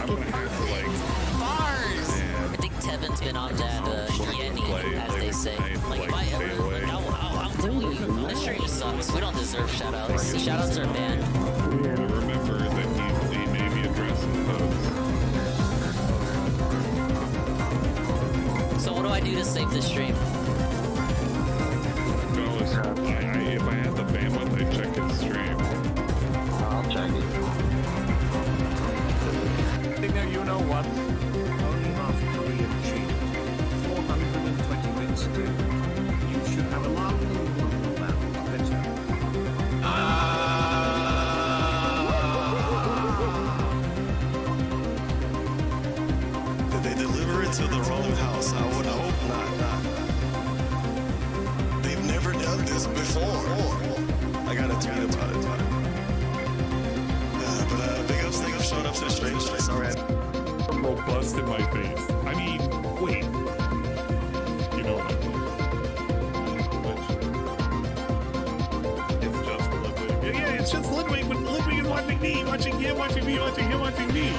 I'm gonna have to like. Bars! Man. I think Tevin's been on that Yenny, as they say. Like, if I ever, like, I'll tell you, this stream sucks. We don't deserve shoutouts. Shoutouts are banned. Remember that he may be addressing those. So what do I do to save this stream? If I had the bandwidth, I'd check his stream. I'll check it. Now you know what? Only half Korean cheap. 420 bits too. You should have a long about better. Did they deliver it to the wrong house? I would hope not. They've never done this before. I gotta tweet about it. But big ups showing up to the stream. It's alright. Robust in my face. I mean, wait. You know what I mean? It's just Ludwig. Yeah, it's just Ludwig, but Ludwig is watching me, watching him, watching me, watching him, watching me.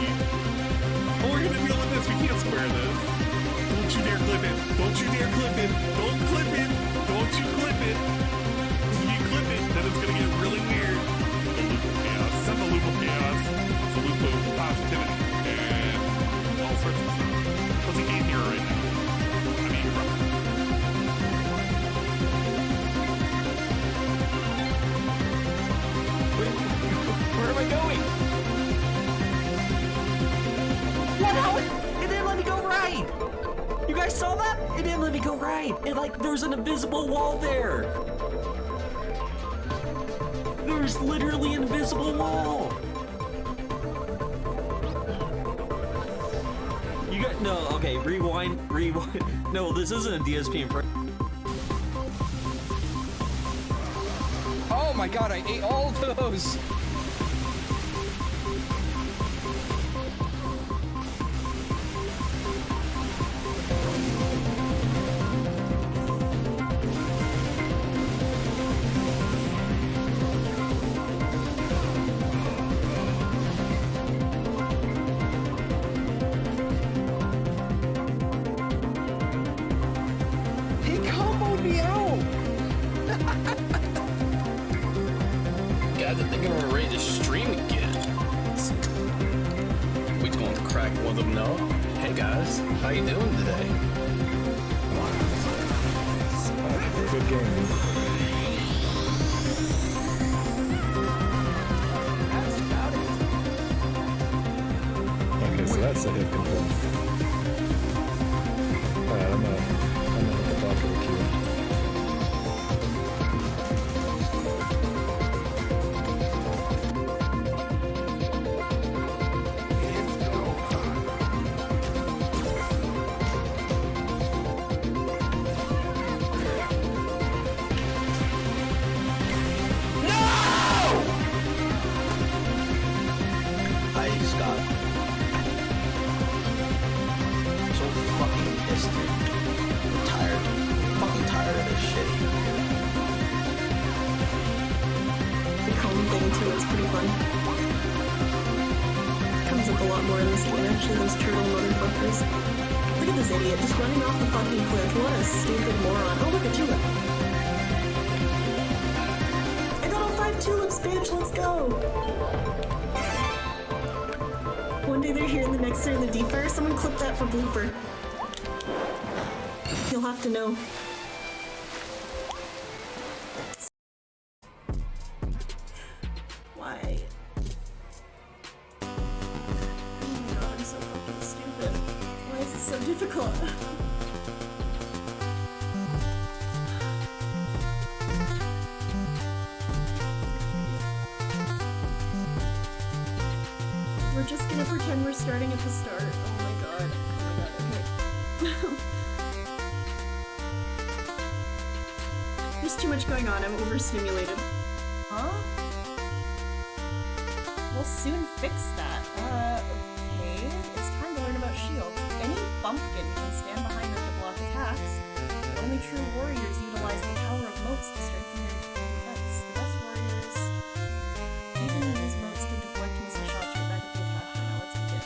Oh, we're gonna deal with this. We can't square this. Don't you dare clip it. Don't you dare clip it. Don't clip it. Don't you clip it. If you clip it, then it's gonna get really weird. The loop of chaos. It's not the loop of chaos. It's the loop of positivity. And all sorts of stuff. What's a game hero right now? I mean, you're right. Where am I going? What? How? It didn't let me go right! You guys saw that? It didn't let me go right! It like, there's an invisible wall there! There's literally an invisible wall! You got, no, okay, rewind. No, this isn't a DSP in front. Oh my god, I ate all those! He comboed me out! God, I think I'm ready to stream again. We just going to crack one of them now. Hey guys, how you doing today? Good game. Okay, so that's a hit control. Alright, I'm gonna hit the top of the queue. Hi, Scott. So fucking pissed, dude. I'm tired. Fucking tired of this shit. The comb thing too is pretty fun. Comes up a lot more in this game actually, those turtle motherfuckers. Look at this idiot, just running off the fucking cliff. What a stupid moron. Oh, look, a tulip. I got all 5 tulips, bitch, let's go! One day they're here and the next they're in the deep fire. Someone clip that for Blooper. You'll have to know. Why? Oh my god, I'm so fucking stupid. Why is it so difficult? We're just gonna pretend we're starting at the start. Oh my god. Oh my god, okay. There's too much going on, I'm overstimulated. Huh? We'll soon fix that. Okay. It's time to learn about shields. Any bumpkin can stand behind them to block attacks, but only true warriors utilize the power of moats to strengthen their defense. The best warriors even use moats to deflect missile shots right back at the attack. Now let's begin.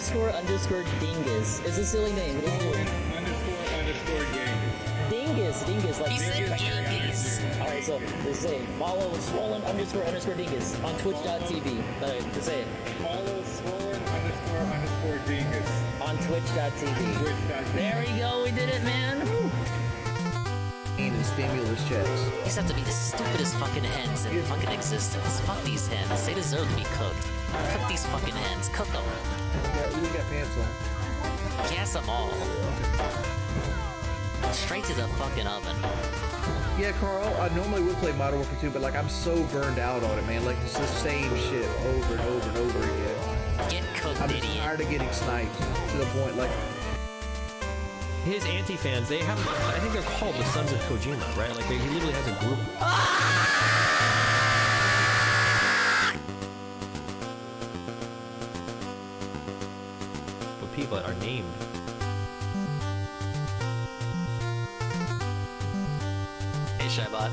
Swollen _ dingus. It's a silly name. Dingus. Like he said dingus. Alright, so they say follow swollen _ dingus on twitch.tv. To say it. Follow swollen _ dingus on twitch.tv. There we go, we did it, man. And stimulus checks. These have to be the stupidest fucking hens in fucking existence. Fuck these hens. They deserve to be cooked. Cook these fucking hens. Cook them. Yeah, you got pants on. Gas them all. Straight to the fucking oven. Yeah, Carl, I normally would play Modern Warfare 2, but like I'm so burned out on it, man. Like it's the same shit over and over and over again. Get cooked, I'm idiot. tired of getting sniped to the point like His anti-fans, they have, I think they're called the Sons of Kojima, right? Like, he literally has a group. But people that are named. Hey, Shybot.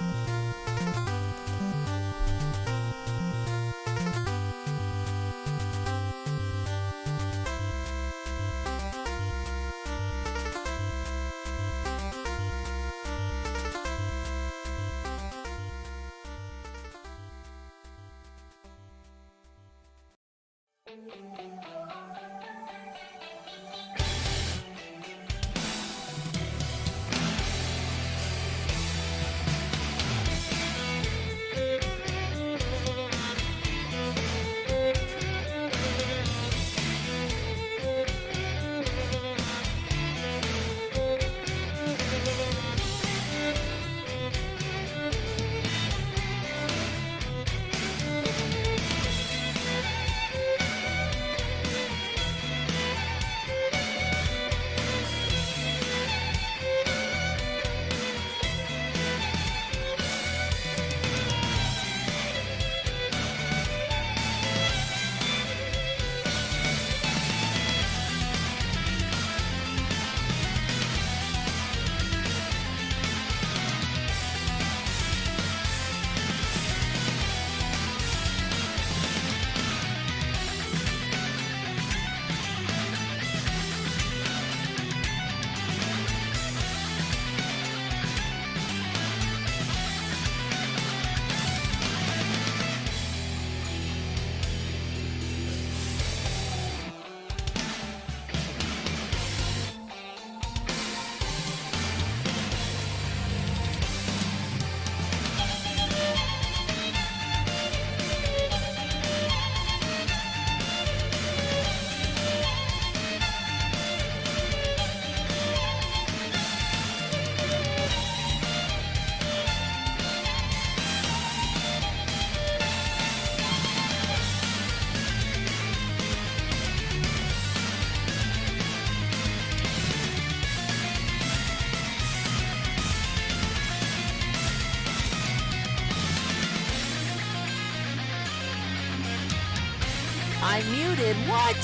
I muted. What?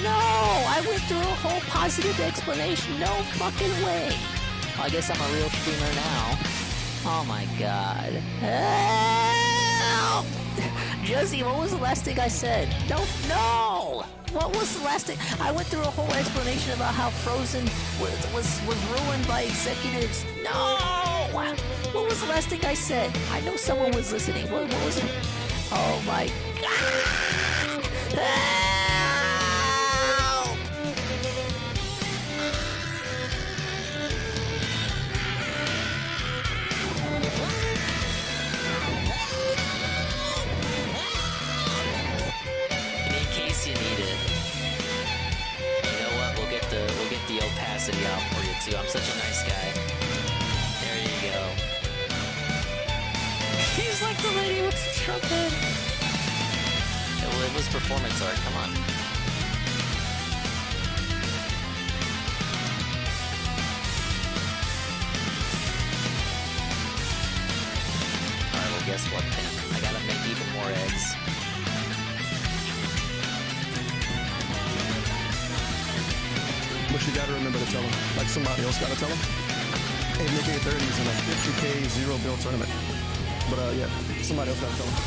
No, I went through a whole positive explanation. No fucking way. Well, I guess I'm a real streamer now. Oh my god. Help! Josie, what was the last thing I said? No. What was the last thing? I went through a whole explanation about how Frozen was ruined by executives. No! What was the last thing I said? I know someone was listening. What was it? Oh my god! Help! In case you need it, you know what? We'll get the opacity out for you too. I'm such a nice guy. There you go. He's like the lady with the trumpet. It was performance art. Come on. Alright, well guess what, Pim? I gotta make even more eggs. you gotta remember to tell him. Like somebody else gotta tell him. Hey, make a 30s in a 50K zero bill tournament. But yeah, somebody else gotta tell him.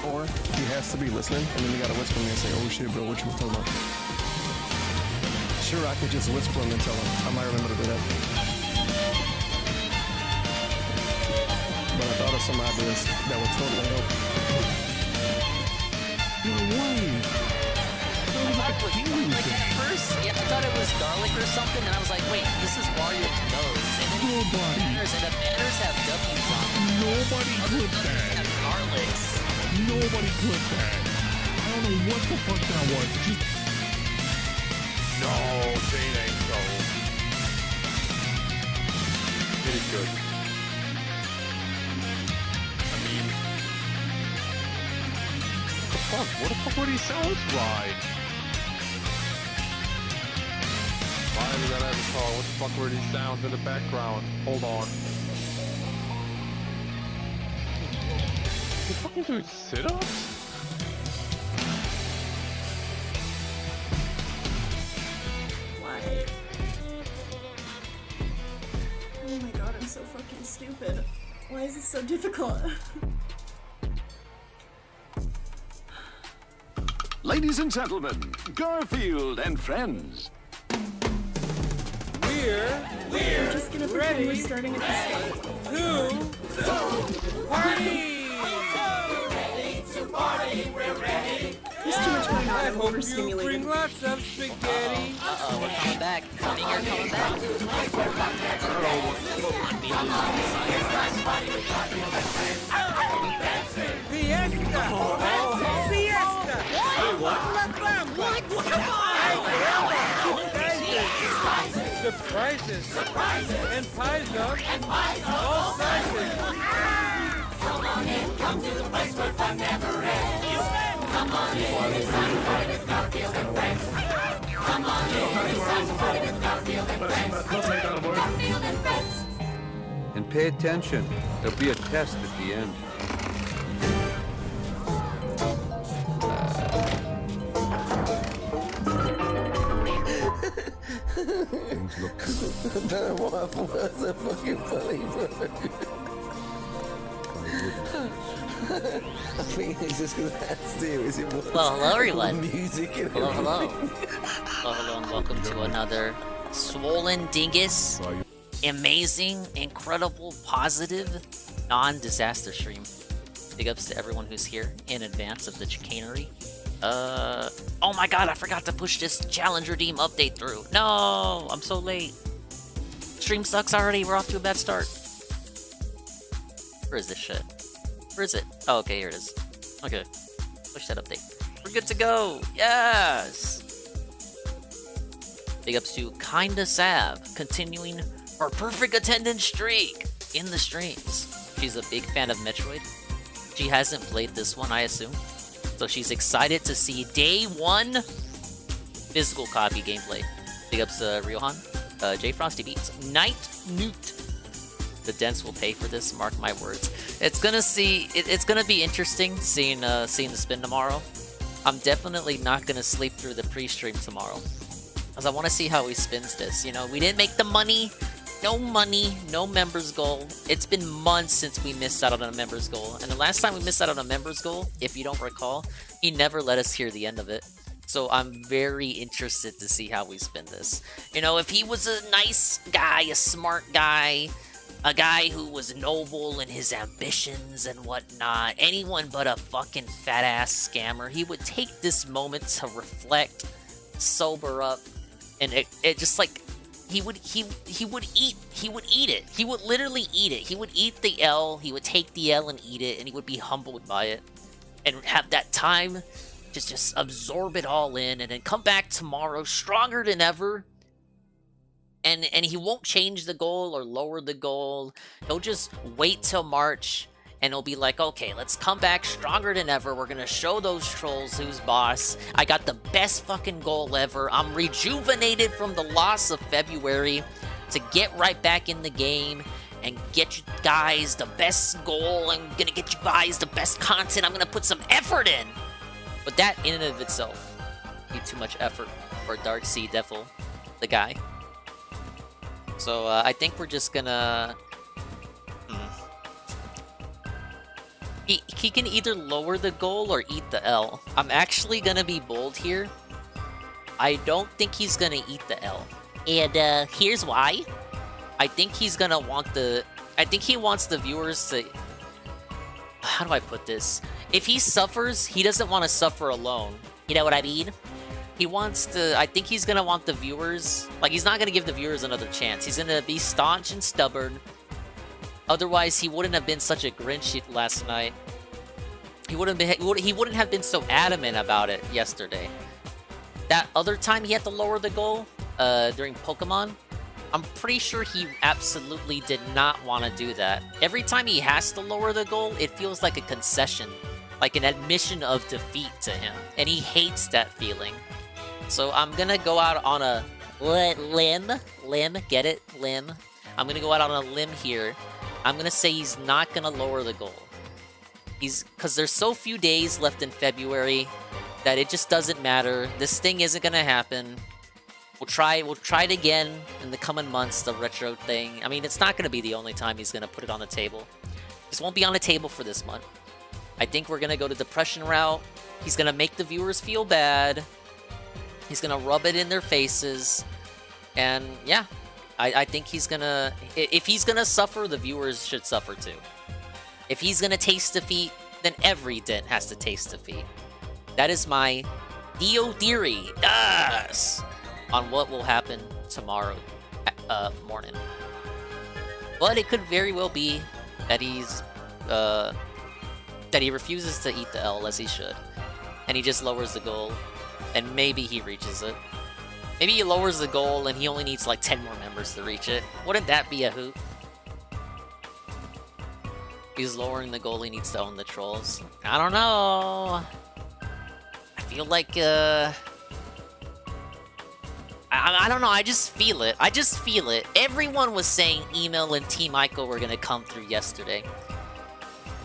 Or he has to be listening, and then you gotta whisper me and say, oh shit, bro, what you was talking about? Sure, I could just whisper him and tell him. I might remember to do that. But I thought of some ideas that would totally help. No way. Like at first, yeah, I thought it was garlic or something, and I was like, wait, this is Warrior's nose. And then the banners have W's on them. Nobody clipped that. Have garlics. Nobody clipped that. I don't know what the fuck that was. Just... No, say it ain't so. It is good. I mean... What the fuck? What the fuck were these sounds right? Why did that ever call? What the fuck were these sounds in the background? Hold on. You fucking doing sit-ups? Why? Oh my god, I'm so fucking stupid. Why is this so difficult? Ladies and gentlemen, Garfield and friends. We're just gonna pretend we're starting at the start. There's too much going on. I'm overstimulated. Lots of spaghetti. Uh-oh, we're coming back. Coming back. Fiesta. Siesta. What? Come on. Surprises. And pies up. All sizes. Come on in, come to the place where fun never ends. Come on in, it's time to party with Garfield and friends. Come on in, it's time to party with Garfield and friends. Garfield and friends. And pay attention. There'll be a test at the end. Things look That was a fucking funny, bro. I mean, it's just gonna have to. Is it Well, hello everyone. Music and Hello, and welcome to another Swollen Dingus, amazing, incredible, positive, non-disaster stream. Big ups to everyone who's here in advance of the chicanery. Oh my god, I forgot to push this challenge redeem update through. No, I'm so late. Stream sucks already, we're off to a bad start. Where is this shit? Where is it? Oh, okay, here it is. Okay, push that update. We're good to go, yes! Big ups to Kinda Sav, continuing her perfect attendance streak in the streams. She's a big fan of Metroid. She hasn't played this one, I assume. So she's excited to see day one physical copy gameplay. Big ups to Ryohan, J Frosty Beats, Night Newt. The dents will pay for this, mark my words. It's gonna be interesting seeing the spin tomorrow. I'm definitely not gonna sleep through the pre-stream tomorrow, because I want to see how he spins this. You know, we didn't make the money, no members goal. It's been months since we missed out on a members goal, and the last time we missed out on a members goal, if you don't recall, he never let us hear the end of it. So I'm very interested to see how we spin this. You know, if he was a nice guy, a smart guy, a guy who was noble in his ambitions and whatnot, anyone but a fucking fat-ass scammer, he would take this moment to reflect, sober up, and it just like, he would eat it. He would literally eat it. He would eat the L, he would take the L and eat it, and he would be humbled by it. And have that time to just absorb it all in, and then come back tomorrow stronger than ever. And he won't change the goal or lower the goal. He'll just wait till March, and he'll be like, okay, let's come back stronger than ever. We're gonna show those trolls who's boss. I got the best fucking goal ever. I'm rejuvenated from the loss of February to get right back in the game and get you guys the best goal. I'm gonna get you guys the best content. I'm gonna put some effort in. But that in and of itself, need too much effort for Dark Sea Devil. the guy. So I think we're just gonna... He can either lower the goal or eat the L. I'm actually gonna be bold here. I don't think he's gonna eat the L. And here's why. I think he's gonna want the... I think he wants the viewers to... How do I put this? If he suffers, he doesn't want to suffer alone. You know what I mean? He wants to... I think he's gonna want the viewers... Like, he's not gonna give the viewers another chance. He's gonna be staunch and stubborn. Otherwise, he wouldn't have been such a Grinch last night. He wouldn't have been so adamant about it yesterday. That other time he had to lower the goal, during Pokemon, I'm pretty sure he absolutely did not want to do that. Every time he has to lower the goal, it feels like a concession, like an admission of defeat to him, and he hates that feeling. So I'm gonna go out on a limb, get it? Limb. I'm gonna go out on a limb here. I'm gonna say he's not gonna lower the goal. Because there's so few days left in February that it just doesn't matter. This thing isn't gonna happen. We'll try it again in the coming months, the retro thing. I mean, it's not gonna be the only time he's gonna put it on the table. This won't be on the table for this month. I think we're gonna go the depression route. He's gonna make the viewers feel bad. He's gonna rub it in their faces. And yeah, I think he's gonna... If he's gonna suffer, the viewers should suffer too. If he's gonna taste defeat, then every Dent has to taste defeat. That is my Dio theory. Yes! On what will happen tomorrow morning. But it could very well be that he's... that he refuses to eat the L as he should. And he just lowers the goal. And maybe he reaches it. Maybe he lowers the goal and he only needs like 10 more members to reach it. Wouldn't that be a hoot? He's lowering the goal, he needs to own the trolls. I don't know. I feel like, I don't know, I just feel it. I just feel it. Everyone was saying Email and Team Ico were gonna come through yesterday.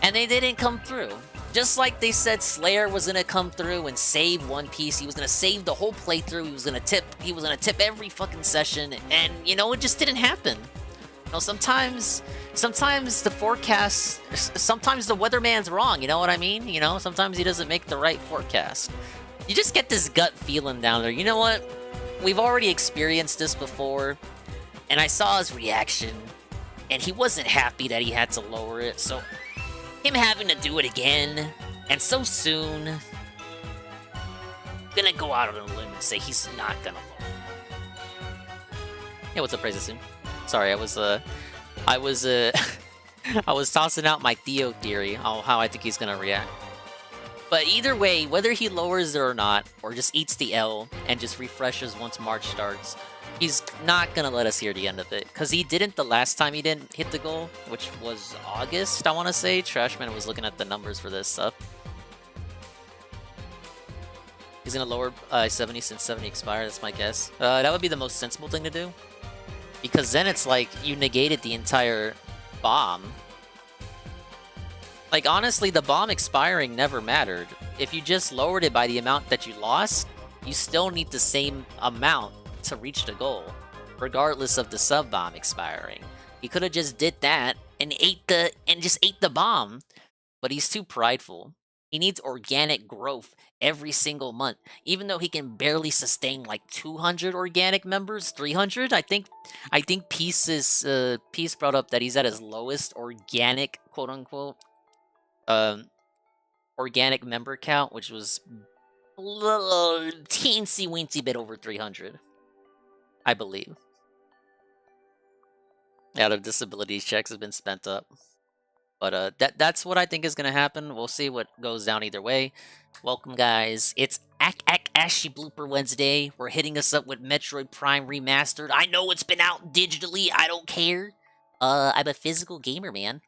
And they didn't come through. Just like they said Slayer was gonna come through and save One Piece. He was gonna save the whole playthrough. He was gonna tip every fucking session. And, you know, it just didn't happen. You know, sometimes the forecast, sometimes the weatherman's wrong, you know what I mean? You know, sometimes he doesn't make the right forecast. You just get this gut feeling down there. You know what? We've already experienced this before, and I saw his reaction, and he wasn't happy that he had to lower it, so him having to do it again, and so soon, I'm gonna go out on a limb and say he's not gonna lower. Hey, what's up, Praise Soon? Sorry, I was tossing out my Theo theory on how I think he's gonna react. But either way, whether he lowers it or not, or just eats the L and just refreshes once March starts, he's not gonna let us hear the end of it. Because he didn't the last time he didn't hit the goal, which was August, I want to say. Trashman was looking at the numbers for this stuff. He's gonna lower 70 since 70 expire, that's my guess. That would be the most sensible thing to do. Because then it's like you negated the entire bomb. Like, honestly, the bomb expiring never mattered. If you just lowered it by the amount that you lost, you still need the same amount to reach the goal, regardless of the sub-bomb expiring. He could have just did that and just ate the bomb, but he's too prideful. He needs organic growth every single month, even though he can barely sustain like 200 organic members, 300. I think Peace brought up that he's at his lowest organic, quote unquote, organic member count, which was a little teensy weensy bit over 300, I believe. Yeah, the disability checks have been spent up. But that's what I think is gonna happen. We'll see what goes down either way. Welcome, guys. It's Ashy Blooper Wednesday. We're hitting us up with Metroid Prime Remastered. I know it's been out digitally. I don't care. I'm a physical gamer, man.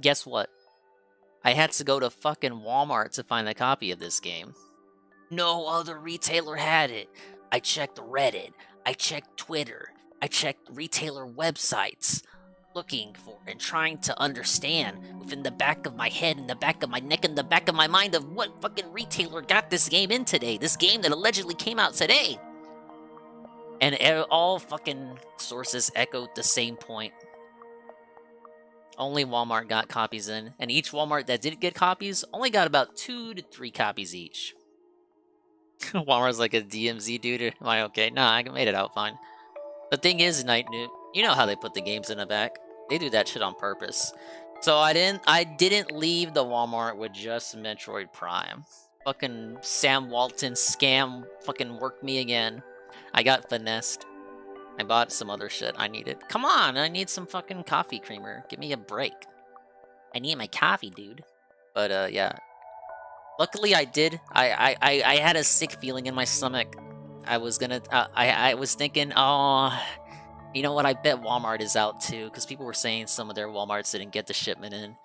Guess what? I had to go to fucking Walmart to find a copy of this game. No other retailer had it. I checked Reddit. I checked Twitter. I checked retailer websites. Looking for and trying to understand within the back of my head, in the back of my neck, in the back of my mind of what fucking retailer got this game in today. This game that allegedly came out today. And all fucking sources echoed the same point. Only Walmart got copies in, and each Walmart that did get copies only got about 2 to 3 copies each. Walmart's like a DMZ dude. Am I okay? Nah, I made it out fine. The thing is, Night Noob, you know how they put the games in the back. They do that shit on purpose. So I didn't leave the Walmart with just Metroid Prime. Fucking Sam Walton scam fucking worked me again. I got finessed. I bought some other shit I needed. Come on, I need some fucking coffee creamer. Give me a break. I need my coffee, dude. But yeah. Luckily I did. I had a sick feeling in my stomach. I was gonna I was thinking, oh, you know what, I bet Walmart is out too, because people were saying some of their Walmarts didn't get the shipment in.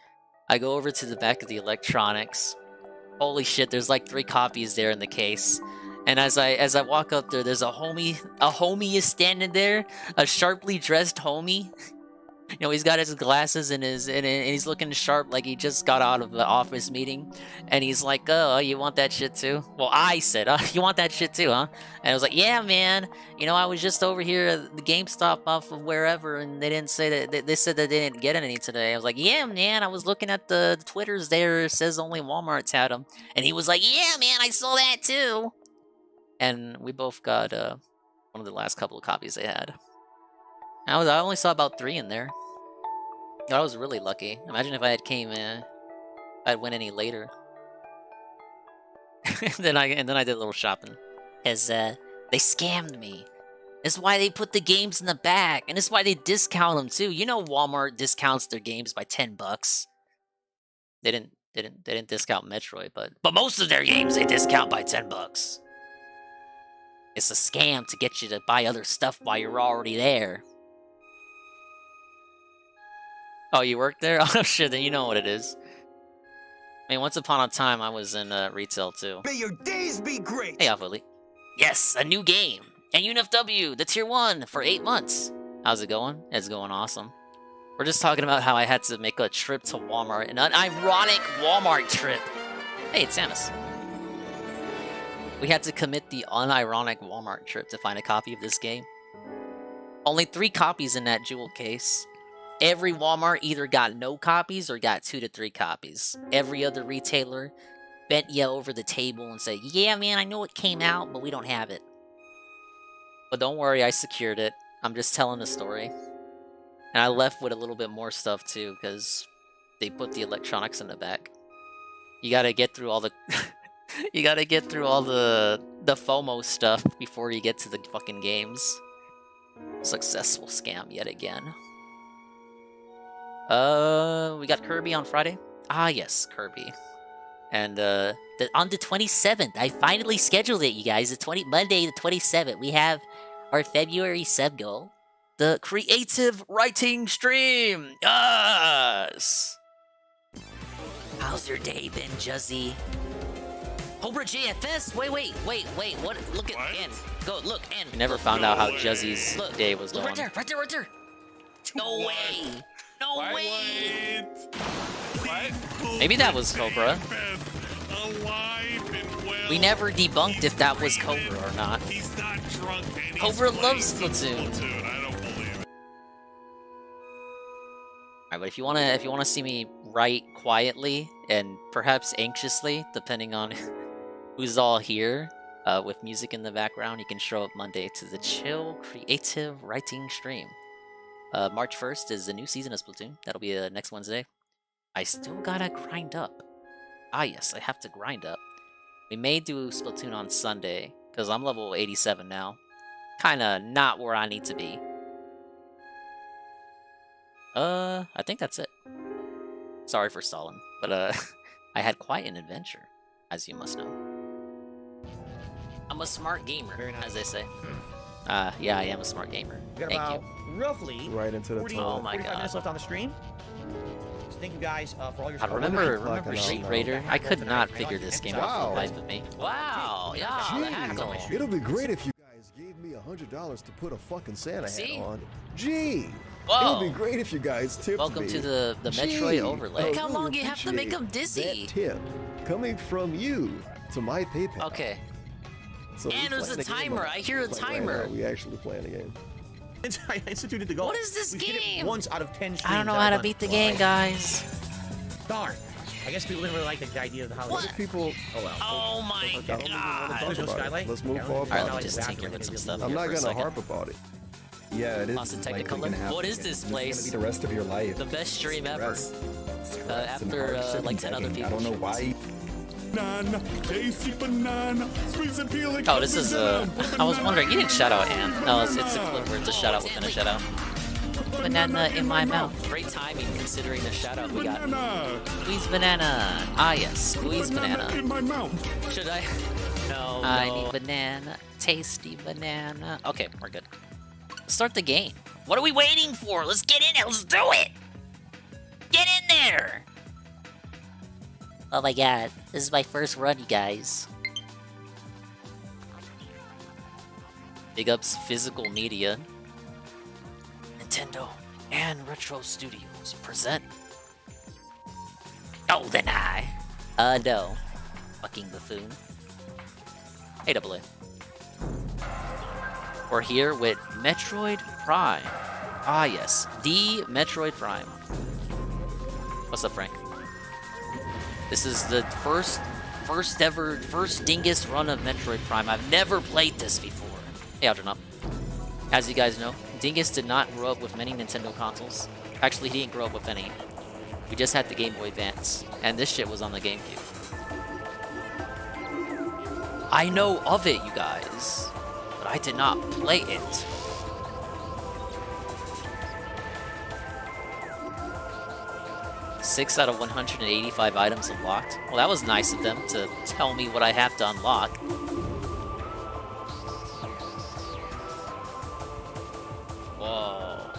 I go over to the back of the electronics. Holy shit, there's like 3 copies there in the case. And as I walk up there, there's a homie is standing there, a sharply dressed homie. You know, he's got his glasses and he's looking sharp like he just got out of the office meeting. And he's like, oh, you want that shit too? Well, I said, you want that shit too, huh? And I was like, yeah, man. You know, I was just over here at the GameStop off of wherever, and they didn't say that, they said that they didn't get any today. I was like, yeah, man, I was looking at the Twitters there. It says only Walmart's had them. And he was like, yeah, man, I saw that too. And we both got one of the last couple of copies they had. I only saw about 3 in there. I was really lucky. Imagine if I had I'd went any later. and then I did a little shopping. Cause they scammed me. That's why they put the games in the back, and that's why they discount them too. You know, Walmart discounts their games by $10. They didn't discount Metroid, but most of their games they discount by $10. It's a scam to get you to buy other stuff while you're already there. Oh, you work there? Oh shit, then you know what it is. I mean, once upon a time, I was in retail too. May your days be great! Hey, Alpha. Yes, a new game. And UNFW, the Tier 1, for 8 months. How's it going? It's going awesome. We're just talking about how I had to make a trip to Walmart. An ironic Walmart trip. Hey, it's Samus. We had to commit the unironic Walmart trip to find a copy of this game. Only 3 copies in that jewel case. Every Walmart either got no copies or got 2 to 3 copies. Every other retailer bent you over the table and said, yeah, man, I know it came out, but we don't have it. But don't worry, I secured it. I'm just telling the story. And I left with a little bit more stuff too, because they put the electronics in the back. You gotta get through all the... you gotta get through all the FOMO stuff before you get to the fucking games. Successful scam yet again. We got Kirby on Friday. Ah, yes, Kirby. And on the 27th, I finally scheduled it, you guys. Monday the 27th, we have our February sub goal, the creative writing stream. Yes. How's your day been, Juzzy? Cobra JFS? Wait. What? Look at N. Go look, N. We never found out how Juzzy's day was going. Right there. No way. No way! Maybe that was Cobra. We never debunked if that was Cobra or not. Cobra loves Splatoon. I don't believe it. Alright, but if you wanna see me write quietly and perhaps anxiously, depending on who's all here, with music in the background, you can show up Monday to the Chill Creative Writing Stream. March 1st is the new season of Splatoon. That'll be next Wednesday. I still gotta grind up. Ah, yes, I have to grind up. We may do Splatoon on Sunday, because I'm level 87 now. Kinda not where I need to be. I think that's it. Sorry for stalling, but I had quite an adventure, as you must know. I'm a smart gamer, as they say. Yeah, I am a smart gamer. Thank you. Roughly right into the 45 minutes left on the stream. So thank you guys for all your I support. remember Street Raider. I could not figure this game out for the life of me. Wow, yeah, the hackle. It'll be great if you guys gave me $100 to put a fucking Santa hat on. Gee! Whoa. It would be great if you guys tipped me. Welcome to the Metroid overlay. Look how long you have to make them dizzy. That tip coming from you to my PayPal. Okay. So And there's a timer. I hear a timer. We actually playing the game. I instituted the goal. What is this We hit it game? once out of 10 I streams don't know I've how to done. beat the game, guys. Darn. I guess people didn't really like the idea of the holiday. What? People. Oh well. Oh my god. There's no skylight. Let's move forward. Alright, let me just tinker with some stuff. I'm here not for a gonna second. harp about it. Yeah, it is. Constant likely Technicolor. gonna happen What is again. this It's place? gonna be the rest of your life. The best stream ever. Stress. After like 10 other people. I don't know why. Banana, tasty banana, squeeze and peel it. Oh, this is I was wondering, you didn't shout out Anne. No, it's a clip where it's a shout out within a shout out. Banana in my mouth. Great timing considering the shout out we got. Squeeze banana. Ah yes, squeeze banana. In my mouth. Should I? No. I need banana. Tasty banana. Okay, we're good. Let's start the game. What are we waiting for? Let's get in it. Let's do it. Get in there. Oh my god, this is my first run, you guys. Big ups Physical Media. Nintendo and Retro Studios present GoldenEye. No. Fucking buffoon. AAA. We're here with Metroid Prime. Ah yes, the Metroid Prime. What's up, Frank? This is the first dingus run of Metroid Prime. I've never played this before. Hey, Algernon. As you guys know, Dingus did not grow up with many Nintendo consoles. Actually, he didn't grow up with any. We just had the Game Boy Advance, and this shit was on the GameCube. I know of it, you guys, but I did not play it. Six out of 185 items unlocked. Well, that was nice of them to tell me what I have to unlock. Whoa.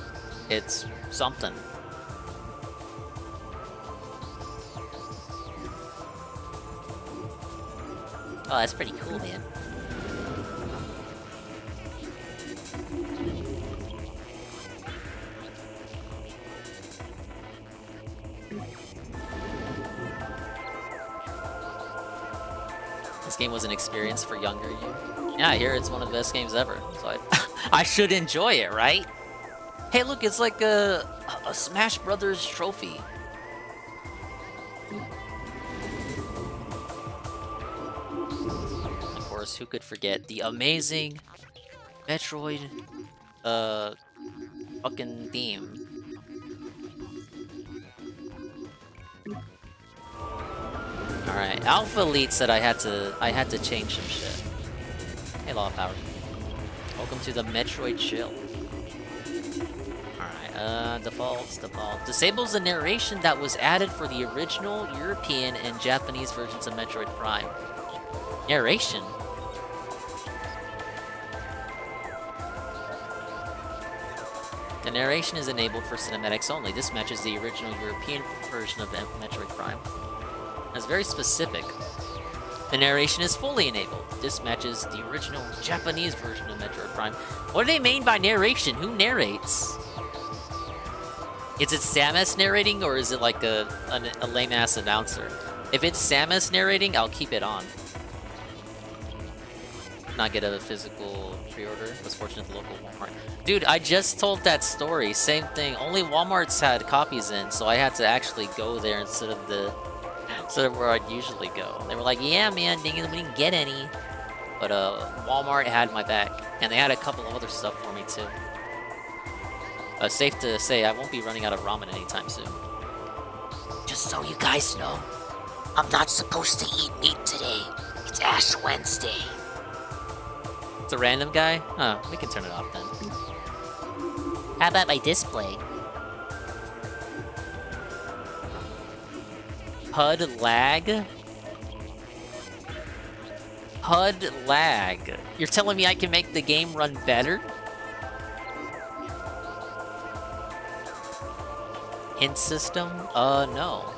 It's something. Oh, that's pretty cool, man. This game was an experience for younger you. Yeah, I hear it's one of the best games ever, so I should enjoy it, right? Hey, look, it's like a Smash Brothers trophy. Of course, who could forget the amazing Metroid, fucking theme. Alright, Alpha Elite said I had to change some shit. Hey, Law of Power. Welcome to the Metroid Chill. Alright, defaults. Disables the narration that was added for the original European and Japanese versions of Metroid Prime. Narration? The narration is enabled for cinematics only. This matches the original European version of Metroid Prime. It's very specific. The narration is fully enabled. This matches the original Japanese version of Metroid Prime. What do they mean by narration? Who narrates? Is it Samus narrating, or is it like a lame-ass announcer? If it's Samus narrating, I'll keep it on. Not get a physical pre-order. Was fortunate at the local Walmart. Dude, I just told that story. Same thing. Only Walmart's had copies in, so I had to actually go there instead of where I'd usually go. They were like, yeah, man, we didn't get any. But Walmart had my back, and they had a couple of other stuff for me too. Safe to say, I won't be running out of ramen anytime soon. Just so you guys know, I'm not supposed to eat meat today. It's Ash Wednesday. It's a random guy? Oh, we can turn it off then. How about my display? HUD lag? HUD lag. You're telling me I can make the game run better? Hint system? No.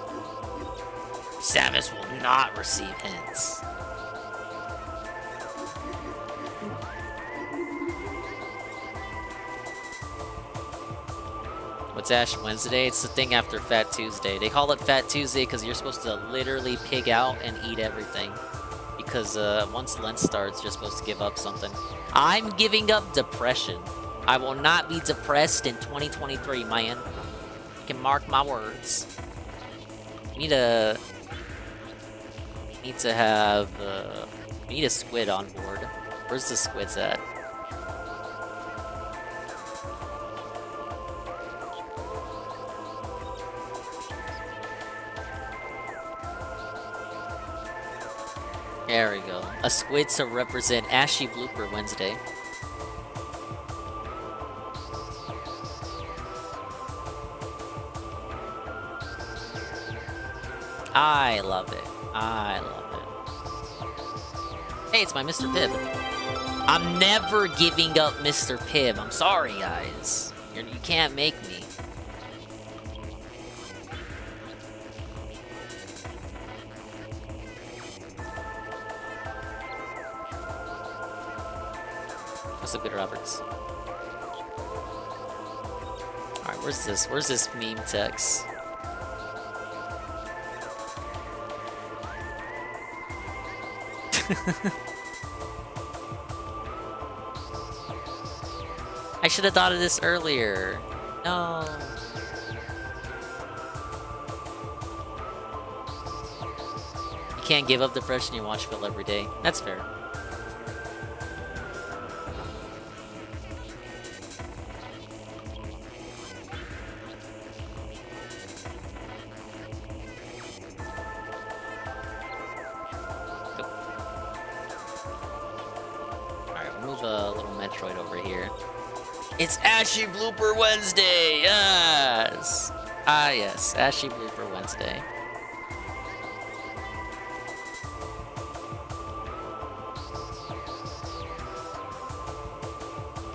Samus will not receive hints. What's Ash Wednesday? It's the thing after Fat Tuesday. They call it Fat Tuesday because you're supposed to literally pig out and eat everything. because once Lent starts, you're supposed to give up something. I'm giving up depression. I will not be depressed in 2023, man. You can mark my words. We need a... we need a squid on board. Where's the squids at? There we go. A squid to represent Ashy Blooper Wednesday. I love it. I love it. Hey, it's my Mr. Pibb. I'm never giving up Mr. Pibb. I'm sorry, guys. You can't make me. What's up, Good Roberts? Alright, where's this? Where's this meme text? I should have thought of this earlier. No. You can't give up depression, you watch Phil every day. That's fair. Metroid over here. It's Ashy Blooper Wednesday! Yes! Ah, yes. Ashy Blooper Wednesday.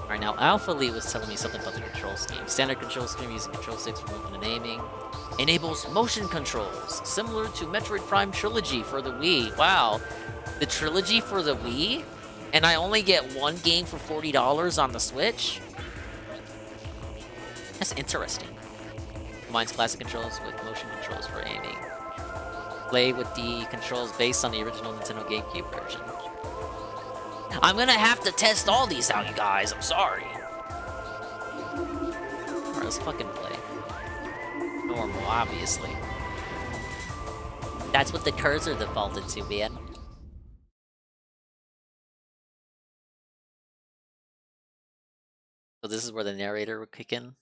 Alright, now Alpha Lee was telling me something about the control scheme. Standard control scheme using control sticks for movement and aiming. Enables motion controls, similar to Metroid Prime Trilogy for the Wii. Wow. The trilogy for the Wii? And I only get one game for $40 on the Switch? That's interesting. Combines classic controls with motion controls for aiming. Play with the controls based on the original Nintendo GameCube version. I'm gonna have to test all these out, you guys. I'm sorry. Alright, let's fucking play. Normal, obviously. That's what the cursor defaulted to, man. So this is where the narrator would kick in.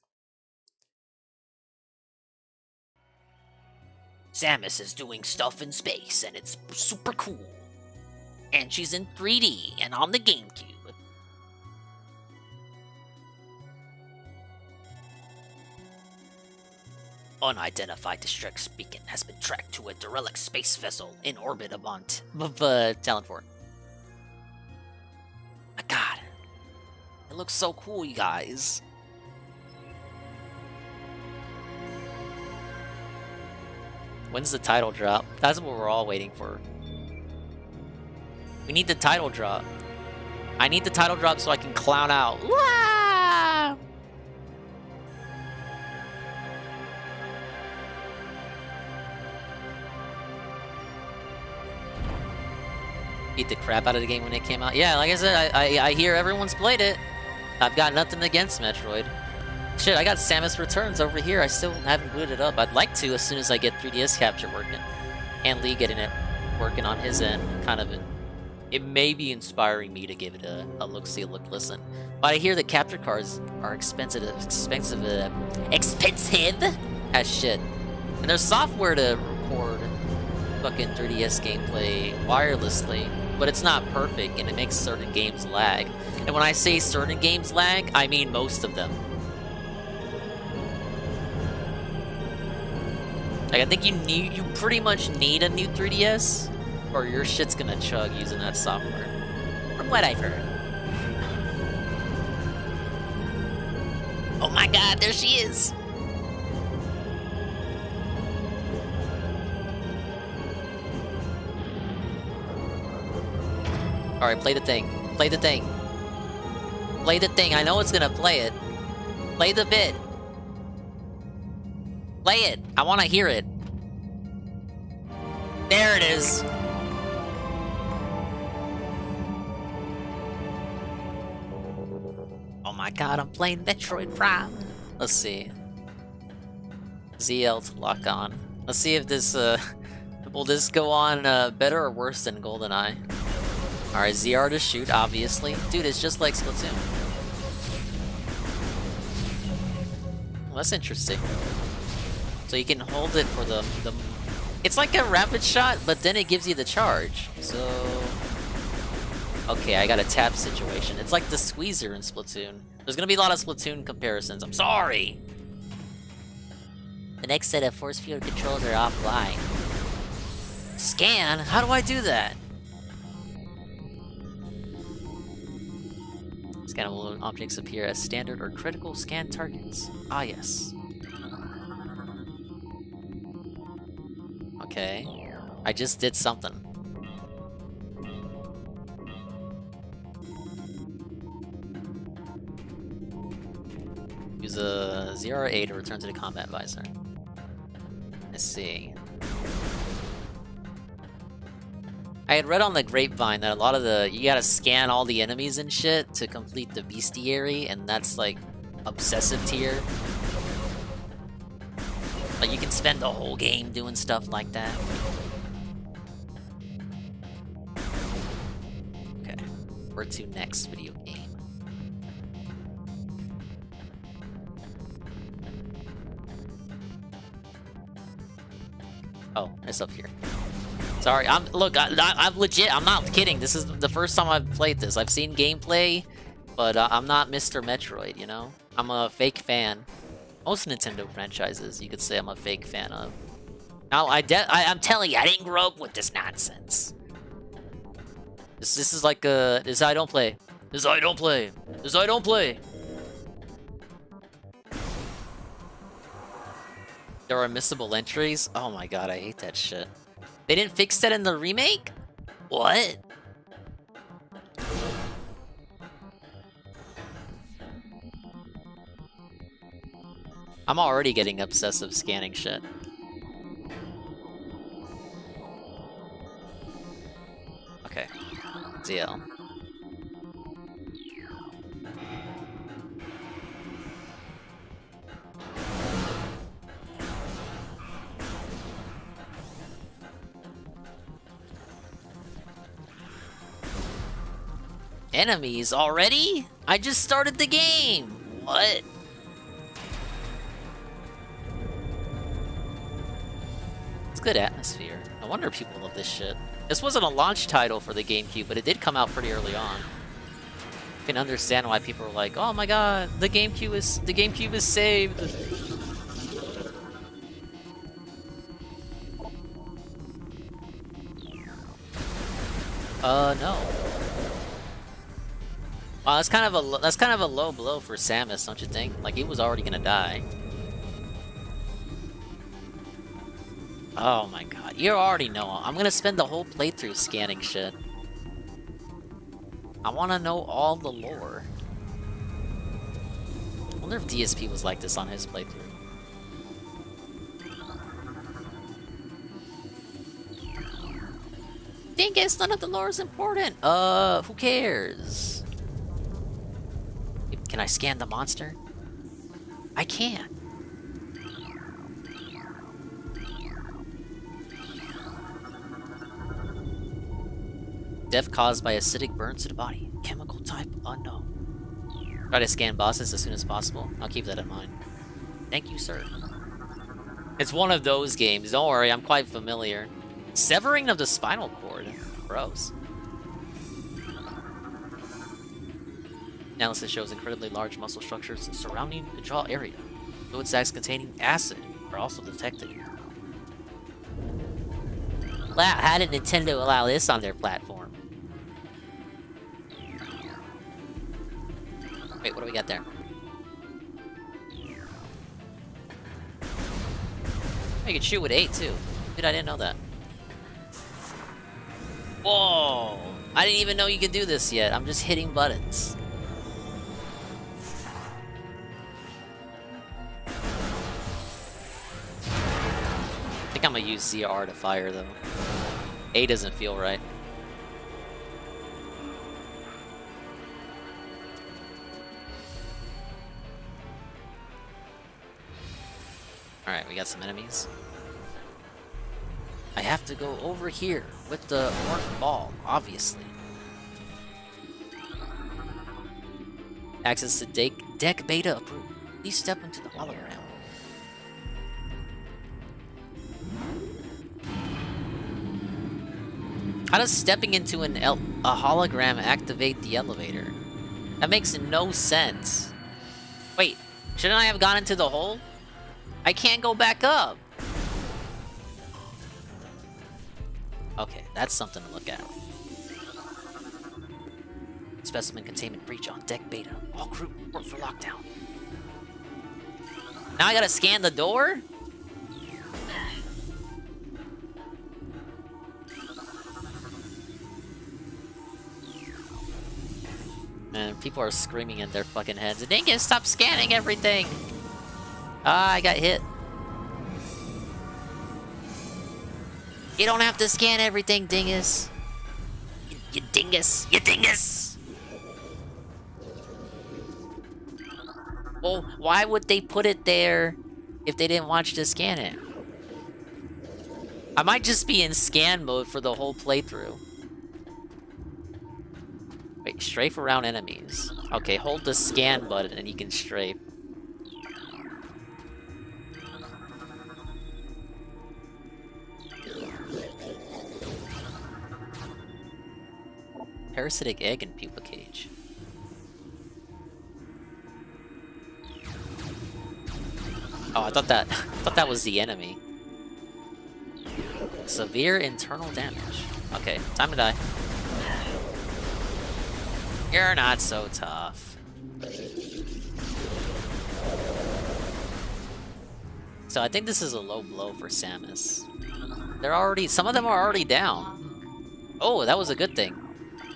Samus is doing stuff in space, and it's super cool. And she's in 3D, and on the GameCube. Unidentified distress beacon has been tracked to a derelict space vessel in orbit above Talon 4. My god. It looks so cool, you guys. When's the title drop? That's what we're all waiting for. We need the title drop. I need the title drop so I can clown out. Wah! Beat the crap out of the game when it came out. Yeah, like I said, I hear everyone's played it. I've got nothing against Metroid. Shit, I got Samus Returns over here. I still haven't booted it up. I'd like to as soon as I get 3DS capture working. And Lee getting it working on his end. Kind of, it may be inspiring me to give it a look-see, look-listen. But I hear the capture cards are expensive as shit. And there's software to record fucking 3DS gameplay wirelessly. But it's not perfect, and it makes certain games lag. And when I say certain games lag, I mean most of them. Like, I think you pretty much need a new 3DS, or your shit's gonna chug using that software. From what I've heard. Oh my god, there she is! Alright, play the thing. Play the thing. Play the thing. I know it's gonna play it. Play the bit. Play it. I want to hear it. There it is. my god, I'm playing Metroid Prime. Let's see. ZL to lock on. Let's see if this, will this go on better or worse than GoldenEye? Alright, ZR to shoot, obviously. Dude, it's just like Splatoon. Well, that's interesting. So you can hold it for the... It's like a rapid shot, but then it gives you the charge. So... Okay, I got a tap situation. It's like the squeezer in Splatoon. There's gonna be a lot of Splatoon comparisons. I'm sorry! The next set of force field controls are offline. Scan? How do I do that? Scannable objects appear as standard or critical scan targets. Ah, yes. Okay. I just did something. Use a ZR8 to return to the combat visor. Let's see. I had read on the grapevine that a lot of you gotta scan all the enemies and shit to complete the bestiary, and that's like obsessive tier. Like you can spend the whole game doing stuff like that. Okay, where to next video game? Oh, it's up here. Sorry, I'm legit. I'm not kidding. This is the first time I've played this. I've seen gameplay, but I'm not Mr. Metroid. You know, I'm a fake fan. Most Nintendo franchises, you could say I'm a fake fan of. Now, I'm telling you, I didn't grow up with this nonsense. This is like this I don't play. This I don't play. This I don't play. There are missable entries. Oh my god, I hate that shit. They didn't fix that in the remake? What? I'm already getting obsessive scanning shit. Okay. ZL. Enemies already? I just started the game! What? It's good atmosphere. No wonder people love this shit. This wasn't a launch title for the GameCube, but it did come out pretty early on. You can understand why people are like, oh my god, the GameCube is saved. No. Wow, that's kind of a low blow for Samus, don't you think? Like he was already gonna die. Oh my god, you already know. I'm gonna spend the whole playthrough scanning shit. I wanna know all the lore. I wonder if DSP was like this on his playthrough. Dingus, none of the lore is important. Who cares? Can I scan the monster? I can't. Death caused by acidic burns to the body. Chemical type unknown. Try to scan bosses as soon as possible. I'll keep that in mind. Thank you, sir. It's one of those games. Don't worry, I'm quite familiar. Severing of the spinal cord. Gross. Analysis shows incredibly large muscle structures surrounding the jaw area. Fluid sacs containing acid are also detected. Wow, how did Nintendo allow this on their platform? Wait, what do we got there? You can shoot with 8 too. Dude, I didn't know that. Whoa! I didn't even know you could do this yet. I'm just hitting buttons. I think I'm gonna use ZR to fire though. A doesn't feel right. Alright, we got some enemies. I have to go over here with the morph ball, obviously. Access to deck beta approved. Please step into the hologram. How does stepping into a hologram activate the elevator? That makes no sense. Wait, shouldn't I have gone into the hole? I can't go back up. Okay, that's something to look at. Specimen containment breach on deck beta. All crew report for lockdown. Now I gotta scan the door? Man, people are screaming in their fucking heads. Dingus, stop scanning everything! Ah, I got hit. You don't have to scan everything, dingus. You dingus! You dingus! Well, why would they put it there if they didn't want you to scan it? I might just be in scan mode for the whole playthrough. Wait, strafe around enemies. Okay, hold the scan button and you can strafe. Parasitic egg and pupa cage. Oh, I thought that was the enemy. Severe internal damage. Okay, time to die. You're not so tough. So I think this is a low blow for Samus. Some of them are already down. Oh, that was a good thing.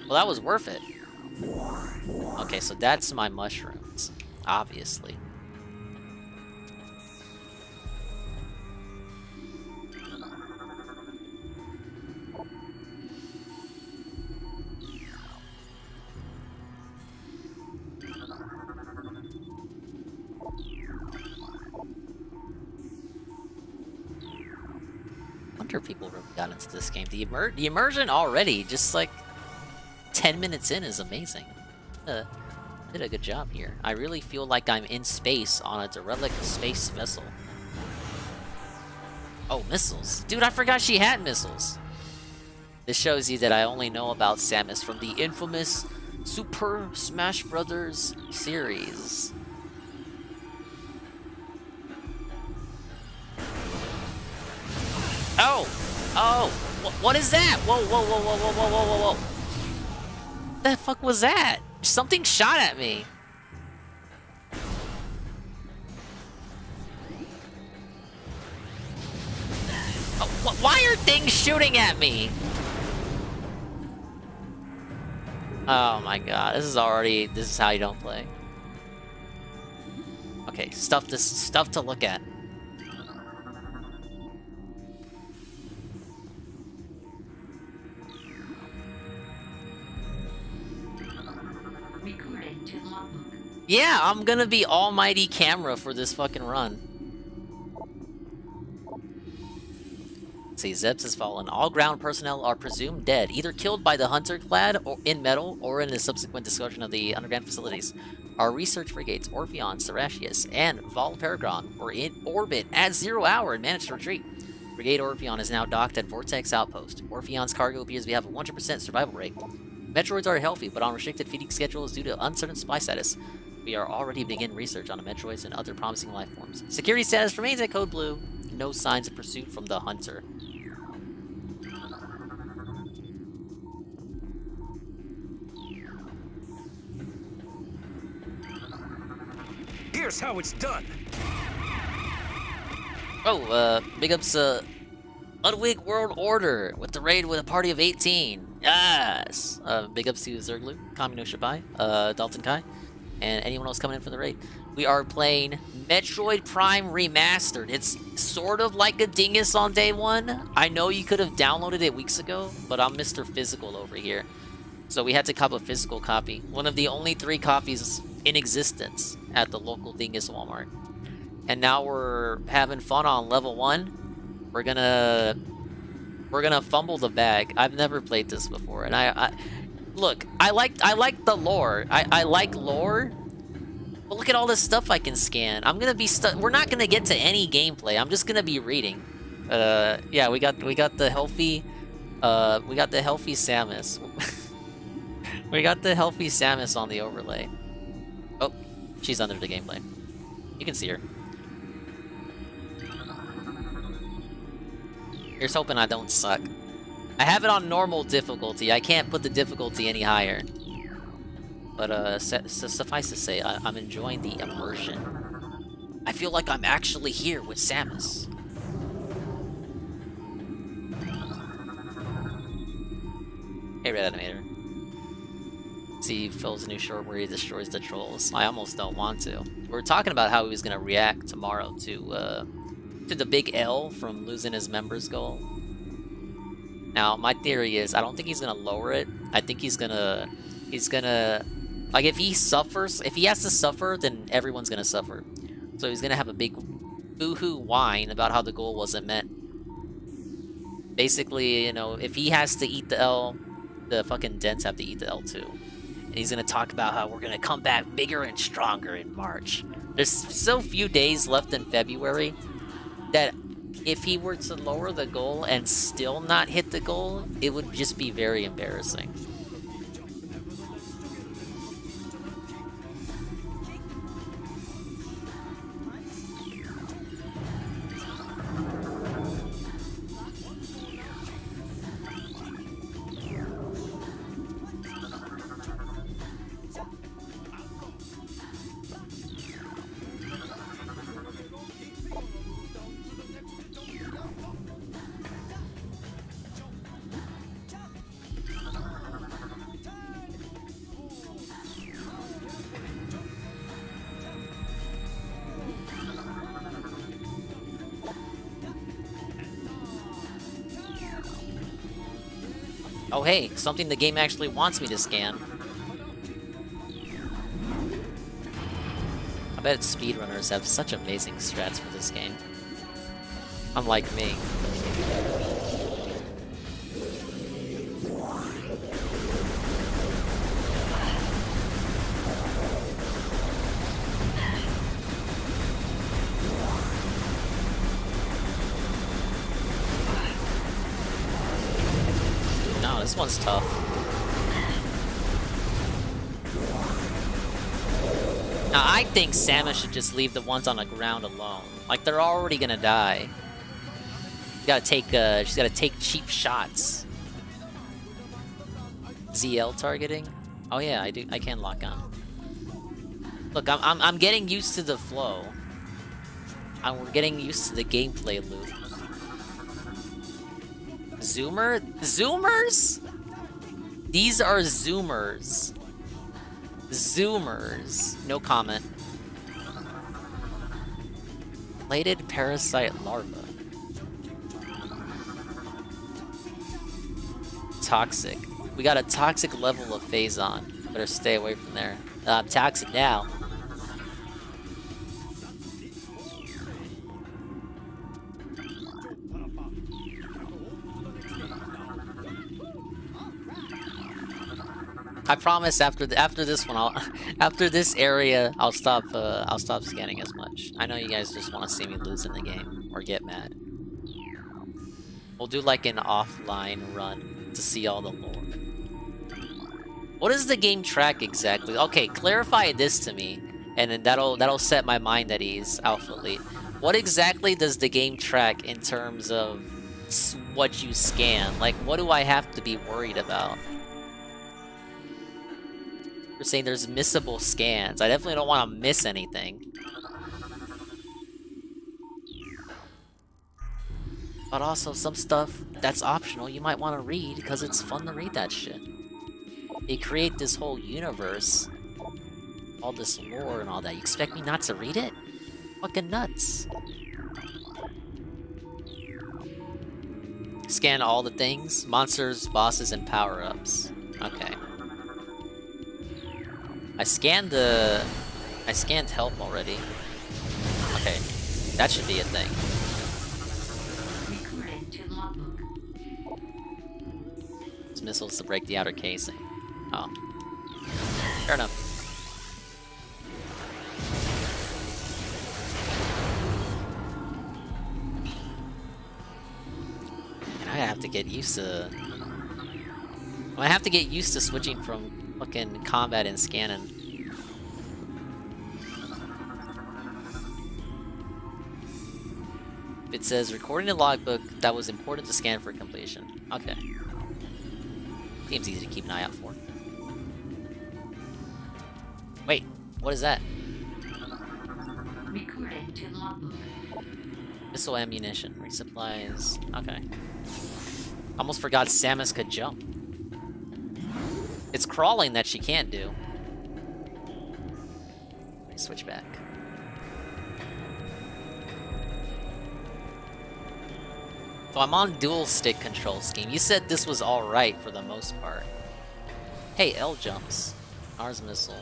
Well, that was worth it. Okay, so that's my mushrooms, obviously. People really got into this game. The immersion already, just like 10 minutes in, is amazing. Did a good job here. I really feel like I'm in space on a derelict space vessel. Oh, missiles. Dude, I forgot she had missiles. This shows you that I only know about Samus from the infamous Super Smash Bros. Series. Oh! Oh! What is that? Whoa, whoa, whoa, whoa, whoa, whoa, whoa, whoa, whoa. What the fuck was that? Something shot at me. Oh, why are things shooting at me? Oh my god, this is how you don't play. Okay, stuff to look at. Yeah, I'm gonna be almighty camera for this fucking run. See, Zebs has fallen. All ground personnel are presumed dead, either killed by the hunter clad or in metal or in the subsequent destruction of the underground facilities. Our research frigates, Orpheon, Seratius, and Vol Paragon were in orbit at 0 hour and managed to retreat. Brigade Orpheon is now docked at Vortex Outpost. Orpheon's cargo appears to have a 100% survival rate. Metroids are healthy, but on restricted feeding schedules due to uncertain supply status. We are already beginning research on the Metroids and other promising life forms. Security status remains at Code Blue. No signs of pursuit from the hunter. Here's how it's done. Oh, big ups, Ludwig World Order with the raid with a party of 18. Yes! Big ups to Zerglu, Kamino Shabai, Dalton Kai, and anyone else coming in for the raid. We are playing Metroid Prime Remastered. It's sort of like a dingus on day one. I know you could have downloaded it weeks ago, but I'm Mr. Physical over here. So we had to cop a physical copy. One of the only 3 copies in existence at the local dingus Walmart. and now we're having fun on level 1. We're gonna fumble the bag. I've never played this before, and I look, I like the lore. I like lore, but look at all this stuff I can scan. I'm gonna be we're not gonna get to any gameplay. I'm just gonna be reading. Yeah, we got the healthy Samus. We got the healthy Samus on the overlay. Oh, she's under the gameplay. You can see her. Here's hoping I don't suck. I have it on normal difficulty. I can't put the difficulty any higher. But suffice to say, I'm enjoying the immersion. I feel like I'm actually here with Samus. Hey, Red Animator. See Phil's new short where he destroys the trolls. I almost don't want to. We were talking about how he was gonna react tomorrow to the big L from losing his members goal. Now, my theory is I don't think he's gonna lower it. I think he's gonna like if he suffers, if he has to suffer, then everyone's gonna suffer. So he's gonna have a big boo-hoo whine about how the goal wasn't met. Basically, you know, if he has to eat the L, the fucking Dents have to eat the L too. And he's gonna talk about how we're gonna come back bigger and stronger in March. There's so few days left in February that if he were to lower the goal and still not hit the goal, it would just be very embarrassing. Oh hey, something the game actually wants me to scan. I bet speedrunners have such amazing strats for this game. Unlike me. This one's tough. Now, I think Samus should just leave the ones on the ground alone. Like, they're already gonna die. She's gotta take cheap shots. ZL targeting? Oh yeah, I can lock on. Look, I'm getting used to the flow. We're getting used to the gameplay loop. Zoomer? Zoomers? These are Zoomers. Zoomers. No comment. Plated parasite larva. Toxic. We got a toxic level of Phazon. Better stay away from there. I'm toxic now. I promise after this one, after this area, I'll stop scanning as much. I know you guys just want to see me lose in the game or get mad. We'll do like an offline run to see all the lore. What is the game track exactly? Okay, clarify this to me, and then that'll set my mind at ease, Alpha Elite. What exactly does the game track in terms of what you scan? Like, what do I have to be worried about? You're saying there's missable scans. I definitely don't want to miss anything. But also some stuff that's optional you might want to read because it's fun to read that shit. They create this whole universe, all this lore and all that. You expect me not to read it? Fucking nuts. Scan all the things, monsters, bosses, and power-ups. Okay. I scanned help already. Okay. That should be a thing. Use missiles to break the outer casing. Oh. Fair enough. And I have to get used to... I have to get used to switching from fucking combat and scanning. It says recording a logbook that was important to scan for completion. Okay. Seems easy to keep an eye out for. Wait, what is that? Recording to logbook. Missile ammunition, resupplies. Okay. Almost forgot Samus could jump. It's crawling that she can't do. Let me switch back. So I'm on dual stick control scheme. You said this was alright for the most part. Hey, L jumps. Mars missile.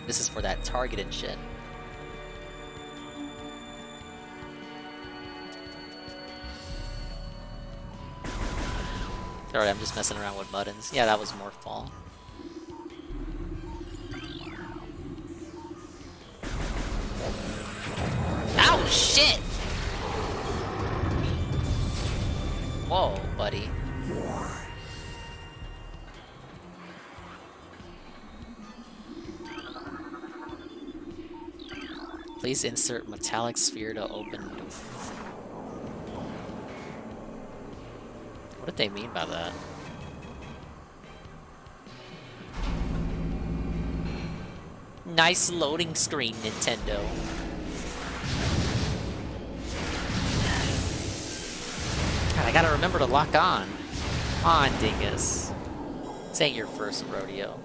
This is for that targeted shit. Alright, I'm just messing around with buttons. Yeah, that was more fall. Ow, shit! Whoa, buddy. Please insert metallic sphere to open door. What did they mean by that? Nice loading screen, Nintendo. God, I gotta remember to lock on. Come on, dingus. This ain't your first rodeo.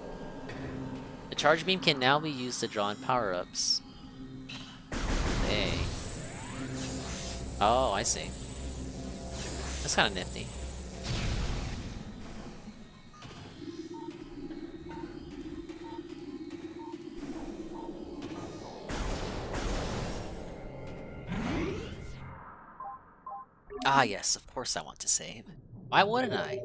The charge beam can now be used to draw in power-ups. Hey. Oh, I see. That's kind of nifty. Ah, yes, of course I want to save. Why wouldn't I?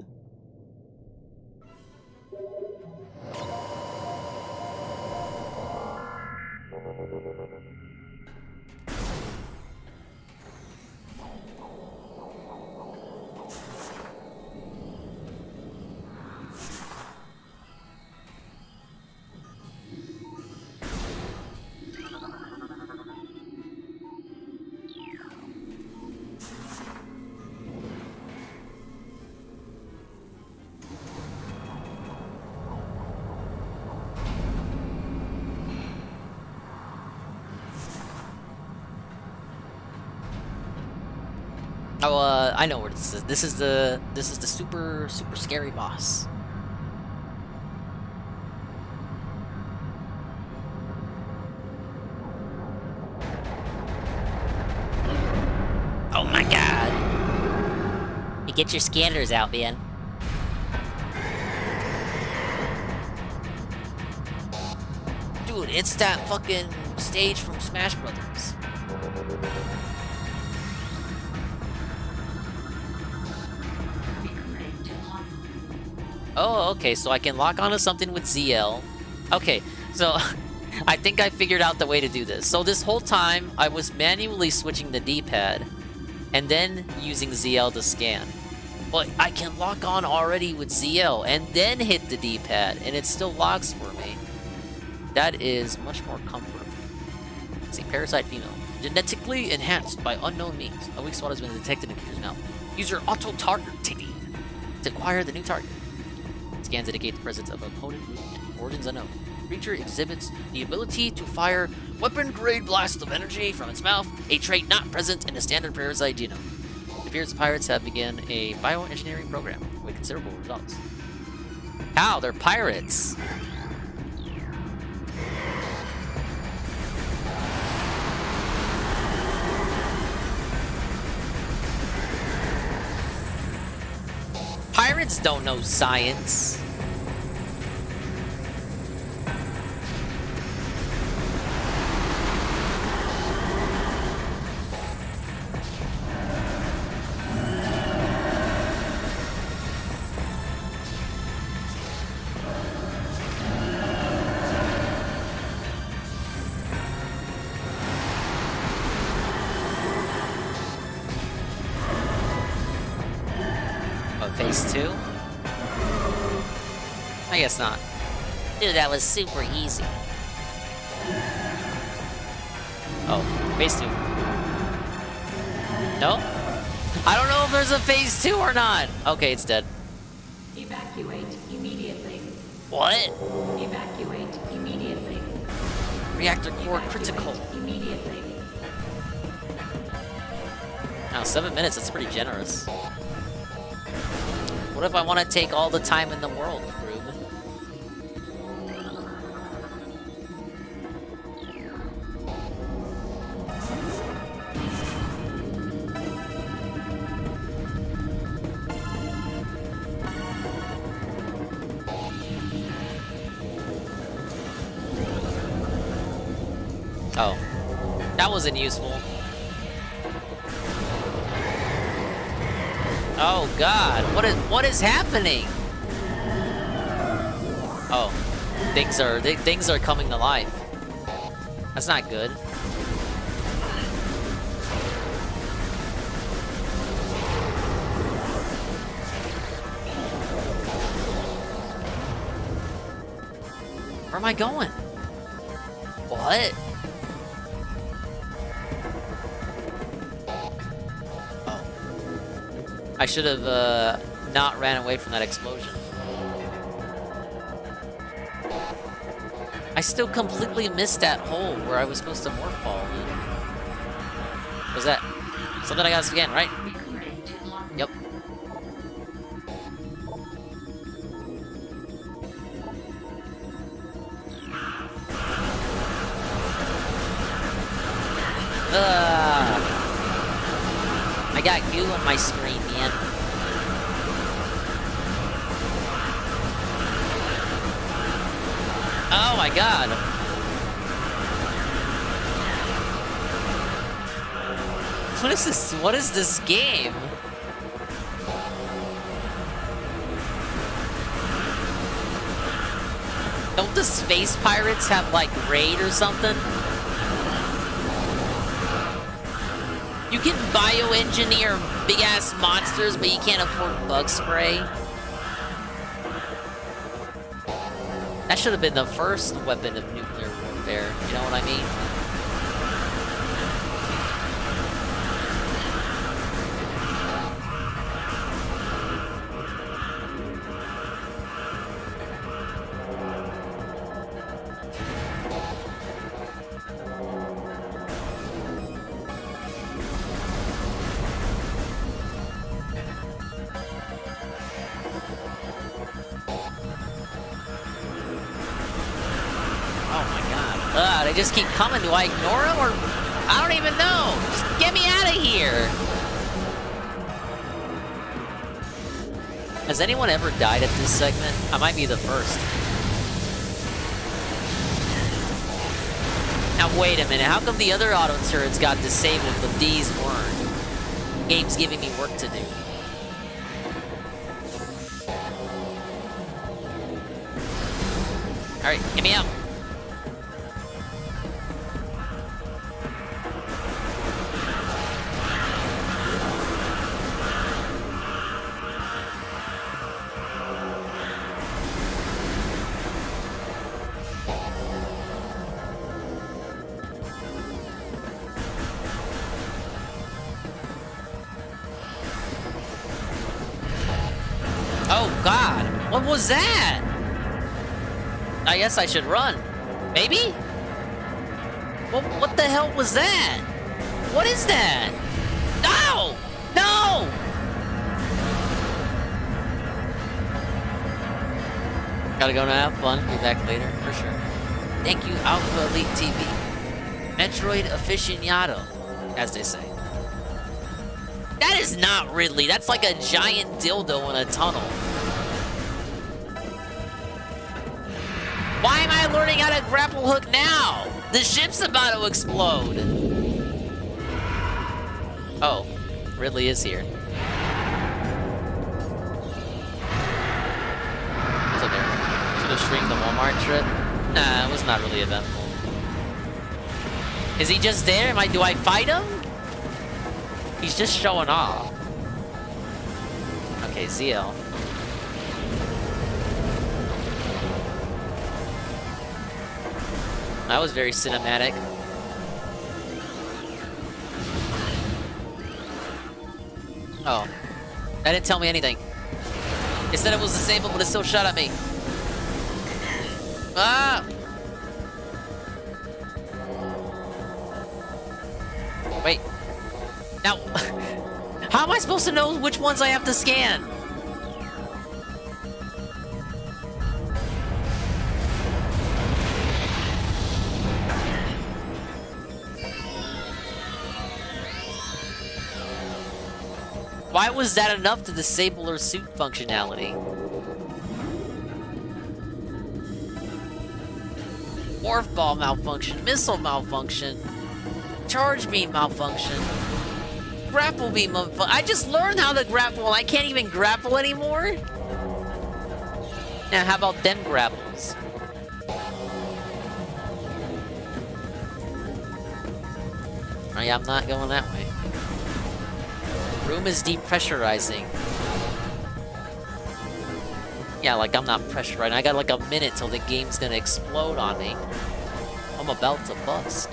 Oh, I know where this is. This is the super scary boss. Oh my god! You get your scanners out, man. Dude, it's that fucking stage from Smash Brothers. Oh, okay, so I can lock onto something with ZL. Okay, so I think I figured out the way to do this. So this whole time, I was manually switching the D-pad and then using ZL to scan. But I can lock on already with ZL and then hit the D-pad, and it still locks for me. That is much more comfortable. See, parasite female. Genetically enhanced by unknown means. A weak spot has been detected in creature's mouth. Use your auto-target technique to acquire the new target. Scans indicate the presence of opponent movement. Origins unknown. Creature exhibits the ability to fire weapon-grade blasts of energy from its mouth, a trait not present in the standard parasite genome. It appears the pirates have begun a bioengineering program with considerable results. Ow, they're pirates! Pirates don't know science. phase 2? I guess not. Dude, that was super easy. Oh, phase 2. No? I don't know if there's a phase 2 or not. Okay, it's dead. Evacuate immediately. What? Evacuate immediately. Reactor core critical. Immediately. Now, 7 minutes, that's pretty generous. What if I want to take all the time in the world, Rube? Oh. That wasn't useful. Oh god, what is happening? Oh. Things are coming to life. That's not good. Where am I going? What? I should have not ran away from that explosion. I still completely missed that hole where I was supposed to morph ball in. Was that something I gotta scan, right? Yep. I got goo on my screen, man. Oh my god. What is this? What is this game? Don't the space pirates have like raid or something? You can bioengineer big ass monsters, but you can't afford bug spray. That should have been the first weapon of nuclear warfare, you know what I mean? They just keep coming. Do I ignore them or I don't even know? Just get me out of here. Has anyone ever died at this segment? I might be the first. Now wait a minute. How come the other auto turrets got disabled but these weren't? Game's giving me work to do. All right, get me out. Oh god, what was that? I guess I should run. Maybe? What the hell was that? What is that? No! No! Gotta go now, have fun. Be back later, for sure. Thank you, Alpha Elite TV. Metroid aficionado, as they say. That is not Ridley. That's like a giant dildo in a tunnel. Why am I learning how to grapple hook now? The ship's about to explode. Oh, Ridley is here. What's up there? Should have streamed the Walmart trip? Nah, it was not really eventful. Is he just there? Do I fight him? He's just showing off. Okay, ZL. That was very cinematic. Oh. That didn't tell me anything. It said it was disabled, but it still shot at me. Ah! Wait. Now, how am I supposed to know which ones I have to scan? Why was that enough to disable her suit functionality? Morph ball malfunction, missile malfunction, charge beam malfunction, grapple beam malfunction. I just learned how to grapple and I can't even grapple anymore? Now how about them grapples? Oh, yeah, I'm not going that way. Room is depressurizing. Yeah, like I'm not pressurizing. I got like a minute till the game's gonna explode on me. I'm about to bust.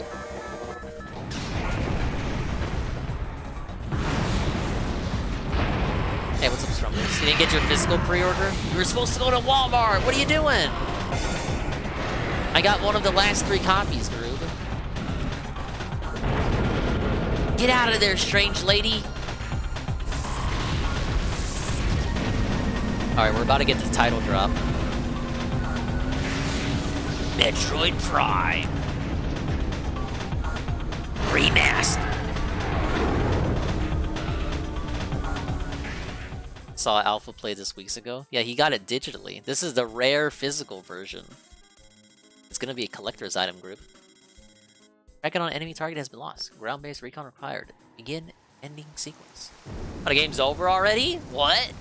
Hey, what's up, Strumlers? You didn't get your physical pre-order? You were supposed to go to Walmart! What are you doing? I got one of the last 3 copies, Groob. Get out of there, strange lady! Alright, we're about to get the title drop. Metroid Prime. Remastered. Saw Alpha play this weeks ago. Yeah, he got it digitally. This is the rare physical version. It's gonna be a collector's item group. Tracking on enemy target has been lost. Ground-based recon required. Begin ending sequence. Oh, the game's over already? What?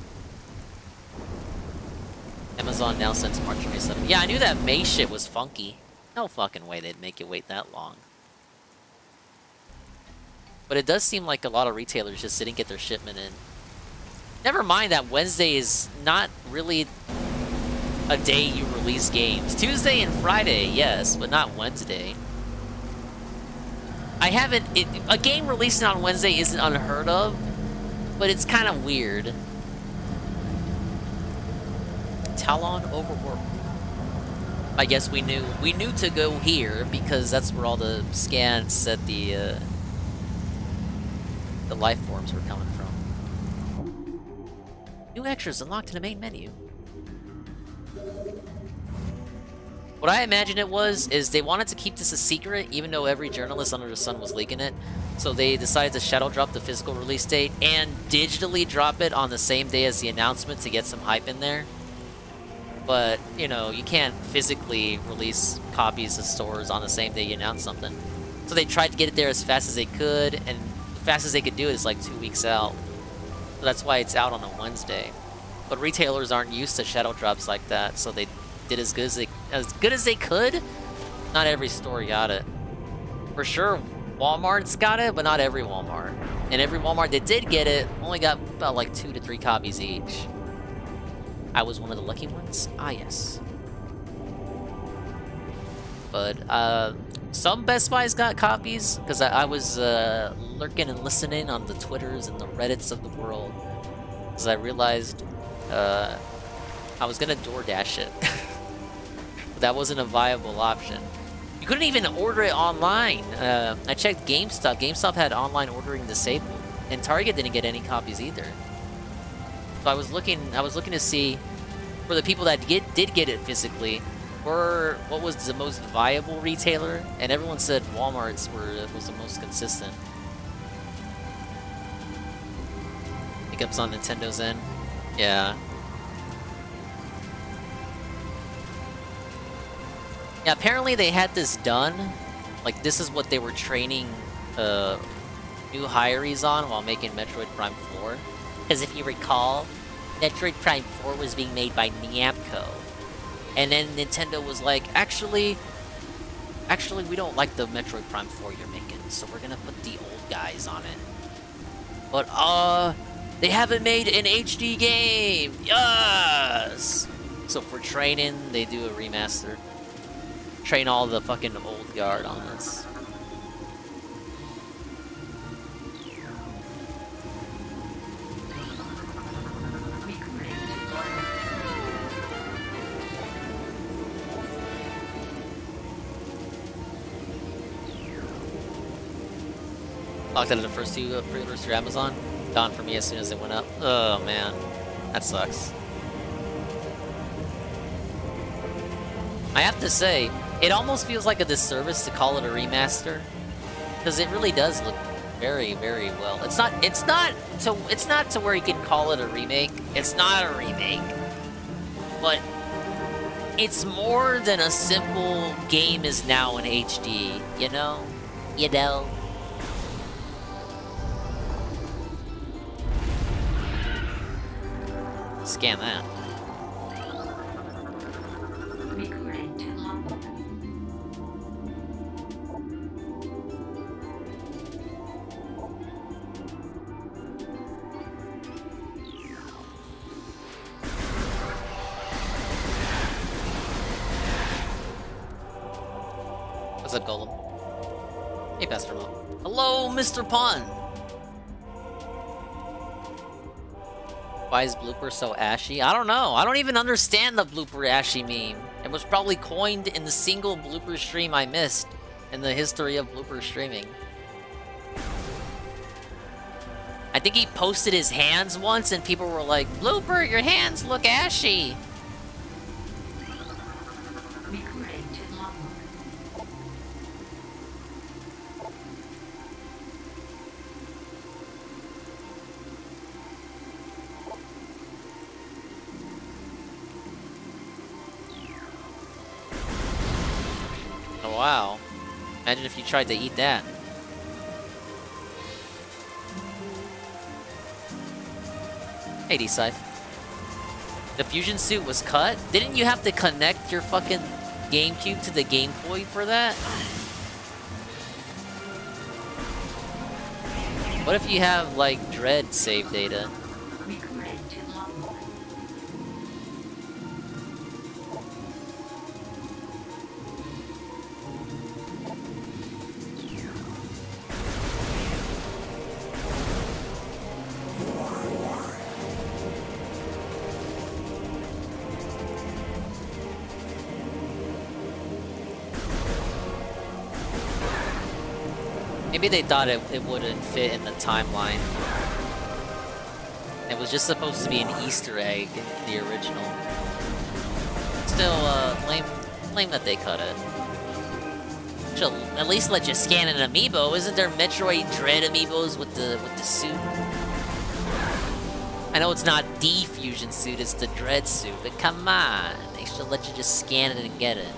Amazon now sends March 27th. Yeah, I knew that May shit was funky. No fucking way they'd make you wait that long. But it does seem like a lot of retailers just didn't get their shipment in. Never mind that Wednesday is not really a day you release games. Tuesday and Friday, yes, but not Wednesday. I haven't... a game releasing on Wednesday isn't unheard of, but it's kind of weird. Talon overworld. I guess we knew to go here because that's where all the scans said the life forms were coming from. New extras unlocked in the main menu. What I imagine it was is they wanted to keep this a secret, even though every journalist under the sun was leaking it. So they decided to shadow drop the physical release date and digitally drop it on the same day as the announcement to get some hype in there. But, you know, you can't physically release copies to stores on the same day you announce something. So they tried to get it there as fast as they could, and the fastest they could do it is like 2 weeks out. So that's why it's out on a Wednesday. But retailers aren't used to shadow drops like that, so they did as good as they could. Not every store got it. For sure, Walmart's got it, but not every Walmart. And every Walmart that did get it only got about like 2 to 3 copies each. I was one of the lucky ones? Ah, yes. But, some Best Buys got copies, because I was lurking and listening on the Twitters and the Reddits of the world, because I realized I was going to DoorDash it. But that wasn't a viable option. You couldn't even order it online. I checked GameStop. GameStop had online ordering disabled, and Target didn't get any copies either. So I was looking to see, for the people that did get it physically, what was the most viable retailer, and everyone said Walmart's was the most consistent. Hiccups on Nintendo's end. Yeah. Yeah, apparently they had this done. Like, this is what they were training new hirees on while making Metroid Prime 4. Because if you recall, Metroid Prime 4 was being made by Namco. And then Nintendo was like, actually, we don't like the Metroid Prime 4 you're making, so we're gonna put the old guys on it. But, They haven't made an HD game! Yes! So for training, they do a remaster. Train all the fucking old guard on this. Locked out of the first two pre-orders through Amazon. Gone for me as soon as it went up. Oh man, that sucks. I have to say, it almost feels like a disservice to call it a remaster, because it really does look very, very well. It's not to where you can call it a remake. It's not a remake, but it's more than a simple game is now in HD. You know. Scan that. What's up, Golem? Hey, Pastor Mo. Hello, Mr. Pun! Why is Blooper so ashy? I don't know. I don't even understand the Blooper ashy meme. It was probably coined in the single Blooper stream I missed in the history of Blooper streaming. I think he posted his hands once and people were like, Blooper, your hands look ashy! Oh wow. Imagine if you tried to eat that. Hey, D-Scythe. The fusion suit was cut? Didn't you have to connect your fucking GameCube to the Game Boy for that? What if you have, like, Dread save data? Maybe they thought it wouldn't fit in the timeline. It was just supposed to be an Easter egg in the original. Still, lame that they cut it. Should at least let you scan an amiibo. Isn't there Metroid Dread amiibos with the suit? I know it's not the fusion suit, it's the Dread suit, but come on. They should let you just scan it and get it.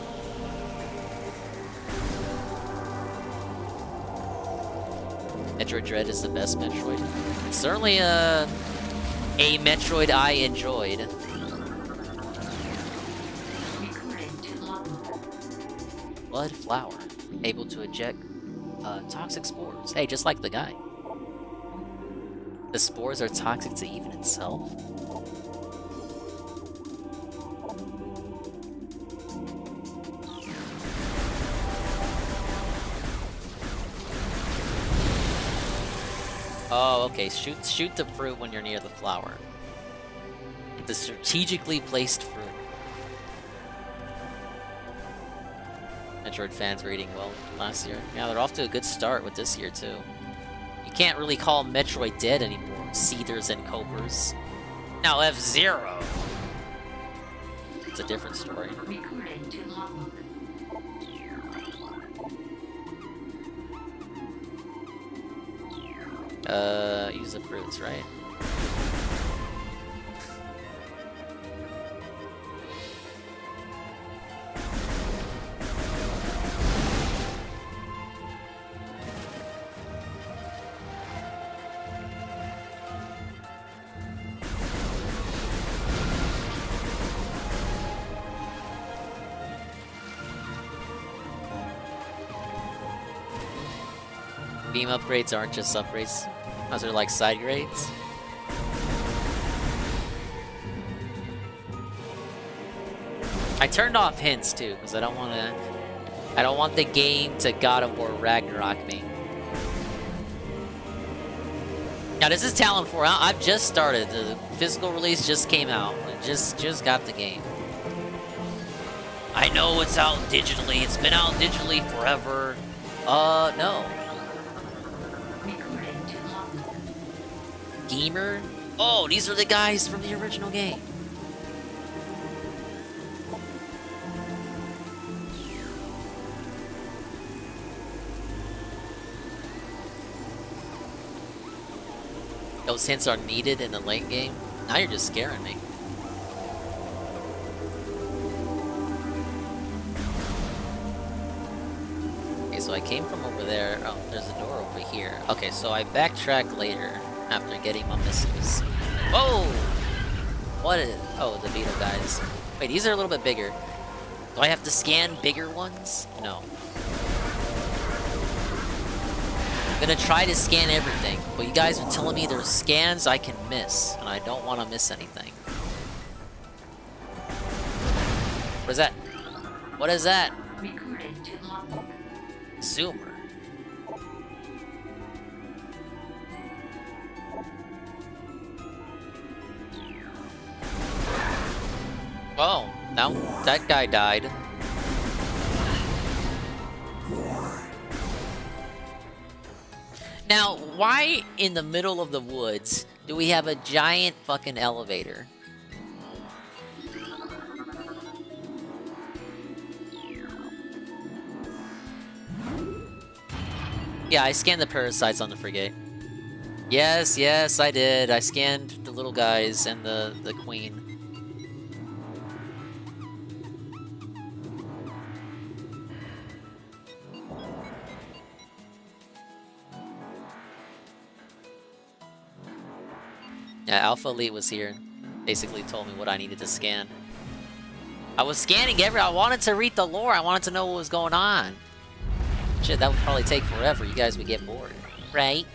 Metroid Dread is the best Metroid. It's certainly a Metroid I enjoyed. Blood flower, able to eject toxic spores. Hey, just like the guy. The spores are toxic to even itself. Oh, okay. Shoot the fruit when you're near the flower. The strategically placed fruit. Metroid fans were eating well last year. Yeah, they're off to a good start with this year too. You can't really call Metroid dead anymore. Seethers and Copers. Now F-Zero. It's a different story. Use the fruits, right? Beam upgrades aren't just upgrades. Those are like side grades. I turned off hints too, because I don't want the game to God of War Ragnarok me. Now this is Talon 4. I've just started. The physical release just came out. I just got the game. I know it's out digitally. It's been out digitally forever. No. Gamer? Oh, these are the guys from the original game. Those hints are needed in the late game. Now you're just scaring me. Okay, so I came from over there. Oh, there's a door over here. Okay, so I backtrack later after getting my missiles. Whoa! What is... Oh, the beetle guys. Wait, these are a little bit bigger. Do I have to scan bigger ones? No. I'm gonna try to scan everything, but you guys are telling me there's scans I can miss, and I don't want to miss anything. What is that? What is that? Zoomer. Oh, now that guy died. Now, why in the middle of the woods do we have a giant fucking elevator? Yeah, I scanned the parasites on the frigate. Yes, yes, I did. I scanned the little guys and the queen. Yeah, Alpha Elite was here. Basically told me what I needed to scan. I was scanning I wanted to read the lore. I wanted to know what was going on. Shit, that would probably take forever. You guys would get bored. Right?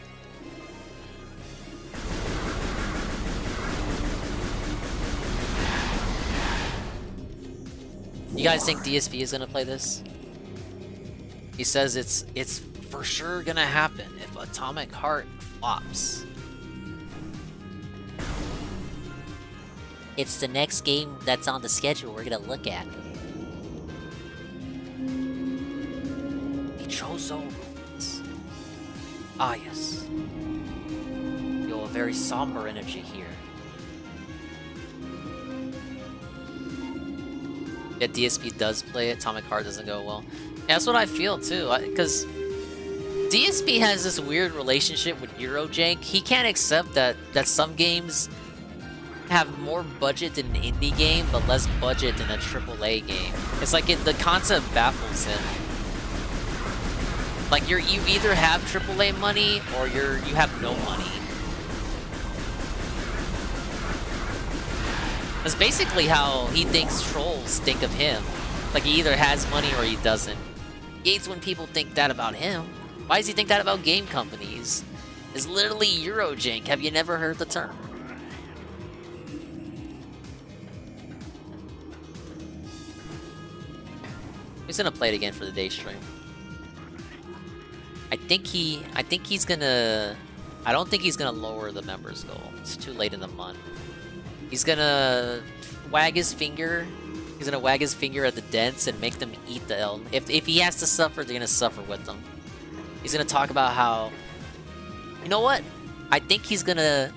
You guys think DSP is gonna play this? He says it's for sure gonna happen if Atomic Heart flops. It's the next game that's on the schedule we're gonna look at. The Chozo ruins. Ah yes. You have a very somber energy here. Yeah, DSP does play it, Atomic Heart doesn't go well. Yeah, that's what I feel too, because DSP has this weird relationship with Eurojank. He can't accept that some games have more budget than an indie game, but less budget than a AAA game. It's like the concept baffles him. Like you either have AAA money or you have no money. That's basically how he thinks trolls think of him. Like he either has money or he doesn't. He hates when people think that about him. Why does he think that about game companies? It's literally Eurojank. Have you never heard the term? He's gonna play it again for the day stream. I don't think he's gonna lower the members goal. It's too late in the month. He's gonna wag his finger. He's gonna wag his finger at the dents and make them eat the L. If he has to suffer, they're gonna suffer with them. He's gonna talk about how, you know what? I think he's gonna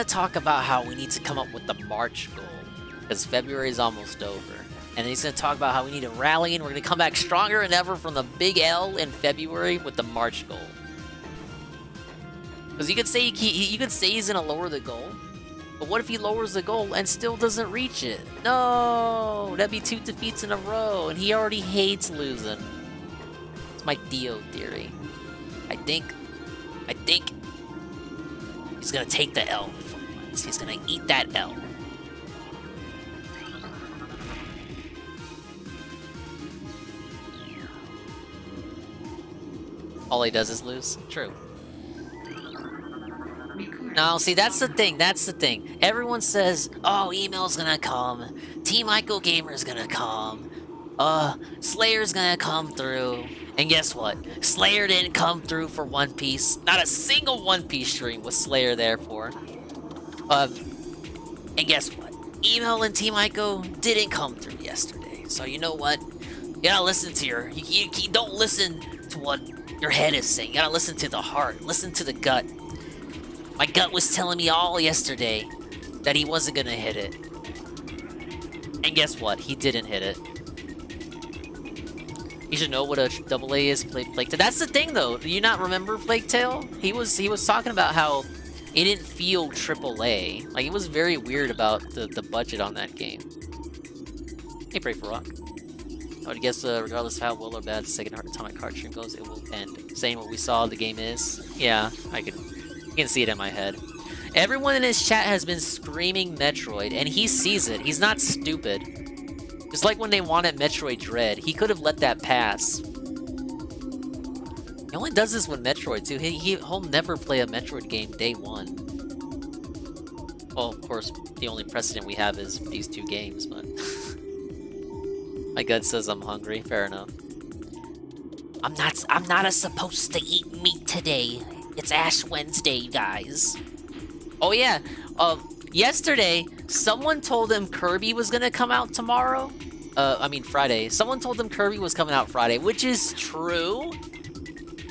talk about how we need to come up with the March goal because February is almost over. And then he's going to talk about how we need to rally and we're going to come back stronger than ever from the big L in February with the March goal. Because you could say he's going to lower the goal, but what if he lowers the goal and still doesn't reach it? No, that'd be 2 defeats in a row, and he already hates losing. It's my Dio theory. I think he's going to take the L for once. He's going to eat that L. All he does is lose? True. No, see, that's the thing. That's the thing. Everyone says, "Oh, email's gonna come. Team Ico Gamer's gonna come. Slayer's gonna come through." And guess what? Slayer didn't come through for One Piece. Not a single One Piece stream was Slayer there for. And guess what? Email and Team Ico didn't come through yesterday. So you know what? You gotta listen to you don't listen to what your head is saying. You gotta listen to the heart. Listen to the gut. My gut was telling me all yesterday that he wasn't gonna hit it. And guess what? He didn't hit it. You should know what a AA is, Plague Tale. That's the thing, though. Do you not remember Plague Tale? He was talking about how it didn't feel AAA. Like, it was very weird about the budget on that game. Hey, Pray for Rock. I would guess, regardless of how well or bad the second Atomic Heart stream goes, it will end. Saying what we saw the game is. Yeah, I can see it in my head. Everyone in his chat has been screaming Metroid, and he sees it. He's not stupid. Just like when they wanted Metroid Dread, he could have let that pass. He only does this with Metroid, too. He'll never play a Metroid game day one. Well, of course, the only precedent we have is these two games, but... My gut says I'm hungry. Fair enough. I'm not supposed to eat meat today. It's Ash Wednesday, guys. Oh yeah, yesterday, someone told him Kirby was gonna come out tomorrow. I mean Friday. Someone told him Kirby was coming out Friday, which is true.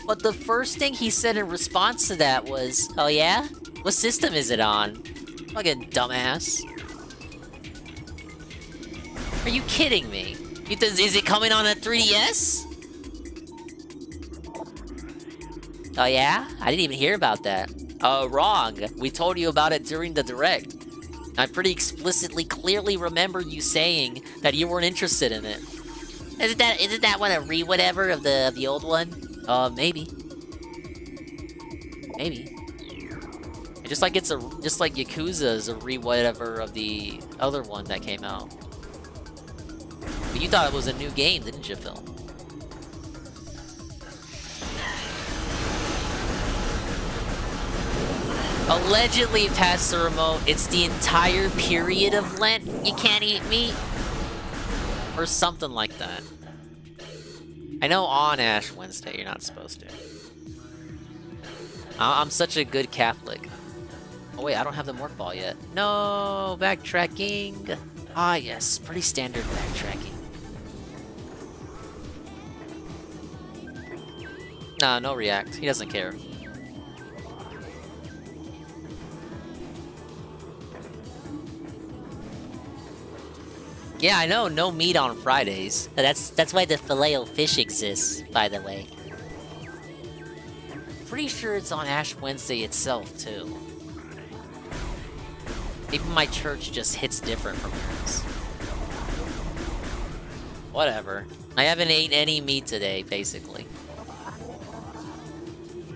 But the first thing he said in response to that was, "Oh yeah? What system is it on?" Fucking dumbass. Are you kidding me? Is it coming on a 3DS? Oh yeah? I didn't even hear about that. Wrong. We told you about it during the Direct. I pretty explicitly, clearly remember you saying that you weren't interested in it. Isn't that one a re-whatever of the old one? Maybe. Maybe. Just like Yakuza is a re-whatever of the other one that came out. But you thought it was a new game, didn't you, Phil? Allegedly past the remote, it's the entire period of Lent you can't eat meat? Or something like that. I know on Ash Wednesday you're not supposed to. I'm such a good Catholic. Oh wait, I don't have the Morph Ball yet. No, backtracking. Ah yes, pretty standard backtracking. Nah, no react. He doesn't care. Yeah, I know, no meat on Fridays. That's why the Filet-O-Fish exists, by the way. Pretty sure it's on Ash Wednesday itself, too. Maybe my church just hits different from yours. Whatever. I haven't eaten any meat today, basically.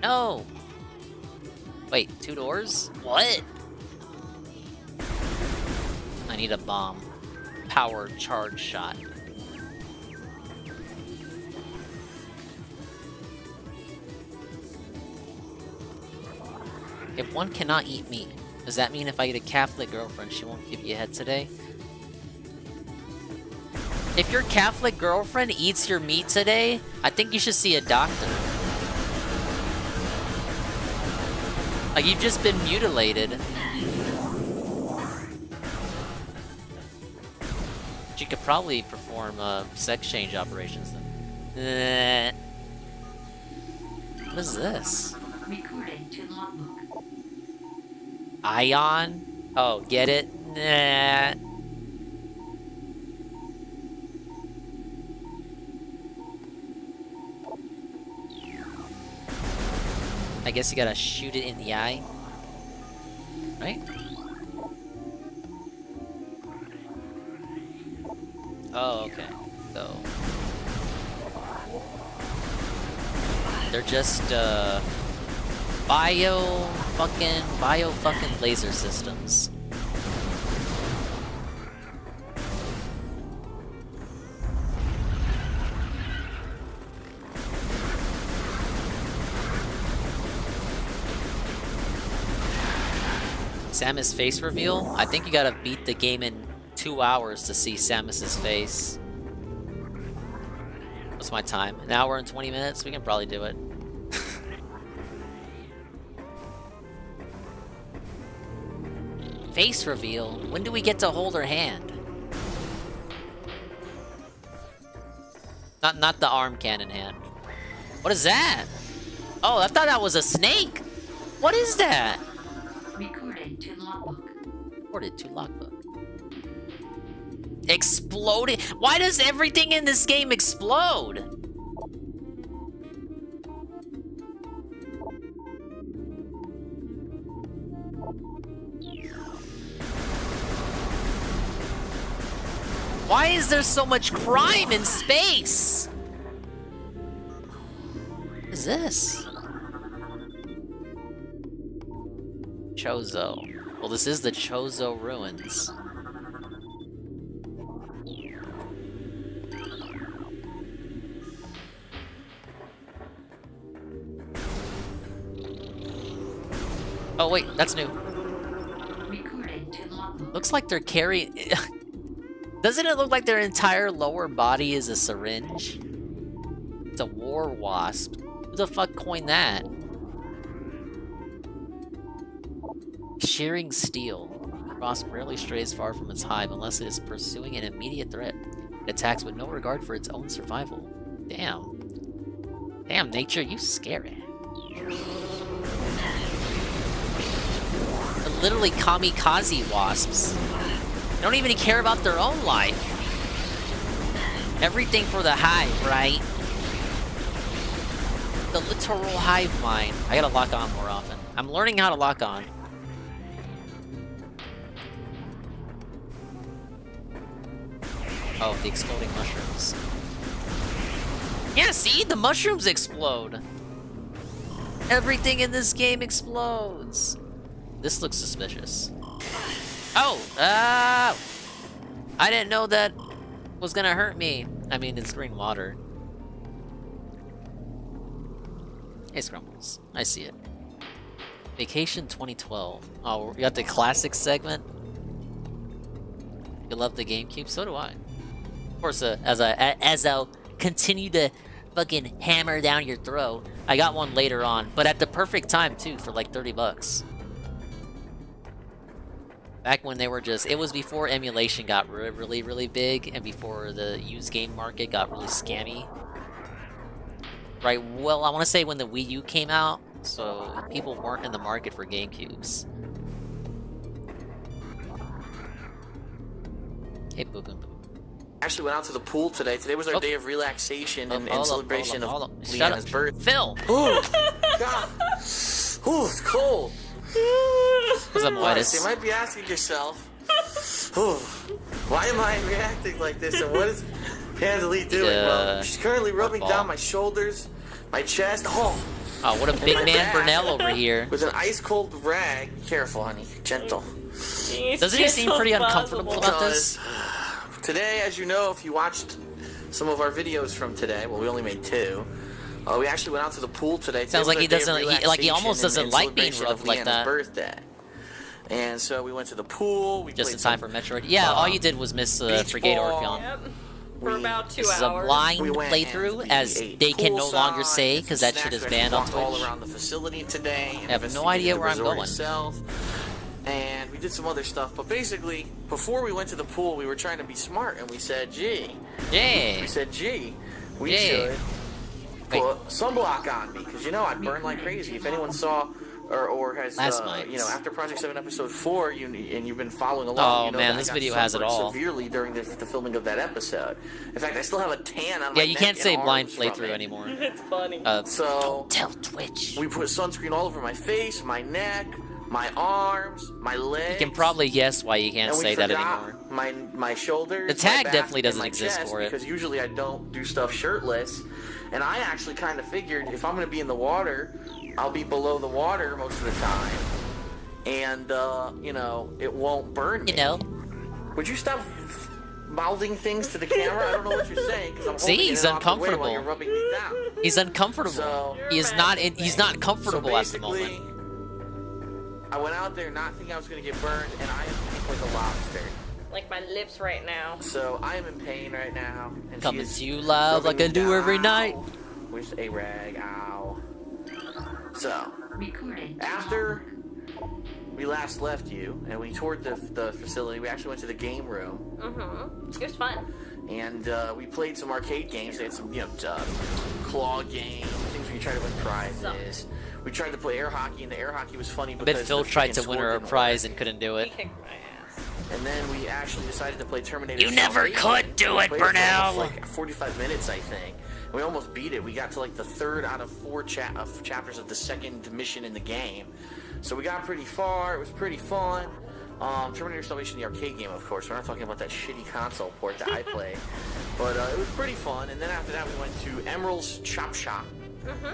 No! Wait, 2 doors? What? I need a bomb. Power charge shot. If one cannot eat meat, does that mean if I get a Catholic girlfriend, she won't give you a head today? If your Catholic girlfriend eats your meat today, I think you should see a doctor. Like, you've just been mutilated. She could probably perform sex change operations then. What is this? Recording to logbook. Ion? Oh, get it? Nah. I guess you gotta shoot it in the eye. Right? Oh, okay. So... they're just, bio fucking laser systems. Samus face reveal? I think you gotta beat the game in 2 hours to see Samus's face. What's my time? An hour and 20 minutes? We can probably do it. Face reveal? When do we get to hold her hand? Not the arm cannon hand. What is that? Oh, I thought that was a snake. What is that? Recorded to logbook. Recorded to logbook. Exploded. Why does everything in this game explode? Why is there so much crime in space? What is this? Chozo. Well, this is the Chozo ruins. Oh wait, that's new. Recorded to logbook. Looks like they're carrying... Doesn't it look like their entire lower body is a syringe? It's a war wasp. Who the fuck coined that? Shearing steel. The wasp rarely strays far from its hive unless it is pursuing an immediate threat. It attacks with no regard for its own survival. Damn. Damn, nature, you scary. They're literally kamikaze wasps. They don't even care about their own life. Everything for the hive, right? The literal hive mind. I gotta lock on more often. I'm learning how to lock on. Oh, the exploding mushrooms. Yeah, see? The mushrooms explode. Everything in this game explodes. This looks suspicious. Oh! I didn't know that was gonna hurt me. I mean, it's green water. Hey, Scrumbles. I see it. Vacation 2012. Oh, we got the classic segment. You love the GameCube? So do I. Of course, as I'll continue to fucking hammer down your throat, I got one later on, but at the perfect time too, for like 30 bucks. Back when they were just, it was before emulation got really, really big, and before the used game market got really scammy. Right, well, I want to say when the Wii U came out, so people weren't in the market for GameCubes. Hey, Boo Boom Boo. Actually went out to the pool today. Today was our day of relaxation and celebration of Leanna's birth. Phil! Ooh, God. Ooh, it's cold. You might be asking yourself, ooh, why am I reacting like this, and what is Pandalee doing? Well, she's currently rubbing down my shoulders, my chest. Oh, what a big man Burnell over here. With an ice cold rag. Careful, honey. Gentle. Doesn't he seem pretty uncomfortable about this? Today, as you know, if you watched some of our videos from today, well, we only made 2. We actually went out to the pool today. Sounds like he doesn't, he almost doesn't like being rubbed like that. Birthday. And so we went to the pool. We just in time for Metroid. Yeah, all you did was miss Frigate Orpheon. Yep. For about 2 hours. This is a blind playthrough, as they can no longer say, because that shit is banned on Twitch. All around the facility today. I have no idea where I'm going. And we did some other stuff, but basically, before we went to the pool, we were trying to be smart, and we said, gee. Yeah. We said, gee, we should put sunblock on me, because you know I'd burn like crazy. If anyone saw or has, you know, after Project 7 Episode 4, and you've been following along, you know man, that this I got video has it all. severely during the filming of that episode. In fact, I still have a tan on my neck. Yeah, you can't say blind playthrough anymore. It's funny. So don't tell Twitch. We put sunscreen all over my face, my neck, my arms, my legs. You can probably guess why you can't say that anymore. My shoulders. The tag my back, definitely doesn't and my exist chest, for it. because usually I don't do stuff shirtless, and I actually kind of figured if I'm going to be in the water, I'll be below the water most of the time, and you know, it won't burn me. You know. Would you stop mouthing things to the camera? I don't know what you're saying, because I'm holding he's it out the way uncomfortable. while you're rubbing me down. He's uncomfortable. So, he is not. He's not comfortable at the moment. I went out there not thinking I was gonna get burned, and I am pink like a lobster. Like my lips right now. So I am in pain right now. And Coming to you live like I do every night. Where's a rag? Ow. So after we last left you and we toured the facility, we actually went to the game room. Mm-hmm. It was fun. And we played some arcade games. They had some, claw games, things where you try to win prizes. We tried to play air hockey, and the air hockey was funny I because bet Phil tried to win her a prize and couldn't do it. And then we actually decided to play Terminator. You never could do it, Burnell! Like 45 minutes, I think. And we almost beat it. We got to like the third out of 4 chapters of the second mission in the game. So we got pretty far. It was pretty fun. Terminator Salvation, the arcade game, of course. We're not talking about that shitty console port that I played. But it was pretty fun. And then after that, we went to Emerald's Chop Shop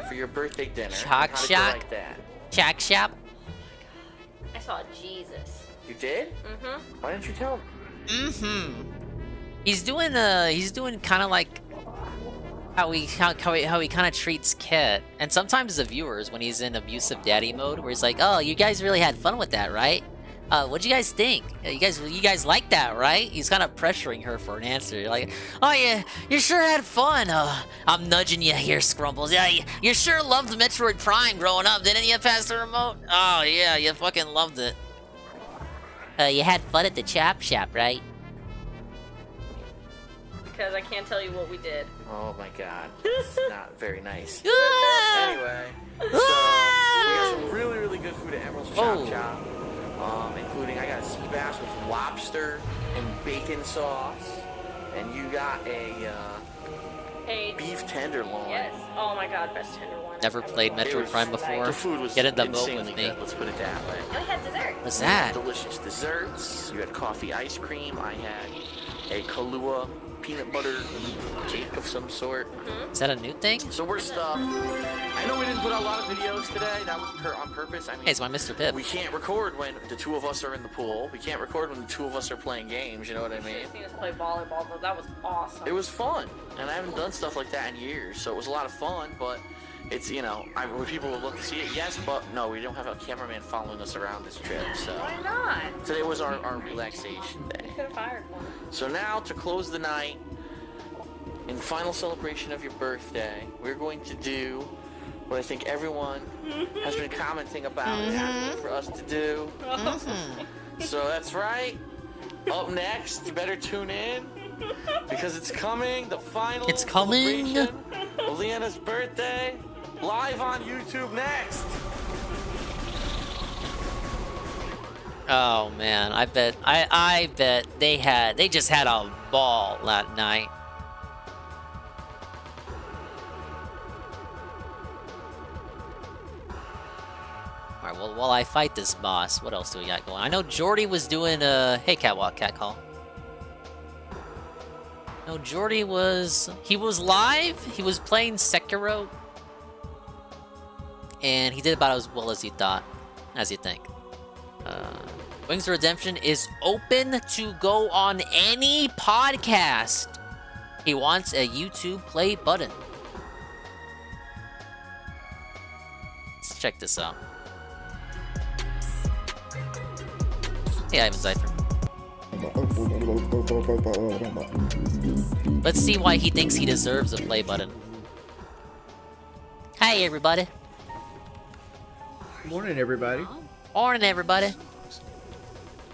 for your birthday dinner. Chop Shop? Like that? Chop Shop? I saw Jesus. You did? Mm-hmm. Why didn't you tell me? Mm-hmm. He's doing kind of like how he kind of treats Kit, and sometimes the viewers when he's in abusive daddy mode, where he's like, "Oh, you guys really had fun with that, right? What'd you guys think? You guys like that, right?" He's kind of pressuring her for an answer. You're like, "Oh yeah, you sure had fun. I'm nudging you here, Scrumbles. Yeah, you sure loved Metroid Prime growing up, didn't you, Pastor Remote? Oh yeah, you fucking loved it. You had fun at the Chop Shop, right?" Because I can't tell you what we did. Oh my god. It's not very nice. Anyway, so we got some really, really good food at Emerald's Chop Shop. Including I got a sea bass with lobster and bacon sauce. And you got a beef tenderloin. Yes. Oh my god, best tenderloin. Never played Metroid Prime before. The food was Get in the mode insanely with me. good, let's put it that way. And we had dessert. What's that? Delicious desserts. You had coffee ice cream. I had a Kahlua peanut butter cake of some sort. Is that a new thing? So we're stuffed. I know we didn't put out a lot of videos today. That was on purpose. I mean, Hey, it's my Mr. Pip. we can't record when the two of us are in the pool. We can't record when the two of us are playing games. You know what I mean? You've seen us play volleyball, but that was awesome. It was fun, and I haven't done stuff like that in years. So it was a lot of fun, but it's, would people would love to see it? Yes, but no, we don't have a cameraman following us around this trip. So Why not? today was our relaxation day. We could have hired one. So now, to close the night, in final celebration of your birthday, we're going to do what I think everyone has been commenting about and asking for us to do. So that's right. Up next, you better tune in, because it's coming, the final celebration of Leanna's birthday, live on YouTube next. Oh man, I bet they just had a ball that night. Alright, well, while I fight this boss, what else do we got going? I know Jordy was doing hey Catwalk, cat call. No, Jordy was live, he was playing Sekiro. And he did about as well as he thought, as you think. Wings of Redemption is open to go on any podcast. He wants a YouTube play button. Let's check this out. Hey, Ivan Zypher. Let's see why he thinks he deserves a play button. Hi, everybody. Morning, everybody. Morning, everybody.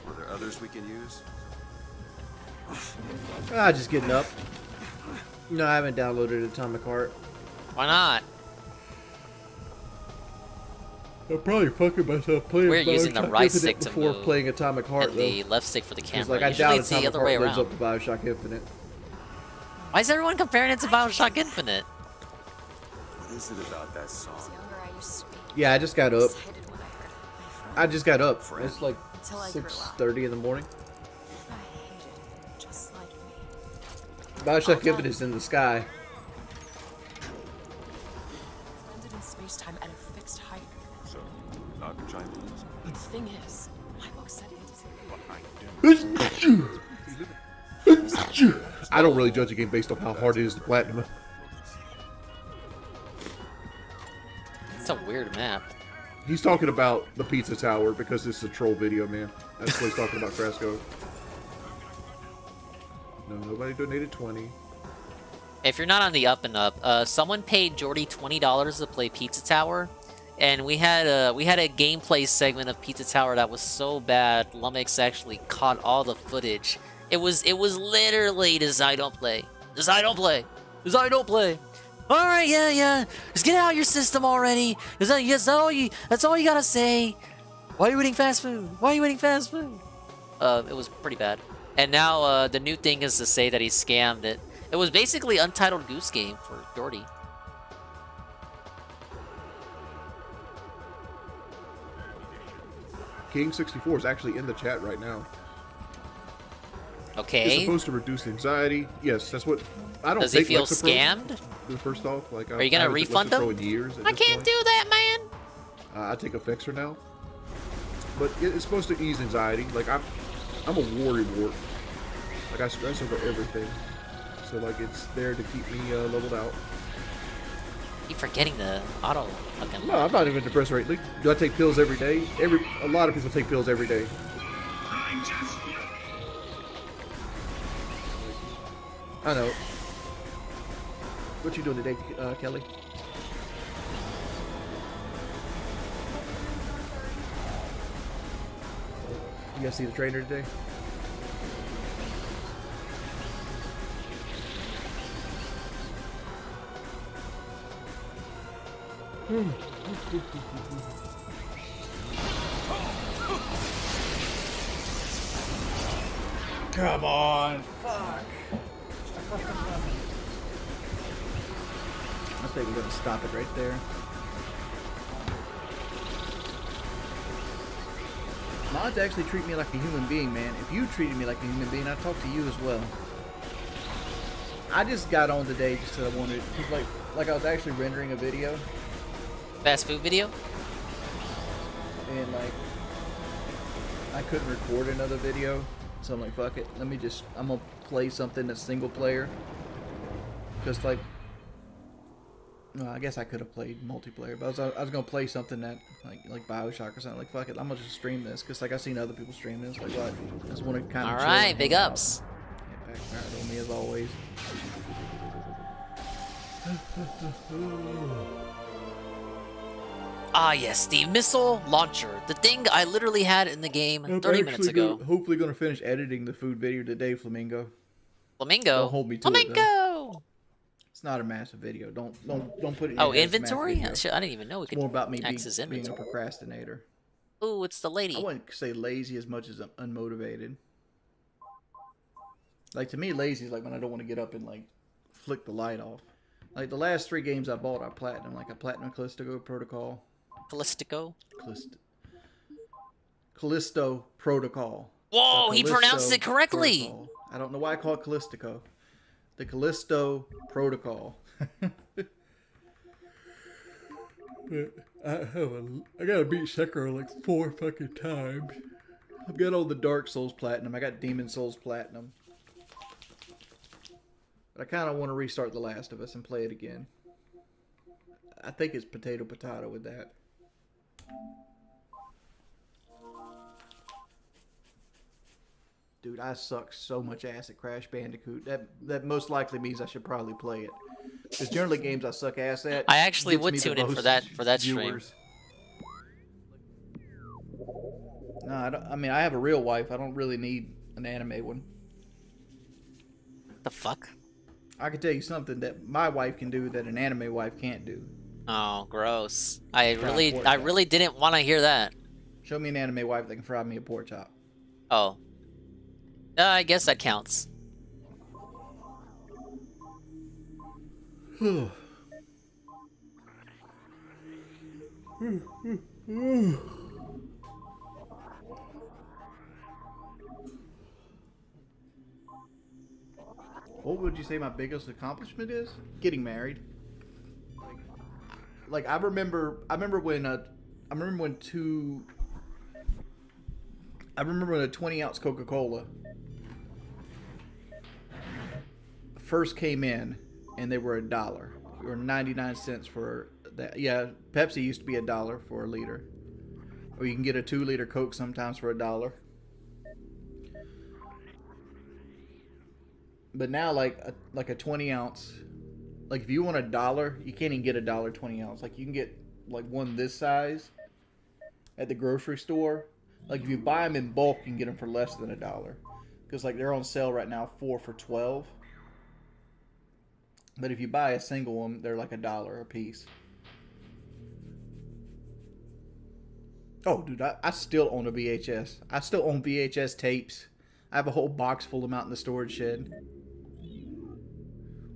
Are there others we can use? Just getting up. No, I haven't downloaded Atomic Heart. Why not? I'm probably fucking myself playing. We're using the right stick to before move, playing Atomic Heart, and the left stick for the camera. Like, I Usually doubt it's the Atomic other way Heart lives around. up to Bioshock Infinite. Why is everyone comparing it to Bioshock Infinite? What is it about that song? Yeah, I just got up. It's like 6:30 in the morning. Bioshock Infinite is in the sky. Landed in space-time at a fixed height. So, not giant balloons? The thing is, my book said I don't really judge a game based on how hard it is to platinum. It's a weird map. He's talking about the Pizza Tower because this is a troll video, man. That's what he's talking about, Crasco. No, nobody donated 20. If you're not on the up and up, someone paid Jordy $20 to play Pizza Tower, and we had a gameplay segment of Pizza Tower that was so bad. Lumix actually caught all the footage. It was literally does I don't play. Does I don't play. Does I don't play. Alright, yeah. Just get out your system already. That's all you gotta say. Why are you eating fast food? Why are you eating fast food? It was pretty bad. And now the new thing is to say that he scammed it. It was basically Untitled Goose Game for Jordy. King64 is actually in the chat right now. Okay. It's supposed to reduce anxiety. Yes, that's what. I don't. Does he feel scammed? First off, like, are you gonna refund him? I can't do that, man. I take a fixer now, but it's supposed to ease anxiety. Like I'm a worry wart. Like I stress over everything, so like it's there to keep me leveled out. Keep forgetting the auto. Fucking no, I'm not even depressed right. Like, do I take pills every day? A lot of people take pills every day. I know. What you doing today, Kelly? You guys see the trainer today? Come on. Fuck. I think we're gonna stop it right there. Mods actually treat me like a human being, man. If you treated me like a human being, I'd talk to you as well. I just got on today just because I wanted, like I was actually rendering a video. Fast food video? And like, I couldn't record another video. So I'm like, fuck it. I'm gonna play something that's single player. Just like, well, I guess I could have played multiplayer, but I was gonna play something that like BioShock or something. Like, fuck it, I'm gonna just stream this because like I've seen other people stream this. Like, what? I just want to kind of. All right, big ups. Yeah, backfired on me as always. Ah, yes, the missile launcher. The thing I literally had in the game 30 minutes ago. Hopefully gonna finish editing the food video today, Flamingo. Flamingo? Don't hold me to Flamingo! it, though. It's not a massive video. Don't put it in. Oh, inventory? I didn't even know we could more about me being a procrastinator. Ooh, it's the lady. I wouldn't say lazy as much as unmotivated. Like, to me, lazy is like when I don't want to get up and like flick the light off. Like the last 3 games I bought, I platinum. Like I platinum Callisto Protocol. Callisto Protocol. Whoa, he pronounced it correctly. Protocol. I don't know why I call it Callistico. The Callisto Protocol. I gotta beat Sekiro like 4 fucking times. I've got all the Dark Souls Platinum. I got Demon Souls Platinum. But I kind of want to restart The Last of Us and play it again. I think it's potato with that. Dude, I suck so much ass at Crash Bandicoot. That most likely means I should probably play it. Because generally games I suck ass at. I actually would tune in for that stream. No, I mean I have a real wife. I don't really need an anime one. The fuck? I can tell you something that my wife can do that an anime wife can't do. Oh, gross. I really didn't want to hear that. Show me an anime wife that can fry me a pork chop. Oh. I guess that counts. What would you say my biggest accomplishment is? Getting married. Like I remember when a 20-ounce Coca-Cola first came in and they were $1 or 99 cents for that. Yeah, Pepsi used to be $1 for a liter. Or you can get a 2-liter Coke sometimes for $1. But now, like a 20 ounce, like if you want $1, you can't even get $1 20 ounce. Like you can get like one this size at the grocery store. Like if you buy them in bulk, you can get them for less than $1. Because like they're on sale right now, 4 for $12. But if you buy a single one, they're like $1 a piece. Oh, dude, I still own a VHS. I still own VHS tapes. I have a whole box full of them out in the storage shed.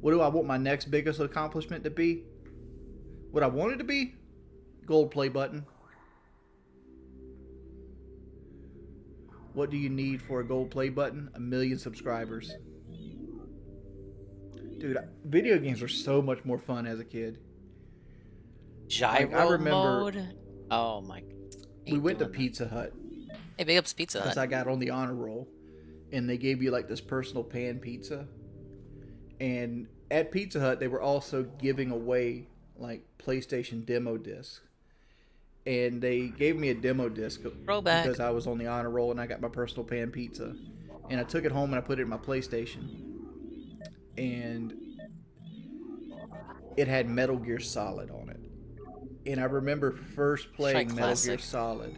What do I want my next biggest accomplishment to be? What I want it to be? Gold play button. What do you need for a gold play button? 1 million subscribers. Dude, video games were so much more fun as a kid. Gyro I remember mode? Oh my. We went to Pizza Hut. Hey, big ups Pizza Hut. Because I got on the honor roll. And they gave you like this personal pan pizza. And at Pizza Hut, they were also giving away like PlayStation demo discs. And they gave me a demo disc because I was on the honor roll and I got my personal pan pizza. And I took it home and I put it in my PlayStation. And it had Metal Gear Solid on it. And I remember first playing Metal Gear Solid.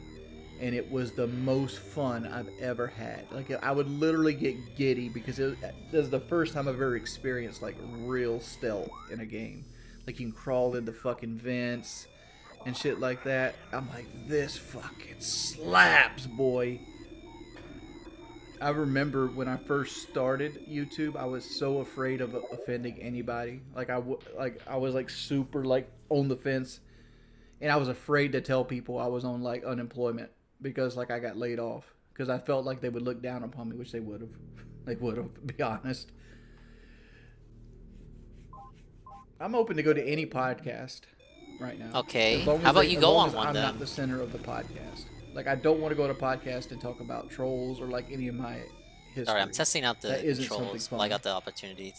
And it was the most fun I've ever had. Like, I would literally get giddy because it was the first time I've ever experienced, like, real stealth in a game. Like, you can crawl into fucking vents and shit like that. I'm like, this fucking slaps, boy. I remember when I first started YouTube, I was so afraid of offending anybody. Like, I was, like, super, like, on the fence. And I was afraid to tell people I was on, like, unemployment. Because, like, I got laid off. Because I felt like they would look down upon me, which they would have. They would have, to be honest. I'm open to go to any podcast right now. Okay. How about you go on one, then? I'm not the center of the podcast. Like, I don't want to go to a podcast and talk about trolls or, like, any of my history. Sorry, I'm testing out the trolls fun. while I got the opportunity.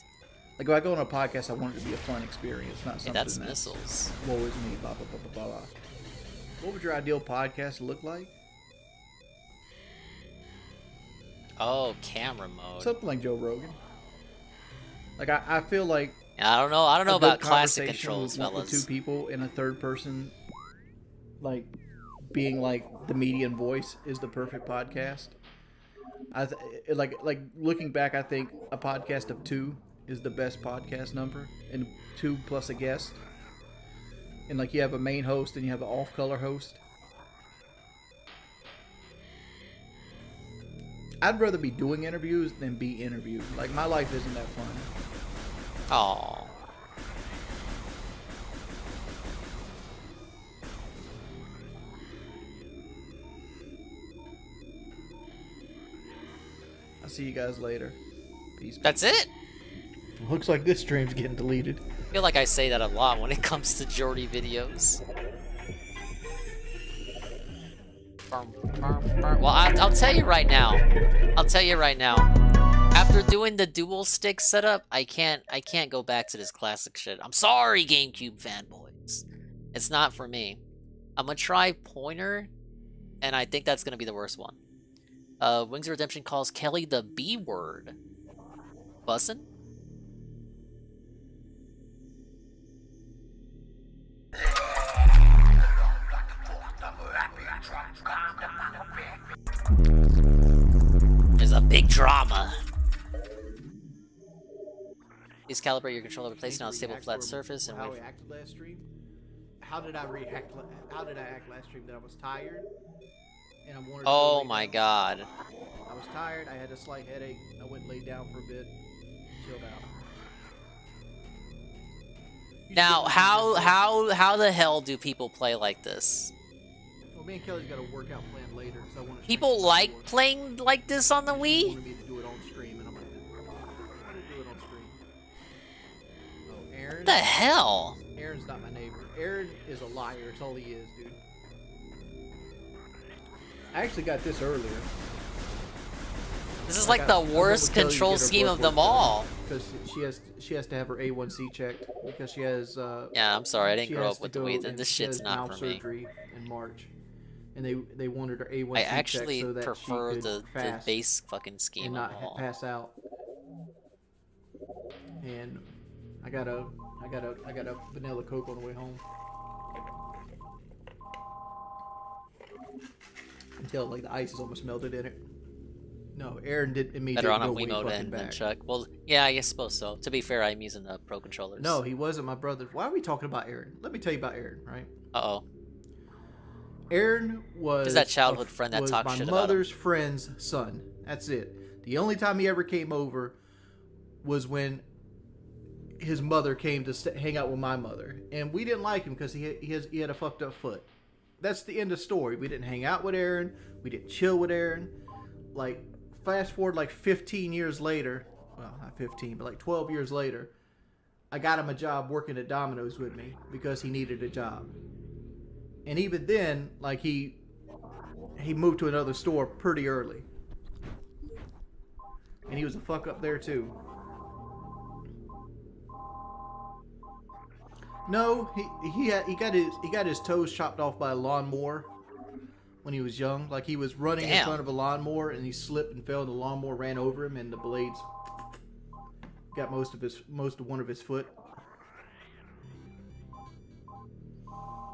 Like, if I go on a podcast, I want it to be a fun experience, not something that's missiles. Woe is me, blah, blah, blah, blah, blah. What would your ideal podcast look like? Oh, camera mode. Something like Joe Rogan. Like, I feel like... I don't know about classic conversation controls, with fellas. 2 people in a third person, like, being like the median voice is the perfect podcast. Like looking back, I think a podcast of 2 is the best podcast number, and 2 plus a guest. And like you have a main host and you have an off-color host. I'd rather be doing interviews than be interviewed. Like, my life isn't that fun. Aww. I'll see you guys later. Peace. That's it? Looks like this stream's getting deleted. I feel like I say that a lot when it comes to Jordy videos. Well, I'll tell you right now. After doing the dual stick setup, I can't go back to this classic shit. I'm sorry, GameCube fanboys. It's not for me. I'm gonna try pointer, and I think that's gonna be the worst one. Wings of Redemption calls Kelly the B word. Bussin'? There's a big drama. Please calibrate your controller, place it on a stable flat surface, and how wait. I acted last stream. How did I react? How did I act last stream? That I was tired, and I wanted. Oh my god. I was tired. I had a slight headache. I went and laid down for a bit, chilled out. Now, how the hell do people play like this? Well, me and Kelly's got a workout plan later because I want to. People like playing like this on the Wii? Wanted me to do it on stream, and I'm like, I want to do it on stream. Oh, Aaron. What the hell? Aaron's not my neighbor. Aaron is a liar. It's all he is, dude. I actually got this earlier. This is like the worst control scheme of them all. because she has to have her A1C checked because she has. Yeah, I'm sorry, I didn't she grow has up to with the go weed. and This she shit's has not mouth for me. surgery in March, and they wanted her A1C I checked actually so that prefer she could the fast base fucking scheme and of not them all. pass out. And I got a vanilla Coke on the way home. Until like the ice is almost melted in it. No, Aaron did immediately Better on a go way Wiimote fucking than back. Chuck. Well, yeah, I suppose so. To be fair, I'm using the Pro controllers. No, he wasn't my brother. Why are we talking about Aaron? Let me tell you about Aaron, right? Uh-oh. Aaron was that childhood friend that was talks my shit about him. mother's friend's son. That's it. The only time he ever came over was when his mother came to hang out with my mother, and we didn't like him because he had a fucked up foot. That's the end of the story. We didn't hang out with Aaron. We didn't chill with Aaron. Like, fast forward like 15 years later. Well, not 15, but like 12 years later. I got him a job working at Domino's with me because he needed a job. And even then, like, he moved to another store pretty early. And he was a fuck up there too. No, he got his toes chopped off by a lawnmower when he was young. Like, he was running in front of a lawnmower and he slipped and fell, and the lawnmower ran over him, and the blades got most of one of his foot.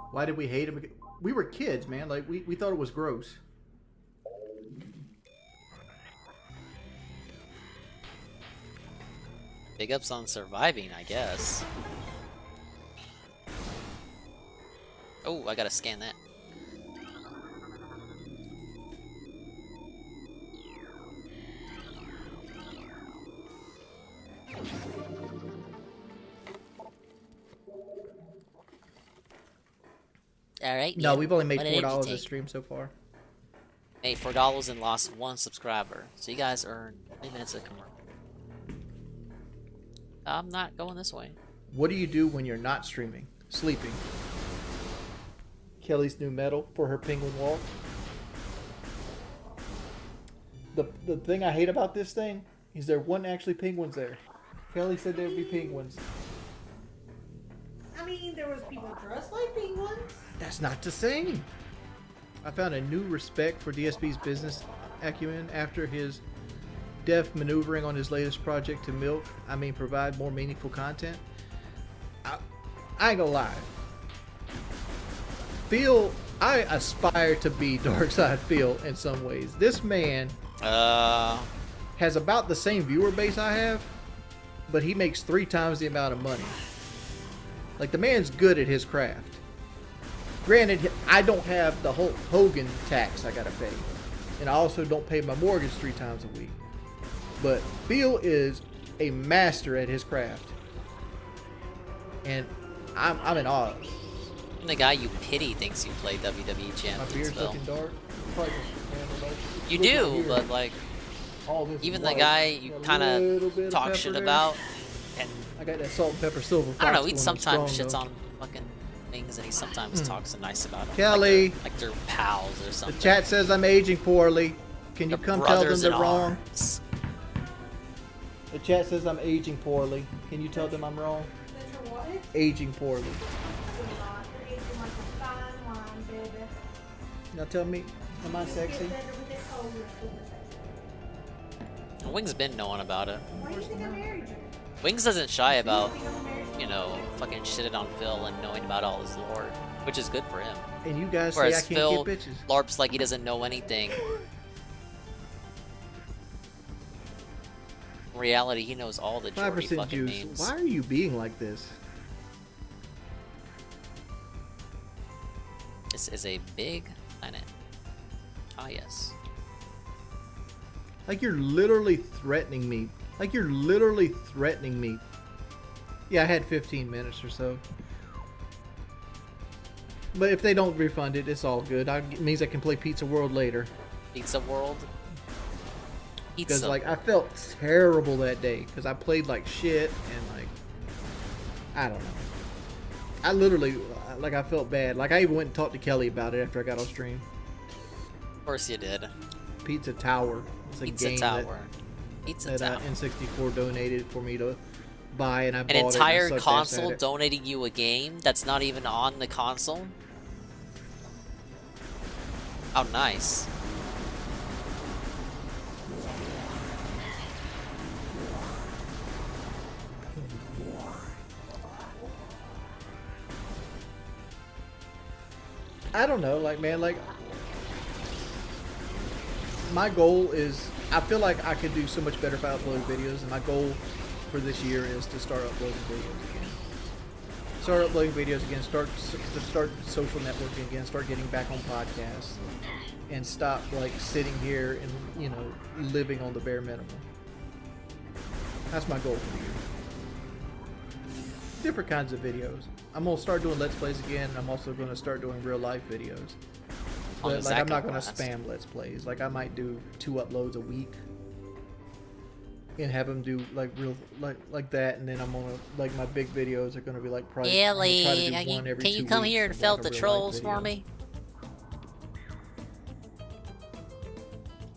Why did we hate him? We were kids, man. Like, we thought it was gross. Big ups on surviving, I guess. Oh, I gotta scan that. Alright. No, yeah. we've only made What did it $4 a take? stream so far. Made $4 and lost 1 subscriber. So you guys earned 3 minutes of commercial. I'm not going this way. What do you do when you're not streaming? Sleeping. Kelly's new medal for her penguin walk. The thing I hate about this thing is there wasn't actually penguins there. Kelly said there would be penguins. I mean, there was people dressed like penguins. That's not the same. I found a new respect for DSP's business acumen after his deft maneuvering on his latest project to provide more meaningful content. I ain't gonna lie. I aspire to be Darkside Phil in some ways. This man has about the same viewer base I have, but he makes 3 times the amount of money. Like, the man's good at his craft. Granted, I don't have the whole Hogan tax I gotta pay, and I also don't pay my mortgage 3 times a week. But Phil is a master at his craft, and I'm in awe. The guy you pity thinks you play WWE My beard's Champions, Phil. looking dark. You do, but like, even the guy you kind of talk shit about, and I got that salt and pepper silver. I don't know, Fox he going sometimes strong, shits though. on fucking things, and he sometimes talks nice about them. Kelly, like they're pals or something. The chat says I'm aging poorly. Can you come tell them they're wrong? The chat says I'm aging poorly. Can you tell them I'm wrong? That you're what? Aging poorly. You're not. You're aging like a fine wine, baby. Now tell me, am I sexy? You get better with it cold, you're super sexy. Wings been knowing about it. Why do you think I married you? Wings doesn't shy about, fucking shitting on Phil and knowing about all his lore, which is good for him. And you guys Whereas say I can't Phil get bitches. LARPs like he doesn't know anything. In reality, he knows all the Jordy 5% fucking juice. names. Why are you being like this? This is a big planet. Ah, yes. Like, you're literally threatening me. Like, you're literally threatening me. Yeah, I had 15 minutes or so. But if they don't refund it, it's all good. It means I can play Pizza World later. Pizza World? Because, like, I felt terrible that day. Because I played like shit and, like, I don't know. I literally, like, I felt bad. Like, I even went and talked to Kelly about it after I got on stream. Of course you did. Pizza Tower. It's a Pizza game Tower. Pizza that Town. N64 donated for me to buy, and I bought An entire it. And I sucked ass console at it. donating you a game that's not even on the console? How nice. I don't know, like, man, like, my goal is, I feel like I could do so much better if I upload videos, and my goal for this year is to start uploading videos again. Start uploading videos again, start social networking again, start getting back on podcasts, and stop, like, sitting here and, you know, living on the bare minimum. That's my goal for the year. Different kinds of videos. I'm going to start doing Let's Plays again, and I'm also going to start doing real life videos. But, like, I'm not going to spam Let's Plays. Like, I might do 2 uploads a week and have them do, like, real, like that, and then I'm going to, like, my big videos are going to be, like, probably Ellie, try to do one every 2 can you come weeks here and of, felt like, the a real life trolls for video. me?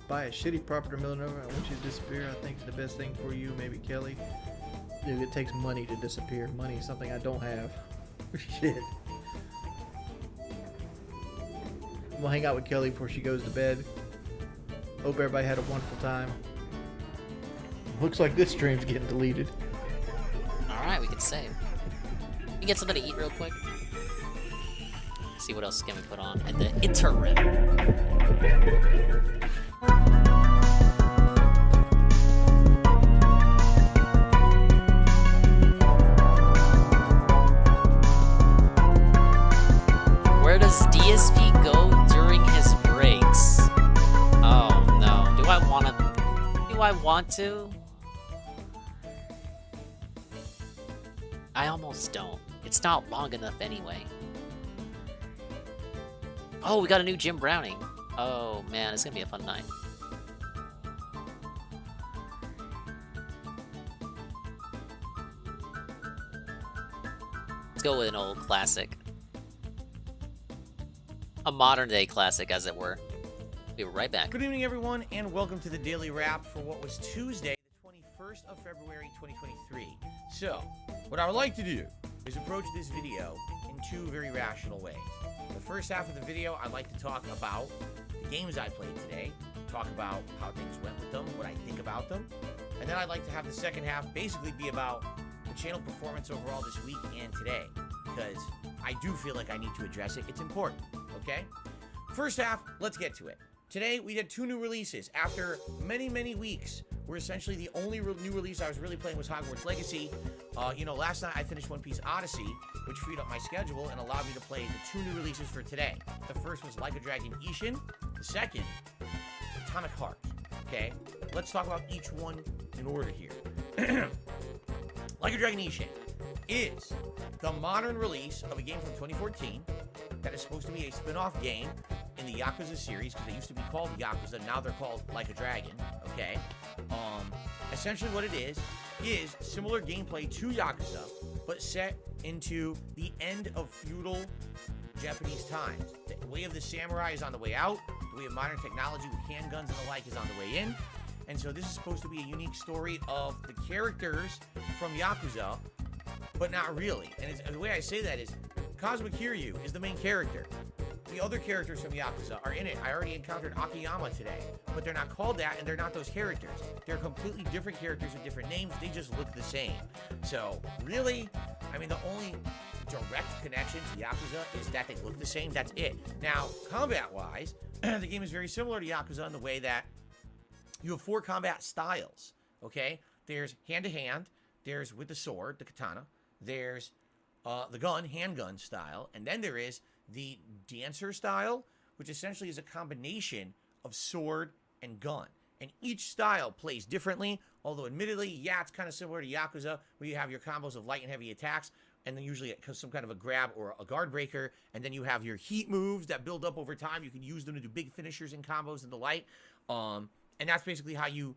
Buy a shitty property Villanova. I want you to disappear. I think the best thing for you, maybe Kelly. Dude, it takes money to disappear. Money is something I don't have. Shit. We'll hang out with Kelly before she goes to bed. Hope everybody had a wonderful time. Looks like this stream's getting deleted. Alright, we can save. Can you get something to eat real quick? See what else can we put on at the interim. Where does DSP go during his breaks? Oh no. Do I want to? I almost don't. It's not long enough anyway. Oh, we got a new Jim Browning. Oh man, it's gonna be a fun night. Let's go with an old classic. A modern day classic, as it were. Be right back. Good evening, everyone, and welcome to the Daily Wrap for what was Tuesday, the 21st of February, 2023. So, what I would like to do is approach this video in 2 very rational ways. The first half of the video, I'd like to talk about the games I played today, talk about how things went with them, what I think about them, and then I'd like to have the second half basically be about the channel performance overall this week and today, because I do feel like I need to address it. It's important, okay? First half, let's get to it. Today, we had 2 new releases. After many, many weeks, where essentially the only new release I was really playing was Hogwarts Legacy. Last night I finished One Piece Odyssey, which freed up my schedule and allowed me to play the 2 new releases for today. The first was Like a Dragon Ishin. The second, Atomic Heart. Okay? Let's talk about each one in order here. Like a Dragon Ishin is the modern release of a game from 2014 that is supposed to be a spin-off game in the Yakuza series, because they used to be called Yakuza, now they're called Like a Dragon, okay? Essentially what it is similar gameplay to Yakuza, but set into the end of feudal Japanese times. The way of the samurai is on the way out, the way of modern technology with handguns and the like is on the way in, and so this is supposed to be a unique story of the characters from Yakuza, but not really. And the way I say that is, Cosmic Kiryu is the main character. The other characters from Yakuza are in it. I already encountered Akiyama today, but they're not called that, and they're not those characters. They're completely different characters with different names. They just look the same. So, really, I mean, the only direct connection to Yakuza is that they look the same. That's it. Now, combat-wise, the game is very similar to Yakuza in the way that you have 4 combat styles, okay? There's hand-to-hand, there's with the sword, the katana, there's the gun, handgun style, and then there is the dancer style, which essentially is a combination of sword and gun. And each style plays differently, although admittedly, yeah, it's kind of similar to Yakuza, where you have your combos of light and heavy attacks, and then usually some kind of a grab or a guard breaker, and then you have your heat moves that build up over time. You can use them to do big finishers and combos and the like. And that's basically how you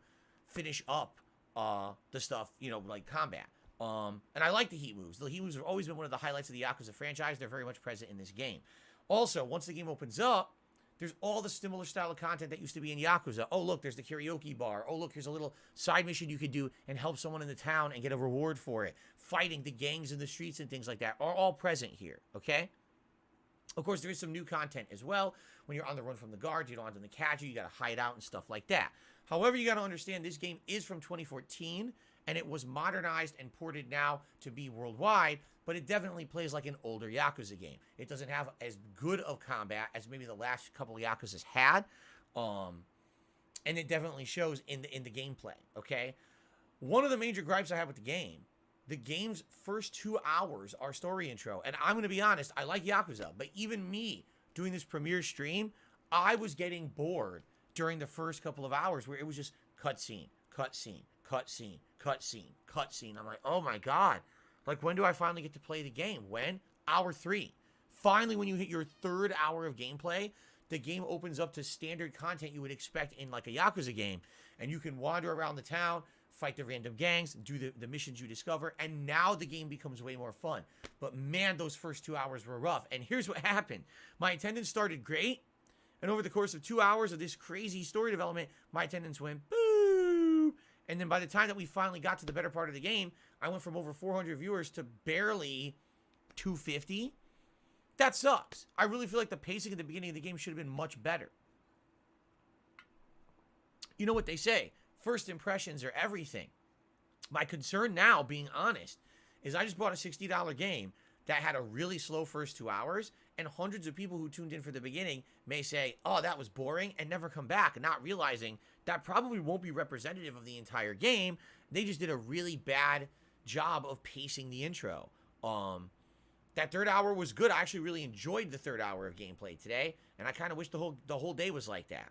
finish up the stuff, like combat. And I like the heat moves. The heat moves have always been one of the highlights of the Yakuza franchise. They're very much present in this game. Also, once the game opens up, There's all the similar style of content that used to be in Yakuza. Oh, look, there's the karaoke bar. Oh, look, here's a little side mission you could do and help someone in the town and get a reward for it. Fighting the gangs in the streets and things like that are all present here, okay? Of course, there is some new content as well. When you're on the run from the guards, you don't want them to catch you. You got to hide out and stuff like that. However, you got to understand this game is from 2014, and it was modernized and ported now to be worldwide, but it definitely plays like an older Yakuza game. It doesn't have as good of combat as maybe the last couple of Yakuzas had, and it definitely shows in the gameplay, okay? One of the major gripes I have with the game's first 2 hours are story intro, and I'm going to be honest, I like Yakuza, but even me doing this premiere stream, I was getting bored during the first couple of hours where it was just cutscene, cutscene, cutscene, cutscene, cutscene. I'm like, oh my God. Like, when do I finally get to play the game? When? Hour 3. Finally, when you hit your 3rd hour of gameplay, the game opens up to standard content you would expect in like a Yakuza game. And you can wander around the town, fight the random gangs, do the missions you discover, and now the game becomes way more fun. But man, those first 2 hours were rough. And here's what happened. My attendance started great, and over the course of 2 hours of this crazy story development, my attendance went boo. And then by the time that we finally got to the better part of the game, I went from over 400 viewers to barely 250. That sucks. I really feel like the pacing at the beginning of the game should have been much better. You know what they say, first impressions are everything. My concern now, being honest, is I just bought a $60 game that had a really slow first 2 hours, and hundreds of people who tuned in for the beginning may say, oh, that was boring, and never come back, not realizing that probably won't be representative of the entire game. They just did a really bad job of pacing the intro. That 3rd hour was good. I actually really enjoyed the 3rd hour of gameplay today, and I kind of wish the whole day was like that.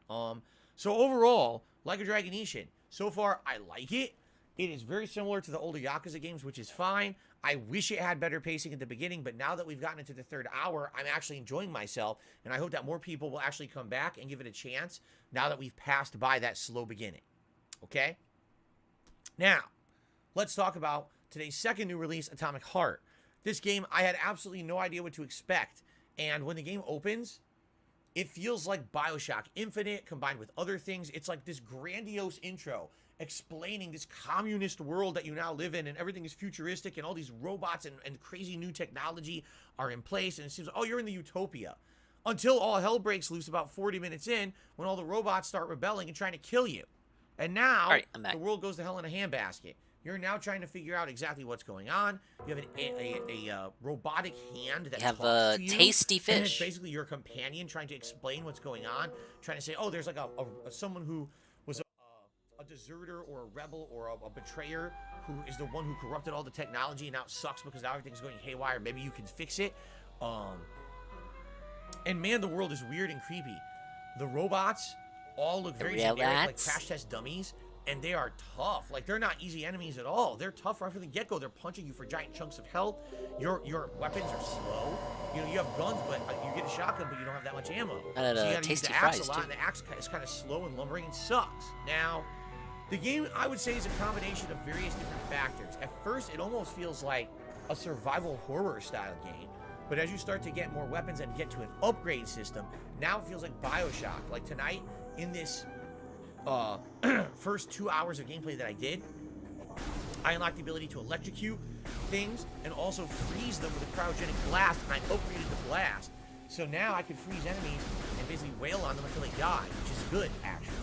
So overall, Like a Dragon Ishin, so far I like it. It is very similar to the older Yakuza games, which is fine. I wish it had better pacing at the beginning, but now that we've gotten into the 3rd hour, I'm actually enjoying myself, and I hope that more people will actually come back and give it a chance now that we've passed by that slow beginning. Okay? Now, let's talk about today's second new release, Atomic Heart. This game, I had absolutely no idea what to expect, and when the game opens, it feels like BioShock Infinite combined with other things. It's like this grandiose intro explaining this communist world that you now live in, and everything is futuristic, and all these robots and crazy new technology are in place, and it seems, oh, you're in the utopia. Until all hell breaks loose about 40 minutes in, when all the robots start rebelling and trying to kill you. And now, the world goes to hell in a handbasket. You're now trying to figure out exactly what's going on. You have a robotic hand that have talks to you, tasty fish. And it's basically your companion trying to explain what's going on, trying to say, oh, there's like someone who was a deserter or a rebel or a betrayer who is the one who corrupted all the technology, and now it sucks because now everything's going haywire. Maybe you can fix it. And man, the world is weird and creepy. The robots all look very generic, like crash test dummies, and they are tough. Like, they're not easy enemies at all. They're tough right from the get-go. They're punching you for giant chunks of health. Your weapons are slow. You know, you have guns, but you get a shotgun, but you don't have that much ammo. So you gotta use the axe a lot, and the axe is kind of slow and lumbering and sucks. Now, the game, I would say, is a combination of various different factors. At first, it almost feels like a survival horror style game. But as you start to get more weapons and get to an upgrade system, now it feels like BioShock. Like tonight, in this first 2 hours of gameplay that I did, I unlocked the ability to electrocute things and also freeze them with a cryogenic blast, and I upgraded the blast. So now I can freeze enemies and basically wail on them until they die, which is good, actually.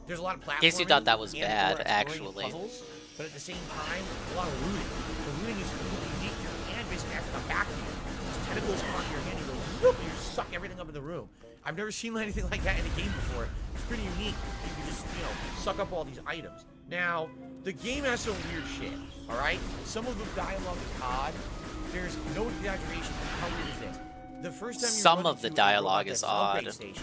There's a lot of platforming. In case you thought that was bad, actually. Puzzles, but at the same time, a lot of looting. The looting is completely unique. Your hand basically has to come back to you. These tentacles come onto your hand, you go, whoop, and you suck everything up in the room. I've never seen anything like that in a game before. It's pretty unique. You can just, you know, suck up all these items. Now, the game has some weird shit, alright? Some of the dialogue is odd. There's no exaggeration. How weird is this? The first time some of the dialogue is odd. Station,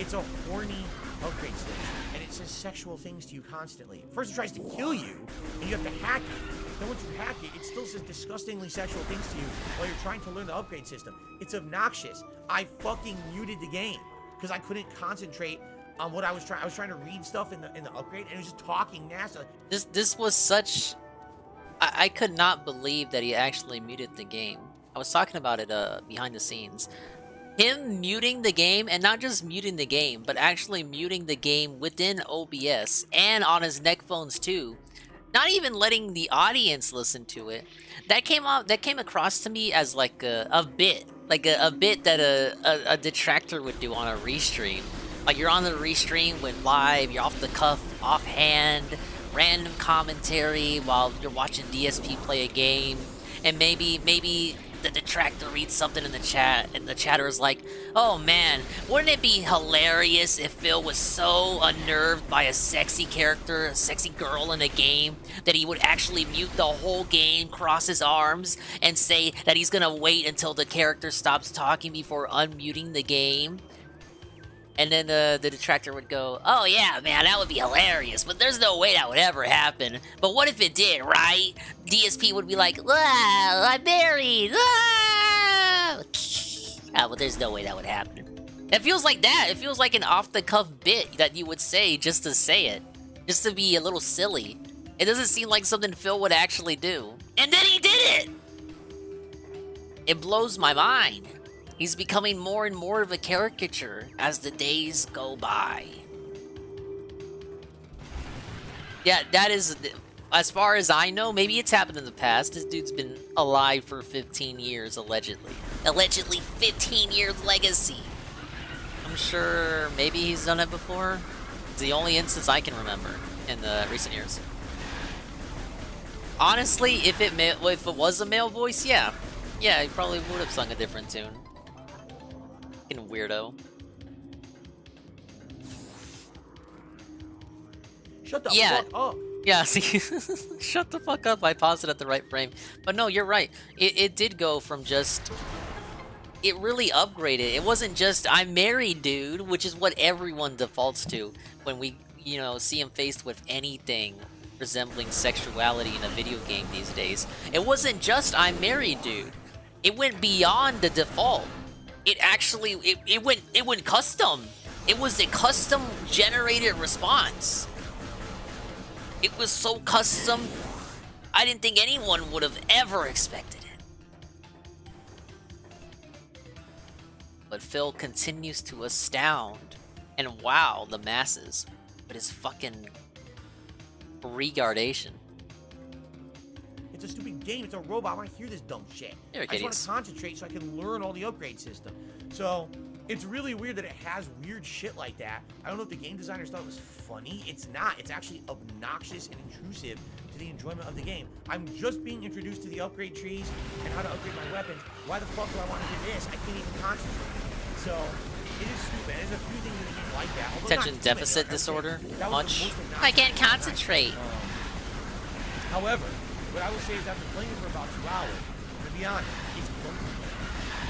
it's a horny upgrade station, and it says sexual things to you constantly. First it tries to kill you, and you have to hack it. Then once you hack it, it still says disgustingly sexual things to you while you're trying to learn the upgrade system. It's obnoxious. I fucking muted the game because I couldn't concentrate on what I was trying. I was trying to read stuff in the upgrade, and it was just talking NASA. This was such. I could not believe that he actually muted the game. I was talking about it behind the scenes. him muting the game, and not just muting the game, but actually muting the game within OBS and on his neck phones too. Not even letting the audience listen to it. That came across to me as like a bit, a bit that a detractor would do on a restream. Like you're on the restream when live, you're off the cuff, offhand, random commentary while you're watching DSP play a game, and maybe the detractor reads something in the chat, and the chatter is like, "Oh man, wouldn't it be hilarious if Phil was so unnerved by a sexy character, a sexy girl in a game, that he would actually mute the whole game, cross his arms, and say that he's gonna wait until the character stops talking before unmuting the game?" And then the detractor would go, "Oh yeah, man, that would be hilarious, but there's no way that would ever happen. But what if it did, right?" DSP would be like, "Ah, I'm married. Ah!" But there's no way that would happen. It feels like that. It feels like an off-the-cuff bit that you would say just to say it. Just to be a little silly. It doesn't seem like something Phil would actually do. And then he did it! It blows my mind. He's becoming more and more of a caricature as the days go by. Yeah, that is, as far as I know, maybe it's happened in the past. This dude's been alive for 15 years, allegedly. Allegedly 15 years legacy. I'm sure maybe he's done it before. It's the only instance I can remember in the recent years. Honestly, if it was a male voice, yeah. Yeah, he probably would have sung a different tune. Fucking weirdo. Shut the fuck up. Yeah, see, shut the fuck up. I paused it at the right frame. But no, you're right. It did go from just... It really upgraded. It wasn't just, "I'm married, dude," which is what everyone defaults to when we, you know, see him faced with anything resembling sexuality in a video game these days. It wasn't just, "I'm married, dude." It went beyond the default. It actually, it went custom. It was a custom generated response. It was so custom, I didn't think anyone would have ever expected it. But Phil continues to astound and wow the masses with his fucking regardation. It's a stupid game. It's a robot. I want to hear this dumb shit. Here, I just want to concentrate so I can learn all the upgrade system. So it's really weird that it has weird shit like that. I don't know if the game designers thought it was funny. It's not. It's actually obnoxious and intrusive to the enjoyment of the game. I'm just being introduced to the upgrade trees and how to upgrade my weapons. Why the fuck do I want to do this? I can't even concentrate. So it is stupid. There's a few things in the game like that. Attention deficit disorder? Much? I can't concentrate. However, what I will say is after playing it for about 2 hours, to be honest, it's clunky.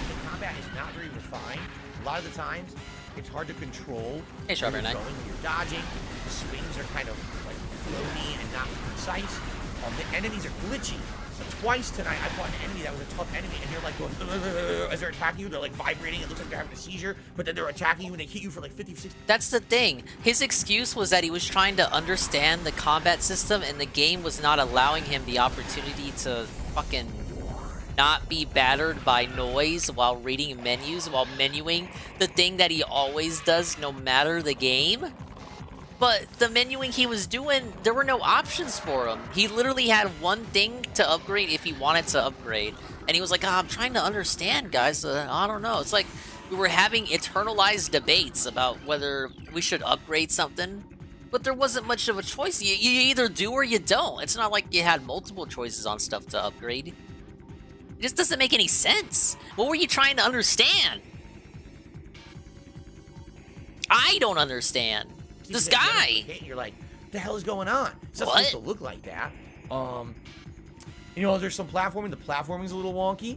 The combat is not very refined. A lot of the times, it's hard to control. Hey, Strawberry Knight. When you're dodging, the swings are kind of like floaty and not precise. The enemies are glitchy. Twice tonight, I fought an enemy that was a tough enemy, and they're like going, as they're attacking you, they're like vibrating. It looks like they're having a seizure, but then they're attacking you and they hit you for like 50, 60. That's the thing. His excuse was that he was trying to understand the combat system, and the game was not allowing him the opportunity to fucking not be battered by noise while reading menus, while menuing the thing that he always does no matter the game. But the menuing he was doing, there were no options for him. He literally had one thing to upgrade if he wanted to upgrade. And he was like, I'm trying to understand, guys. I don't know. It's like we were having eternalized debates about whether we should upgrade something. But there wasn't much of a choice. You either do or you don't. It's not like you had multiple choices on stuff to upgrade. It just doesn't make any sense. What were you trying to understand? I don't understand. This guy! You're like, what the hell is going on? It's not supposed to look like that. You know, there's some platforming. The platforming's a little wonky.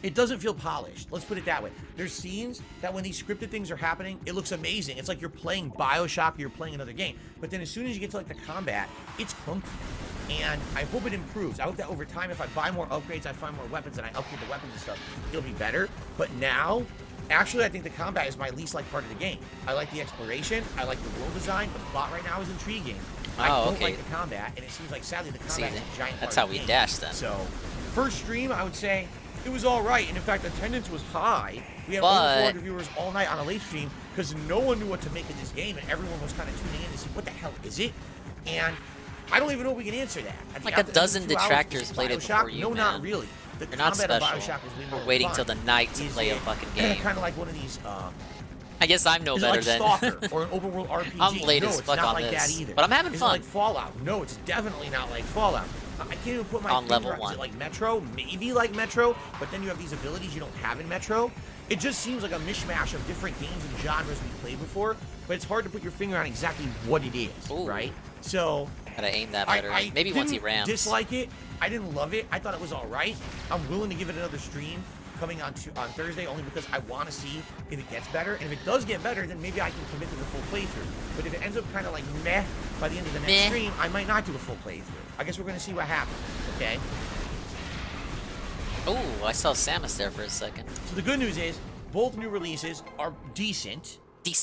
It doesn't feel polished. Let's put it that way. There's scenes that when these scripted things are happening, it looks amazing. It's like you're playing Bioshock or you're playing another game. But then as soon as you get to like the combat, it's clunky. And I hope it improves. I hope that over time, if I buy more upgrades, I find more weapons, and I upgrade the weapons and stuff, it'll be better. But now, actually, I think the combat is my least liked part of the game. I like the exploration. I like the world design. The plot right now is intriguing. I don't like the combat, and it seems like, sadly, the combat is a giant part that's how of the we game. dash then. So, first stream, I would say it was all right. And in fact, attendance was high. We had But- over 400 viewers all night on a late stream because no one knew what to make of this game, and everyone was kind of tuning in to see what the hell is it. And I don't even know if we can answer that. At the Like a end of dozen 2 hours, detractors is played it BioShock? before you, No, man. not really. The They're not combat of special. BioShock is way more We're waiting fun. till the night to Is play a it fucking game. kind of like one of these. I guess I'm no is better it like than. Stalker or an open world RPG? I'm late no, as it's fuck not on like this, that either. but I'm having is fun. It like Fallout? No, it's definitely not like Fallout. I can't even put my On finger level on. Is 1. it like Metro? Maybe like Metro, but then you have these abilities you don't have in Metro. It just seems like a mishmash of different games and genres we played before, but it's hard to put your finger on exactly what it is, right? So Gotta aim that better. I Maybe once he didn't rams. dislike it. I didn't love it. I thought it was all right. I'm willing to give it another stream coming on Thursday, only because I want to see if it gets better. And if it does get better, then maybe I can commit to the full playthrough. But if it ends up kind of like meh by the end of the next stream, I might not do a full playthrough. I guess we're going to see what happens, okay? Oh, I saw Samus there for a second. So the good news is, both new releases are decent.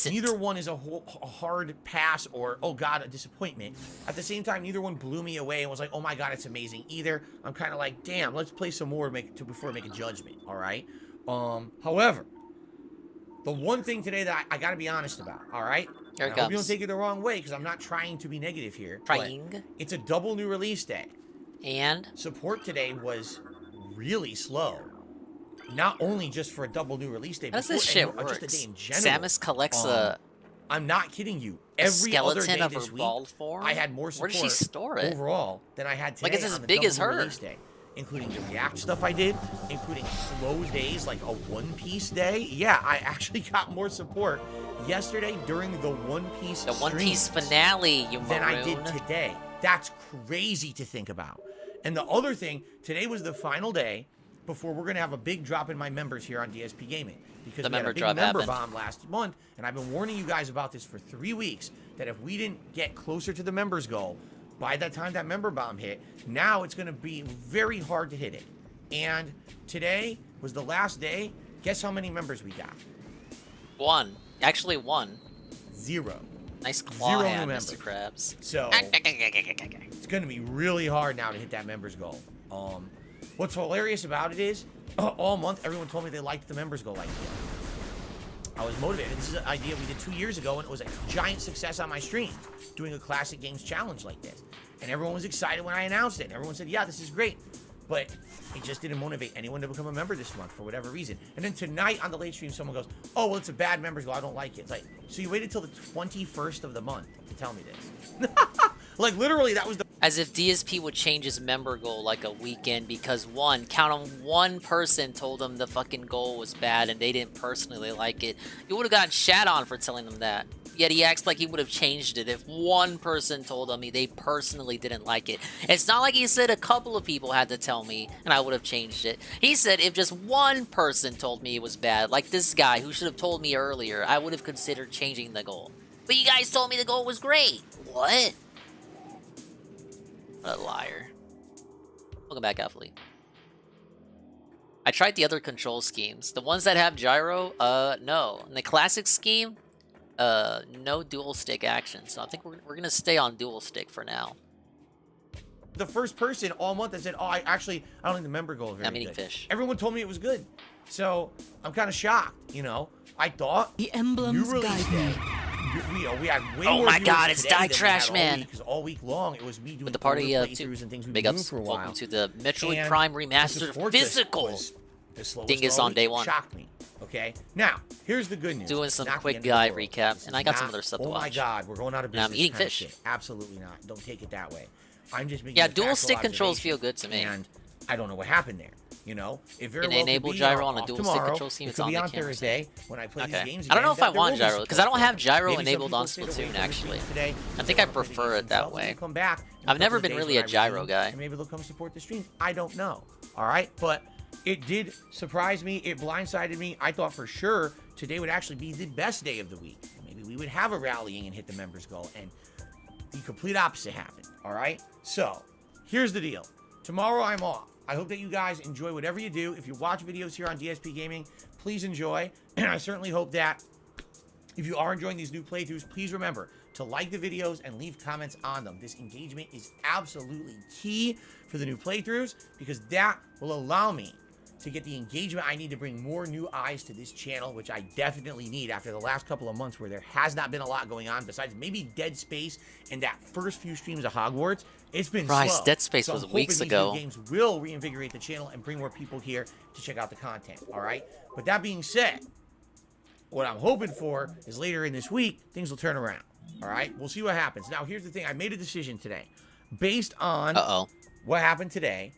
Neither one is a hard pass or, oh god, a disappointment. At the same time, neither one blew me away and was like, oh my god, it's amazing either. I'm kind of like, damn, let's play some more before I make a judgment, all right? However, the one thing today that I got to be honest about, all right? Here it I hope you don't comes. take it the wrong way, because I'm not trying to be negative here. Trying. But it's a double new release day. And? Support today was really slow. Not only just for a double new release day, How does this shit but just a work? day in general. Samus collects a I'm not kidding you. a Every other skeleton day of her this week, bald form? I had more Where support does she store it? overall than I had today. Like, it's as on the big as double new her. release day, including the React stuff I did, including slow days like a One Piece day. Yeah, I actually got more support yesterday during the One Piece The One Piece streams finale, you than I did maroon. today. That's crazy to think about. And the other thing, today was the final day before we're going to have a big drop in my members here on DSP Gaming. Because The we had member a big drop member happened. bomb last month, and I've been warning you guys about this for 3 weeks, that if we didn't get closer to the members goal, by the time that member bomb hit, now it's going to be very hard to hit it. And today was the last day. Guess how many members we got? 1. Actually, 1. 0. Nice claw 0 hand, new Mr. members. Krabs. So it's going to be really hard now to hit that members goal. What's hilarious about it is, all month everyone told me they liked the members goal idea. I was motivated. This is an idea we did 2 years ago, and it was a giant success on my stream, doing a classic games challenge like this. And everyone was excited when I announced it. And everyone said, yeah, this is great. But it just didn't motivate anyone to become a member this month for whatever reason. And then tonight on the late stream, someone goes, oh, well, it's a bad members goal. I don't like it. It's like, so you waited till the 21st of the month to tell me this. Like, literally, that was the... As if DSP would change his member goal like a weekend because count on one person told him the fucking goal was bad and they didn't personally like it. You would have gotten shat on for telling them that. Yet he acts like he would have changed it if one person told him they personally didn't like it. It's not like he said a couple of people had to tell me and I would have changed it. He said if just one person told me it was bad, like this guy who should have told me earlier, I would have considered changing the goal. But you guys told me the goal was great. What? What a liar. Welcome back, Athlete. I tried the other control schemes. The ones that have gyro, no. In the classic scheme, no dual stick action. So I think we're gonna stay on dual stick for now. The first person all month that said, oh, I don't think the member goal is very I'm eating good. fish. Everyone told me it was good. So I'm kind of shocked, you know. I thought the emblems guide me. We had way Oh more my viewers god, it's today Die than we Trash had Man. Because all week long it was me doing With the party older too. playthroughs and things we've Big been doing ups. for a while. Welcome to the Metroid And Prime the Remastered support just physical. was the slowest Dingus all on week. day one. Shocked me. Okay. Now here's the good news. Doing some Not the quick end of the guy world. recap, This and is I got some not, other stuff to oh my watch. god, we're going out of And I'm business. eating kind of fish. shit. Absolutely not. Don't take it that way. I'm just making Yeah, a dual factual stick controls observation, feel good to me. And I don't know what happened there. You know, it very Can well enable could be gyro on a off dual stick tomorrow. control scheme? It It's could on be the on camera Thursday when I play these games. I don't know again, if I that there want will be gyro because I don't have gyro Maybe some enabled people on stayed away Splatoon from the actually. streams today. I think I prefer it that way. Come back in I've a never couple of been days really when a I gyro resume, guy. and maybe they'll come support the streams. I don't know. All right, but it did surprise me. It blindsided me. I thought for sure today would actually be the best day of the week. Maybe we would have a rallying and hit the members goal, and the complete opposite happened. All right, so here's the deal. Tomorrow I'm off. I hope that you guys enjoy whatever you do. If you watch videos here on DSP Gaming, please enjoy. And I certainly hope that if you are enjoying these new playthroughs, please remember, to like the videos and leave comments on them. This engagement is absolutely key for the new playthroughs because that will allow me to get the engagement I need to bring more new eyes to this channel, which I definitely need after the last couple of months where there has not been a lot going on besides maybe Dead Space and that first few streams of Hogwarts. It's been Christ, slow. Dead Space So was I'm hoping weeks these ago. new games will reinvigorate the channel and bring more people here to check out the content, all right? But that being said, what I'm hoping for is later in this week, things will turn around, all right? We'll see what happens. Now, here's the thing. I made a decision today. Based on what happened today,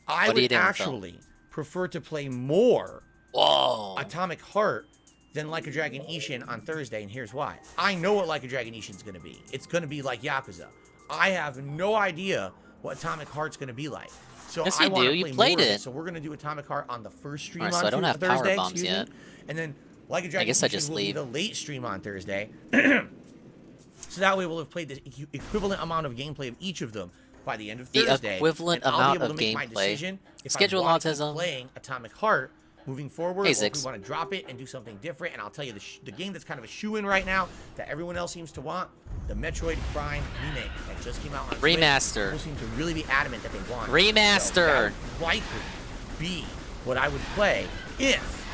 I would actually prefer to play more Atomic Heart than Like a Dragon Ishin on Thursday, and here's why. I know what Like a Dragon Ishin is going to be. It's going to be like Yakuza. I have no idea what Atomic Heart's going to be like. So yes, I you want do. to You play played more of it. So we're going to do Atomic Heart on the first stream Alright, on so I don't have Thursday, power bombs yet. and then Like a Dragon I guess I Ishin just will leave. be the late stream on Thursday. So that way we'll have played the equivalent amount of gameplay of each of them by the end of Thursday. The equivalent and I'll be amount able of to make my gameplay. decision if Schedule I want to autism. keep playing Atomic Heart moving forward, Hey, or if Zix. we want to drop it and do something different. And I'll tell you, the game that's kind of a shoe-in right now that everyone else seems to want, the Metroid Prime remake that just came out on Switch. Remastered. People seem to really be adamant that they want it. Remastered. So that would likely be what I would play if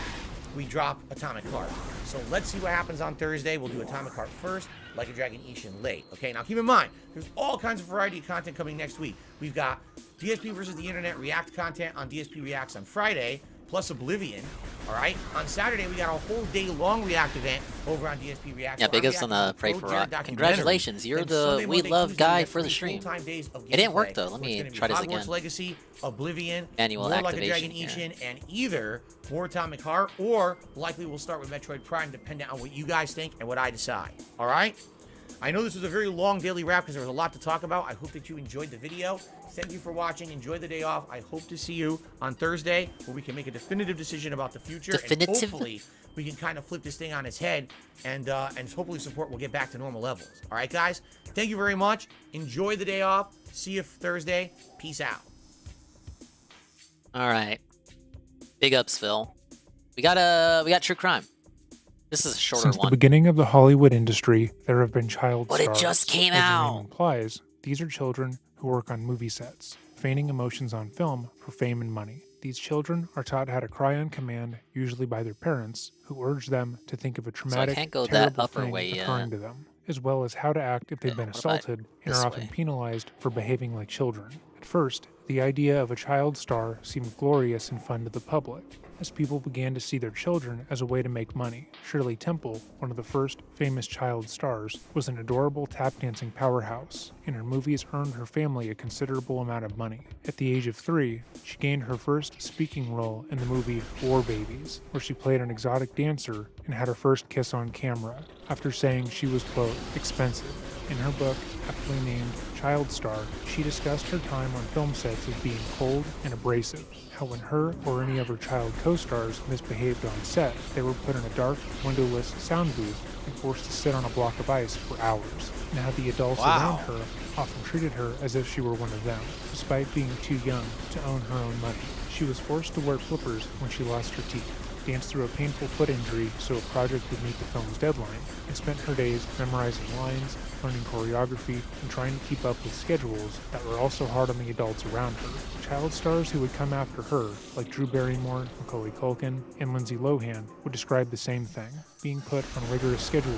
we drop Atomic Heart. So let's see what happens on Thursday. We'll do Atomic Heart first, Like a Dragon Ishin late. Okay, now keep in mind, there's all kinds of variety of content coming next week. We've got DSP versus the Internet React content on DSP Reacts on Friday, plus Oblivion. All right, on Saturday, we got a whole day-long React event over on DSP React. Yeah, So big I'm ups on reacting the Pray Pro for Jared Rock. documentary. Congratulations, you're Then the Sunday, We Monday, Love Tuesday, we guy have for the 3 stream. full-time days of It didn't work gameplay. though. Let So it's me gonna be try this Hogwarts again. Legacy, Oblivion, Manual more Like a activation Dragon here. Ishin, and either more Atomic Heart, or likely we'll start with Metroid Prime, depending on what you guys think and what I decide. All right? I know this was a very long daily wrap because there was a lot to talk about. I hope that you enjoyed the video. Thank you for watching. Enjoy the day off. I hope to see you on Thursday where we can make a definitive decision about the future. Definitive? And hopefully we can kind of flip this thing on its head and hopefully support will get back to normal levels. All right, guys? Thank you very much. Enjoy the day off. See you Thursday. Peace out. All right. Big ups, Phil. We got true crime. This is a shorter Since one. the beginning of the Hollywood industry, there have been child But it stars. just came As the out. name implies, these are children who work on movie sets, feigning emotions on film for fame and money. These children are taught how to cry on command, usually by their parents, who urge them to think of a traumatic, can't go that terrible upper thing way yet. occurring to them, as well as how to act if they've been what about assaulted and this are often way? penalized for behaving like children. At first, the idea of a child star seemed glorious and fun to the public, as people began to see their children as a way to make money. Shirley Temple, one of the first famous child stars, was an adorable tap dancing powerhouse, and her movies earned her family a considerable amount of money. At the age of 3, she gained her first speaking role in the movie War Babies, where she played an exotic dancer and had her first kiss on camera, after saying she was, quote, expensive. In her book, aptly named Child Star, she discussed her time on film sets as being cold and abrasive, how when her or any of her child co-stars misbehaved on set, they were put in a dark, windowless sound booth and forced to sit on a block of ice for hours, and how the adults around her often treated her as if she were one of them, despite being too young to own her own money. She was forced to wear flippers when she lost her teeth, danced through a painful foot injury so a project would meet the film's deadline, and spent her days memorizing lines, learning choreography, and trying to keep up with schedules that were also hard on the adults around her. Child stars who would come after her, like Drew Barrymore, Macaulay Culkin, and Lindsay Lohan, would describe the same thing, being put on rigorous schedules,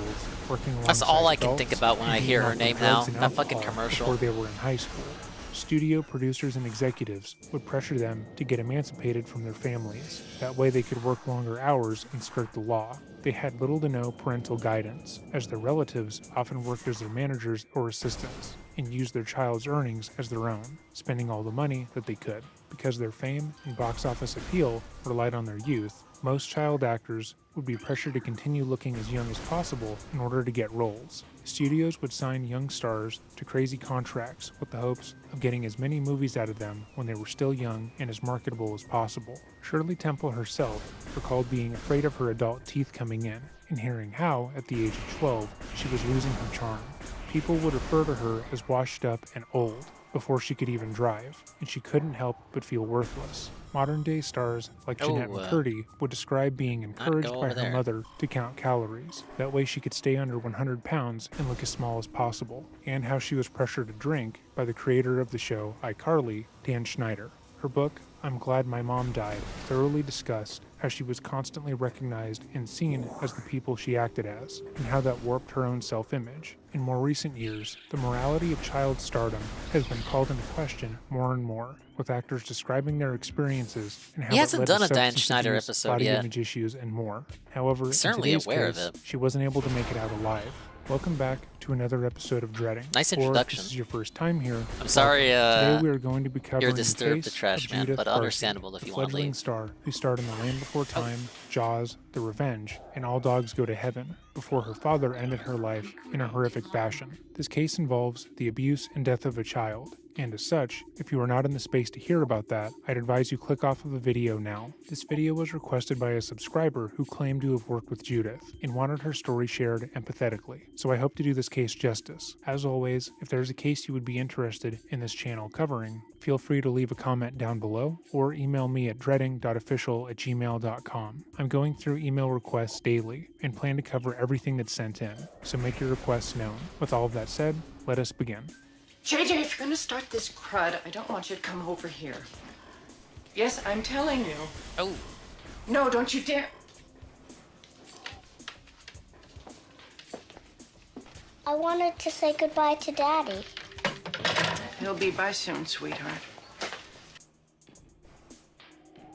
working alongside That's all I can adults, think about when I and hear being her offered name now. drugs and That fucking alcohol commercial. before they were in high school. Studio producers and executives would pressure them to get emancipated from their families. That way they could work longer hours and skirt the law. They had little to no parental guidance, as their relatives often worked as their managers or assistants, and used their child's earnings as their own, spending all the money that they could. Because their fame and box office appeal relied on their youth, most child actors would be pressured to continue looking as young as possible in order to get roles. Studios would sign young stars to crazy contracts with the hopes of getting as many movies out of them when they were still young and as marketable as possible. Shirley Temple herself recalled being afraid of her adult teeth coming in and hearing how, at the age of 12, she was losing her charm. People would refer to her as washed up and old before she could even drive, and she couldn't help but feel worthless. Modern-day stars like Jeanette McCurdy would describe being encouraged by her mother to count calories. That way she could stay under 100 pounds and look as small as possible. And how she was pressured to drink by the creator of the show iCarly, Dan Schneider. Her book, I'm Glad My Mom Died, thoroughly discussed how she was constantly recognized and seen as the people she acted as, and how that warped her own self-image. In more recent years, the morality of child stardom has been called into question more and more, with actors describing their experiences and how He it hasn't led done to a Dan substance Schneider abuse, episode body yet. image issues, and more. However, Certainly in today's aware of case, it. she wasn't able to make it out alive. Welcome back to another episode of Dreading. Nice Or if introduction. this is your first time here, I'm sorry, today we are going to be covering you're the disturbed, the case trash of man, Judith but Barcy, understandable if the you want to fledgling leave. star who starred in The Land Before Time, Jaws, The Revenge, and All Dogs Go to Heaven, before her father ended her life in a horrific fashion. This case involves the abuse and death of a child. And as such, if you are not in the space to hear about that, I'd advise you click off of the video now. This video was requested by a subscriber who claimed to have worked with Judith and wanted her story shared empathetically, so I hope to do this case justice. As always, if there's a case you would be interested in this channel covering, feel free to leave a comment down below or email me at dreading.official@gmail.com. I'm going through email requests daily and plan to cover everything that's sent in, so make your requests known. With all of that said, let us begin. JJ, if you're gonna start this crud, I don't want you to come over here. Yes, I'm telling you. Oh. No, don't you dare. I wanted to say goodbye to Daddy. He'll be by soon, sweetheart.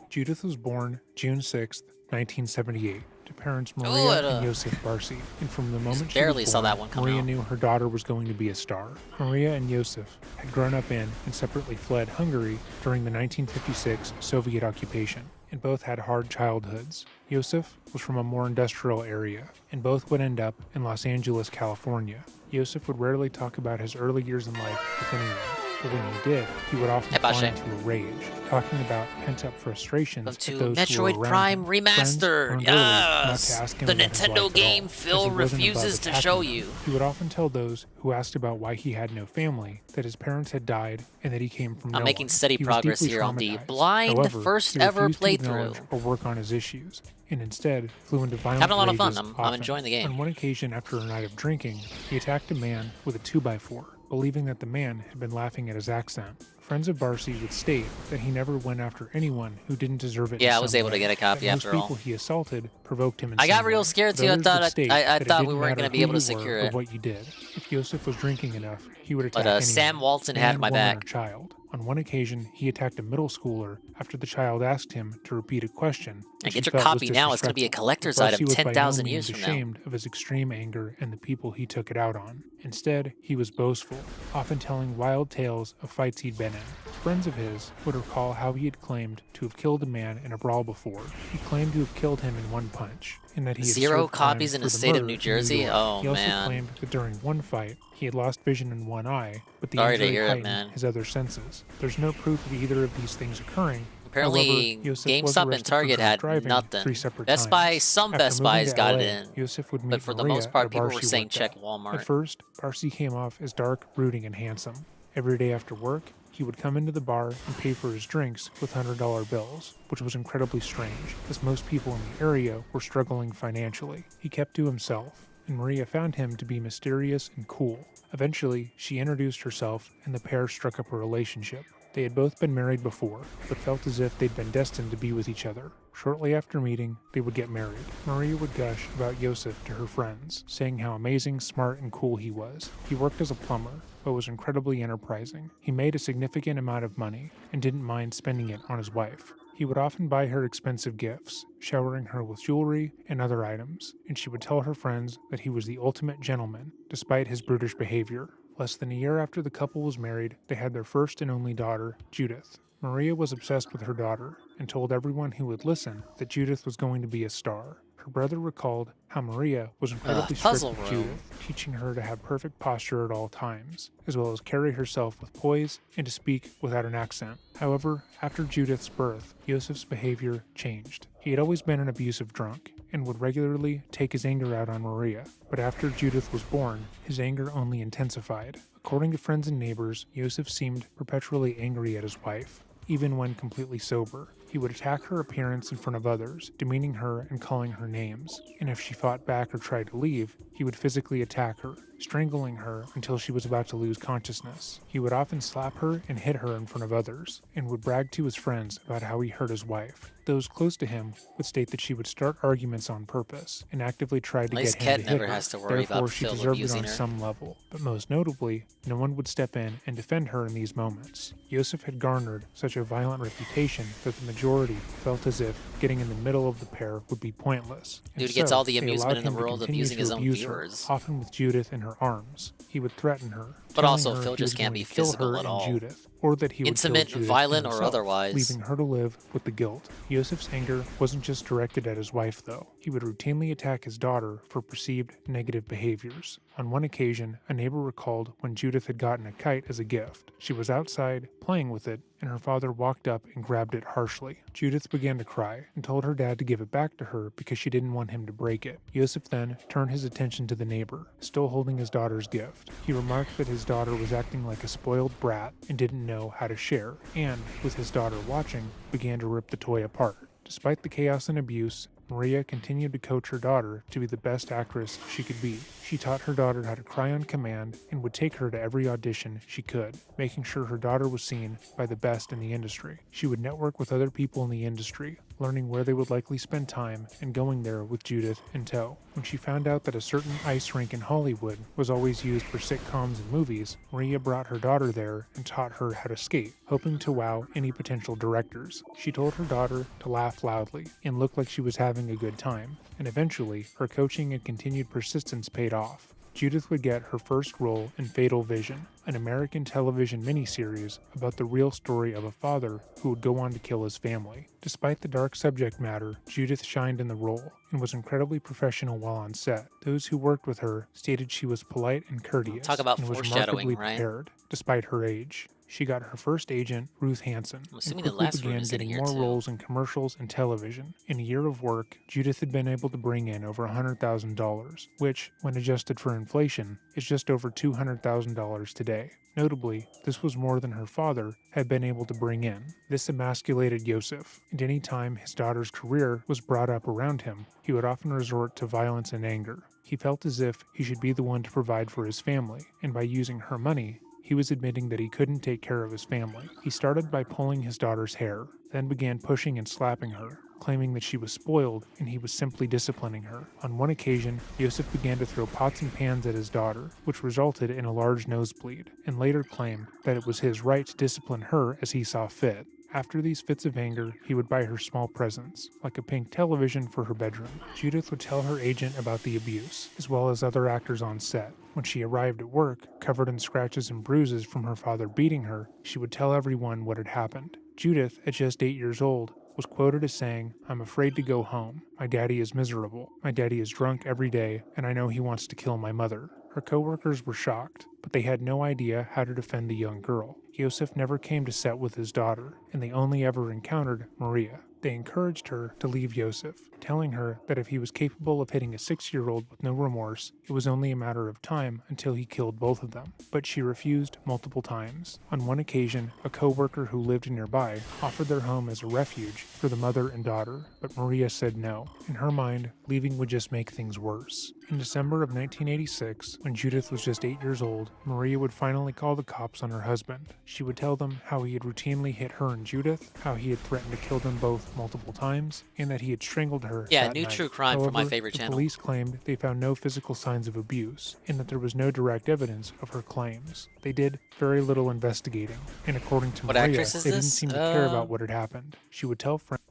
Judith was born June 6th, 1978, to parents Maria Oh, and Joseph Barcy, and from the moment she barely was saw born, that one come Maria out. knew her daughter was going to be a star. Maria and Joseph had grown up in and separately fled Hungary during the 1956 Soviet occupation, and both had hard childhoods. Joseph was from a more industrial area, and both would end up in Los Angeles, California. Joseph would rarely talk about his early years in life with anyone, but when he did, he would often fall into a rage, talking about pent-up frustrations at To those who Metroid were around Prime him. Friends Remastered. learned early not to Yes. ask him The about his life Nintendo at game all, Phil as he wasn't above refuses to attacking show them. you. He would often tell those who asked about why he had no family that his parents had died and that he came from I'm no making one. steady He was progress deeply here on the traumatized. blind However, first he ever refused to acknowledge playthrough. or work on his issues, and instead flew into violent Having a lot of fun. rages I'm often. enjoying the game. On one occasion, after a night of drinking, he attacked a man with a 2x4, believing that the man had been laughing at his accent. Friends of Barcy would state that he never went after anyone who didn't deserve it. Yeah, in I was some able to way, get a copy that after most all. people he assaulted provoked him in I got some real way. scared But too. I others thought would state I that it thought we didn't weren't matter going to be who able to you were secure or it. what you did. If Joseph was drinking enough, he would attack But anyone, Sam Walton had man, my woman, back. or child. On one occasion, he attacked a middle schooler after the child asked him to repeat a question. And which get he your felt was copy now. It's going to be a disrespectful. collector's Barcy item was by no 10,000 means years from now. ashamed of his extreme anger and the people he took it out on. Instead, he was boastful, often telling wild tales of fights he'd been in. Friends of his would recall how he had claimed to have killed a man in a brawl before. He claimed to have killed him in one punch, and that he had 0 served time copies in for the the state of murder New in Jersey? York. Oh, He also man. claimed that during one fight, he had lost vision in one eye, but the Sorry to injury hear it, heightened man. his other senses. There's no proof of either of these things occurring. Apparently, However, Joseph was GameStop and arrested for Target drunk had driving nothing. 3 separate Best Buy, times. some After Best moving Buys to got LA, it in. Joseph would meet But for the Maria most part, at a people bar were she saying worked check at. Walmart. At first, Barcy came off as dark, brooding, and handsome. Every day after work, he would come into the bar and pay for his drinks with $100 bills, which was incredibly strange, as most people in the area were struggling financially. He kept to himself, and Maria found him to be mysterious and cool. Eventually, she introduced herself, and the pair struck up a relationship. They had both been married before, but felt as if they'd been destined to be with each other. Shortly after meeting, they would get married. Maria would gush about Joseph to her friends, saying how amazing, smart, and cool he was. He worked as a plumber, but was incredibly enterprising. He made a significant amount of money and didn't mind spending it on his wife. He would often buy her expensive gifts, showering her with jewelry and other items, and she would tell her friends that he was the ultimate gentleman, despite his brutish behavior. Less than a year after the couple was married, they had their first and only daughter, Judith. Maria was obsessed with her daughter and told everyone who would listen that Judith was going to be a star. Her brother recalled how Maria was incredibly strict puzzle with room. Judith, teaching her to have perfect posture at all times, as well as carry herself with poise and to speak without an accent. However, after Judith's birth, Joseph's behavior changed. He had always been an abusive drunk and would regularly take his anger out on Maria, but after Judith was born, his anger only intensified. According to friends and neighbors, Joseph seemed perpetually angry at his wife, even when completely sober. He would attack her appearance in front of others, demeaning her and calling her names, and if she fought back or tried to leave, he would physically attack her, strangling her until she was about to lose consciousness. He would often slap her and hit her in front of others, and would brag to his friends about how he hurt his wife. Those close to him would state that she would start arguments on purpose and actively try to get him Cat to hit never her. has to worry Therefore, about she Phil deserved it abusing on her. some level, but most notably, no one would step in and defend her in these moments. Yosef had garnered such a violent reputation that the majority felt as if getting in the middle of the pair would be pointless. And Dude gets so, all the they amusement allowed in the him to world continue abusing to his own abuse her, viewers. often with Judith in her arms. He would threaten her, But telling also, her Phil he just was can't going be to kill physical her at and all. Judith, or that he would Intimate, kill Judith violent, and or himself, otherwise. leaving her to live with the guilt. Yosef's anger wasn't just directed at his wife, though. He would routinely attack his daughter for perceived negative behaviors. On one occasion, a neighbor recalled when Judith had gotten a kite as a gift. She was outside, playing with it, and her father walked up and grabbed it harshly. Judith began to cry and told her dad to give it back to her because she didn't want him to break it. Yosef then turned his attention to the neighbor, still holding his daughter's gift. He remarked that his daughter was acting like a spoiled brat and didn't know how to share, and, with his daughter watching, began to rip the toy apart. Despite the chaos and abuse, Maria continued to coach her daughter to be the best actress she could be. She taught her daughter how to cry on command and would take her to every audition she could, making sure her daughter was seen by the best in the industry. She would network with other people in the industry, learning where they would likely spend time and going there with Judith in tow. When she found out that a certain ice rink in Hollywood was always used for sitcoms and movies, Maria brought her daughter there and taught her how to skate, hoping to wow any potential directors. She told her daughter to laugh loudly and look like she was having a good time, and eventually, her coaching and continued persistence paid off. Judith would get her first role in Fatal Vision, an American television miniseries about the real story of a father who would go on to kill his family. Despite the dark subject matter, Judith shined in the role and was incredibly professional while on set. Those who worked with her stated she was polite and courteous, Talk about and was foreshadowing, remarkably right? prepared, despite her age. She got her first agent, Ruth Hansen, I'm and assuming the quickly last one began is in getting here, more too. roles in commercials and television. In a year of work, Judith had been able to bring in over $100,000, which, when adjusted for inflation, is just over $200,000 today. Notably, this was more than her father had been able to bring in. This emasculated Yosef, and any time his daughter's career was brought up around him, he would often resort to violence and anger. He felt as if he should be the one to provide for his family, and by using her money, he was admitting that he couldn't take care of his family. He started by pulling his daughter's hair, then began pushing and slapping her, claiming that she was spoiled and he was simply disciplining her. On one occasion, Yosef began to throw pots and pans at his daughter, which resulted in a large nosebleed, and later claimed that it was his right to discipline her as he saw fit. After these fits of anger, he would buy her small presents, like a pink television for her bedroom. Judith would tell her agent about the abuse, as well as other actors on set. When she arrived at work, covered in scratches and bruises from her father beating her, she would tell everyone what had happened. Judith, at just 8 years old, was quoted as saying, "I'm afraid to go home. My daddy is miserable. My daddy is drunk every day, and I know he wants to kill my mother." Her co-workers were shocked, but they had no idea how to defend the young girl. Yosef never came to set with his daughter, and they only ever encountered Maria. They encouraged her to leave Yosef, telling her that if he was capable of hitting a 6-year-old with no remorse, it was only a matter of time until he killed both of them. But she refused multiple times. On one occasion, a co-worker who lived nearby offered their home as a refuge for the mother and daughter, but Maria said no. In her mind, leaving would just make things worse. In December of 1986, when Judith was just 8 years old, Maria would finally call the cops on her husband. She would tell them how he had routinely hit her and Judith, how he had threatened to kill them both multiple times, and that he had strangled her. Yeah, that new night. true crime from my However, favorite the channel. Police claimed they found no physical signs of abuse, and that there was no direct evidence of her claims. They did very little investigating, and according to What Maria, actress is they didn't this? seem to care about what had happened. She would tell friends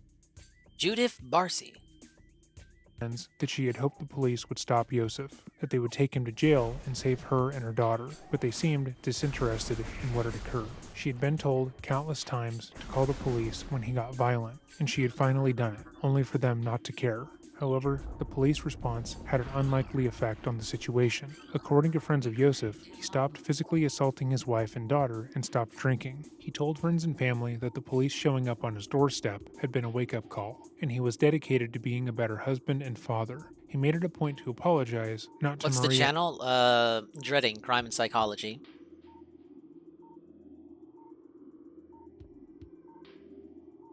Judith Barcy. that she had hoped the police would stop Yosef, that they would take him to jail and save her and her daughter, but they seemed disinterested in what had occurred. She had been told countless times to call the police when he got violent, and she had finally done it, only for them not to care. However, the police response had an unlikely effect on the situation. According to friends of Yosef, he stopped physically assaulting his wife and daughter and stopped drinking. He told friends and family that the police showing up on his doorstep had been a wake-up call, and he was dedicated to being a better husband and father. He made it a point to apologize, not to What's Maria the channel? Dreading Crime and Psychology.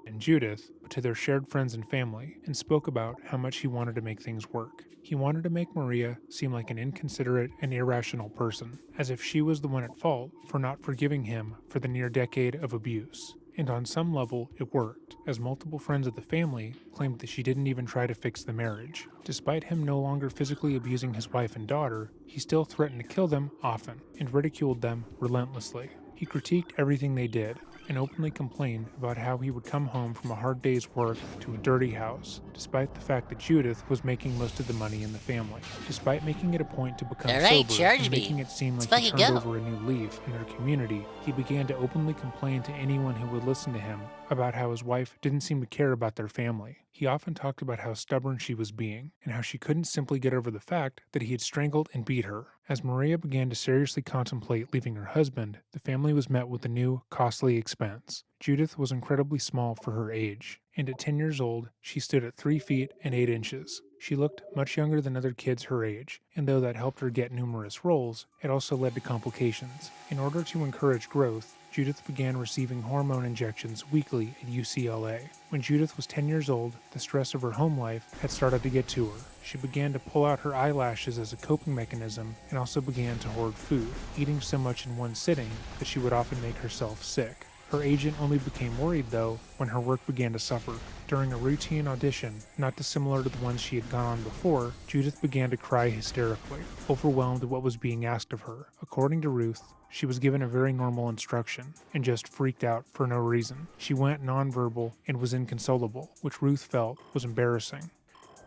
and Judith, but but to their shared friends and family, and spoke about how much he wanted to make things work. He wanted to make Maria seem like an inconsiderate and irrational person, as if she was the one at fault for not forgiving him for the near decade of abuse. And on some level, it worked, as multiple friends of the family claimed that she didn't even try to fix the marriage. Despite him no longer physically abusing his wife and daughter, he still threatened to kill them often, and ridiculed them relentlessly. He critiqued everything they did, and openly complained about how he would come home from a hard day's work to a dirty house, despite the fact that Judith was making most of the money in the family. Despite making it a point to become sober and making it seem like he turned over a new leaf in their community, he began to openly complain to anyone who would listen to him about how his wife didn't seem to care about their family. He often talked about how stubborn she was being, and how she couldn't simply get over the fact that he had strangled and beat her. As Maria began to seriously contemplate leaving her husband, the family was met with a new, costly expense. Judith was incredibly small for her age, and at 10 years old, she stood at 3 feet and 8 inches. She looked much younger than other kids her age, and though that helped her get numerous roles, it also led to complications. In order to encourage growth, Judith began receiving hormone injections weekly at UCLA. When Judith was 10 years old, the stress of her home life had started to get to her. She began to pull out her eyelashes as a coping mechanism and also began to hoard food, eating so much in one sitting that she would often make herself sick. Her agent only became worried, though, when her work began to suffer. During a routine audition, not dissimilar to the ones she had gone on before, Judith began to cry hysterically, overwhelmed at what was being asked of her. According to Ruth, she was given a very normal instruction, and just freaked out for no reason. She went nonverbal and was inconsolable, which Ruth felt was embarrassing.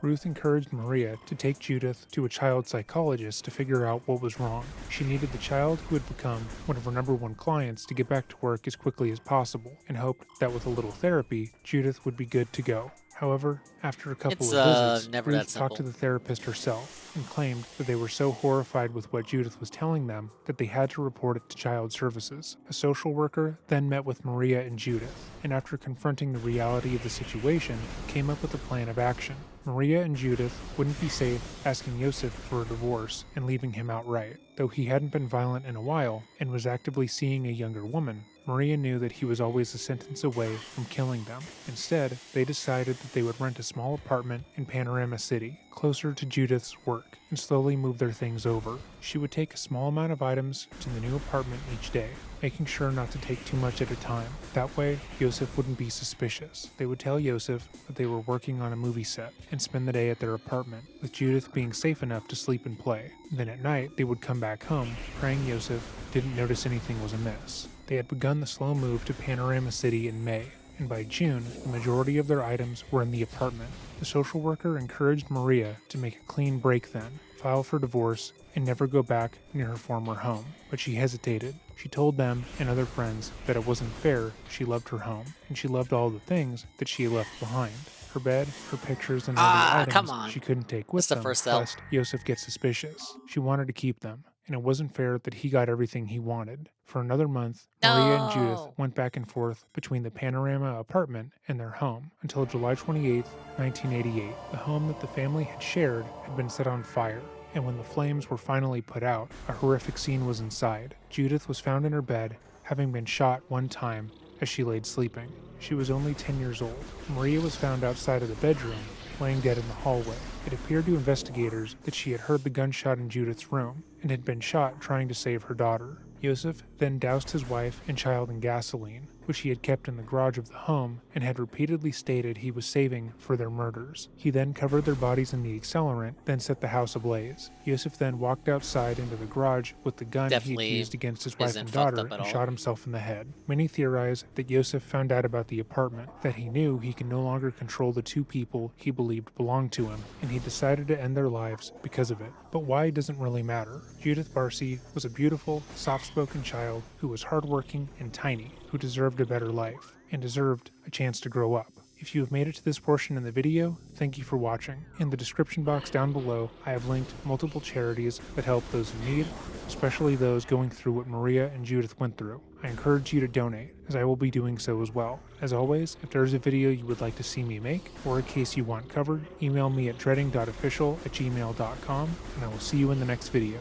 Ruth encouraged Maria to take Judith to a child psychologist to figure out what was wrong. She needed the child who had become one of her #1 clients to get back to work as quickly as possible, and hoped that with a little therapy, Judith would be good to go. However, after a couple of visits, Ruth talked to the therapist herself and claimed that they were so horrified with what Judith was telling them that they had to report it to Child Services. A social worker then met with Maria and Judith, and after confronting the reality of the situation, came up with a plan of action. Maria and Judith wouldn't be safe asking Yosef for a divorce and leaving him outright. Though he hadn't been violent in a while and was actively seeing a younger woman, Maria knew that he was always a sentence away from killing them. Instead, they decided that they would rent a small apartment in Panorama City, closer to Judith's work, and slowly move their things over. She would take a small amount of items to the new apartment each day, making sure not to take too much at a time. That way, Yosef wouldn't be suspicious. They would tell Yosef that they were working on a movie set and spend the day at their apartment, with Judith being safe enough to sleep and play. Then at night, they would come back home, praying Yosef didn't notice anything was amiss. They had begun the slow move to Panorama City in May, and by June, the majority of their items were in the apartment. The social worker encouraged Maria to make a clean break then, file for divorce, and never go back near her former home. But she hesitated. She told them and other friends that it wasn't fair. She loved her home, and she loved all the things that she had left behind. Her bed, her pictures, and other items she couldn't take with them, lest Yosef get suspicious. She wanted to keep them, and it wasn't fair that he got everything he wanted. For another month, Maria and Judith went back and forth between the Panorama apartment and their home until July 28, 1988. The home that the family had shared had been set on fire, and when the flames were finally put out, a horrific scene was inside. Judith was found in her bed, having been shot one time as she laid sleeping. She was only 10 years old. Maria was found outside of the bedroom, laying dead in the hallway. It appeared to investigators that she had heard the gunshot in Judith's room and had been shot trying to save her daughter. Yosef then doused his wife and child in gasoline, which he had kept in the garage of the home and had repeatedly stated he was saving for their murders. He then covered their bodies in the accelerant, then set the house ablaze. Yosef then walked outside into the garage with the gun he had used against his wife and daughter and shot himself in the head. Many theorize that Yosef found out about the apartment, that he knew he could no longer control the two people he believed belonged to him, and he decided to end their lives because of it. But why doesn't really matter. Judith Barcy was a beautiful, soft-spoken child who was hardworking and tiny, who deserved a better life, and deserved a chance to grow up. If you have made it to this portion in the video, thank you for watching. In the description box down below, I have linked multiple charities that help those in need, especially those going through what Maria and Judith went through. I encourage you to donate, as I will be doing so as well. As always, if there is a video you would like to see me make, or a case you want covered, email me at dreading.official@gmail.com, and I will see you in the next video.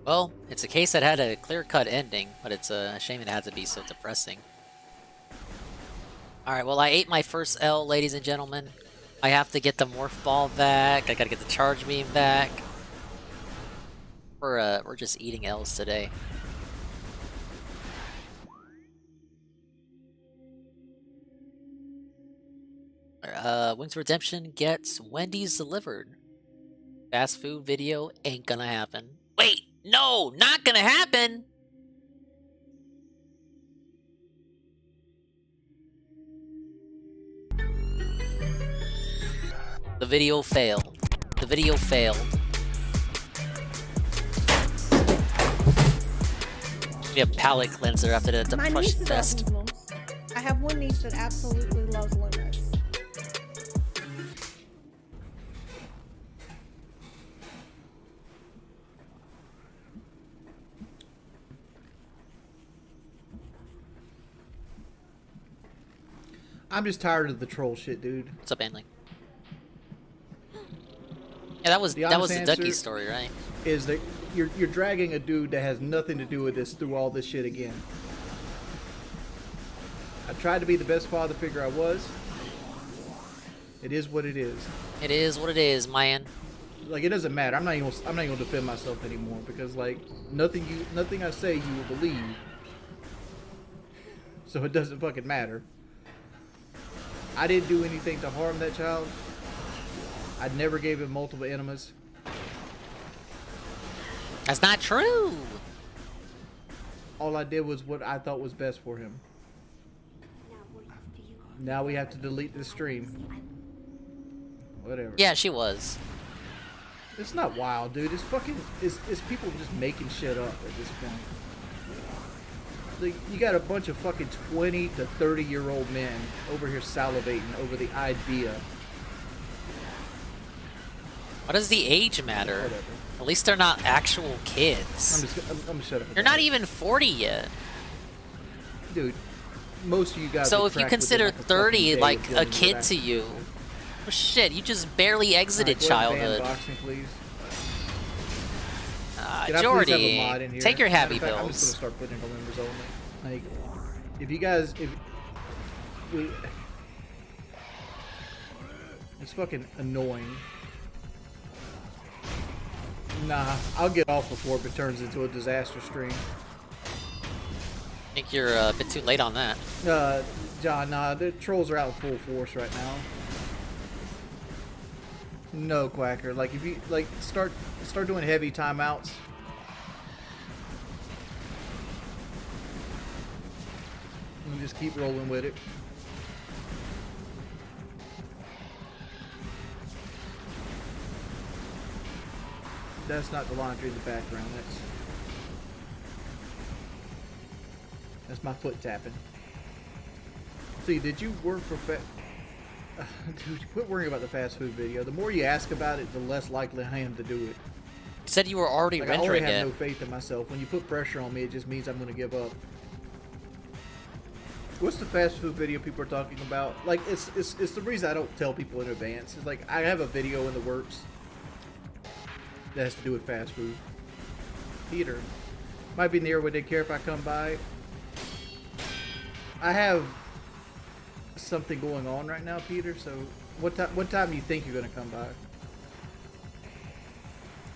Well, it's a case that had a clear-cut ending, but it's a shame it had to be so depressing. Alright, well I ate my first L, ladies and gentlemen. I have to get the Morph Ball back. I gotta get the Charge Beam back. We're just eating L's today. Wings Redemption gets Wendy's delivered. Fast food video ain't gonna happen. Wait, no, not gonna happen! The video failed. The video failed. Need a palate cleanser after the My depression niece test. loves Lumos. I have one niece that absolutely loves Lumos. I'm just tired of the troll shit, dude. What's up, Anling? Yeah, that was the Ducky story, right? Is that you're dragging a dude that has nothing to do with this through all this shit again. I tried to be the best father figure I was. It is what it is. It is what it is, man. Like, it doesn't matter. I'm not even gonna defend myself anymore because like nothing I say you will believe. So it doesn't fucking matter. I didn't do anything to harm that child. I never gave him multiple enemas. That's not true. All I did was what I thought was best for him. Now we have to delete the stream. Whatever. Yeah, she was. It's not wild, dude. It's fucking. It's people just making shit up at this point. Like, you got a bunch of fucking 20 to 30-year-old men over here salivating over the idea. What does the age matter? Whatever. At least they're not actual kids. I'm gonna shut up. You're not even 40 yet. Dude, most of you guys. So are if you cracked within, consider like, a 30 fucking day like of a dealing with kid that. to you, well, shit, you just barely exited Alright, go ahead and childhood. ban boxing, please. Can I please have a Jordy, mod in here? take your happy Matter of fact, I'm just pills. gonna start putting in members only. Like, if you guys, it's fucking annoying. Nah, I'll get off before it turns into a disaster stream. I think you're a bit too late on that. John, nah, the trolls are out in full force right now. No, Quacker. Like, if you like start doing heavy timeouts. And just keep rolling with it. That's not the laundry in the background. That's my foot tapping. See, did you work for dude, quit worrying about the fast food video. The more you ask about it, the less likely I am to do it. You said you were already I rendering already it. have no faith in myself. When you put pressure on me, it just means I'm going to give up. What's the fast food video people are talking about? Like, it's the reason I don't tell people in advance. It's like, I have a video in the works that has to do with fast food. Peter. Might be near where they care if I come by. I have something going on right now, Peter, so what time do you think you're going to come by?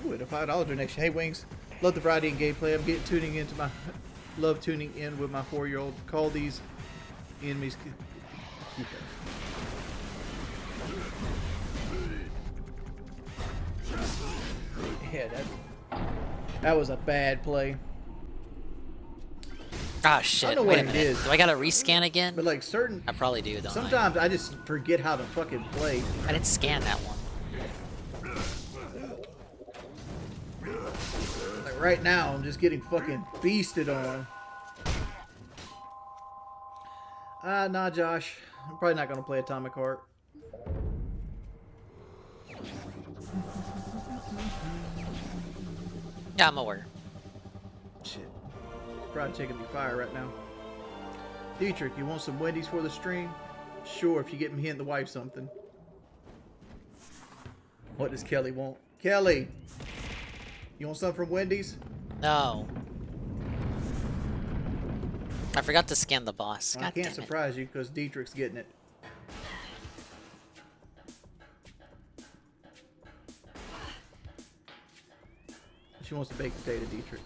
Ooh, at a $5 donation. Hey, Wings. Love the variety and gameplay. I'm tuning in with my 4-year-old. Call these enemies. Yeah, that was a bad play. Ah, shit. I don't know Wait what a it minute. is. Do I gotta rescan again? But like certain, I probably do, don't sometimes I just forget how to fucking play. I didn't scan that one. Like right now, I'm just getting fucking beasted on. Nah, Josh. I'm probably not gonna play Atomic Heart. Yeah, I'm aware. Shit. Fried chicken be fire right now. Dietrich, you want some Wendy's for the stream? Sure, if you get me and the wife something. What does Kelly want? Kelly! You want something from Wendy's? No. I forgot to scan the boss. I God can't damn it. surprise you because Dietrich's getting it. She wants to bake potato, Dietrich.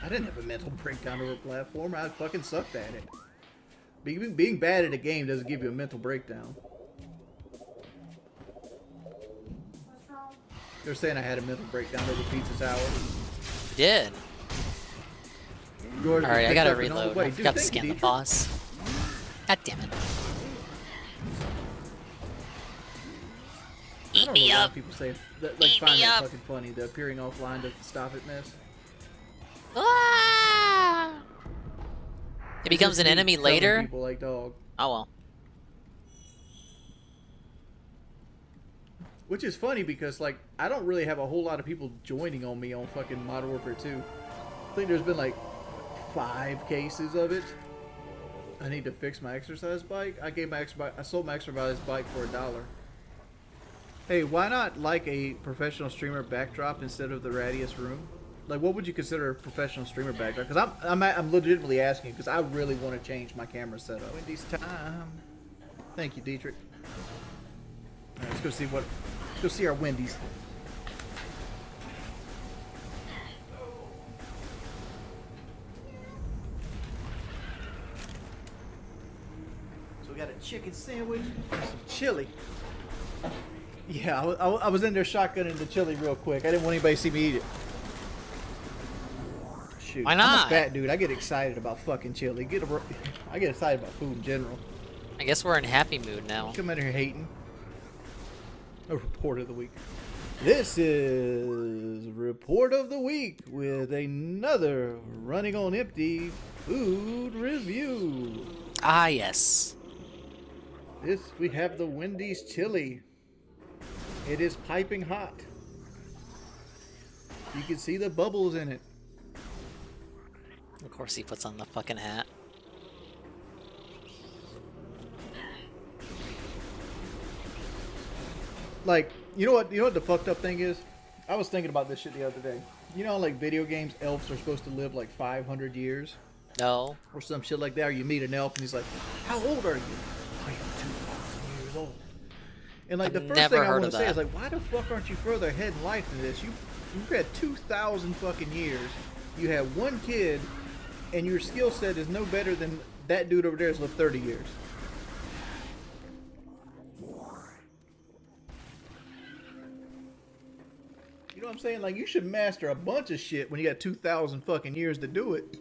I didn't have a mental breakdown over a platform. I fucking sucked at it. Being bad at a game doesn't give you a mental breakdown. They're saying I had a mental breakdown over Pizza Tower. Did. Alright, I gotta reload. I forgot to scan the boss. God damn it. Eat me up. People say that, like, find that fucking funny. The appearing offline to stop it mess. Ah! It becomes an enemy later. People like dog. Oh well. Which is funny because, like, I don't really have a whole lot of people joining on me on fucking Modern Warfare 2. I think there's been like 5 cases of it. I need to fix my exercise bike. I sold my exercise bike for $1. Hey, why not like a professional streamer backdrop instead of the rattiest room? Like, what would you consider a professional streamer backdrop? Because I'm legitimately asking because I really want to change my camera setup. Wendy's time. Thank you, Dietrich. All right, let's go see our Wendy's. So we got a chicken sandwich and some chili. Yeah, I was in there shotgunning the chili real quick. I didn't want anybody to see me eat it. Shoot. Why not? I'm a fat dude. I get excited about fucking chili. I get excited about food in general. I guess we're in happy mood now. Come in here hating. A report of the week. This is Report of the Week with another running on empty food review. Ah, yes. We have the Wendy's chili. It is piping hot. You can see the bubbles in it. Of course he puts on the fucking hat. Like, you know what the fucked up thing is? I was thinking about this shit the other day. You know, like video games, elves are supposed to live like 500 years? No. Or some shit like that. Or you meet an elf and he's like, how old are you? I am 2,000 years old. And like, the first thing I want to say is like, why the fuck aren't you further ahead in life than this? You've had 2,000 fucking years. You have one kid, and your skill set is no better than that dude over there has lived 30 years. You know what I'm saying? Like, you should master a bunch of shit when you got 2,000 fucking years to do it.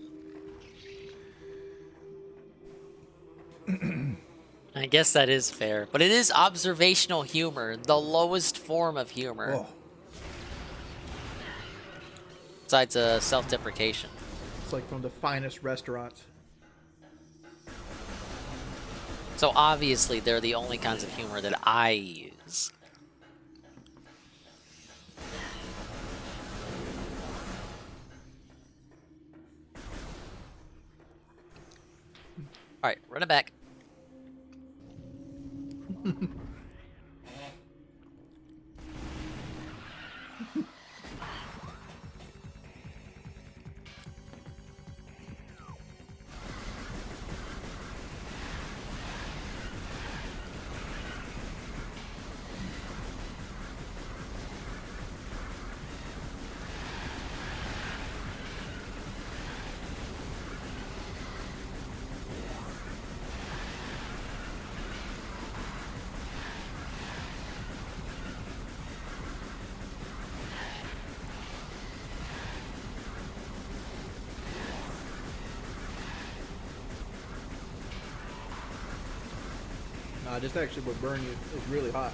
I guess that is fair, but it is observational humor, the lowest form of humor. Oh. Besides self-deprecation. It's like from the finest restaurants. So obviously they're the only kinds of humor that I use. Alright, run it back. Nah, this actually would burn you. It's really hot.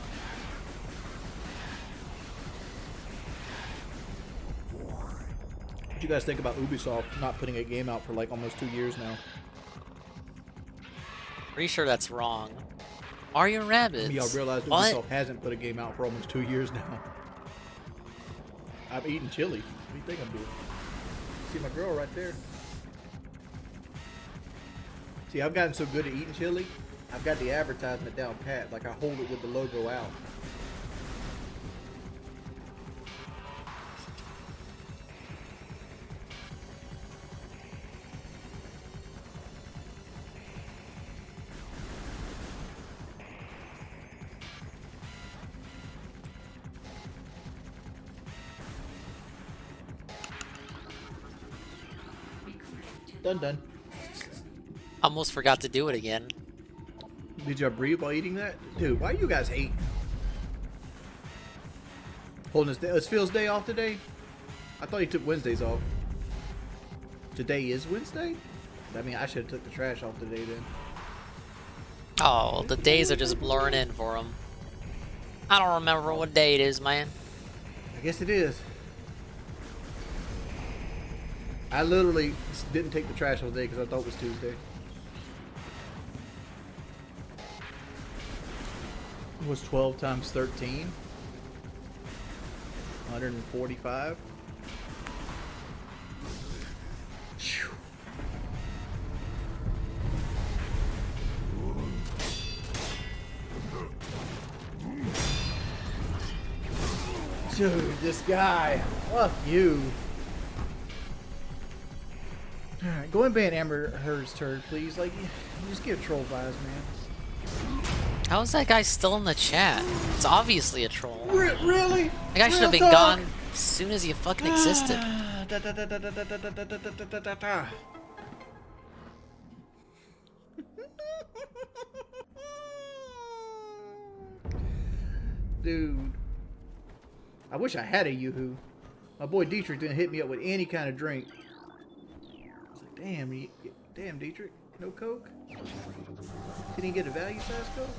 What do you guys think about Ubisoft not putting a game out for like almost 2 years now? Pretty sure that's wrong. Mario Rabbids. Y'all realize Ubisoft hasn't put a game out for almost 2 years now. I'm eating chili. What do you think I'm doing? See my girl right there. See, I've gotten so good at eating chili, I've got the advertisement down pat. Like, I hold it with the logo out. Done. Almost forgot to do it again. Did you breathe while eating that? Dude, why you guys hate? Holding his day. It's Phil's day off today? I thought he took Wednesdays off. Today is Wednesday? I mean, I should have took the trash off today then. Oh, the days are just blurring in for him. I don't remember what day it is, man. I guess it is. I literally didn't take the trash all day because I thought it was Tuesday. It was 12 times 13. 145. Phew. Dude, this guy. Fuck you. Alright, go and ban Amber Heard's turd, please. Like, you just give troll vibes, man. How is that guy still in the chat? It's obviously a troll. Really? That guy should have been gone as soon as he fucking existed. Dude. I wish I had a Yoo-hoo. My boy Dietrich didn't hit me up with any kind of drink. I was like, damn Dietrich, no Coke? Didn't he get a value size Coke?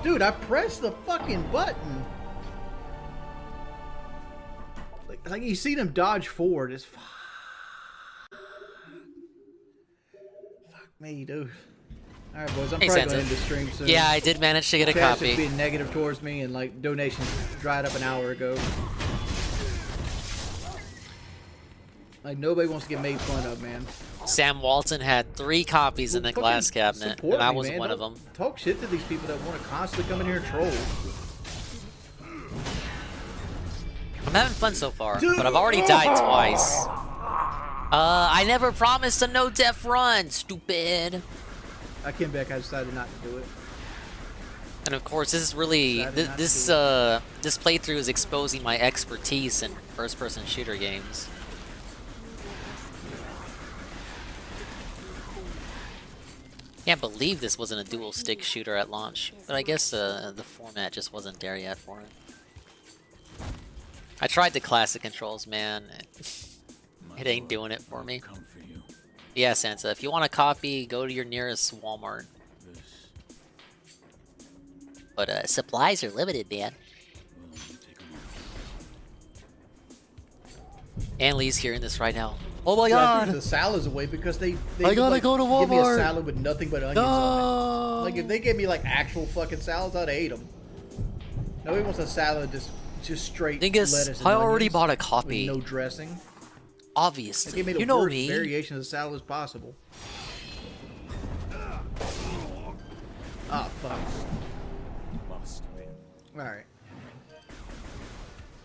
Dude, I pressed the fucking button. Like you see them dodge forward. It's fuck me, dude. All right, boys. I'm probably going to end the stream soon. Yeah, I did manage to get a Chat's copy. just being negative towards me, and like donations dried up an hour ago. Like nobody wants to get made fun of, man. Sam Walton had 3 copies in the glass cabinet, and I was one of them. Talk shit to these people that want to constantly come in here and troll. I'm having fun so far, but I've already died twice. I never promised a no-death run, stupid. I came back, I decided not to do it. And of course, this is really this playthrough is exposing my expertise in first-person shooter games. Can't believe this wasn't a dual-stick shooter at launch, but I guess the format just wasn't there yet for it. I tried the classic controls, man. It ain't doing it for me. Yeah, Sansa, if you want a copy, go to your nearest Walmart. But supplies are limited, man. And Lee's hearing this right now. Oh my god! The salad's away because they I gotta go to Walmart. Give me a salad with nothing but onions on it. Like if they gave me like actual fucking salads, I'd ate them. Nobody wants a salad just straight lettuce. I already bought a copy. With no dressing. Obviously, they made you know worst me. Variation of the salad as possible. Ah, fuck. All right.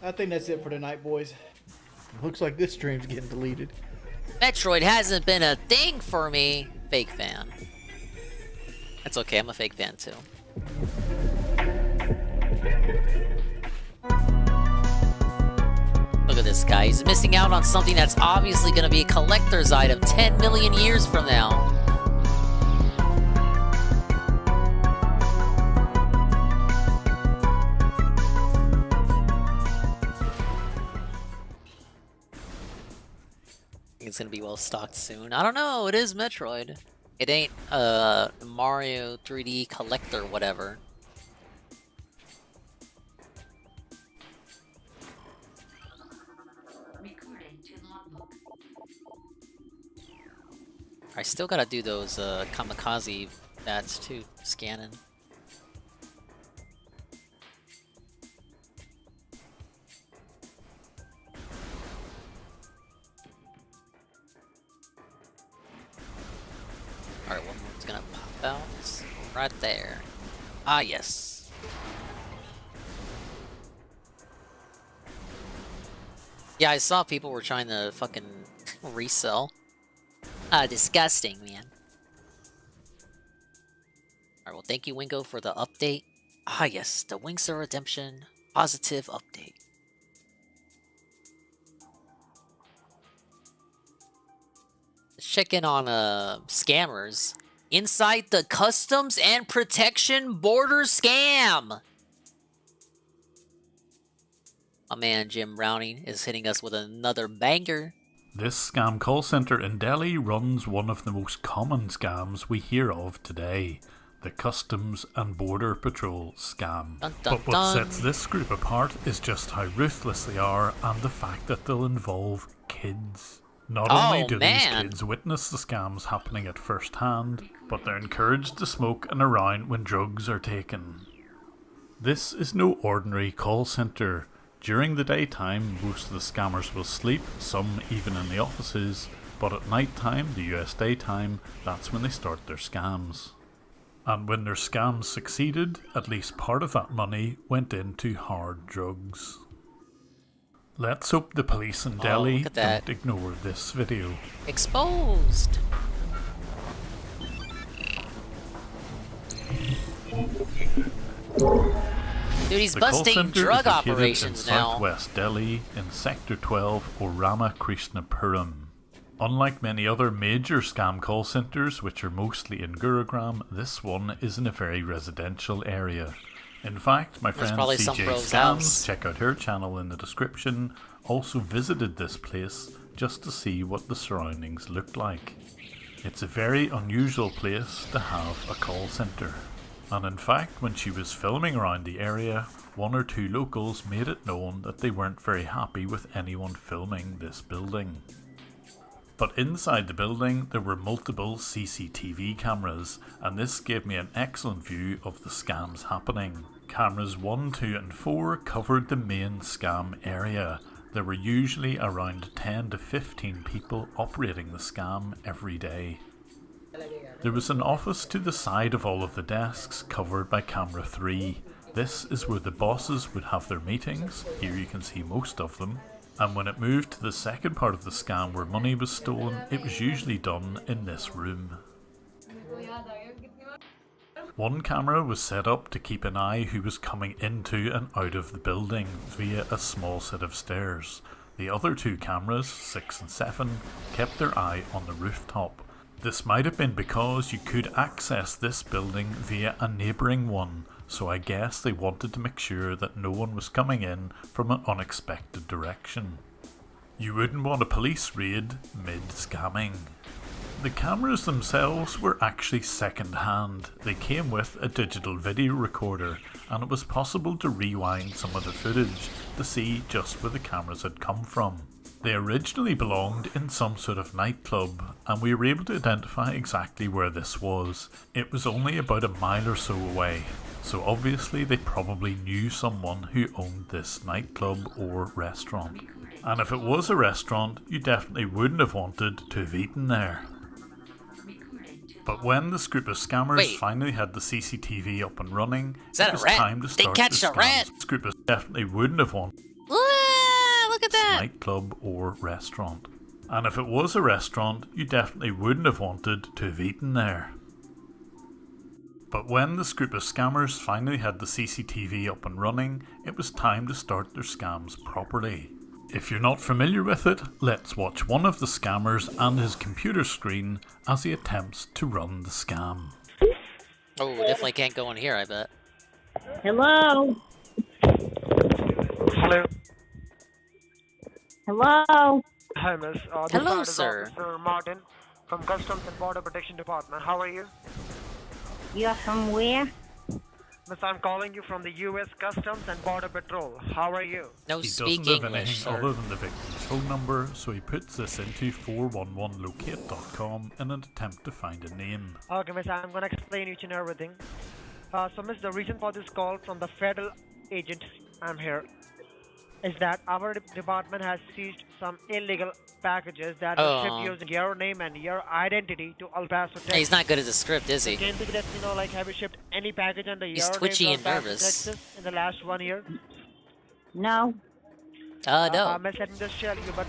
I think that's it for tonight, boys. Looks like this stream's getting deleted. Metroid hasn't been a thing for me. Fake fan. That's okay, I'm a fake fan too. Look at this guy, he's missing out on something that's obviously going to be a collector's item 10 million years from now. It's gonna be well stocked soon. I don't know, it is Metroid. It ain't Mario 3D collector whatever. I still gotta do those kamikaze bats too, scanning. Alright, one more's gonna pop out. Right there. Ah, yes. Yeah, I saw people were trying to fucking resell. Disgusting, man. Alright, well, thank you, Wingo, for the update. Ah, yes, the Wings of Redemption positive update. check in on scammers inside the Customs and Protection Border scam. My man Jim Browning is hitting us with another banger. This scam call center in Delhi runs one of the most common scams we hear of today, the Customs and Border Patrol scam. Dun, dun, but what sets this group apart is just how ruthless they are and the fact that they'll involve kids. Not only do these kids witness the scams happening at first hand, but they're encouraged to smoke and around when drugs are taken. This is no ordinary call center. During the daytime, most of the scammers will sleep, some even in the offices, but at night time, the US daytime, that's when they start their scams. And when their scams succeeded, at least part of that money went into hard drugs. Let's hope the police in Delhi don't ignore this video. Exposed! Dude, he's busting drug operations in now. Southwest Delhi in Sector 12 or Ramakrishnappuram. Unlike many other major scam call centers, which are mostly in Gurugram, this one is in a very residential area. In fact, my friend CJ Scams, check out her channel in the description, also visited this place just to see what the surroundings looked like. It's a very unusual place to have a call center. And in fact, when she was filming around the area, one or two locals made it known that they weren't very happy with anyone filming this building. But inside the building, there were multiple CCTV cameras, and this gave me an excellent view of the scams happening. Cameras 1, 2 and 4 covered the main scam area. There were usually around 10 to 15 people operating the scam every day. There was an office to the side of all of the desks covered by camera 3. This is where the bosses would have their meetings. Here you can see most of them. And when it moved to the second part of the scam where money was stolen, it was usually done in this room. One camera was set up to keep an eye who was coming into and out of the building via a small set of stairs. The other two cameras, 6 and 7, kept their eye on the rooftop. This might have been because you could access this building via a neighbouring one, so I guess they wanted to make sure that no one was coming in from an unexpected direction. You wouldn't want a police raid mid-scamming. The cameras themselves were actually second-hand. They came with a digital video recorder, and it was possible to rewind some of the footage to see just where the cameras had come from. They originally belonged in some sort of nightclub, and we were able to identify exactly where this was. It was only about a mile or so away, so obviously they probably knew someone who owned this nightclub or restaurant. And if it was a restaurant, you definitely wouldn't have wanted to have eaten there. But when this group of scammers finally had the CCTV up and running, it was time to start the scams. This group of definitely wouldn't have wanted look at that nightclub or restaurant. And if it was a restaurant, you definitely wouldn't have wanted to have eaten there. But when this group of scammers finally had the CCTV up and running, it was time to start their scams properly. If you're not familiar with it, let's watch one of the scammers and his computer screen as he attempts to run the scam. Oh, definitely can't go in here, I bet. Hello? Hello. Hello? Hi, miss. Hello, sir. Officer Martin from Customs and Border Protection Department. How are you? You're from where? Miss, I'm calling you from the U.S. Customs and Border Patrol. How are you? No, he doesn't have anything other than the victim's phone number, so he puts this into 411locate.com in an attempt to find a name. Okay, miss, I'm going to explain each and everything. So, miss, the reason for this call from the federal agent, I'm here, is that our department has seized some illegal packages that were shipped using your name and your identity to El Paso, Texas. He's not good at the script, is he? Can we let me know, like, have you shipped any package under He's your name twitchy to El and Paso, nervous. Texas in the last 1 year? No. No. Miss, let me just tell you, but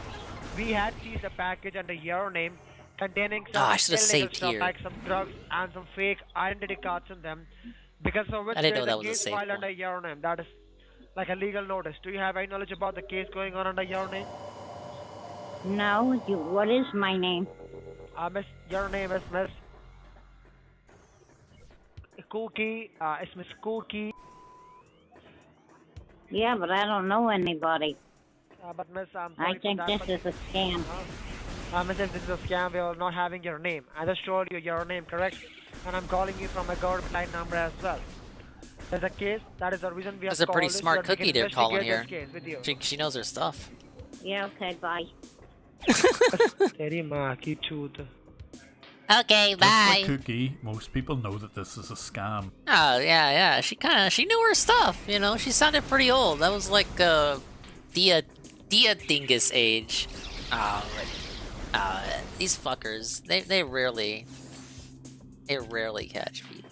we had seized a package under your name containing some I should have illegal saved stuff here. like some drugs and some fake identity cards in them. Because of which I didn't know there that is a was a case safe filed one. under your name. That is like a legal notice. Do you have any knowledge about the case going on under your name? No. What is my name? Miss, your name is Miss Cookie. It's Miss Cookie. Yeah, but I don't know anybody. But Miss, I'm I sorry think for that, this is a scam. Miss, if this is a scam, we are not having your name. I just told you your name, correct? And I'm calling you from a government line number as well. There's a case. That is the reason we have That's a pretty called you, smart so that we cookie can they're calling investigate here. this case with you. She knows her stuff. Yeah, okay, bye. तेरी माँ की चूत. Okay, Just bye. like Cookie, most people know that this is a scam. Oh, yeah. She knew her stuff, you know? She sounded pretty old. That was like, Dia Dingus age. These fuckers, they rarely catch people.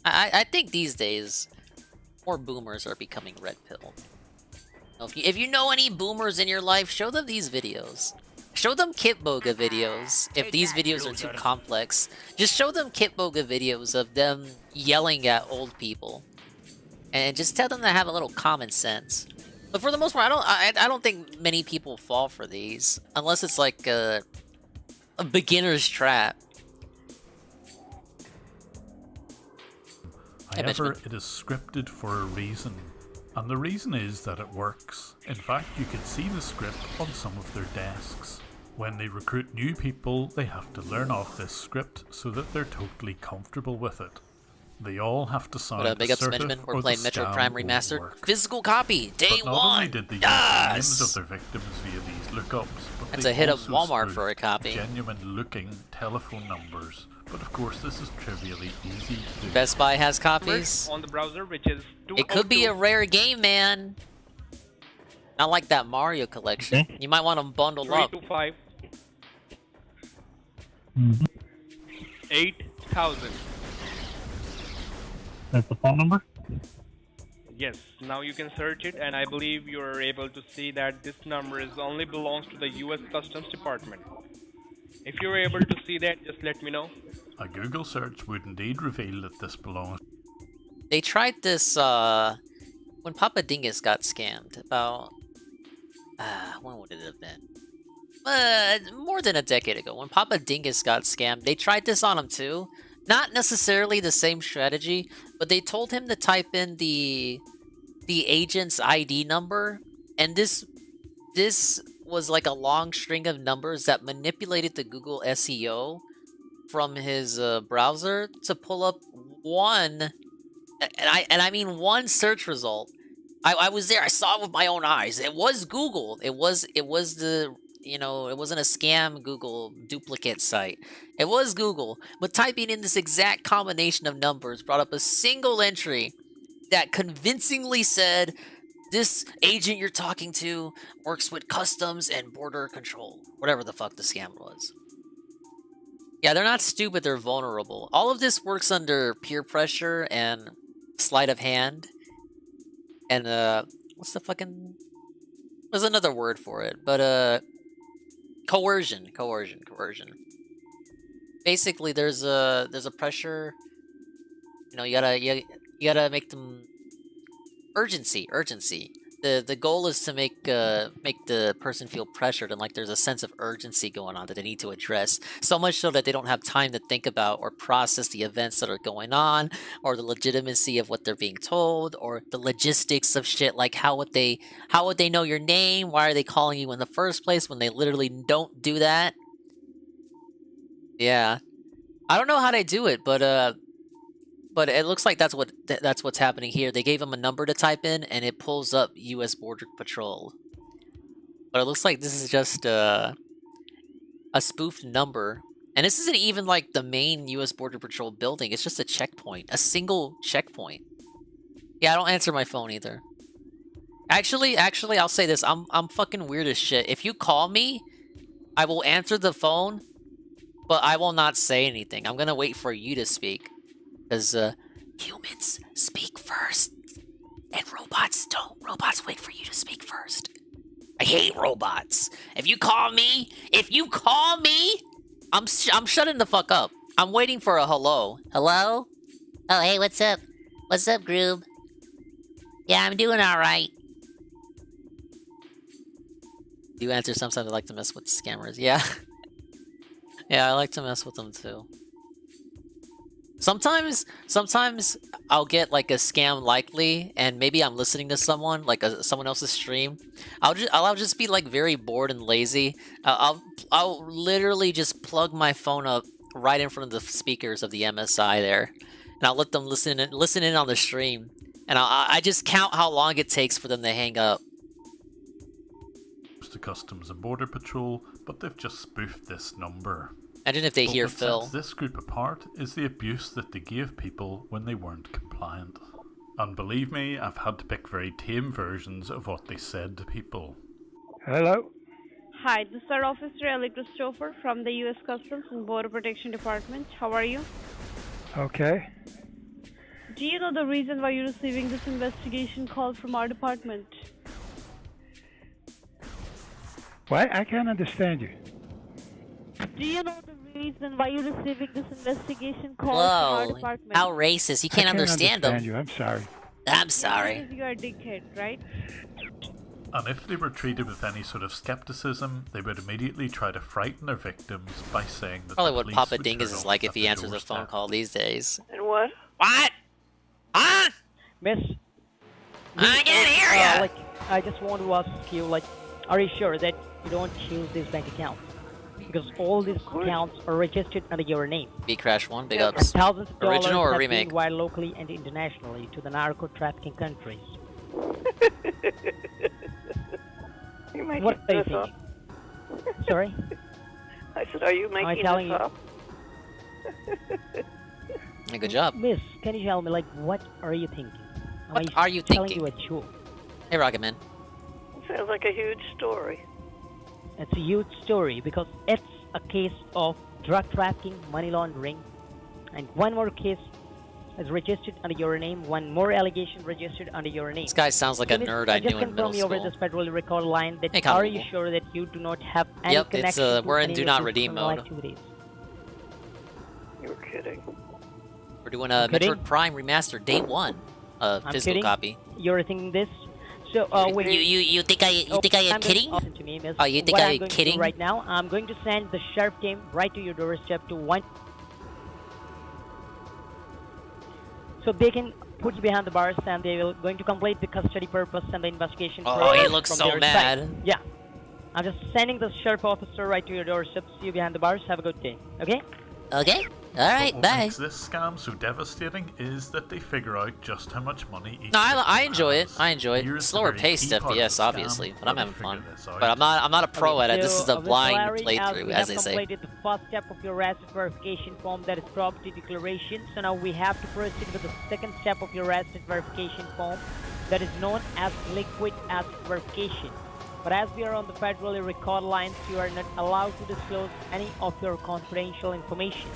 I think these days, more boomers are becoming red pill. If you know any boomers in your life, show them these videos. Show them Kitboga videos, if these videos are too complex. Just show them Kitboga videos of them yelling at old people. And just tell them to have a little common sense. But for the most part, I don't think many people fall for these. Unless it's like a beginner's trap. However, it is scripted for a reason. And the reason is that it works. In fact, you can see the script on some of their desks. When they recruit new people, they have to learn off this script so that they're totally comfortable with it. They all have to sound What up, big ups, assertive Benjamin? We're or playing the Metroid scam Prime won't Remastered. work. Physical copy, day But not one. only did they use Yes! the names of their victims via these lookups, but That's they a hit of also Walmart for a spoofed copy. genuine-looking telephone numbers. But of course, this is trivially easy to do. Best Buy has copies. On the browser, which is It could be a rare game, man. Not like that Mario collection. You might want them bundled up. 325 Mm-hmm. 8000. That's the phone number? Yes, now you can search it, and I believe you are able to see that this number is only belongs to the US Customs Department. If you're able to see that, just let me know. A Google search would indeed reveal that this belongs. They tried this when Papa Dingus got scammed about when would it have been? More than a decade ago. When Papa Dingus got scammed, they tried this on him too. Not necessarily the same strategy, but they told him to type in the agent's ID number, and this was like a long string of numbers that manipulated the Google SEO from his browser to pull up one, and I mean one search result. I was there. I saw it with my own eyes. It was Google. It was the, you know, it wasn't a scam Google duplicate site. It was Google. But typing in this exact combination of numbers brought up a single entry that convincingly said, this agent you're talking to works with customs and border control. Whatever the fuck the scam was. Yeah, they're not stupid, they're vulnerable. All of this works under peer pressure and sleight of hand. And, what's the fucking... There's another word for it, but, coercion. Basically, there's a pressure... You know, you gotta make them... Urgency. The goal is to make the person feel pressured and like there's a sense of urgency going on that they need to address. So much so that they don't have time to think about or process the events that are going on, or the legitimacy of what they're being told, or the logistics of shit like how would they know your name? Why are they calling you in the first place when they literally don't do that? Yeah. I don't know how they do it, but it looks like that's what's happening here. They gave him a number to type in, and it pulls up U.S. Border Patrol. But it looks like this is just a spoofed number. And this isn't even like the main U.S. Border Patrol building. It's just a checkpoint. A single checkpoint. Yeah, I don't answer my phone either. Actually, I'll say this. I'm fucking weird as shit. If you call me, I will answer the phone, but I will not say anything. I'm gonna wait for you to speak. Because humans speak first, and robots don't. Robots wait for you to speak first. I hate robots. If you call me, I'm shutting the fuck up. I'm waiting for a hello. Hello? Oh, hey, what's up? What's up, Groob? Yeah, I'm doing alright. Do you answer sometimes I like to mess with scammers? Yeah. Yeah, I like to mess with them too. Sometimes I'll get like a scam likely, and maybe I'm listening to someone like someone else's stream. I'll just be like very bored and lazy. I'll literally just plug my phone up right in front of the speakers of the MSI there, and I'll let them listen in on the stream, and I just count how long it takes for them to hang up. To Customs and Border Patrol, but they've just spoofed this number. Imagine if they But hear what Phil. sets this group apart is the abuse that they gave people when they weren't compliant. And believe me, I've had to pick very tame versions of what they said to people. Hello? Hi, this is Third Officer Ellie Christopher from the U.S. Customs and Border Protection Department. How are you? Okay. Do you know the reason why you're receiving this investigation call from our department? What? I can't understand you. Do you know the reason why you're receiving this investigation call from our Whoa, department? how racist. You can't understand them. you. I'm sorry. I'm sorry. Because you're a dickhead, right? And if they were treated with any sort of skepticism, they would immediately try to frighten their victims by saying that Probably the what police Papa would Dingus turn is up like if at he the answers a phone doorstep. call these days. And what? What? Huh? Miss? I can't hear ya! Like, I just want to ask you, like, are you sure that you don't use these bank accounts? Because all these accounts are registered under your name. B-Crash1, big And ups. thousands of dollars Original or have remake? been wired locally and internationally to the narco-trafficking countries. You making What are you this up? thinking? Sorry? I said, are you Am I making telling this you? up? Yeah, good job. Miss, can you tell me, like, what are you thinking? What are you telling thinking? you a joke? Hey, Rocketman. Sounds like a huge story. It's a huge story because it's a case of drug trafficking, money laundering, and one more case is registered under your name, one more allegation registered under your name. This guy sounds like a nerd I knew in middle Just confirm me over school. this federal record line that Hey, Common are you Google. sure that you do not have any Yep, it's, connection to we're in any do of not these redeem criminal mode. activities? You're kidding. We're doing a kidding? Metroid Prime Remastered Day 1, I'm physical kidding. copy. You're thinking this? So, wait. You think I am kidding? Listen to me, miss. Oh, you think What I'm I'm going to kidding? do right now, I'm going to send the sheriff team right to your doorstep to one. So they can put you behind the bars and they will going to complete the custody purpose and the investigation Oh, process he looks from so their mad. side. Yeah. I'm just sending the sheriff officer right to your doorstep. See you behind the bars. Have a good day. Okay? Okay. Alright, What bye. makes this scam so devastating is that they figure out just how much money each No, I victim enjoy it. has. I enjoy it. Here's the Slower very paced key part of the FPS, scam obviously, but I'm where they having fun. figure this out. But I'm not a pro at it. This is a So, blind Larry, playthrough, we as have they say. completed the first step of your asset verification form, that is property declaration. So now we have to proceed with the second step of your asset verification form, that is known as liquid asset verification. But as we are on the federally record lines, you are not allowed to disclose any of your confidential information.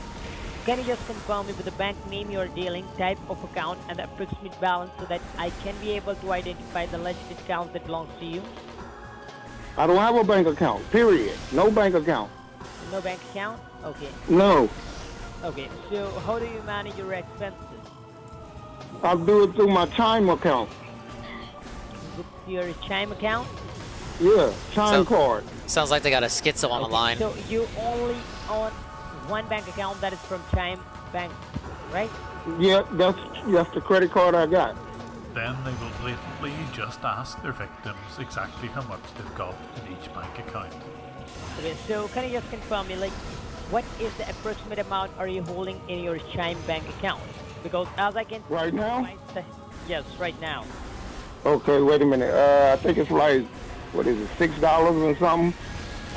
Can you just confirm me with the bank name you are dealing, type of account, and the approximate balance so that I can be able to identify the legit account that belongs to you? I don't have a bank account, period. No bank account. No bank account? Okay. No. Okay, so how do you manage your expenses? I do it through my Chime account. With your Chime account? Yeah, Chime card. Sounds like they got a schizo on the line. So you only own one bank account, that is from Chime Bank, right? Yeah, that's the credit card I got. Then they will blatantly just ask their victims exactly how much they've got in each bank account. Okay, so can you just confirm me, like, what is the approximate amount are you holding in your Chime Bank account? Because as I can... Right now? Yes, right now. Okay, wait a minute. I think it's like, what is it, $6 or something?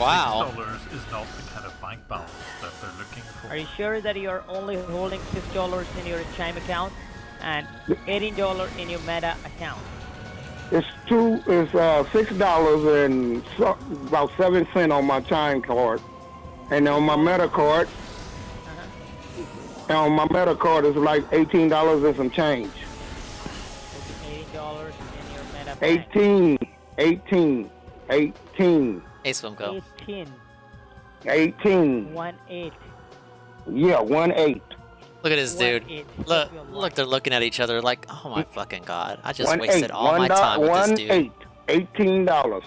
Wow. $6 is not the kind of bank balance that they're looking for. Are you sure that you're only holding $6 in your Chime account and $18 in your Meta account? It's $6 and about 7 cents on my Chime card, and on my Meta card, and on my Meta card is like $18 and some change. $18 in your Meta bank. 18. Ace Funko. 18. 1-8. Yeah, 1-8. Look at this dude. 1-8. Look, they're looking at each other like, oh my fucking god. I just 1-8. wasted all my time with this dude. 18. $18.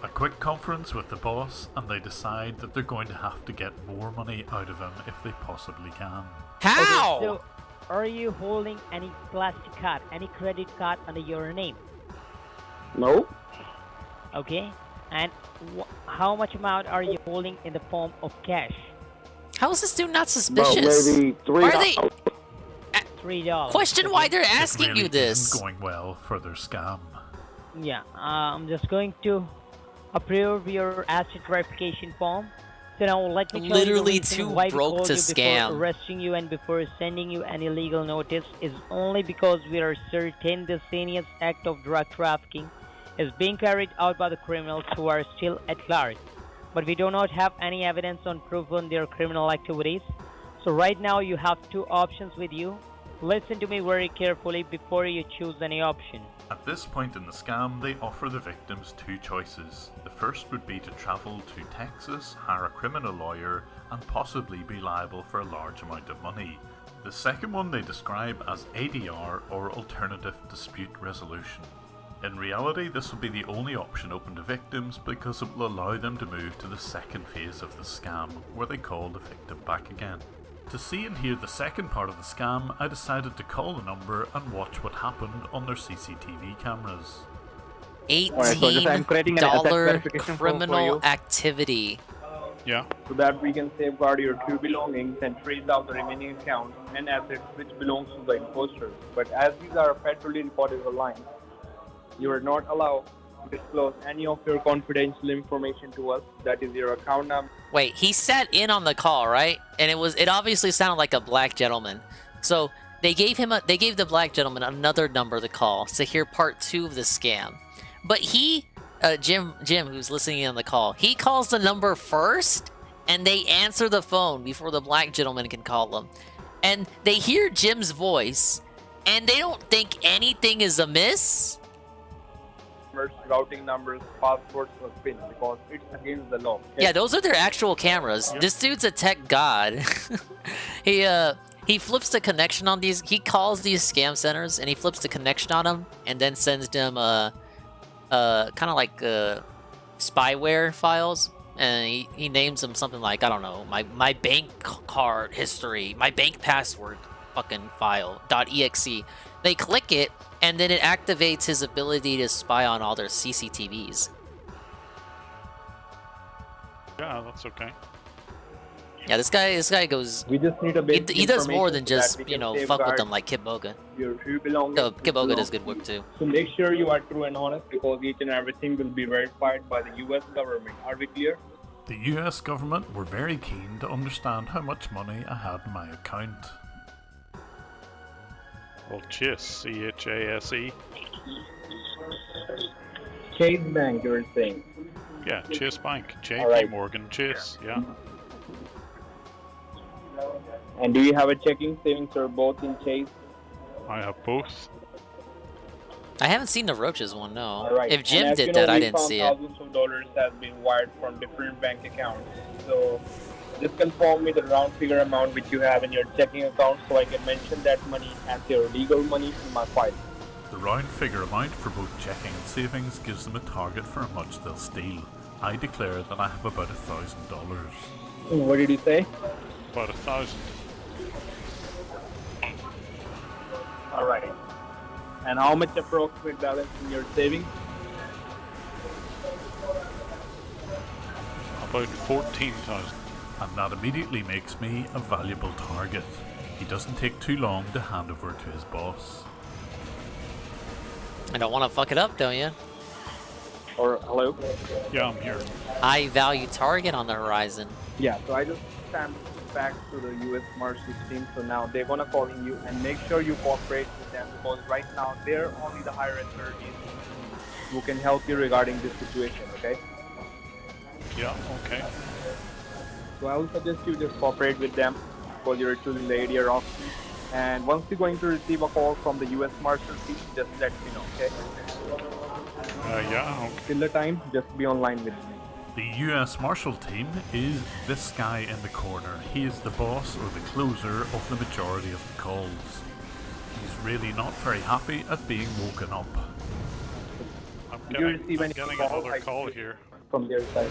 A quick conference with the boss, and they decide that they're going to have to get more money out of him if they possibly can. How? Okay, so, are you holding any plastic card, any credit card under your name? No. Okay. And how much amount are you holding in the form of cash? How is this dude not suspicious? About maybe $3. Why are they... $3. Question why they're asking it really you this. Isn't going well for their scam. Yeah, I'm just going to approve your asset verification form. So now let me tell Literally you the reason too why we broke called to you scam. before arresting you and before sending you any legal notice is only because we are certain this heinous act of drug trafficking is being carried out by the criminals who are still at large. But we do not have any evidence on proof on their criminal activities. So right now you have two options with you. Listen to me very carefully before you choose any option. At this point in the scam, they offer the victims two choices. The first would be to travel to Texas, hire a criminal lawyer, and possibly be liable for a large amount of money. The second one they describe as ADR, or Alternative Dispute Resolution. In reality, this will be the only option open to victims because it will allow them to move to the second phase of the scam, where they call the victim back again. To see and hear the second part of the scam, I decided to call the number and watch what happened on their CCTV cameras. $18 criminal activity. Yeah. So that we can safeguard your true belongings and trace out the remaining accounts and assets which belongs to the imposters. But as these are federally reported lines, you are not allowed to disclose any of your confidential information to us. That is your account number. Wait, he sat in on the call, right? And it obviously sounded like a black gentleman. So they gave the black gentleman another number to call to hear part 2 of the scam. But Jim, who's listening in on the call, he calls the number first, and they answer the phone before the black gentleman can call them. And they hear Jim's voice, and they don't think anything is amiss. Routing numbers, passwords, or PIN because it's against the law. Yeah, those are their actual cameras. Yep. This dude's a tech god. He flips the connection on these. He calls these scam centers and he flips the connection on them and then sends them kind of like spyware files. And he names them something like, I don't know, my bank card history, my bank password fucking file .exe. They click it, and then it activates his ability to spy on all their CCTVs. Yeah, that's okay. Yeah, this guy goes. We just need a bit. He does more than just fuck with them like Kid Boga. Your true belongings. Kid Boga does good work too. So make sure you are true and honest because each and everything will be verified by the U.S. government. Are we clear? The US government were very keen to understand how much money I had in my account. Well, Chase, C-H-A-S-E. Chase Bank, you're saying? Yeah, Chase Bank. J.P. Right. Morgan Chase, yeah. And do you have a checking, savings, or both in Chase? I have both. I haven't seen the Roaches one, no. Right. If Jim did that, I didn't see it. Thousands of dollars has been wired from different bank accounts. So just confirm me the round figure amount which you have in your checking account so I can mention that money as your legal money in my file. The round figure amount for both checking and savings gives them a target for how much they'll steal. I declare that I have about $1,000. What did you say? About 1,000. Alright. And how much approximate balance in your savings? About 14,000. And that immediately makes me a valuable target. He doesn't take too long to hand over to his boss. I don't want to fuck it up, don't you? Or hello? Yeah, I'm here. High value target on the horizon. Yeah, so I just sent back to the US Marshals team, so now they're gonna call you and make sure you cooperate with them because right now they're only the higher authorities who can help you regarding this situation, okay? Yeah, okay. So I will suggest you just cooperate with them because you're choosing the area of. And once you're going to receive a call from the US Marshals team, just let me know, okay? Yeah, okay. Till the time, just be online with me. The US Marshal team is this guy in the corner. He is the boss or the closer of the majority of the calls. He's really not very happy at being woken up. Did you receive any getting call? another call here. from their side.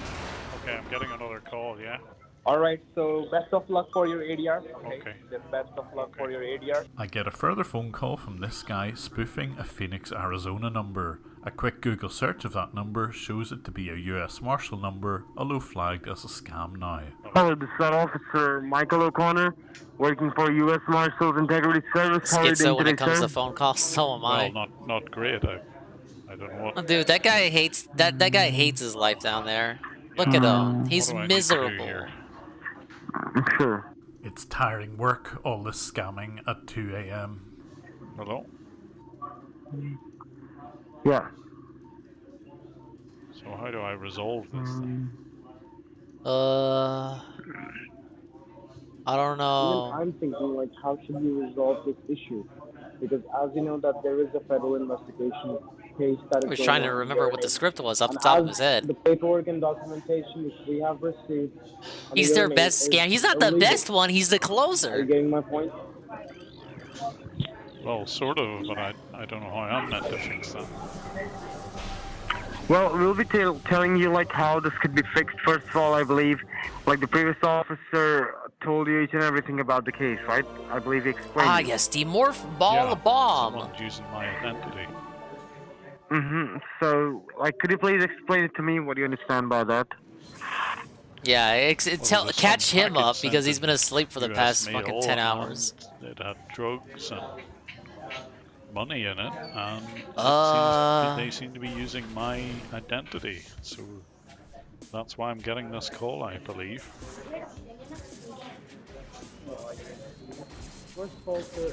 Okay, I'm getting another call, yeah? All right, so best of luck for your ADR. Okay. The best of luck for your ADR. I get a further phone call from this guy spoofing a Phoenix, Arizona number. A quick Google search of that number shows it to be a US Marshal number, although flagged as a scam now. Hello, this is Officer Michael O'Connor, working for U.S. Marshals Integrity Service. How are you Schizo doing when today, it comes sir? to phone calls, so am I. Well, not great. I don't know what. Oh, dude, that guy hates that guy hates his life down there. Look at him. He's What do I need to do miserable. here? Sure. It's tiring work, all this scamming at 2 a.m. Hello? Yeah. So how do I resolve this then? I don't know. Even I'm thinking, like, how should we resolve this issue? Because as you know, that there is a federal investigation case that is I was going trying to on remember what the here. script was off the And top of as his head. the paperwork and documentation which we have received. under He's your their name best is scam. He's not the illegal. best one. He's the Are you closer. getting my point? Well, sort of, but I don't know how I'm meant to fix that. Well, we'll be telling you like how this could be fixed. First of all, I believe, like the previous officer told you each and everything about the case, right? I believe he explained. Ah, it. yes, demorph ball of bomb. Someone's using my identity. So, like, could you please explain it to me? What do you understand by that? Yeah, Well, there's catch some him package up because sent he's been in asleep for the US past mail, fucking 10 hours. and it had drugs and money in it, and they seem to be using my identity. So that's why I'm getting this call, I believe. First of all, sir,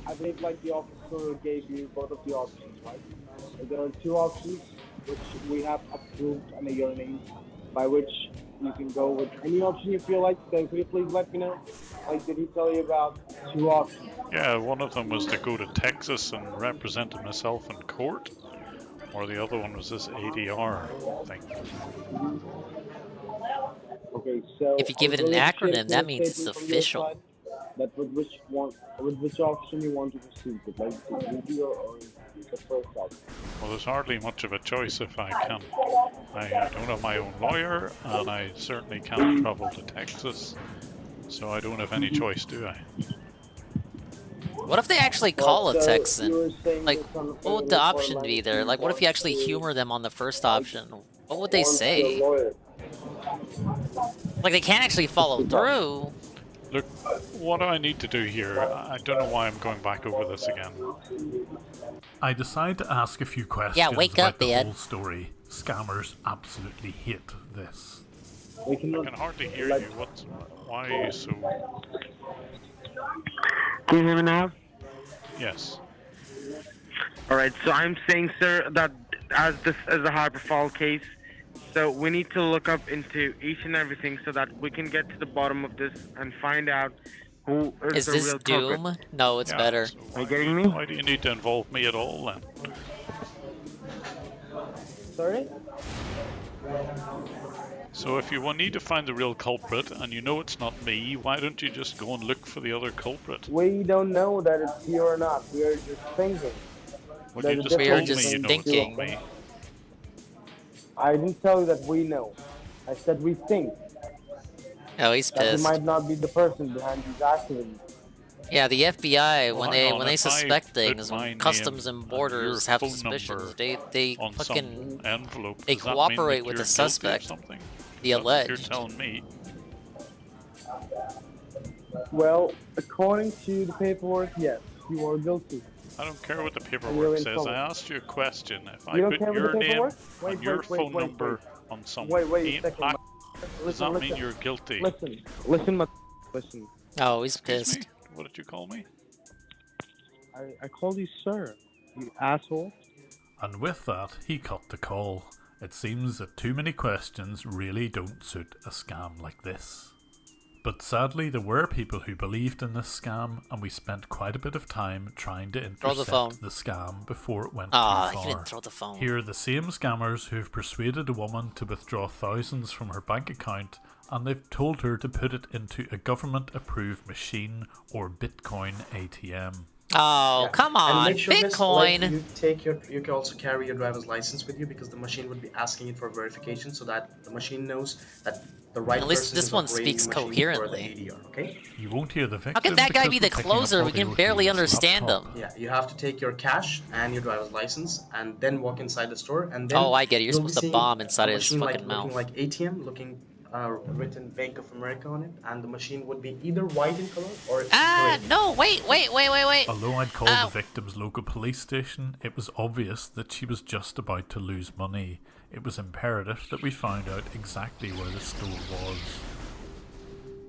I believe like the officer gave you both of the options, right? There are two options which we have approved under your name, by which you can go with any option you feel like. So could you please let me know? Like, did he tell you about two options? Yeah, one of them was to go to Texas and represent myself in court, or the other one was this ADR thing. Okay, so If you give it an acronym, that means it's official. That with which option you want to proceed with, like the video or the first option? Well, there's hardly much of a choice if I can. I don't have my own lawyer, and I certainly can't travel to Texas, so I don't have any choice, do I? What if they actually call a so Texan? you were saying Like, this on the what phone would the before option be there? Like, what if you actually humor them on the first option? What would they say? Like, they can't actually follow through. Look, what do I need to do here? I don't know why I'm going back over this again. I decide to ask a few questions wake about up, the Ed. whole story. Scammers absolutely hate this. I can hardly hear you. Why are you so... Can you hear me now? Yes. Alright, so I'm saying, sir, that as this is a high-profile case, so we need to look up into each and everything so that we can get to the bottom of this and find out who Is the this real Doom? culprit. No, it's better. Are you getting me? Why do you need to involve me at all then? Sorry? So if you need to find the real culprit and you know it's not me, why don't you just go and look for the other culprit? We don't know that it's you or not. We are just thinking. Well, you There's a just told difference me you know between it's two not of me. them. I didn't tell you that we know. I said we think. Oh, he's That he pissed. might not be the person behind these activities. Yeah, the FBI Well, when hang they on, when they if I suspect put things, my when name customs and and borders your have phone suspicions, number they on fucking some envelope, they does that mean cooperate that with you're the guilty or suspect, something? the That's what you're alleged. telling me. Well, according to the paperwork, yes, you are guilty. I don't care what the You're paperwork in says. trouble. I asked you a question. If I You don't put care what your the name paperwork? Wait, and your wait, wait, phone wait, number wait. on some Wait a paint second. pack, does that mean Listen. you're guilty? Listen, listen. Oh, he's Excuse pissed. me? What did you call me? I called you sir, you asshole. And with that, he cut the call. It seems that too many questions really don't suit a scam like this. But sadly, there were people who believed in this scam, and we spent quite a bit of time trying to Throw the phone. intercept the scam before it went Ah, too he far. didn't throw the phone. Here are the same scammers who've persuaded a woman to withdraw thousands from her bank account, and they've told her to put it into a government-approved machine or Bitcoin ATM. Oh, come And on, make sure miss, Bitcoin. like, you take your, you can also carry your driver's license with you because the machine would be asking it for verification so that the machine knows that the right At least person this is one operating speaks the machine coherently. for the ADR, okay? You won't hear the victim. How can that guy because be we're the picking up closer? We audio can to barely his understand laptop. him. Yeah, you have to take your cash and your driver's license and then walk inside the store and then Oh, I get it. You're you'll be supposed to seeing bomb a inside his machine fucking looking mouth. like ATM, looking written Bank of America on it, and the machine would be either white in color or gray. No, wait. Although I'd called the victim's local police station, it was obvious that she was just about to lose money. It was imperative that we found out exactly where the store was.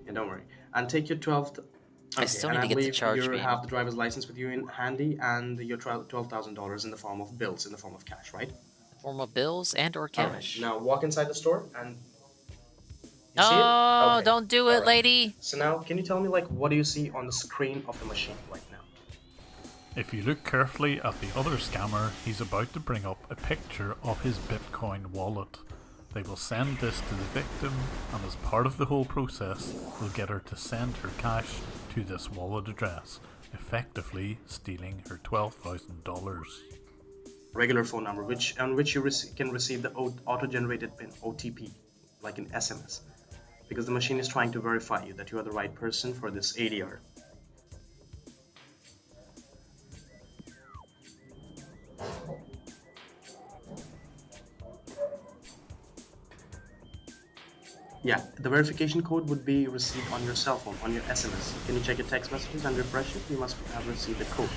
Yeah, don't worry. And take your 12th. I still need to get the charge You beam. have the driver's license with you in handy and your $12,000 in the form of bills, in the form of cash, right? Form of bills and or cash. Alright, now walk inside the store and you see it? Oh, Okay. don't do it, Alright. lady. So now, can you tell me, like, what do you see on the screen of the machine right now? If you look carefully at the other scammer, he's about to bring up a picture of his Bitcoin wallet. They will send this to the victim, and as part of the whole process, will get her to send her cash to this wallet address, effectively stealing her $12,000. Regular phone number, on which you can receive the auto-generated PIN, OTP, like an SMS. Because the machine is trying to verify you that you are the right person for this ADR. Yeah, the verification code would be received on your cell phone, on your SMS. Can you check your text messages and refresh it? You must have received the code.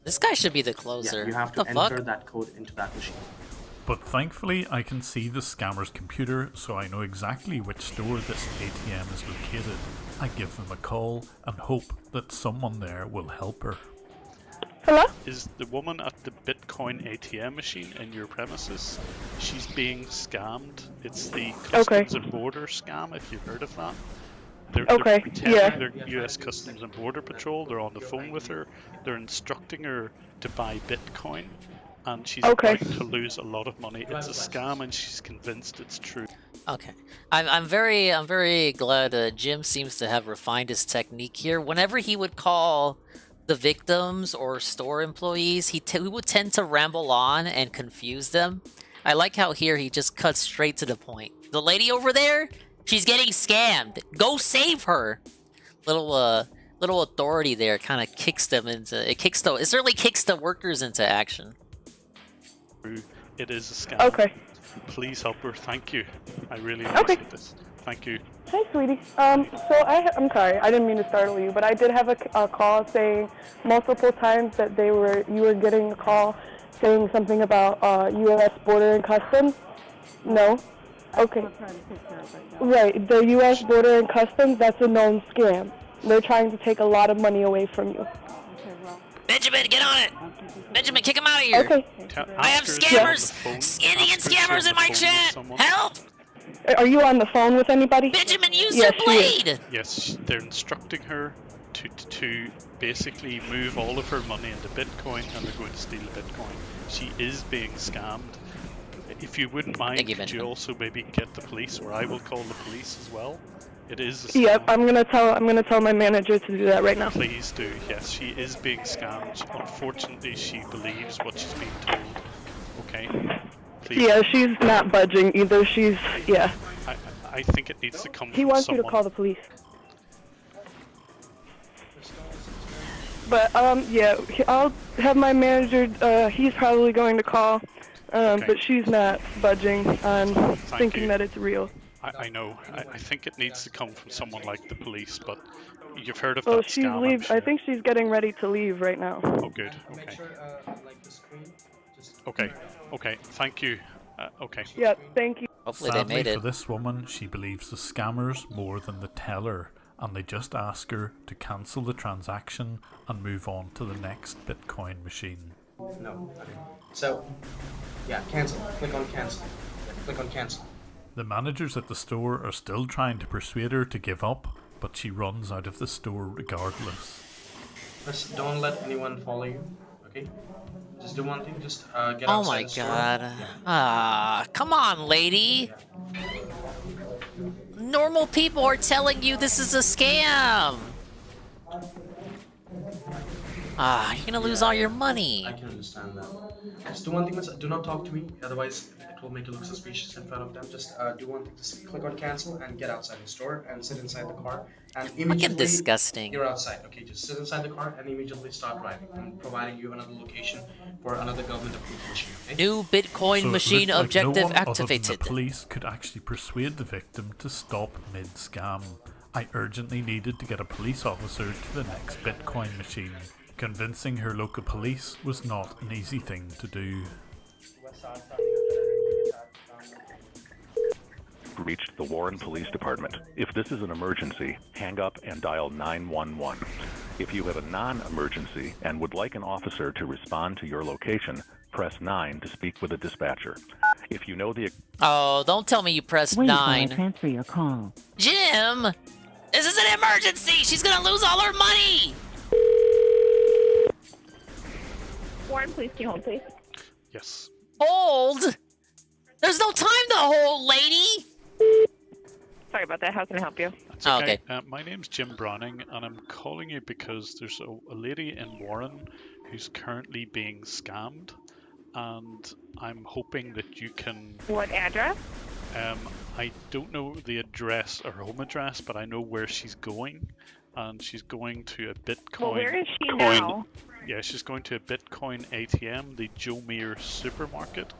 This guy should be the closer. Yeah, you have to What the enter fuck? that code into that machine. But thankfully, I can see the scammer's computer, so I know exactly which store this ATM is located. I give them a call and hope that someone there will help her. Hello? Is the woman at the Bitcoin ATM machine in your premises? She's being scammed. It's the Customs and Border scam, if you've heard of that. They're pretending they're US Customs and Border Patrol. They're on the phone with her. They're instructing her to buy Bitcoin, and she's about to lose a lot of money. It's a scam, and she's convinced it's true. Okay, I'm very glad Jim seems to have refined his technique here. Whenever he would call the victims or store employees, he would tend to ramble on and confuse them. I like how here he just cuts straight to the point. The lady over there, she's getting scammed. Go save her. Little authority there kind of kicks them into it certainly kicks the workers into action. It is a scam. Okay. Please help her. Thank you. I really appreciate this. Thank you. Hey, sweetie. So I'm sorry, I didn't mean to startle you, but I did have a call saying multiple times that you were getting a call saying something about U.S. Border and Customs. No. Okay. Right. The U.S. Border and Customs, that's a known scam. They're trying to take a lot of money away from you. Benjamin, get on it! Benjamin, kick him out of here! Okay. I have scammers! Indian scammers in my chat! Help! Are you on the phone with anybody? Benjamin, use your blade! Yes, they're instructing her to basically move all of her money into Bitcoin, and they're going to steal the Bitcoin. She is being scammed. If you wouldn't mind, could you also maybe get the police, or I will call the police as well? It is a scam. Yep, I'm gonna tell my manager to do that right now. Please do. Yes, she is being scammed. Unfortunately, she believes what she's being told. Okay. Please. Yeah, she's not budging either. I think it needs to come from He wants someone. you to call the police. But yeah, I'll have my manager. He's probably going to call. But she's not budging on thinking that it's real. I know. I think it needs to come from someone like the police, but you've heard of Oh, that she's scam, I'm leave. sure. I think she's getting ready to leave right now. Oh, good. Okay. Okay. Thank you. Okay. Yeah, thank you. Sadly for this woman, she believes the scammers more than the teller, and they just ask her to cancel the transaction and move on to the next Bitcoin machine. No. Okay. So, yeah, cancel. Click on cancel. Click on cancel. The managers at the store are still trying to persuade her to give up, but she runs out of the store regardless. Just don't let anyone follow you, okay? Just do one thing, just get outside Oh my the store. god. Come on, lady. Normal people are telling you this is a scam. Ah, you're gonna lose all your money. I can understand that. Just do one thing, do not talk to me, otherwise it will make you look suspicious in front of them. Just do one thing, just click on cancel and get outside the store and sit inside the car and Fucking immediately disgusting. you're outside. Okay, just sit inside the car and immediately start driving. I'm providing you another location for another government approved machine, okay? New Bitcoin So it machine looked like objective no one other than activated. the police could actually persuade the victim to stop mid-scam. I urgently needed to get a police officer to the next Bitcoin machine. Convincing her local police was not an easy thing to do. Reached the Warren Police Department. If this is an emergency, hang up and dial 911. If you have a non-emergency and would like an officer to respond to your location, press 9 to speak with a dispatcher. If you know the... Oh, don't tell me you pressed Wait while I 9. transfer your call. Jim! This is an emergency! She's gonna lose all her money! Warren, please, can you hold, please? Yes. Hold? There's no time to hold, lady! Sorry about that. How can I help you? That's Oh, okay. okay. My name's Jim Browning, and I'm calling you because there's a lady in Warren who's currently being scammed, and I'm hoping that you can... What address? I don't know the address or her home address, but I know where she's going, and she's going to a Bitcoin... Well, where is she now? Yeah, she's going to a Bitcoin ATM, the Joe Mere supermarket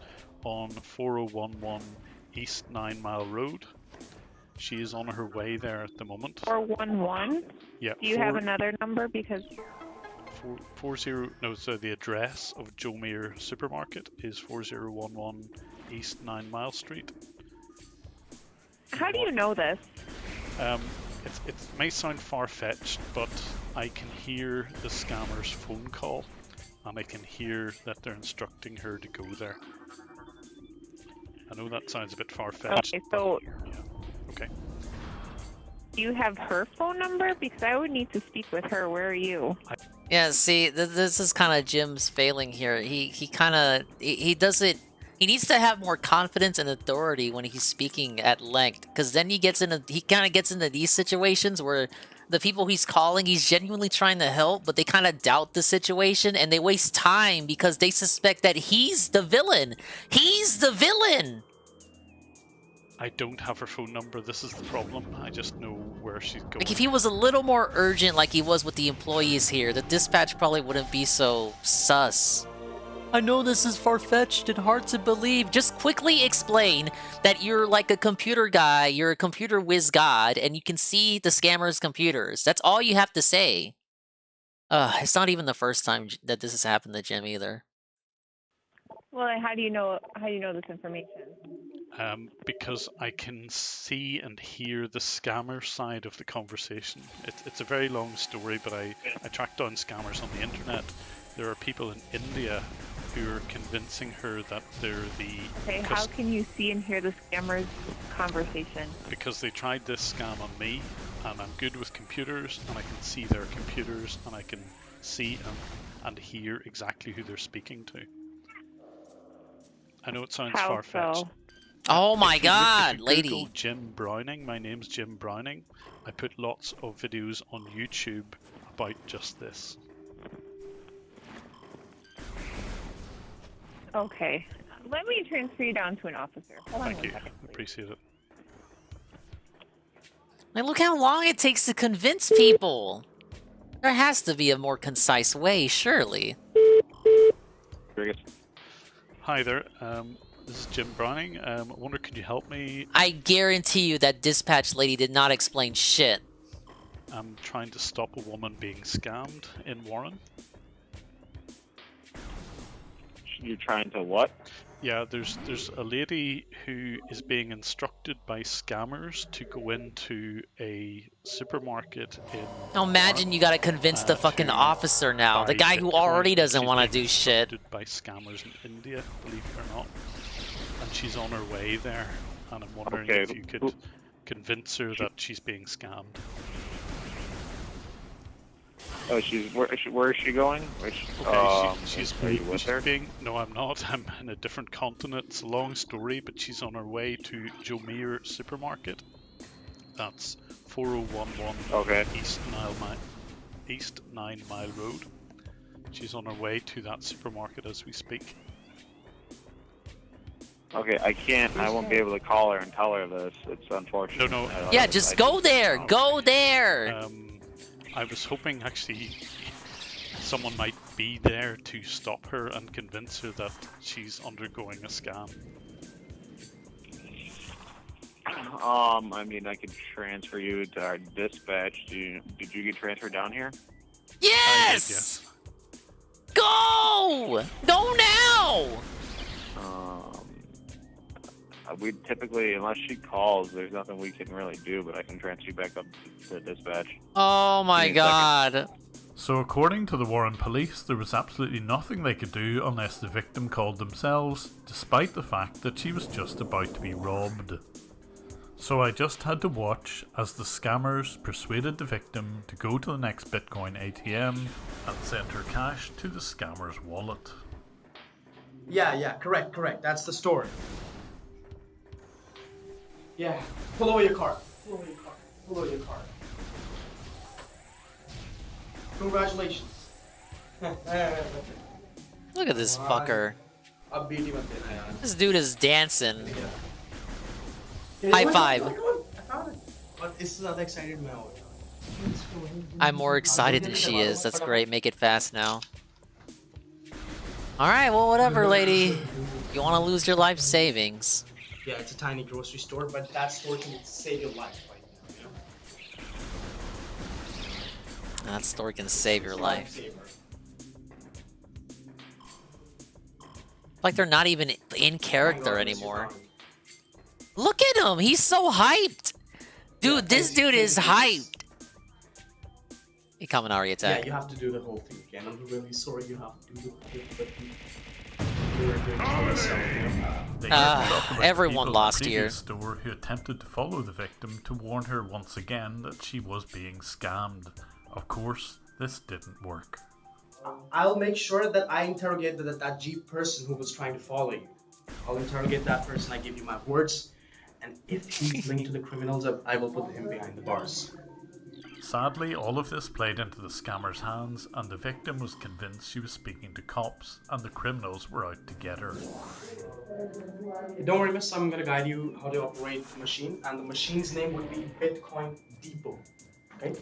on 4011 East 9 Mile Road. She is on her way there at the moment. 411? Yeah. Do you have another number? Because... 40... No, so the address of Joe Mere supermarket is 4011 East 9 Mile Street. How do you know this? It may sound far-fetched, but I can hear the scammer's phone call, and I can hear that they're instructing her to go there. I know that sounds a bit far-fetched. Okay, so... Yeah. Okay. Do you have her phone number? Because I would need to speak with her. Where are you? Yeah, see, this is kind of Jim's failing here. He kind of... He does it... He needs to have more confidence and authority when he's speaking at length, because then he kind of gets into these situations where the people he's calling, he's genuinely trying to help, but they kind of doubt the situation and they waste time because they suspect that he's the villain. He's the villain! I don't have her phone number. This is the problem. I just know where she's going. Like, if he was a little more urgent like he was with the employees here, the dispatch probably wouldn't be so sus. I know this is far-fetched and hard to believe. Just quickly explain that you're like a computer guy, you're a computer whiz god, and you can see the scammer's computers. That's all you have to say. It's not even the first time that this has happened to Jim either. Well, how do you know this information? Because I can see and hear the scammer side of the conversation. It's a very long story, but I tracked down scammers on the internet. There are people in India who are convincing her that they're the... Okay, how can you see and hear the scammer's conversation? Because they tried this scam on me, and I'm good with computers, and I can see their computers, and I can see and hear exactly who they're speaking to. I know it sounds far-fetched. So? Oh my god, if you lady. Google Jim Browning, my name's Jim Browning. I put lots of videos on YouTube about just this. Okay. Let me transfer you down to an officer. Hold on Thank one you. second. Appreciate it. Like, look how long it takes to convince people. There has to be a more concise way, surely. Hi there. This is Jim Browning. I wonder, could you help me? I guarantee you that dispatch lady did not explain shit. I'm trying to stop a woman being scammed in Warren. You're trying to what? Yeah, there's a lady who is being instructed by scammers to go into a supermarket in... Now imagine you gotta convince the fucking officer now, the guy who already doesn't want to do shit. By scammers in India, believe it or not. And she's on her way there, and I'm wondering if you could convince her that she's being scammed. Oh, where is she going? She's are you with her? No, I'm not. I'm in a different continent. It's a long story, but she's on her way to Joe Mere supermarket. That's 4011 East 9 Mile Road. She's on her way to that supermarket as we speak. Okay, I won't be able to call her and tell her this. It's unfortunate. No. Yeah, just go there. Go there. I was hoping actually someone might be there to stop her and convince her that she's undergoing a scam. I mean, I could transfer you to our dispatch. Did you get transferred down here? Yes! Go! Go now! We typically, unless she calls, there's nothing we can really do, but I can transfer you back up to dispatch. Oh my god. So according to the Warren police, there was absolutely nothing they could do unless the victim called themselves, despite the fact that she was just about to be robbed. So I just had to watch as the scammers persuaded the victim to go to the next Bitcoin ATM and send her cash to the scammer's wallet. Yeah, correct. That's the story. Yeah, pull over your car. Pull over your car. Congratulations. Look at this fucker. I'll beat him up there. This dude is dancing. High five. I found it. But it's not excited now. I'm more excited than she is. That's great. Make it fast now. Alright, well, whatever, lady. You want to lose your life savings. Yeah, it's a tiny grocery store, but that store can save your life right now, you know? That store can save your life. Like they're not even in character anymore. Look at him! He's so hyped! Dude, this dude is hyped! He Kaminari attack. Yeah, you have to do the whole thing again. I'm really sorry you have to do the whole thing, but you were doing it for yourself, you know? Everyone lost here. Store who attempted to follow the victim to warn her once again that she was being scammed. Of course, this didn't work. I'll make sure that I interrogate that Jeep person who was trying to follow you. I'll interrogate that person. I give you my words, and if he's linked to the criminals, I will put him behind the bars. Sadly, all of this played into the scammer's hands, and the victim was convinced she was speaking to cops, and the criminals were out to get her. Don't worry, miss, I'm gonna guide you how to operate the machine, and the machine's name would be Bitcoin Depot. Okay?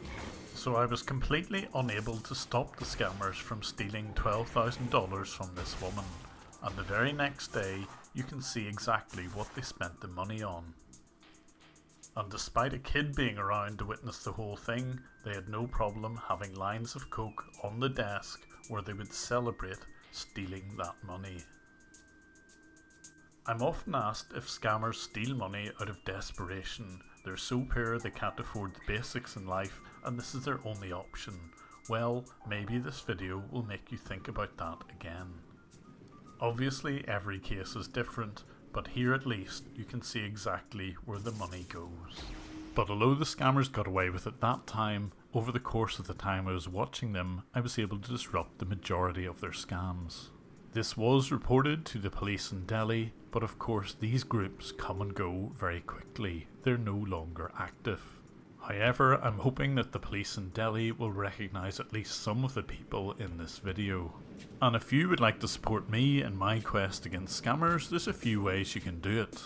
So I was completely unable to stop the scammers from stealing $12,000 from this woman, and the very next day, you can see exactly what they spent the money on. And despite a kid being around to witness the whole thing, they had no problem having lines of coke on the desk where they would celebrate stealing that money. I'm often asked if scammers steal money out of desperation. They're so poor they can't afford the basics in life and this is their only option. Well, maybe this video will make you think about that again. Obviously every case is different, but here at least you can see exactly where the money goes. But although the scammers got away with it that time, over the course of the time I was watching them, I was able to disrupt the majority of their scams. This was reported to the police in Delhi, but of course these groups come and go very quickly. They're no longer active. However, I'm hoping that the police in Delhi will recognise at least some of the people in this video. And if you would like to support me in my quest against scammers, there's a few ways you can do it.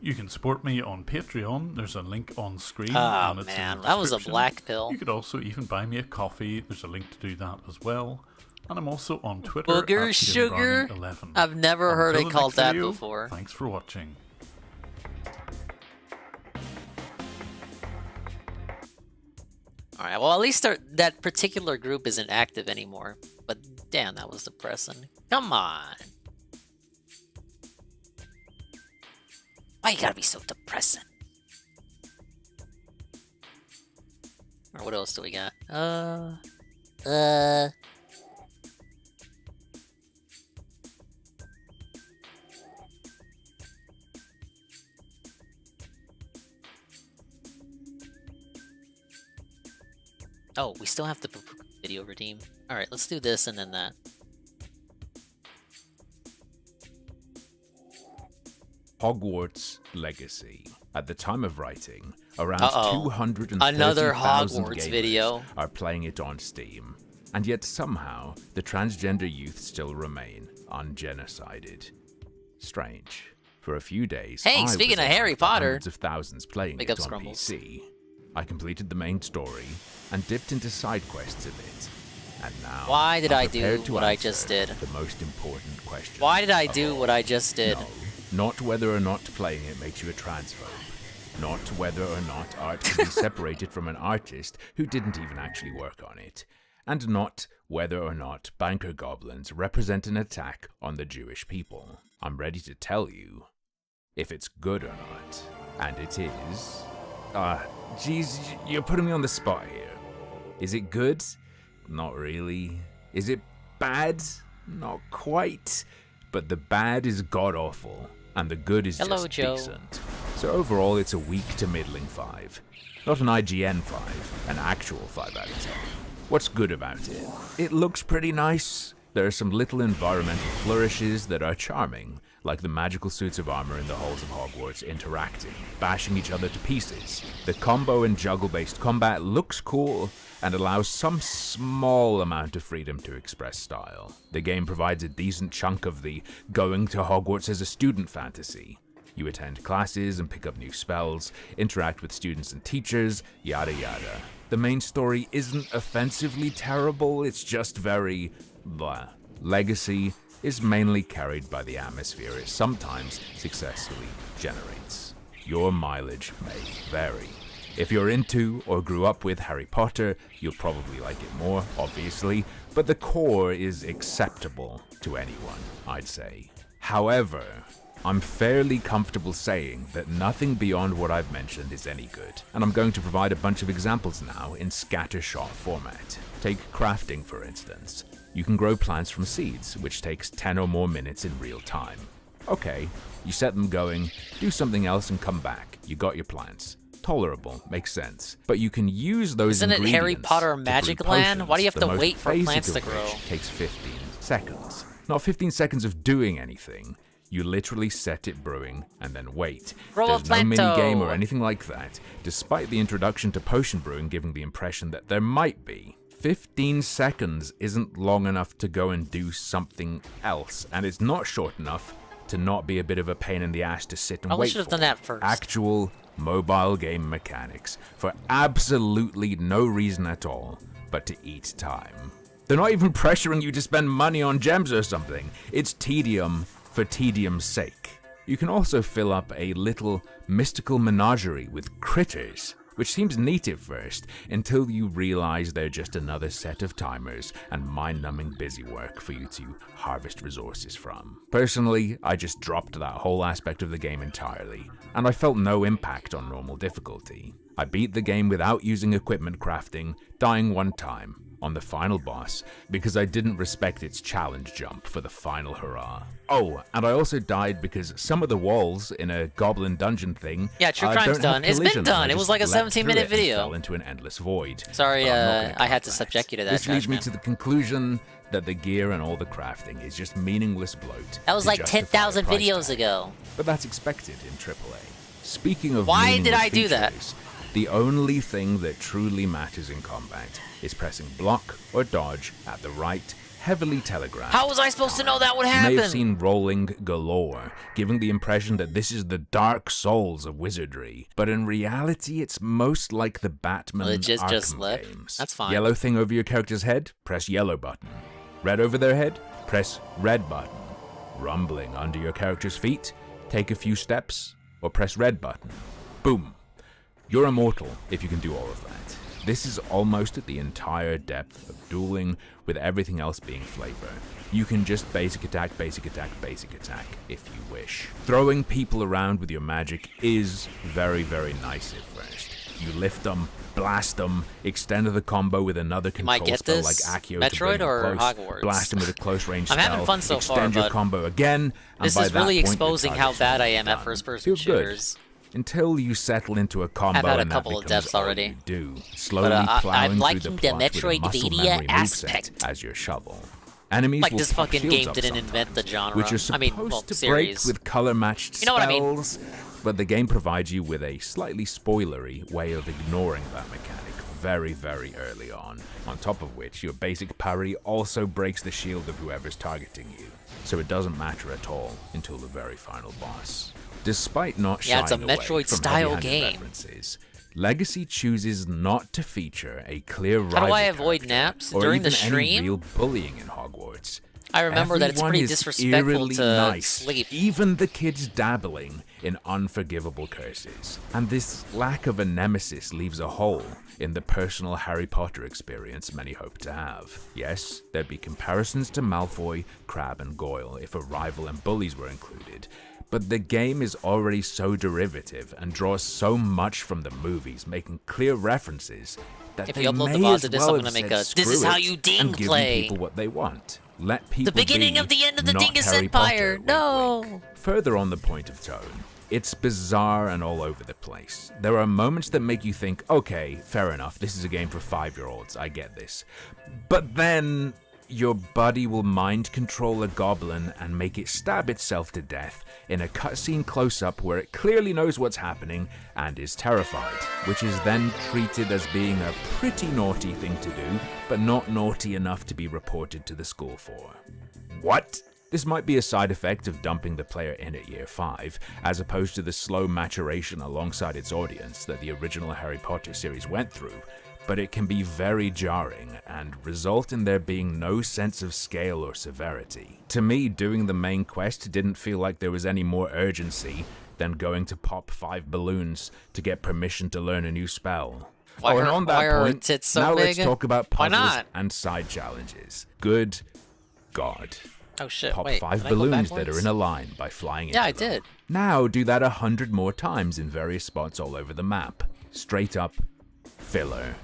You can support me on Patreon, there's a link on screen. Oh and it's man, in the that was a description. black pill. You could also even buy me a coffee, there's a link to do that as well. And I'm also on Twitter Booger at sugar? JimBrowning11. I've never heard Until it the called next that video, before. Thanks for watching. Alright, well at least that particular group isn't active anymore. But damn, that was depressing. Come on! Why you gotta be so depressing? Or what else do we got? Oh, we still have the video redeem. Alright, let's do this and then that. Hogwarts Legacy. At the time of writing, around Uh-oh. 230,000 Another Hogwarts gamers video. are playing it on Steam. and yet somehow the transgender youth still remain ungenocided. Strange. For a few days, Hey, I speaking was of Harry Potter, hundreds of thousands playing make it up on scrumbles. PC. I completed the main story and dipped into side quests a bit. And now, Why did I'm I do prepared to what I answer just did? The most important question. Why did I of do all. what I just did? No, not whether or not playing it makes you a transphobe. Not whether or not art can be separated from an artist who didn't even actually work on it. And not whether or not banker goblins represent an attack on the Jewish people. I'm ready to tell you if it's good or not. And it is. Geez, you're putting me on the spot here. Is it good? Not really. Is it bad? Not quite. But the bad is god-awful, and the good is Hello, just Joe. decent. So overall, it's a weak to middling 5. Not an IGN 5, an actual 5 out of 10. What's good about it? It looks pretty nice. There are some little environmental flourishes that are charming, like the magical suits of armor in the halls of Hogwarts interacting, bashing each other to pieces. The combo and juggle-based combat looks cool and allows some small amount of freedom to express style. The game provides a decent chunk of the going to Hogwarts as a student fantasy. You attend classes and pick up new spells, interact with students and teachers, yada yada. The main story isn't offensively terrible, it's just very blah. Legacy is mainly carried by the atmosphere it sometimes successfully generates. Your mileage may vary. If you're into or grew up with Harry Potter, you'll probably like it more, obviously, but the core is acceptable to anyone, I'd say. However, I'm fairly comfortable saying that nothing beyond what I've mentioned is any good, and I'm going to provide a bunch of examples now in scattershot format. Take crafting, for instance. You can grow plants from seeds, which takes 10 or more minutes in real time. Okay, you set them going, do something else and come back. You got your plants. Tolerable, makes sense. But you can use those Isn't it ingredients Harry Potter to brew Magic Land? potions, Why do you have the to most wait for basic plants of to grow? which takes 15 seconds. Not 15 seconds of doing anything. You literally set it brewing and then wait. Grow a There's no mini-game or planto. anything like that, despite the introduction to potion brewing giving the impression that there might be. 15 seconds isn't long enough to go and do something else, and it's not short enough to not be a bit of a pain in the ass to sit and Probably wait should have for. done that first. Actual mobile game mechanics for absolutely no reason at all but to eat time. They're not even pressuring you to spend money on gems or something. It's tedium for tedium's sake. You can also fill up a little mystical menagerie with critters, which seems neat at first, until you realize they're just another set of timers and mind-numbing busy work for you to harvest resources from. Personally, I just dropped that whole aspect of the game entirely, and I felt no impact on normal difficulty. I beat the game without using equipment crafting, dying one time, on the final boss, because I didn't respect its challenge jump for the final hurrah. Oh, and I also died because some of the walls in a goblin dungeon thing Yeah, True Crime's don't have done. It's been collision. done. I It was just like a leapt through 17-minute it and video. fell into an endless void. Sorry, But I'm not gonna I had to count subject you to that. This leads me judgment. to the conclusion that the gear and all the crafting is just meaningless bloat. That was to like justify a 10,000 price videos tag. ago. But that's expected in AAA. Speaking of Why did meaningless I do that? features, the only thing that truly matters in combat is pressing block or dodge at the right, heavily telegraphed. How was I supposed to know that would You may have happen? seen rolling galore, giving the impression that this is the Dark Souls of wizardry. But in reality, it's most like the Batman Legit Arkham just left. games. That's fine. Yellow thing over your character's head, press yellow button. Red over their head, press red button. Rumbling under your character's feet, take a few steps, or press red button. Boom. You're immortal if you can do all of that. This is almost at the entire depth of dueling, with everything else being flavor. You can just basic attack, basic attack, basic attack, if you wish. Throwing people around with your magic is very, very nice at first. You lift them, blast them, extend the combo with another might control get spell this. like Accio Metroid to bring or them close, Hogwarts? blast them with a close range I'm spell, having fun so far, extend your but combo again, and this by is that really point, your exposing how target's bad I am at done. first-person Feels good. shooters. Until you settle into a combo I've had a and couple that of becomes deaths all already. you do, slowly But, plowing I'm through liking the the plot with a muscle Metroidvania memory aspect. moveset as your shovel. Enemies Like will this pop fucking shields game up didn't sometimes, invent the genre. which are I supposed mean, well, to series. break with color-matched You know what I mean? spells, but the game provides you with a slightly spoilery way of ignoring that mechanic very, very early on top of which your basic parry also breaks the shield of whoever's targeting you, so it doesn't matter at all until the very final boss. Despite not shying it's a away Metroid-style from game. references, Legacy chooses not to feature a clear rival How do I avoid naps or during even the any stream? real bullying in Hogwarts. I remember that it's pretty Everyone is disrespectful eerily to nice, sleep. even the kids dabbling in unforgivable curses. And this lack of a nemesis leaves a hole in the personal Harry Potter experience many hope to have. Yes, there'd be comparisons to Malfoy, Crabbe, and Goyle if a rival and bullies were included, but the game is already so derivative and draws so much from the movies, making clear references that If they you upload the may VOD as to this, well I'm have gonna make said, a "This is "Screw how it," you ding and given play. people what they want. Let people The beginning be, of the end of the not Dingus Harry Empire. Potter. No. Further on the point of tone, it's bizarre and all over the place. There are moments that make you think, okay, fair enough, this is a game for 5-year-olds, I get this. But then your buddy will mind control a goblin and make it stab itself to death in a cutscene close-up where it clearly knows what's happening and is terrified, which is then treated as being a pretty naughty thing to do, but not naughty enough to be reported to the school for. What? This might be a side effect of dumping the player in at year 5, as opposed to the slow maturation alongside its audience that the original Harry Potter series went through, but it can be very jarring and result in there being no sense of scale or severity. To me, doing the main quest didn't feel like there was any more urgency than going to pop 5 balloons to get permission to learn a new spell. Why and are- on why that are point, tits so now let's big? talk about Why puzzles not? and side challenges. Good God. Oh shit, Pop wait, 5 did I go balloons that backwards? are in a line by flying Yeah, into I them. did. Now do that 100 more times in various spots all over the map. Straight up filler.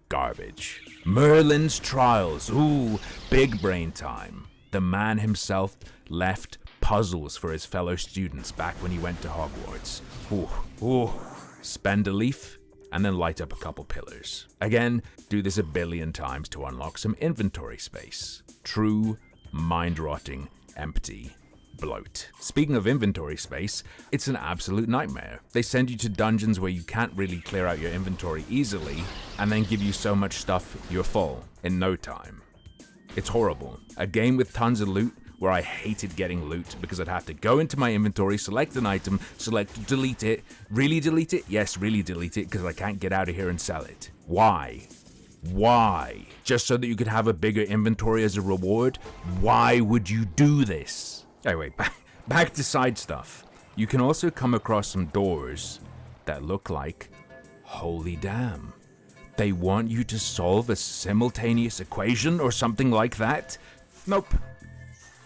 Garbage. Merlin's Trials. Ooh, big brain time. The man himself left puzzles for his fellow students back when he went to Hogwarts. Ooh. Spend a leaf and then light up a couple pillars. Again, do this a billion times to unlock some inventory space. True, mind-rotting, empty bloat. Speaking of inventory space, it's an absolute nightmare. They send you to dungeons where you can't really clear out your inventory easily, and then give you so much stuff you're full in no time. It's horrible. A game with tons of loot where I hated getting loot because I'd have to go into my inventory, select an item, select delete it, really delete it? Yes, really delete it because I can't get out of here and sell it. Why? Why? Just so that you could have a bigger inventory as a reward? Why would you do this? Anyway, back to side stuff. You can also come across some doors that look like, holy damn, they want you to solve a simultaneous equation or something like that? Nope.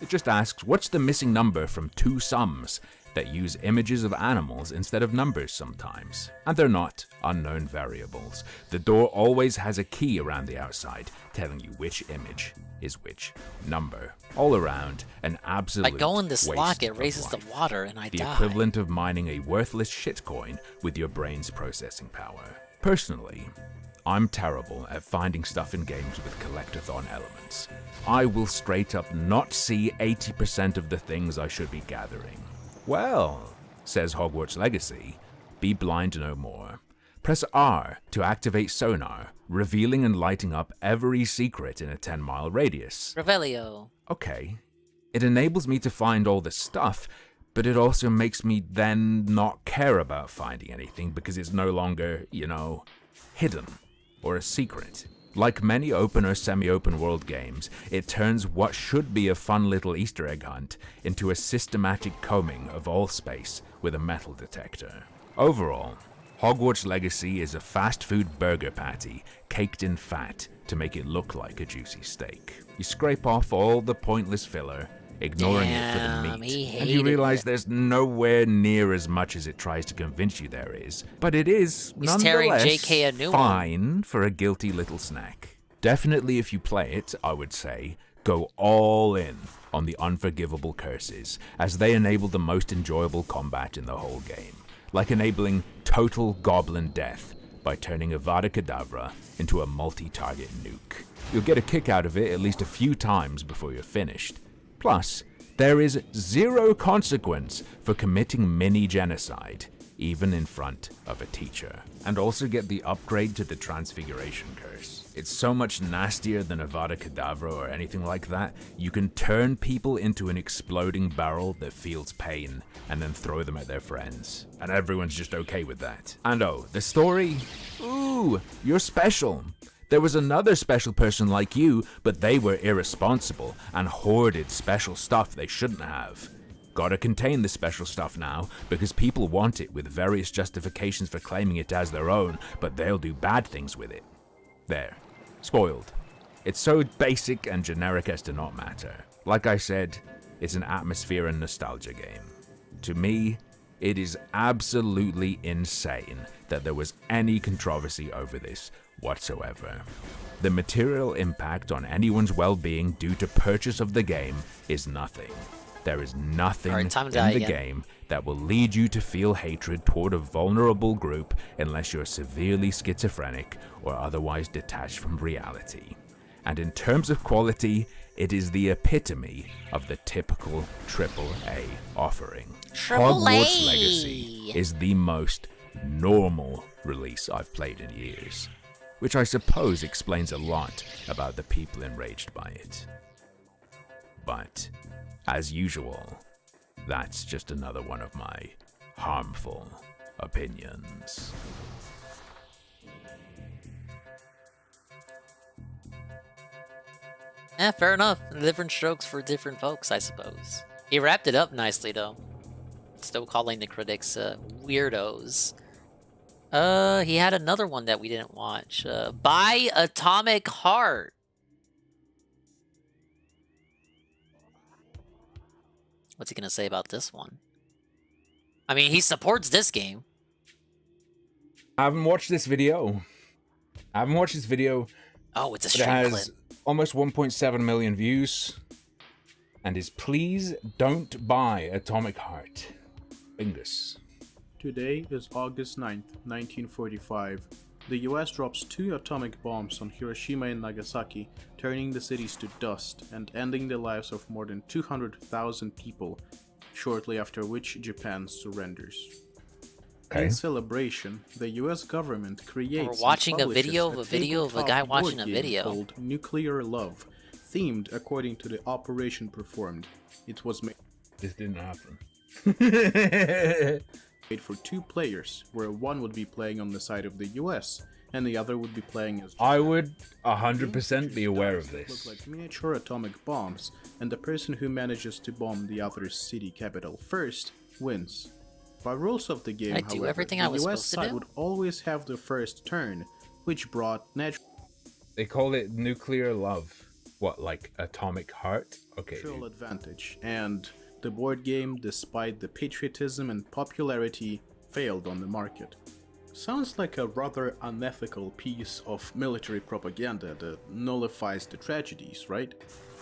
It just asks, what's the missing number from 2 sums that use images of animals instead of numbers sometimes? And they're not unknown variables. The door always has a key around the outside telling you which image is which number. All around, an absolute By going this waste lock, it of raises the life. water and I The die. equivalent of mining a worthless shitcoin with your brain's processing power. Personally, I'm terrible at finding stuff in games with collectathon elements. I will straight up not see 80% of the things I should be gathering. Well, says Hogwarts Legacy, be blind no more. Press R to activate sonar, revealing and lighting up every secret in a 10-mile radius. Revelio. Okay, it enables me to find all the stuff, but it also makes me then not care about finding anything because it's no longer, hidden or a secret. Like many open or semi-open world games, it turns what should be a fun little Easter egg hunt into a systematic combing of all space with a metal detector. Overall, Hogwarts Legacy is a fast food burger patty caked in fat to make it look like a juicy steak. You scrape off all the pointless filler, ignoring it for the meat, and you realize there's nowhere near as much as it tries to convince you there is. But it is, He's tearing nonetheless, JK a new one. fine for a guilty little snack. Definitely if you play it, I would say, go all in on the unforgivable curses, as they enable the most enjoyable combat in the whole game. Like enabling total goblin death by turning Avada Kedavra into a multi-target nuke. You'll get a kick out of it at least a few times before you're finished. Plus, there is zero consequence for committing mini-genocide. even in front of a teacher. And also get the upgrade to the Transfiguration Curse. It's so much nastier than Avada Kedavra or anything like that. You can turn people into an exploding barrel that feels pain and then throw them at their friends. And everyone's just okay with that. And oh, the story? Ooh, you're special. There was another special person like you, but they were irresponsible and hoarded special stuff they shouldn't have. Gotta contain the special stuff now, because people want it with various justifications for claiming it as their own, but they'll do bad things with it. There. Spoiled. It's so basic and generic as to not matter. Like I said, it's an atmosphere and nostalgia game. To me, it is absolutely insane that there was any controversy over this whatsoever. The material impact on anyone's well-being due to purchase of the game is nothing. There is nothing in the game that will lead you to feel hatred toward a vulnerable group unless you're severely schizophrenic or otherwise detached from reality. And in terms of quality, it is the epitome of the typical AAA offering. Hogwarts Legacy is the most normal release I've played in years, which I suppose explains a lot about the people enraged by it. But, as usual, that's just another one of my harmful opinions. Yeah, fair enough. Different strokes for different folks, I suppose. He wrapped it up nicely, though. Still calling the critics weirdos. He had another one that we didn't watch. Buy Atomic Heart. What's he gonna say about this one? I mean, he supports this game. I haven't watched this video. Oh, it's a It stream has clip. almost 1.7 million views. And is please don't buy Atomic Heart. Bingus. Today is August 9th, 1945. The US drops 2 atomic bombs on Hiroshima and Nagasaki, turning the cities to dust and ending the lives of more than 200,000 people, shortly after which Japan surrenders. Okay. In celebration, the US government creates We're watching and a publishes video of a video of a tabletop guy board watching a game video. called Nuclear Love, themed according to the operation performed. It was made. This didn't happen. Made for 2 players, where one would be playing on the side of the US and the other would be playing as Japan. I would 100% be aware of this. Look like miniature atomic bombs, and the person who manages to bomb the other's city capital first wins. By rules of the game, I do however, everything I the was US supposed to side do? would always have the first turn, which brought They call it Nuclear Love. What, like Atomic Heart? Okay. natural advantage, and the board game, despite the patriotism and popularity, failed on the market. Sounds like a rather unethical piece of military propaganda that nullifies the tragedies, right?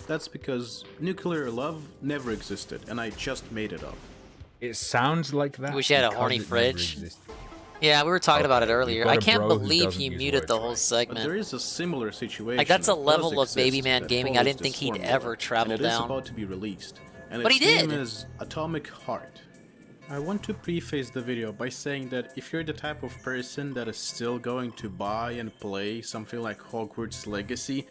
That's because Nuclear Love never existed, and I just made it up. It sounds like that. Wish he had a because horny it never fridge. existed. Yeah, we were talking about it Okay, earlier. you've got I a can't bro who believe doesn't he use muted words the whole But segment. there is a similar situation. Like, that's a that does level of exist baby man that gaming I follows didn't think this he'd formula, ever travel and it is down. about to be released. And But its he did. name is Atomic Heart. I want to preface the video by saying that if you're the type of person that is still going to buy and play something like Hogwarts Legacy,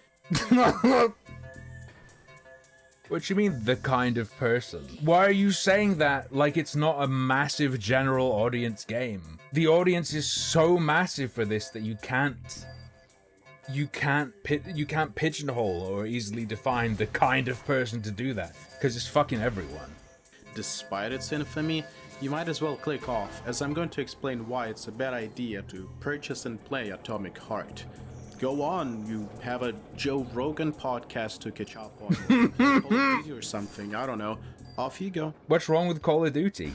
What do you mean, the kind of person? Why are you saying that like it's not a massive general audience game? The audience is so massive for this that you can't pigeonhole or easily define the kind of person to do that, because it's fucking everyone. despite its infamy, you might as well click off, as I'm going to explain why it's a bad idea to purchase and play Atomic Heart. Go on, you have a Joe Rogan podcast to catch up on, Call of Duty or something, I don't know. Off you go. What's wrong with Call of Duty?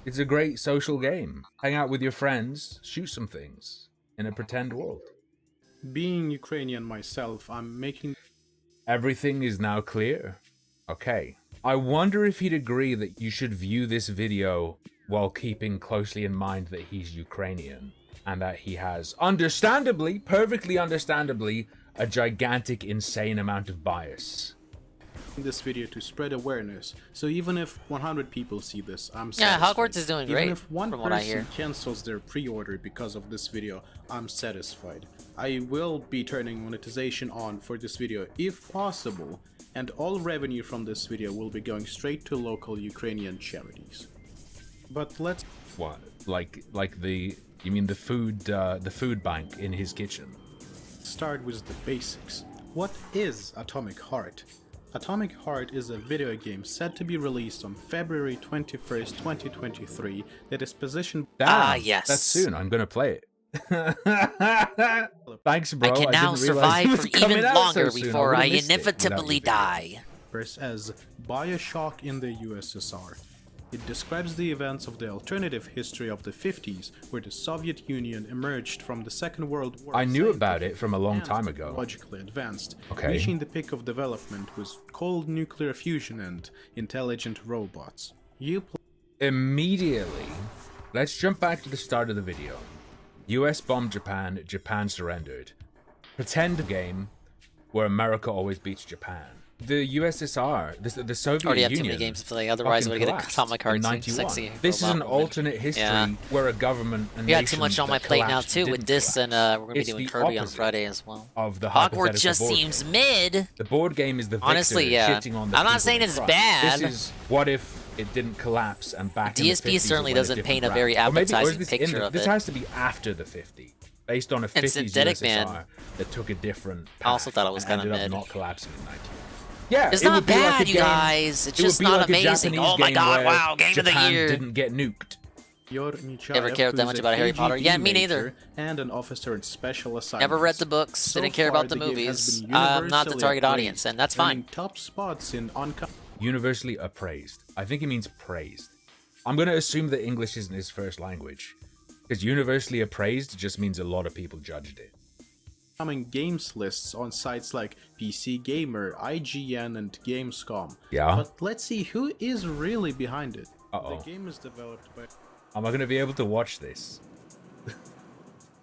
It's a great social game. Hang out with your friends, shoot some things in a pretend world. Being Ukrainian myself, I'm making... Everything is now clear. Okay. I wonder if he'd agree that you should view this video while keeping closely in mind that he's Ukrainian and that he has, perfectly understandably, a gigantic, insane amount of bias. this video to spread awareness, so even if 100 people see this, I'm Yeah, satisfied. Hogwarts is doing great, Even if one from what I person hear. cancels their pre-order because of this video, I'm satisfied. I will be turning monetization on for this video if possible, and all revenue from this video will be going straight to local Ukrainian charities. But let's... What? Like the... You mean the food bank in his kitchen? Start with the basics. What is Atomic Heart? Atomic Heart is a video game set to be released on February 21st, 2023 that is positioned... yes. That's soon. I'm gonna play it. Thanks, bro. I can now didn't realize it survive was for coming even out longer so soon. before I would've missed it inevitably without you. die. As Bioshock in the USSR. It describes the events of the alternative history of the 50s, where the Soviet Union emerged from the Second World War. I knew about it from a long time ago. Technologically advanced, Okay. reaching the peak of development with cold nuclear fusion and intelligent robots. Immediately, let's jump back to the start of the video. US bombed Japan, Japan surrendered. Pretend game where America always beats Japan. The USSR, the Soviet Already have Union, too many games to play, otherwise fucking we'll get a collapsed Atomic Heart in soon. 91. Sexy This is robot an woman. alternate history Yeah. where a government and We got too much on my plate now too with this, and we're gonna be It's doing the Kirby on opposite Friday as well. of the Hogwarts hypothetical just board seems game. mid. The board game is the victor Honestly, yeah. shitting on the I'm not people saying they it's trust. bad. This is what if it didn't collapse and back in the DSP 50s certainly it went doesn't different paint a route. very Or maybe- or is appetizing this in picture the- of This it. has to be after the 50, based on a 50s synthetic, USSR man. that took a different I also path thought it was and kinda ended up mid. not collapsing in 19. Yeah, It's it not would be like bad, a you game- guys. It's it would just be not like a amazing. Japanese Oh my game god, where wow, game of the Japan year. didn't get nuked. Never cared that much about Harry Potter. Yeah, me neither. And an officer in special assignments. Never read the books, So didn't care far, about the game has movies. been I'm not the universally target acclaimed, audience, and that's earning fine. top spots in Universally appraised. I think it means praised. I'm going to assume that English isn't his first language. Because universally appraised just means a lot of people judged it. upcoming games lists on sites like PC Gamer, IGN, and Gamescom. Yeah. But let's see who is really behind it. Uh-oh. The game is developed by Am I going to be able to watch this?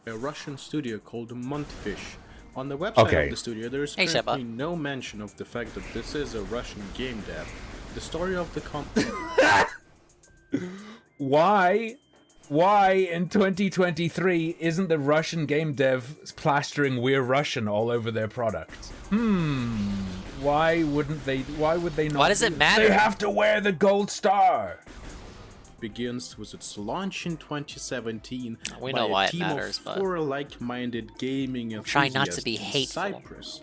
a Russian studio called Montfish. On the website Okay. of the studio, there is Hey, currently Shepard. no mention of the fact that this is a Russian game dev. The story of the Why in 2023 isn't the Russian game dev plastering "We're Russian" all over their product? Why would they not? Why does it matter? They have to wear the gold star. begins with its launch in 2017 We by know a why it team matters, of but 4 like-minded gaming enthusiasts trying not to be in hateful. Cyprus.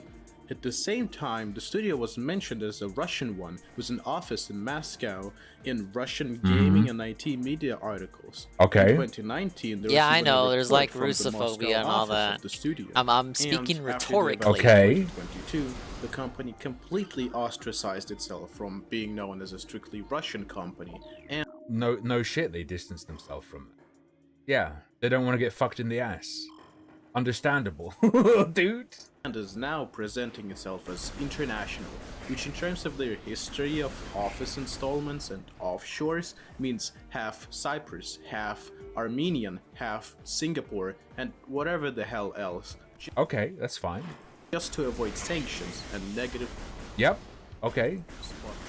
At the same time, the studio was mentioned as a Russian one, with an office in Moscow in Russian gaming and IT media articles. Okay. In 2019, there Yeah, was I even a know, there's report like from the Moscow Russophobia and all office of that. the studio. I'm speaking And rhetorically. after the Okay. event in 2022, the company completely ostracized itself from being known as a strictly Russian company, and No shit, they distanced themselves from it. Yeah, they don't want to get fucked in the ass. Understandable, dude. and is now presenting itself as international, which in terms of their history of office installments and offshores means half Cyprus, half Armenian, half Singapore, and whatever the hell else, Okay, that's fine. just to avoid sanctions and negative. Yep. Okay.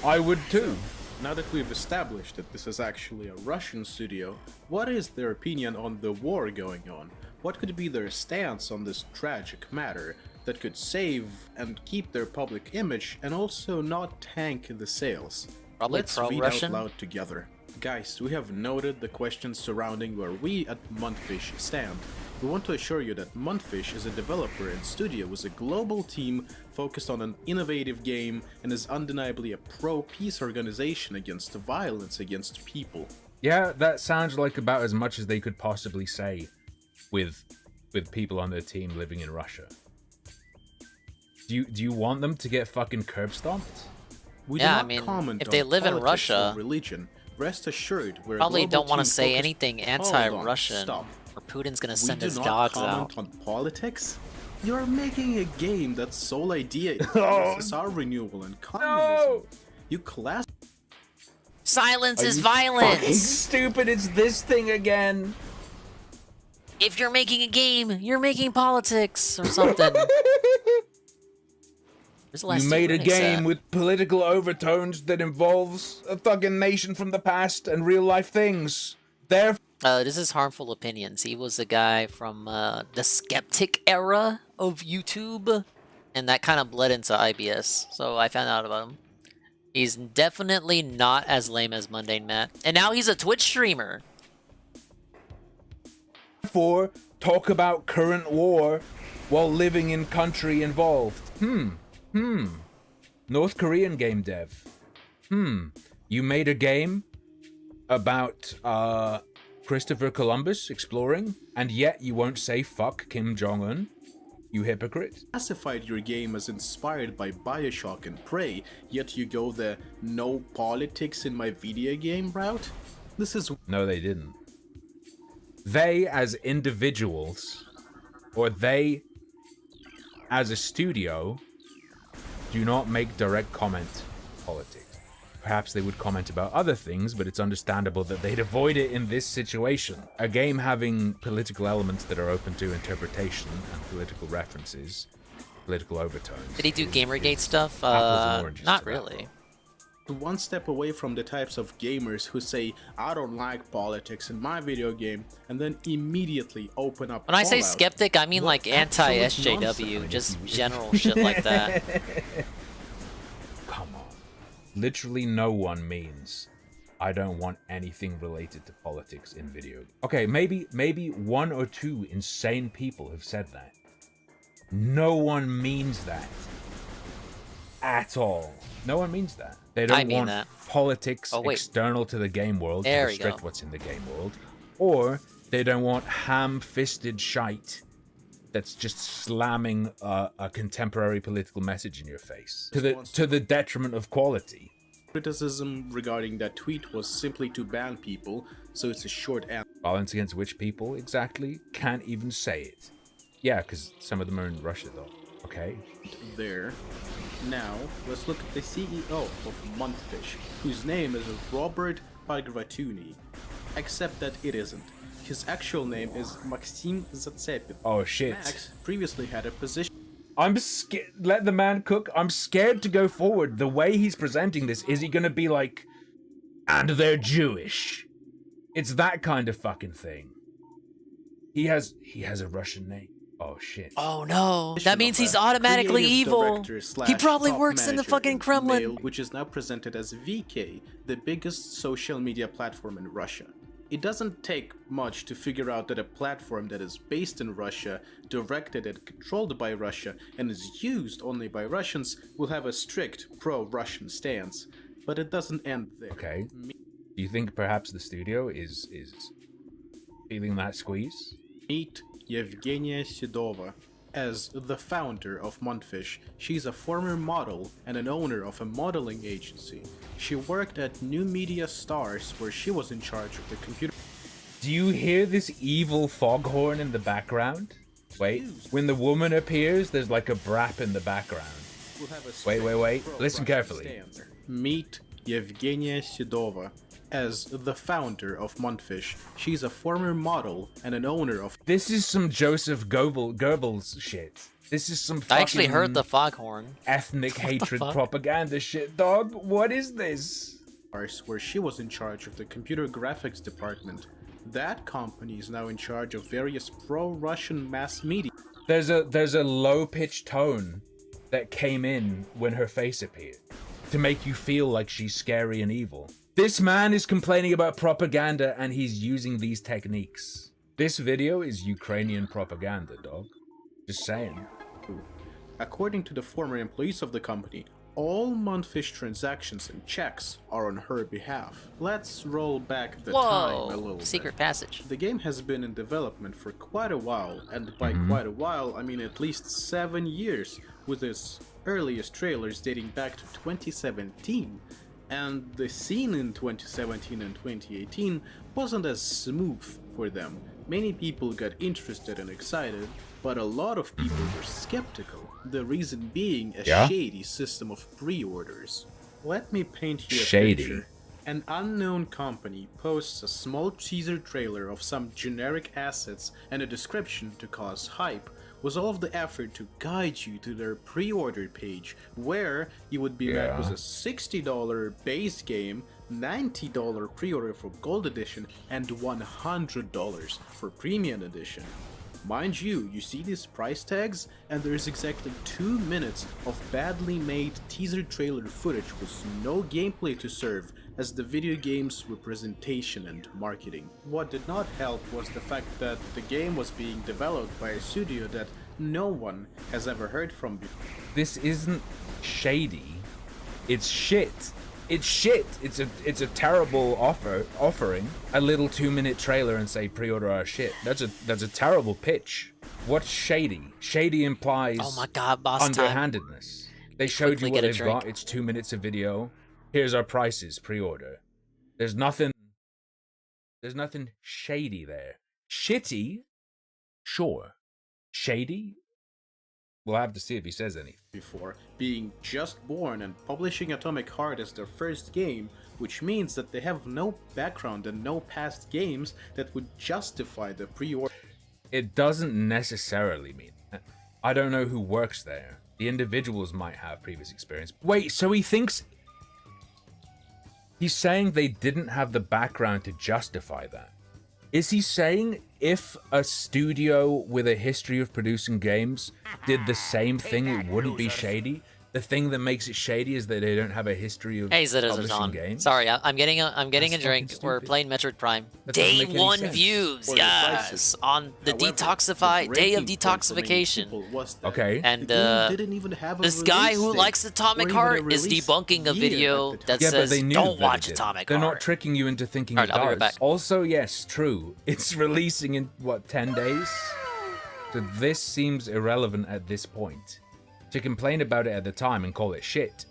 I would too. Now that we've established that this is actually a Russian studio, what is their opinion on the war going on? What could be their stance on this tragic matter that could save and keep their public image and also not tank the sales? Probably Let's read pro-Russian. out loud together. Guys, we have noted the questions surrounding where we at Montfish stand. We want to assure you that Montfish is a developer and studio with a global team focused on an innovative game and is undeniably a pro-peace organization against violence against people. Yeah, that sounds like about as much as they could possibly say with people on their team living in Russia. Do you want them to get fucking curb stomped? We Yeah, do I not mean, comment if they on live in politics or Russia, religion. Rest assured, we're a Probably global don't want to team say focused- anything Hold on, anti-Russian, stop. or Putin's gonna We send do his not dogs comment out. on politics. You're making a game that's sole idea is Oh, USSR renewal and communism. You class. Silence Are is you fucking violence. stupid? It's this thing again. If you're making a game, you're making politics or something. You made a game with political overtones that involves a fucking nation from the past and real life things. This is Harmful Opinions. He was a guy from the skeptic era of YouTube, and that kind of bled into IBS, so I found out about him. He's definitely not as lame as Mundane Matt. And now he's a Twitch streamer. Therefore, talk about current war while living in country involved. North Korean game dev. You made a game about Christopher Columbus exploring, and yet you won't say fuck Kim Jong-un? You hypocrite. Classified your game as inspired by Bioshock and Prey, yet you go the no politics in my video game route? This is... No, they didn't. They, as individuals, or they, as a studio, do not make direct comment politics. Perhaps they would comment about other things, but it's understandable that they'd avoid it in this situation. A game having political elements that are open to interpretation and political references, political overtones. Did he do Gamergate stuff? Not really. One step away from the types of gamers who say, I don't like politics in my video game, and then immediately open up When I say Fallout. skeptic, I mean What like absolute anti-SJW, nonsense. just general shit like that. Literally no one means I don't want anything related to politics in video. Okay, maybe one or two insane people have said that. No one means that. At all. No one means that. They don't want politics external to the game world to restrict what's in the game world. Or they don't want ham-fisted shite that's just slamming a contemporary political message in your face to the detriment of quality. Criticism regarding that tweet was simply to ban people, so it's a short answer. Violence against which people exactly? Can't even say it. Yeah, because some of them are in Russia though. Okay. There. Now, let's look at the CEO of Montfish, whose name is Robert Pagratuni, except that it isn't. His actual name is Maxim Zatsepin. Oh shit. Max previously had a position. I'm scared. Let the man cook. I'm scared to go forward. The way he's presenting this, is he gonna be like, and they're Jewish? It's that kind of fucking thing. He has a Russian name. Oh shit. Oh no, that means he's automatically evil. He probably works in the fucking Kremlin. Mail, which is now presented as VK, the biggest social media platform in Russia. It doesn't take much to figure out that a platform that is based in Russia, directed and controlled by Russia, and is used only by Russians will have a strict pro-Russian stance. But it doesn't end there. Okay. Do you think perhaps the studio is feeling that squeeze? Meet Yevgenia Sidova. As the founder of Montfish, she's a former model and an owner of a modeling agency. She worked at New Media Stars, where she was in charge of the computer. Do you hear this evil foghorn in the background? Wait, when the woman appears, there's like a brap in the background. Wait. Listen carefully. Meet Yevgenia Sidova. As the founder of Montfish, she's a former model and an owner of... This is some Joseph Goebbels shit. This is some fucking... I actually heard the foghorn. Ethnic hatred propaganda shit, dog. What is this? Where she was in charge of the computer graphics department. That company is now in charge of various pro-Russian mass media. There's a low-pitched tone that came in when her face appeared to make you feel like she's scary and evil. This man is complaining about propaganda and he's using these techniques. This video is Ukrainian propaganda, dog. Just saying. According to the former employees of the company, all Montfish transactions and checks are on her behalf. Let's roll back the time a little Secret bit. passage. The game has been in development for quite a while, and by quite a while, I mean at least 7 years, with its earliest trailers dating back to 2017. And the scene in 2017 and 2018 wasn't as smooth for them. Many people got interested and excited, but a lot of people were skeptical. The reason being a shady system of pre-orders. Let me paint you a picture. An unknown company posts a small teaser trailer of some generic assets and a description to cause hype, was all of the effort to guide you to their pre-order page, where you would be met with a $60 base game, $90 pre-order for Gold Edition, and $100 for Premium Edition. Mind you, you see these price tags, and there's exactly 2 minutes of badly made teaser trailer footage with no gameplay to serve as the video game's representation and marketing. What did not help was the fact that the game was being developed by a studio that no one has ever heard from before. This isn't shady. It's shit. It's shit. It's a terrible offering a little 2-minute trailer and say pre-order our shit. That's a terrible pitch. What's shady? Shady implies Oh my god, boss time. underhandedness. They showed you Quickly what get a they've drink. got. It's 2 minutes of video. Here's our prices, pre-order. There's nothing shady there. Shitty? Sure. Shady? We'll have to see if he says anything. Before being just born and publishing Atomic Heart as their first game, which means that they have no background and no past games that would justify the pre-order. It doesn't necessarily mean that. I don't know who works there. The individuals might have previous experience. Wait, so he thinks... He's saying they didn't have the background to justify that. Is he saying if a studio with a history of producing games did the same thing, it wouldn't be shady? The thing that makes it shady is that they don't have a history of Hey, publishing Zidazazan. games. Sorry, I'm getting a That's drink. fucking We're stupid. playing Metroid Prime. That doesn't Day make any 1 sense. views, Or the yes, prices. on the However, Detoxify the Day of breaking point for many Detoxification. people was that Okay. And the game didn't even have a this guy release who date likes or Atomic even a Heart is release debunking a year video at the that time. Yeah, but says they knew don't that watch it did. Atomic They're Heart. not tricking you into thinking Alright, it I'll be does. right back. Also, yes, true. It's releasing in, what, 10 days? So this seems irrelevant at this point. To complain about it at the time and call it shit.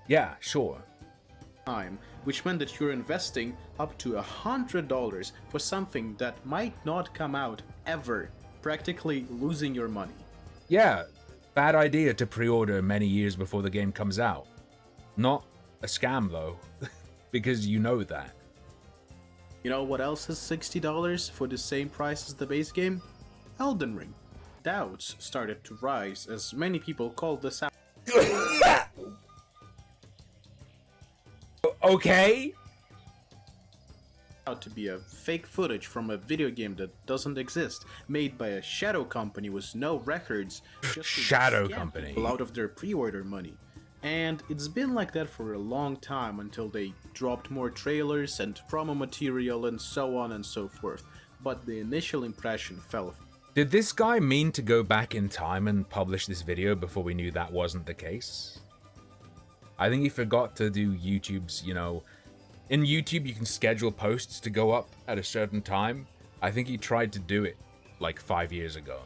Yeah, sure. time, which meant that you're investing up to $100 for something that might not come out ever, practically losing your money. Yeah, bad idea to pre-order many years before the game comes out. Not a scam, though, because you know that. You know what else is $60 for the same price as the base game? Elden Ring. Doubts started to rise as many people called this out. Okay. Out to be a fake footage from a video game that doesn't exist, made by a shadow company with no records, just to Shadow scam company. people out of their pre-order money. And it's been like that for a long time until they dropped more trailers and promo material and so on and so forth. But the initial impression fell. Did this guy mean to go back in time and publish this video before we knew that wasn't the case? I think he forgot to do YouTube's, you know... In YouTube, you can schedule posts to go up at a certain time. I think he tried to do it, like 5 years ago.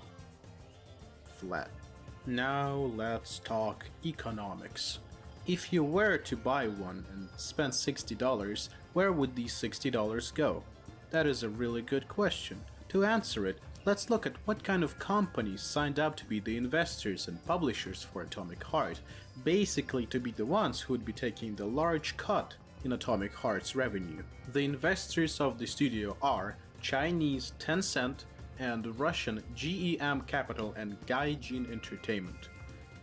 Flat. Now let's talk economics. If you were to buy one and spend $60, where would these $60 go? That is a really good question. To answer it, let's look at what kind of companies signed up to be the investors and publishers for Atomic Heart, basically to be the ones who would be taking the large cut in Atomic Heart's revenue. The investors of the studio are Chinese Tencent and Russian GEM Capital and Gaijin Entertainment.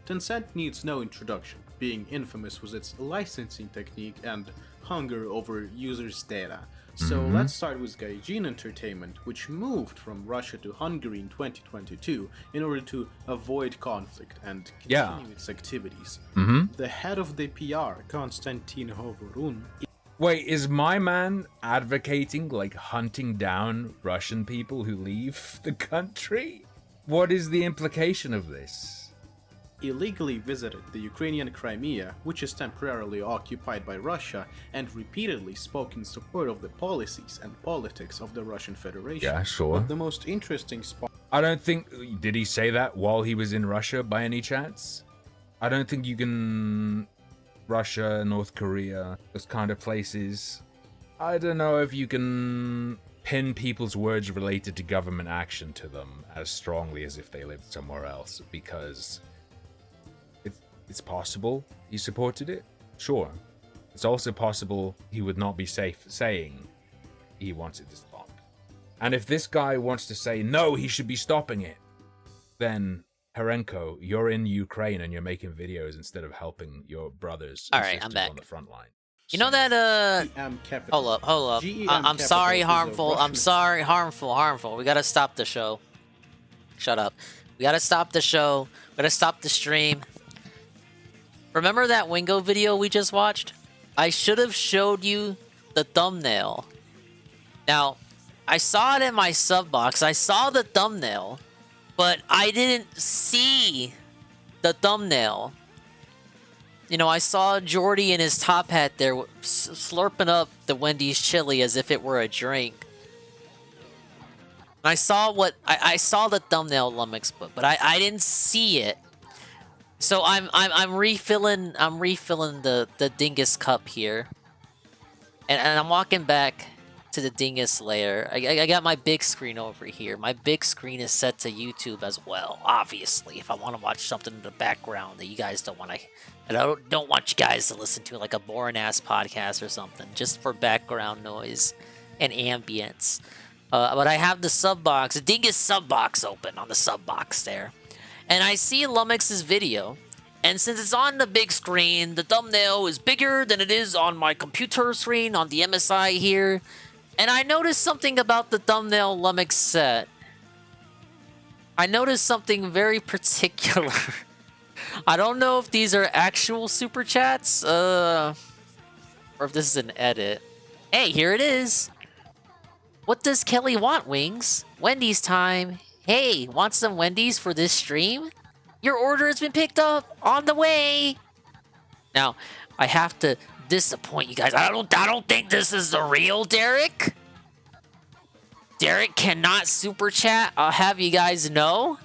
Tencent needs no introduction, being infamous with its licensing technique and hunger over users' data. So let's start with Gaijin Entertainment, which moved from Russia to Hungary in 2022 in order to avoid conflict and continue its activities. The head of the PR, Konstantin Hovorun, Wait, is my man advocating, like, hunting down Russian people who leave the country? What is the implication of this? illegally visited the Ukrainian Crimea, which is temporarily occupied by Russia, and repeatedly spoke in support of the policies and politics of the Russian Federation. Yeah, sure. But the most interesting spot... I don't think... Did he say that while he was in Russia, by any chance? I don't think you can... Russia, North Korea, those kind of places. I don't know if you can pin people's words related to government action to them as strongly as if they lived somewhere else, because it's possible he supported it. Sure. It's also possible he would not be safe saying he wants it to stop. And if this guy wants to say, no, he should be stopping it, then Herenko, you're in Ukraine and you're making videos instead of helping your brothers All and right, I'm sisters back. on the front line. You know that, hold up. I'm sorry, harmful. I'm sorry, harmful. We gotta stop the show. Shut up. We gotta stop the show. We gotta stop the stream. Remember that Wingo video we just watched? I should have showed you the thumbnail. Now, I saw it in my sub box. I saw the thumbnail, but I didn't see the thumbnail. You know, I saw Jordy in his top hat there slurping up the Wendy's chili as if it were a drink. And I saw I saw the thumbnail Lummox, but I didn't see it. So I'm refilling the dingus cup here. And I'm walking back to the dingus layer. I got my big screen over here. My big screen is set to YouTube as well, obviously, if I want to watch something in the background that you guys don't want to. And I don't want you guys to listen to like a boring ass podcast or something, just for background noise and ambience. But I have the sub box, the dingus sub box open on the sub box there. And I see Lummox's video. And since it's on the big screen, the thumbnail is bigger than it is on my computer screen on the MSI here. And I noticed something about the thumbnail Lummox set. I noticed something very particular. I don't know if these are actual super chats, or if this is an edit. Hey, here it is. What does Kelly want, Wings? Wendy's time. Hey, want some Wendy's for this stream? Your order has been picked up. On the way. Now, I have to disappoint you guys. I don't think this is the real Derek. Derek cannot super chat. I'll have you guys know.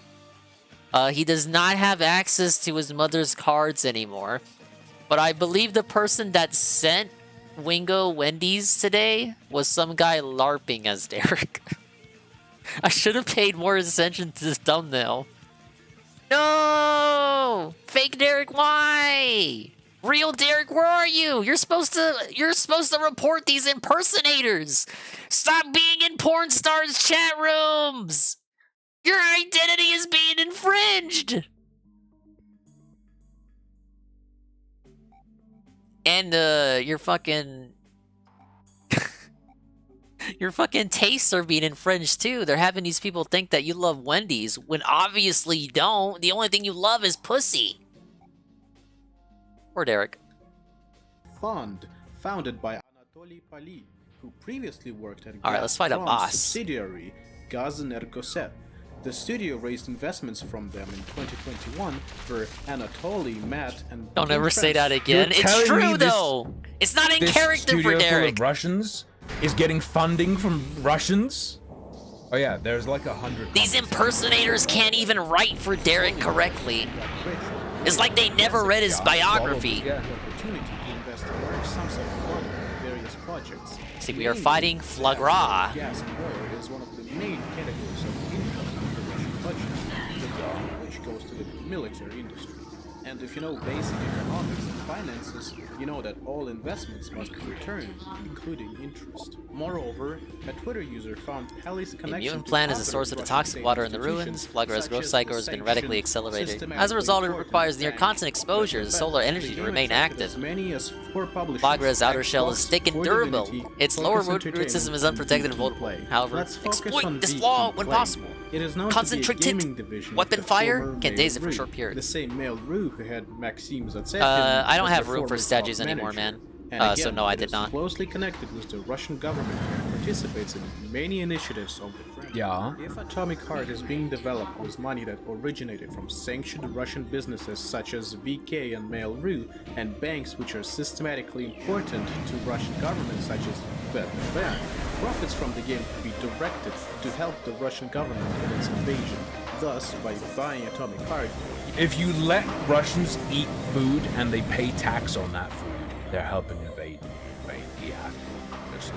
He does not have access to his mother's cards anymore. But I believe the person that sent Wingo Wendy's today was some guy LARPing as Derek. I should have paid more attention to this thumbnail. No! Fake Derek, why? Real Derek, where are you? You're supposed to report these impersonators. Stop being in porn stars' chat rooms. Your identity is being infringed. And your fucking your fucking tastes are being infringed too. They're having these people think that you love Wendy's when obviously you don't. The only thing you love is pussy. Or Derek. Fund, founded by Anatoly Pali, who previously worked at Alright, let's find a boss. Subsidiary Gazenergoset. The studio raised investments from them in 2021, where Anatoly, Matt, and don't ever say that again. It's true though. It's not in character for Derek. Full of Russians is getting funding from Russians. Oh yeah, there's like 100. These impersonators can't even write for Derek correctly. It's like they never read his biography. See, we are fighting Flagra. Gas and oil is one of the main categories of income in the Russian budget, which goes to the military industry. And if you know basic economics and finances, you know that all investments must be returned, including interest. Moreover, a Twitter user found Pali's connection The mutant plant is a source of the toxic water in the ruins. Flagra's growth cycle has been radically accelerated. As a result, it requires near constant exposure to solar energy to remain active. Flagra's outer shell is thick and durable. Its lower root system is unprotected and vulnerable. However, exploit this flaw when possible. Concentrated weapon fire can daze it for a short period. The same male Rue who had Maxim Zatsevkin. I don't have room for statues anymore, man. So no, I did not. Closely connected with the Russian government and participates in many initiatives of the Kremlin. Yeah. If Atomic Heart is being developed with money that originated from sanctioned Russian businesses such as VK and Mail.ru, and banks which are systematically important to Russian government such as VTB, profits from the game could be directed to help the Russian government in its invasion. Thus, by buying Atomic Heart, if you let Russians eat food and they pay tax on that food, they're helping invade. Right? You have to just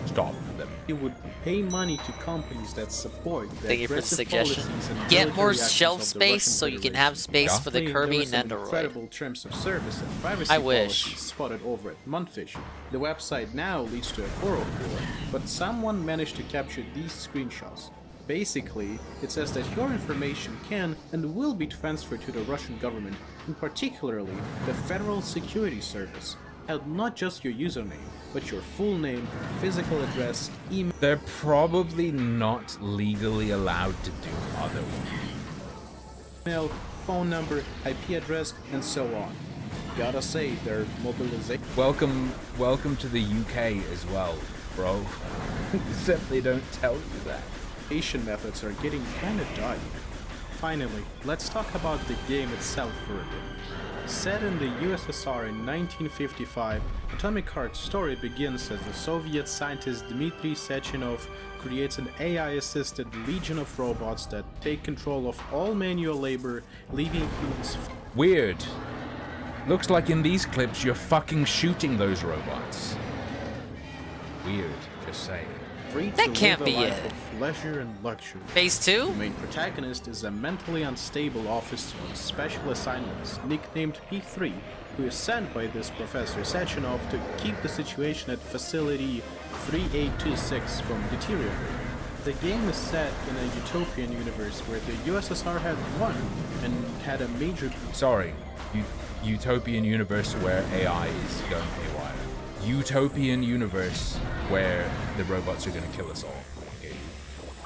stop them. It would pay money to companies that support the Thank you for the aggressive suggestion. policies and Get more military actions shelf of the space Russian so you can Federation. have space for the There Kirby were some Nendoroid. incredible terms of service and privacy I wish. policies spotted over at Mundfish. The website now leads to a 404, but someone managed to capture these screenshots. Basically, it says that your information can and will be transferred to the Russian government, and particularly the Federal Security Service. And not just your username, but your full name, physical address, email. They're probably not legally allowed to do otherwise. Phone number, IP address, and so on. Gotta say, their mobilization. Welcome to the UK as well, bro. Except they don't tell you that. Methods are getting kinda dodgy. Finally, let's talk about the game itself for a bit. Set in the USSR in 1955, Atomic Heart's story begins as the Soviet scientist Dmitry Sechenov creates an AI-assisted legion of robots that take control of all manual labor, leaving humans. Weird. Looks like in these clips you're fucking shooting those robots. Weird, just saying. That can't be it. Of leisure and luxury. Phase 2? The main protagonist is a mentally unstable officer on special assignments, nicknamed P3, who is sent by this Professor Sechenov to keep the situation at Facility 3826 from deteriorating. The game is set in a utopian universe where the USSR had won and had a major... Sorry, utopian universe where AI is going haywire. Utopian universe where the robots are going to kill us all. Okay.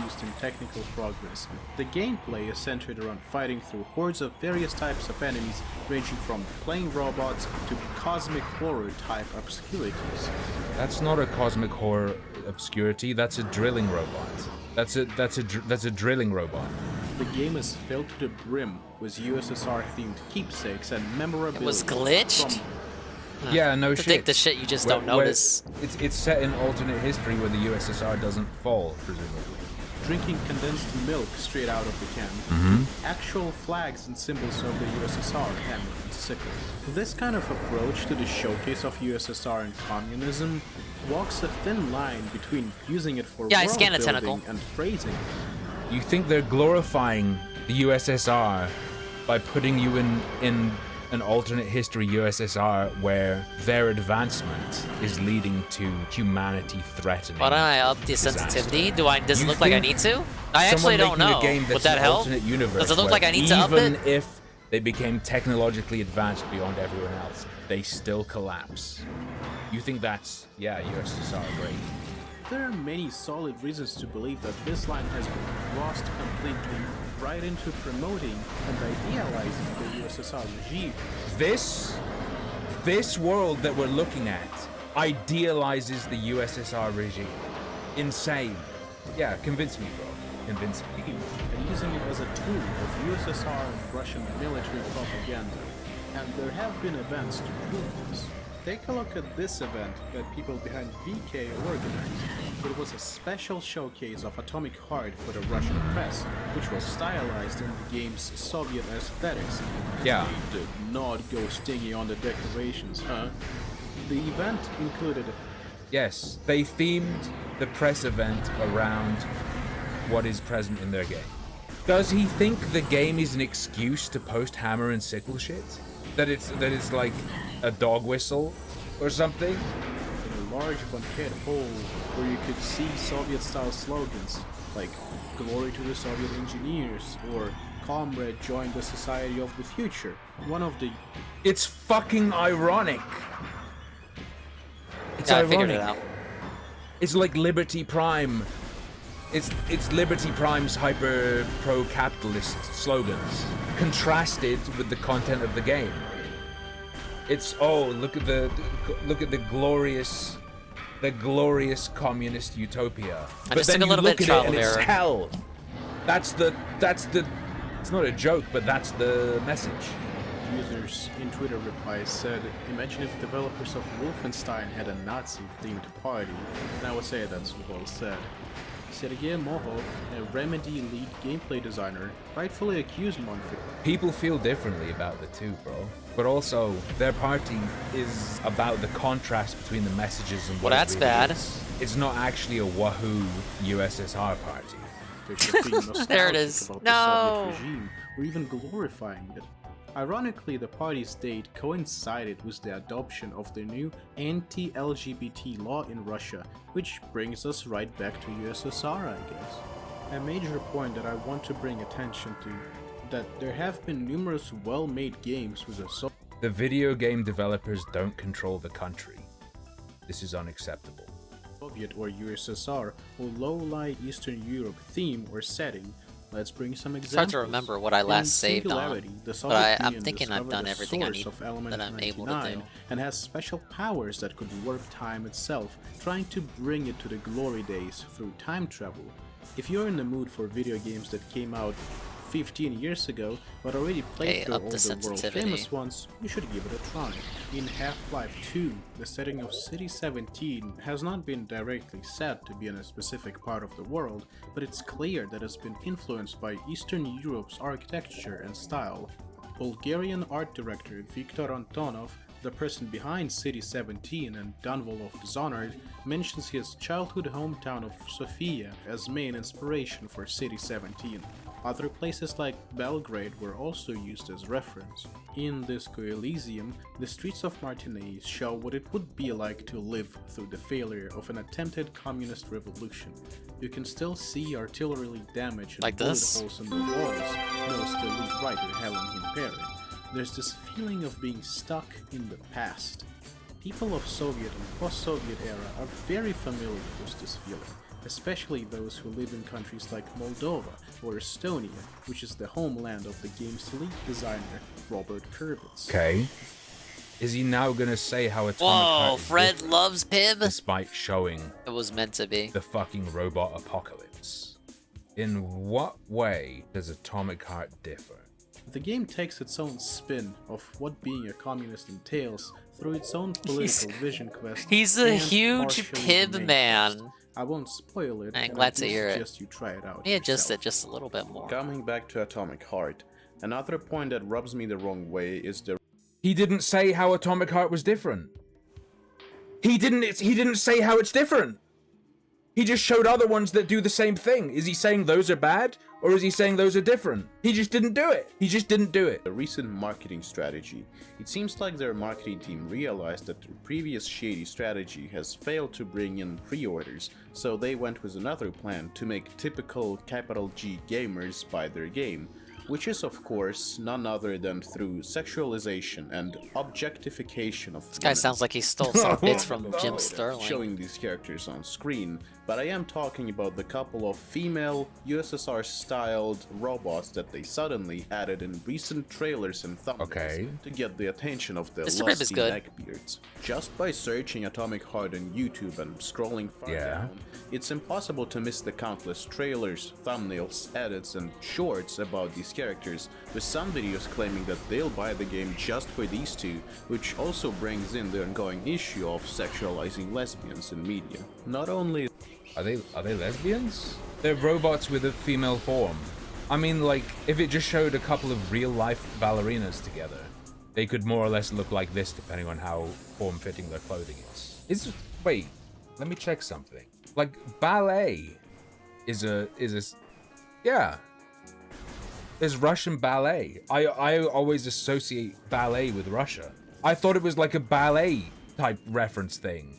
Used in technical progress. The gameplay is centered around fighting through hordes of various types of enemies, ranging from playing robots to cosmic horror type obscurities. That's not a cosmic horror obscurity. That's a drilling robot. That's a drilling robot. The game is filled to the brim with USSR themed keepsakes and memorabilia. It was glitched? Yeah, no to shit. think the shit you just don't notice. It's set in alternate history where the USSR doesn't fall, presumably. Drinking condensed milk straight out of the can. Actual flags and symbols of the USSR and sickles. This kind of approach to the showcase of USSR and communism walks a thin line between using it for I scanned a tentacle and praising it. You think they're glorifying the USSR by putting you in an alternate history USSR where their advancement is leading to humanity threatening. Why don't I up the sensitivity? Does it look like I need to? I actually don't know. Would that help? Does it look like I need to up it? Even if they became technologically advanced beyond everyone else, they still collapse. You think that's, USSR great. There are many solid reasons to believe that this line has been crossed completely right into promoting and idealizing the USSR regime. This world that we're looking at idealizes the USSR regime. Insane. Yeah, convince me, bro. Convince me. And using it as a tool of USSR and Russian military propaganda. And there have been events to prove this. Take a look at this event that people behind VK organized. It was a special showcase of Atomic Heart for the Russian press, which was stylized in the game's Soviet aesthetics. Yeah. They did not go stingy on the decorations, huh? The event included... Yes, they themed the press event around what is present in their game. Does he think the game is an excuse to post hammer and sickle shit? That it's like a dog whistle or something? In a large banquet hall where you could see Soviet-style slogans like "Glory to the Soviet engineers" or "Comrade, join the Society of the Future." One of the... It's fucking ironic. It's I ironic. figured it out. It's like Liberty Prime. It's Liberty Prime's hyper pro-capitalist slogans contrasted with the content of the game. It's look at the glorious communist utopia. I just took a little bit of trial and it's error. hell. That's the it's not a joke, but that's the message. Users in Twitter replies said, "Imagine if developers of Wolfenstein had a Nazi-themed party." And I would say that's well said. Sergei Mohov, a Remedy lead gameplay designer, rightfully accused Monfort. People feel differently about the two, bro. But also, their party is about the contrast between the messages and what Well, that's it really bad. is. It's not actually a Wahoo USSR party. They're just being nostalgic There it is. about No. the Soviet regime, or even glorifying it. Ironically, the party's date coincided with the adoption of the new anti-LGBT law in Russia, which brings us right back to USSR, I guess. A major point that I want to bring attention to, that there have been numerous well-made games with a The video game developers don't control the country. This is unacceptable. Soviet or USSR or low-lying Eastern Europe theme or setting. Let's bring some examples. It's hard to remember what I last saved on, The but Soviet I'm Union thinking I've discovered done the everything I source need of element that I'm able to 99 do. and has special powers that could warp time itself, trying to bring it to the glory days through time travel. If you're in the mood for video games that came out 15 years ago, but already played through all the world famous ones, you should give it a try. In Half-Life 2, the setting of City 17 has not been directly said to be in a specific part of the world, but it's clear that it's been influenced by Eastern Europe's architecture and style. Bulgarian art director Viktor Antonov, the person behind City 17 and Dunwall of Dishonored, mentions his childhood hometown of Sofia as main inspiration for City 17. Other places like Belgrade were also used as reference. In Disco Elysium, the streets of Martinez show what it would be like to live through the failure of an attempted communist revolution. You can still see artillery damage and like bullet this? holes in the walls, notes the lead writer Helen Himperi. There's this feeling of being stuck in the past. People of Soviet and post-Soviet era are very familiar with this feeling, especially those who live in countries like Moldova or Estonia, which is the homeland of the game's lead designer, Robert Kurvitz. Okay. Is he now gonna say how Atomic Whoa, Heart is Fred different, loves Pib? despite showing It was meant to be. the fucking robot apocalypse? In what way does Atomic Heart differ? The game takes its own spin of what being a communist entails through its own political vision quest. He's a and huge partially Pib the main man. quest. I won't spoil it. I'm and glad I to hear it. suggest you try it out. Yeah, just yourself. it, just a little bit more. Coming back to Atomic Heart, another point that rubs me the wrong way is the He didn't say how Atomic Heart was different. He didn't say how it's different. He just showed other ones that do the same thing. Is he saying those are bad? Or is he saying those are different? He just didn't do it. He just didn't do it. A recent marketing strategy. It seems like their marketing team realized that their previous shady strategy has failed to bring in pre-orders, so they went with another plan to make typical capital G gamers buy their game, which is of course none other than through sexualization and objectification of This guy sounds like he stole some bits from Jim Sterling. showing these characters on screen, but I am talking about the couple of female USSR-styled robots that they suddenly added in recent trailers and thumbnails to get the attention of the Mr. Rib is lusty good. neckbeards. Just by searching Atomic Heart on YouTube and scrolling far down, it's impossible to miss the countless trailers, thumbnails, edits, and shorts about these characters, with some videos claiming that they'll buy the game just for these two, which also brings in the ongoing issue of sexualizing lesbians in media. Not only Are they lesbians? They're robots with a female form. I mean, like, if it just showed a couple of real-life ballerinas together, they could more or less look like this depending on how form-fitting their clothing is. Wait, let me check something. Like, ballet is a yeah. There's Russian ballet. I always associate ballet with Russia. I thought it was like a ballet type reference thing.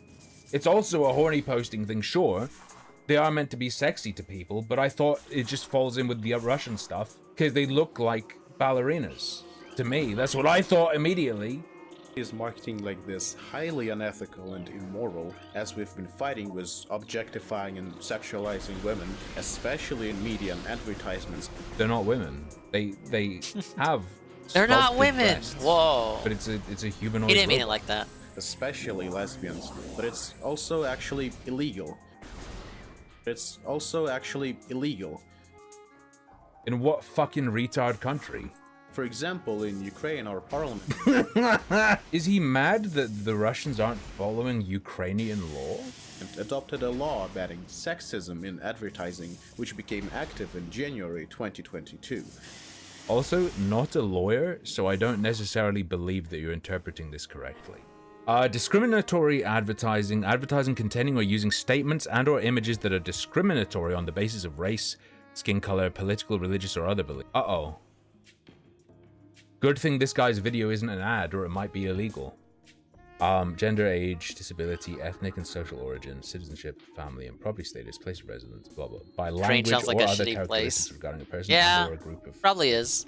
It's also a horny posting thing, sure. They are meant to be sexy to people, but I thought it just falls in with the Russian stuff because they look like ballerinas. To me, that's what I thought immediately. Is marketing like this highly unethical and immoral, as we've been fighting with objectifying and sexualizing women, especially in media and advertisements. They're not women. They have. They're not sculpted women. breasts. Whoa. But it's a humanoid. He didn't mean it robot. like that. Especially lesbians, but it's also actually illegal. It's also actually illegal. In what fucking retard country? For example, in Ukraine, our parliament. Is he mad that the Russians aren't following Ukrainian law? Adopted a law banning sexism in advertising, which became active in January 2022. Also, not a lawyer, so I don't necessarily believe that you're interpreting this correctly. Discriminatory advertising containing or using statements and or images that are discriminatory on the basis of race, skin color, political, religious, or other belief. Uh-oh. Good thing this guy's video isn't an ad, or it might be illegal. Gender, age, disability, ethnic and social origin, citizenship, family and property status, place of residence, blah blah. By Train language sounds like or a other shitty characteristics place. regarding a person Yeah, or a group of. probably is.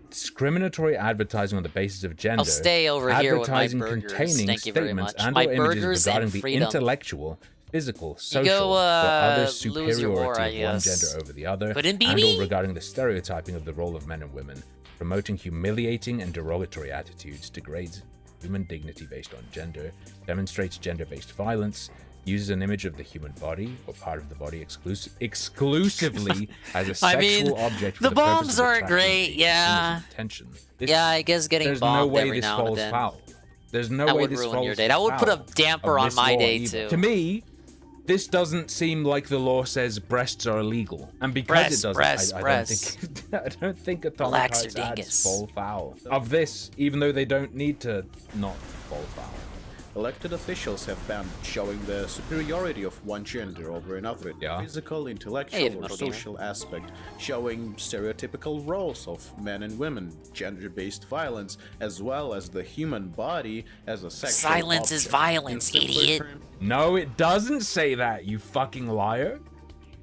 Discriminatory advertising on the basis of gender. I'll stay over here with my advertising burgers. containing Thank you very statements much. and My or images burgers regarding and the freedom. intellectual, physical, social, go, or other lose your war, superiority I of one guess. gender over the other, But in and BB? or regarding the stereotyping of the role of men and women, promoting humiliating and derogatory attitudes, degrades human dignity based on gender, demonstrates gender-based violence, uses an image of the human body or part of the body exclusively as a I sexual mean, object for the the purpose bombs of aren't attracting great, the yeah. attention. Yeah, I guess getting There's bombed no way every this now and falls then. foul. There's no That way would this ruin falls your day. That would put a foul damper of on this my law day, either. too. To me, this doesn't seem like the law says breasts are illegal, and because it doesn't, I don't think Atomic Relax Heart's your ads dingus. fall foul of this, even though they don't need to not fall foul. Elected officials have banned showing the superiority of one gender over another. Physical, intellectual, or Metal Gamer. social aspect, showing stereotypical roles of men and women, gender-based violence, as well as the human body as a sexual Silence is object. violence, In simpler idiot. terms, No, it doesn't say that, you fucking liar.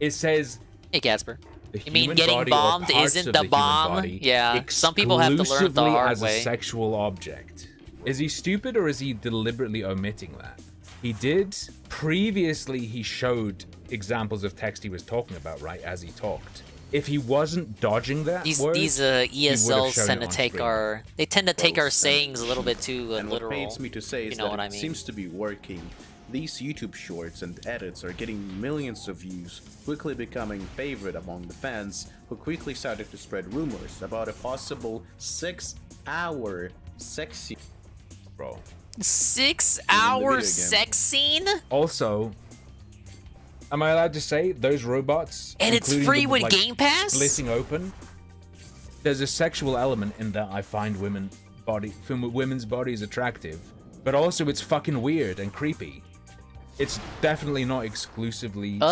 It says. Hey, Casper. The You mean human getting body or bombed parts isn't of the human bomb? body Yeah, some people have to learn it the exclusively hard as way. a sexual object. Is he stupid or is he deliberately omitting that? He did. Previously, he showed examples of text he was talking about, right, as he talked. If he wasn't dodging that These word, these he would've ESLs shown tend it to on take screen. our sayings a little bit too and what literal. pains me to say is you know that what it I mean? seems to be working. These YouTube shorts and edits are getting millions of views, quickly becoming favorite among the fans, who quickly started to spread rumors about a possible 6-hour sex scene. Bro. 6-hour sex scene? Also, am I allowed to say those robots? And it's including free the, with like, Game Pass? Splitting open. There's a sexual element in that I find women's bodies attractive, but also it's fucking weird and creepy. It's definitely not exclusively sexual.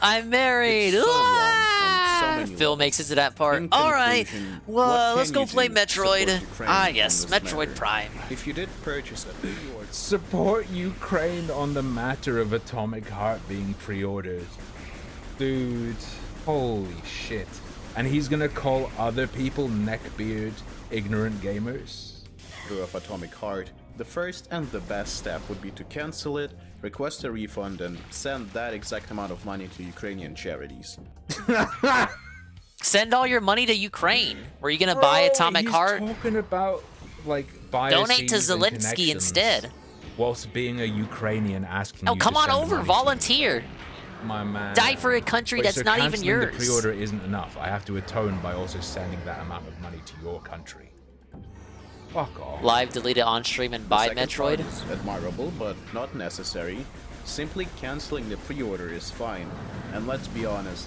I'm married. It's so wrong on so many Phil makes it to that part. In All right, conclusion, well, what let's can go you play do to Metroid. support Ukraine Ah, on yes, this Metroid matter? Prime. If you did purchase a pre-order, Support Ukraine on the matter of Atomic Heart being pre-ordered. Dude, holy shit. And he's gonna call other people neckbeard ignorant gamers? of Atomic Heart, the first and the best step would be to cancel it, request a refund, and send that exact amount of money to Ukrainian charities. Send all your money to Ukraine. Were you gonna buy Atomic he's Heart? Talking about like biases Donate to and Zelensky connections, instead. whilst being a Ukrainian asking Oh, you come to on send over, money volunteer. to my man. Die for a country Wait, that's so not even cancelling yours. The pre-order isn't enough. I have to atone by also sending that amount of money to your country. Fuck off. Live, delete it on stream, and buy The second part Metroid. is admirable, but not necessary. Simply canceling the pre-order is fine. And let's be honest,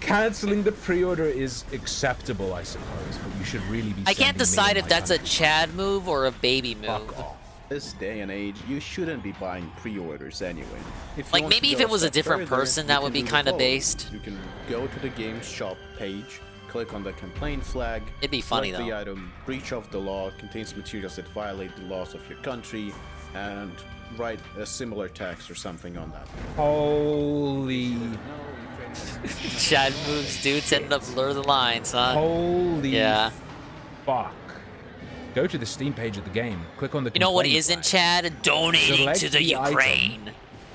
Canceling the pre-order is acceptable, I suppose, but you should really be. I can't sending me decide and if my that's a country. Chad move or a baby move. this day and age, you shouldn't be buying pre-orders anyway. If you Like, want to maybe if go it was a step different further, person, you that can would be do the kinda following. based. You can go to the game's shop page, click on the complaint flag. It'd be funny, select the though. item breach of the law, contains materials that violate the laws of your country, and write a similar text or something on that. Holy. Chad moves, dude, tending to blur the lines, huh? Holy. Yeah. Fuck. Go to the Steam page of the game. Click on the. You know what complaint isn't flag. Chad? Donating Select to the item. Ukraine.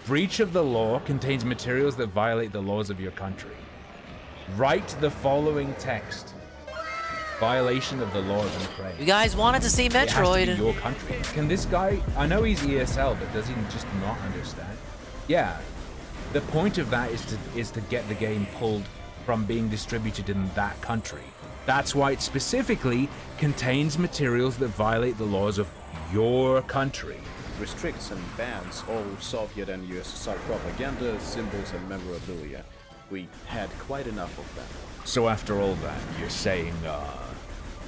Breach of the law contains materials that violate the laws of your country. Write the following text. Violation of the law of Ukraine. You guys wanted to see It has to Metroid. be your country. Can this guy? I know he's ESL, but does he just not understand? Yeah. The point of that is to get the game pulled from being distributed in that country. That's why it specifically contains materials that violate the laws of your country. Restricts and bans all Soviet and USSR propaganda, symbols, and memorabilia. We had quite enough of that. So after all that, you're saying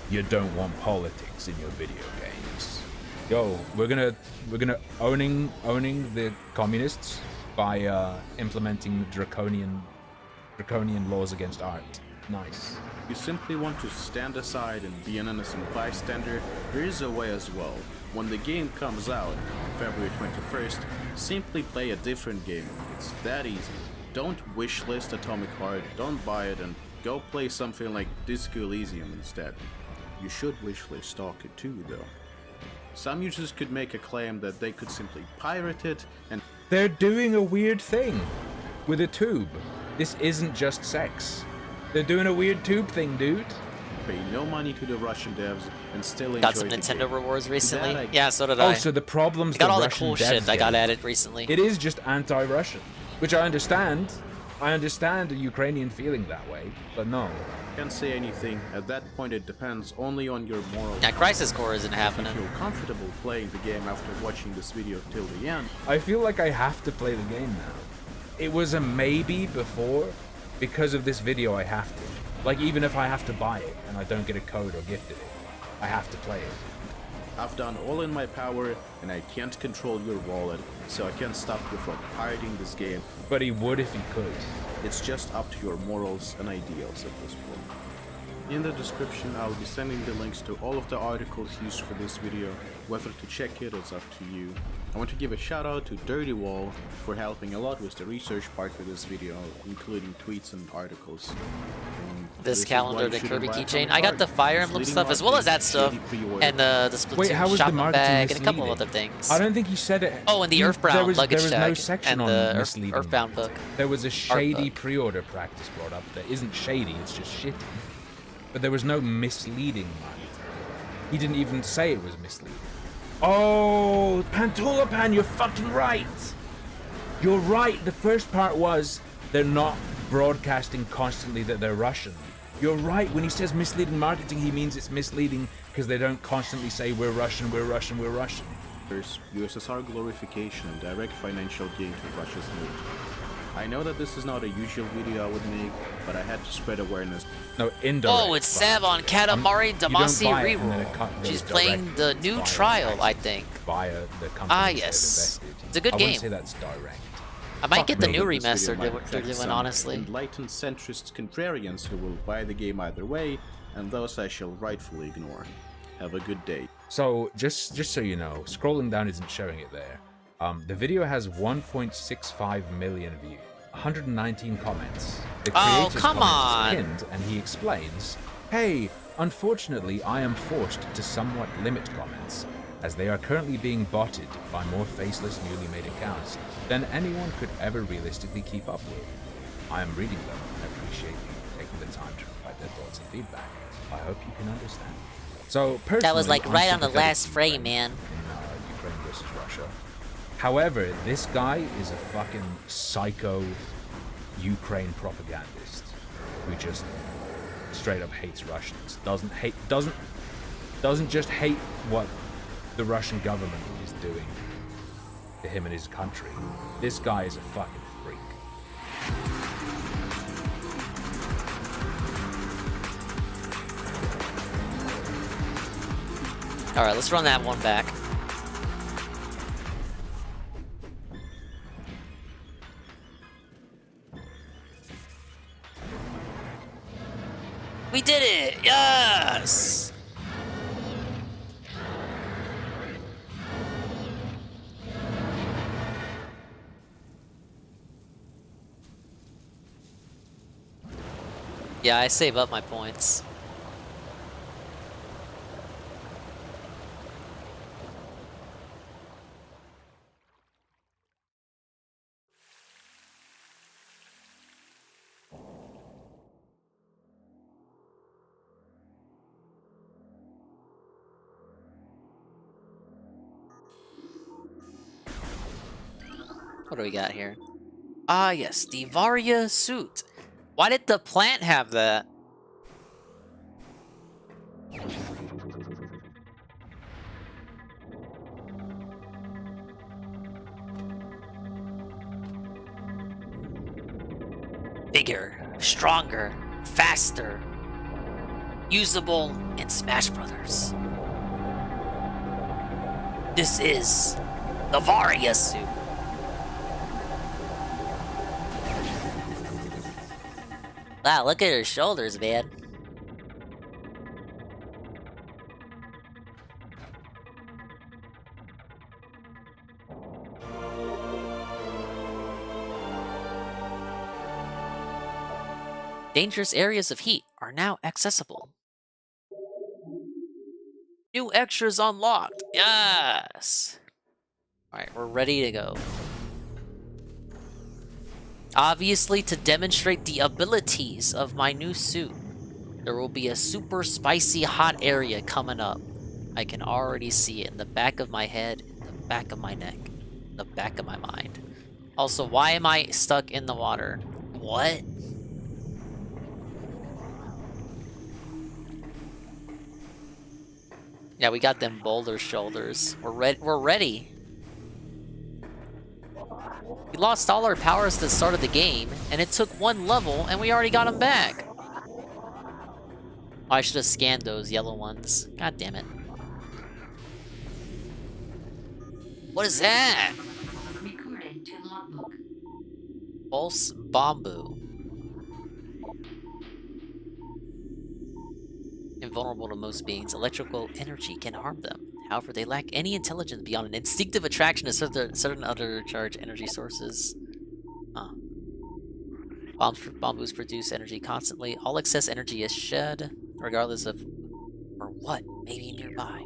you don't want politics in your video games. Yo, we're gonna owning the communists by implementing draconian laws against art. Nice. You simply want to stand aside and be an innocent bystander, there is a way as well. When the game comes out, February 21st, simply play a different game. It's that easy. Don't wishlist Atomic Heart, don't buy it, and go play something like Disco Elysium instead. You should wishlist Stalker 2 though. Some users could make a claim that they could simply pirate it and... They're doing a weird thing with a tube. This isn't just sex. They're doing a weird tube thing, dude. Pay no money to the Russian devs and still enjoy Got some the Nintendo game. rewards recently. That Yeah, so did I. Oh, so the problems I got the all the Russian cool devs shit I got get, added recently. It is just anti-Russian, which I understand. I understand a Ukrainian feeling that way, but no. Can't say anything. At that point, it depends only on your moral. Yeah, Crisis Core isn't happening. If you feel comfortable playing the game after watching this video till the end. I feel like I have to play the game now. It was a maybe before. Because of this video, I have to. Like, even if I have to buy it and I don't get a code or gifted it, I have to play it. I've done all in my power, and I can't control your wallet, so I can't stop you from pirating this game. But he would if he could. It's just up to your morals and ideals at this point. In the description, I'll be sending the links to all of the articles used for this video. Whether to check it is up to you. I want to give a shout out to Dirty Wall for helping a lot with the research part for this video, including tweets and articles. This calendar, the Kirby keychain. I got the Fire Emblem stuff as well as that stuff, and the Splatoon shopping bag, and a couple other things. I don't think you said it. Oh, and the Earthbound luggage there was tag, no section and on the misleading. Earthbound book. There was a shady book. pre-order practice brought up that isn't shady, it's just shitty. But there was no misleading marketing. He didn't even say it was misleading. Oh, Pantulapan, you're fucking right. You're right. The first part was they're not broadcasting constantly that they're Russian. You're right. When he says misleading marketing, he means it's misleading because they don't constantly say we're Russian, we're Russian, we're Russian. First, USSR glorification and direct financial gain to Russia's need. I know that this is not a usual video I would make, but I had to spread awareness. No, indirect. Oh, it's Sav on Katamari Damacy reroll. Reroll. She's playing the new trial, I think. Via the company. Ah, yes. It's a good I game. wouldn't say that's direct. I might get the Know new that this remastered video they're might attract doing, some honestly. Enlightened centrist contrarians who will buy the game either way, and those I shall rightfully ignore. Have a good day. So, just so you know, scrolling down isn't showing it there. The video has 1.65 million views, 119 comments. The Oh, creator's come comment is on! pinned, and he explains, "Hey, unfortunately, I am forced to somewhat limit comments, as they are currently being botted by more faceless newly made accounts than anyone could ever realistically keep up with. I am reading them and appreciate you taking the time to provide their thoughts and feedback. I hope you can understand." So, personally, That was like I'm right on the sympathetic last to frame, man. in Ukraine versus Russia. However, this guy is a fucking psycho Ukraine propagandist who just straight up hates Russians. Doesn't just hate what the Russian government is doing to him and his country. This guy is a fucking freak. Alright, let's run that one back. We did it! Yes! Yeah, I save up my points. What do we got here? Ah, yes, the Varia suit. Why did the plant have that? Bigger, stronger, faster. Usable in Smash Brothers. This is the Varia suit. Wow, look at her shoulders, man. Dangerous areas of heat are now accessible. New extras unlocked. Yes. Alright, we're ready to go. Obviously, to demonstrate the abilities of my new suit, there will be a super spicy hot area coming up. I can already see it in the back of my head, in the back of my neck, in the back of my mind. Also, why am I stuck in the water? What? Yeah, we got them boulder shoulders. We're ready. We lost all our powers at the start of the game, and it took one level, and we already got them back. Oh, I should have scanned those yellow ones. God damn it. What is that? Recorded to logbook. Pulse Bamboo. Invulnerable to most beings, electrical energy can harm them. However, they lack any intelligence beyond an instinctive attraction to certain other charged energy sources. Bamboos produce energy constantly. All excess energy is shed, regardless of or what may be nearby.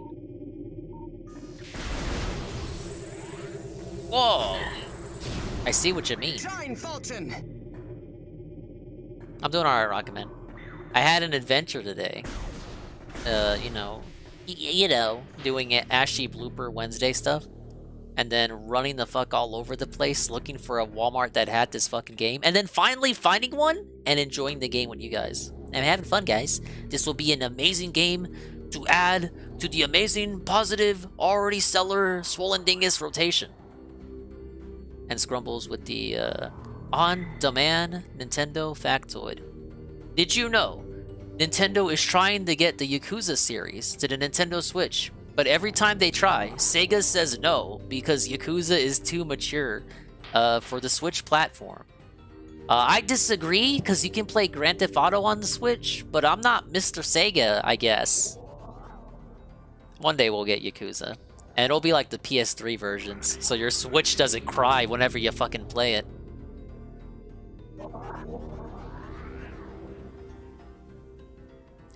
Whoa! I see what you mean. I'm doing alright, Rocketman. I had an adventure today. Doing it Ashy Blooper Wednesday stuff. And then running the fuck all over the place looking for a Walmart that had this fucking game. And then finally finding one and enjoying the game with you guys. I'm having fun, guys. This will be an amazing game to add to the amazing, positive, already stellar Swollen Dingus rotation. And Scrumbles with the on-demand Nintendo factoid. Did you know Nintendo is trying to get the Yakuza series to the Nintendo Switch, but every time they try, Sega says no because Yakuza is too mature for the Switch platform. I disagree because you can play Grand Theft Auto on the Switch, but I'm not Mr. Sega, I guess. One day we'll get Yakuza, and it'll be like the PS3 versions, so your Switch doesn't cry whenever you fucking play it.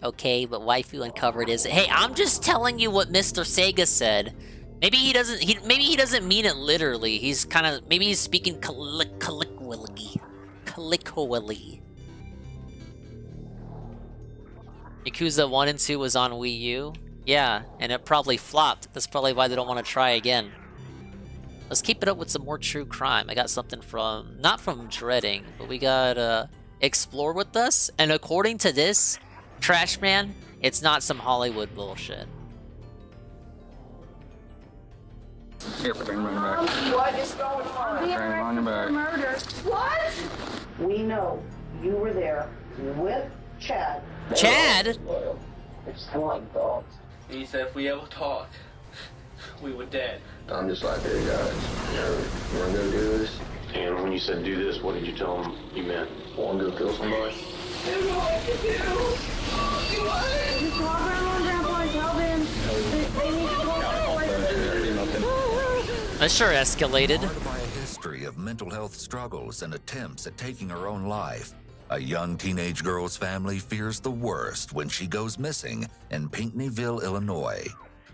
Okay, but waifu uncovered is... Hey, I'm just telling you what Mr. Sega said. Maybe he doesn't mean it literally. He's kind of... Maybe he's speaking colloquially. Yakuza 1 and 2 was on Wii U. Yeah, and it probably flopped. That's probably why they don't want to try again. Let's keep it up with some more true crime. I got something from... Not from Dreading, but we got Explore with us. And according to this... Trash Man, it's not some Hollywood bullshit. Here, bring mine back. What is going on? Bring mine back. Murder. What? We know you were there with Chad. Chad? It's like dogs. He said if we ever talked, we were dead. I'm just like, hey guys, you wanna go do this? And when you said do this, what did you tell him you meant? Wanna go kill somebody? I don't know what to do. Just call Grandma and Grandpa and tell them they need to go. That sure escalated. Marred by a history of mental health struggles and attempts at taking her own life, a young teenage girl's family fears the worst when she goes missing in Pinckneyville, Illinois.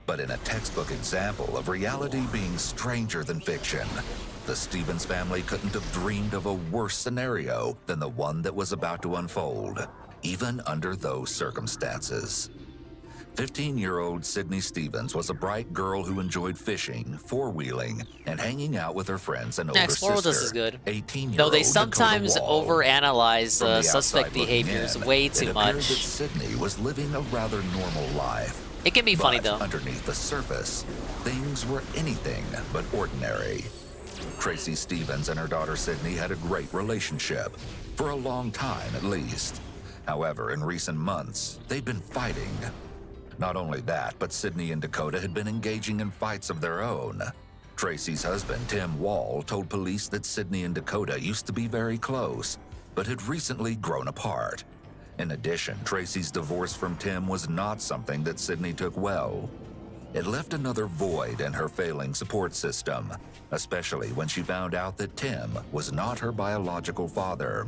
But in a textbook example of reality being stranger than fiction, the Stevens family couldn't have dreamed of a worse scenario than the one that was about to unfold, even under those circumstances. 15-year-old Sydney Stevens was a bright girl who enjoyed fishing, four-wheeling, and hanging out with her friends and older Explore with sister. us is good. 18-year-old Though they Dakota sometimes Wall. overanalyze From the suspect outside looking behaviors in, way it too appeared much. that Sydney was living a rather normal life. It can be funny But though. underneath the surface, things were anything but ordinary. Tracy Stevens and her daughter Sydney had a great relationship, for a long time at least. However, in recent months, they'd been fighting. Not only that, but Sydney and Dakota had been engaging in fights of their own. Tracy's husband, Tim Wall, told police that Sydney and Dakota used to be very close, but had recently grown apart. In addition, Tracy's divorce from Tim was not something that Sydney took well. It left another void in her failing support system, especially when she found out that Tim was not her biological father.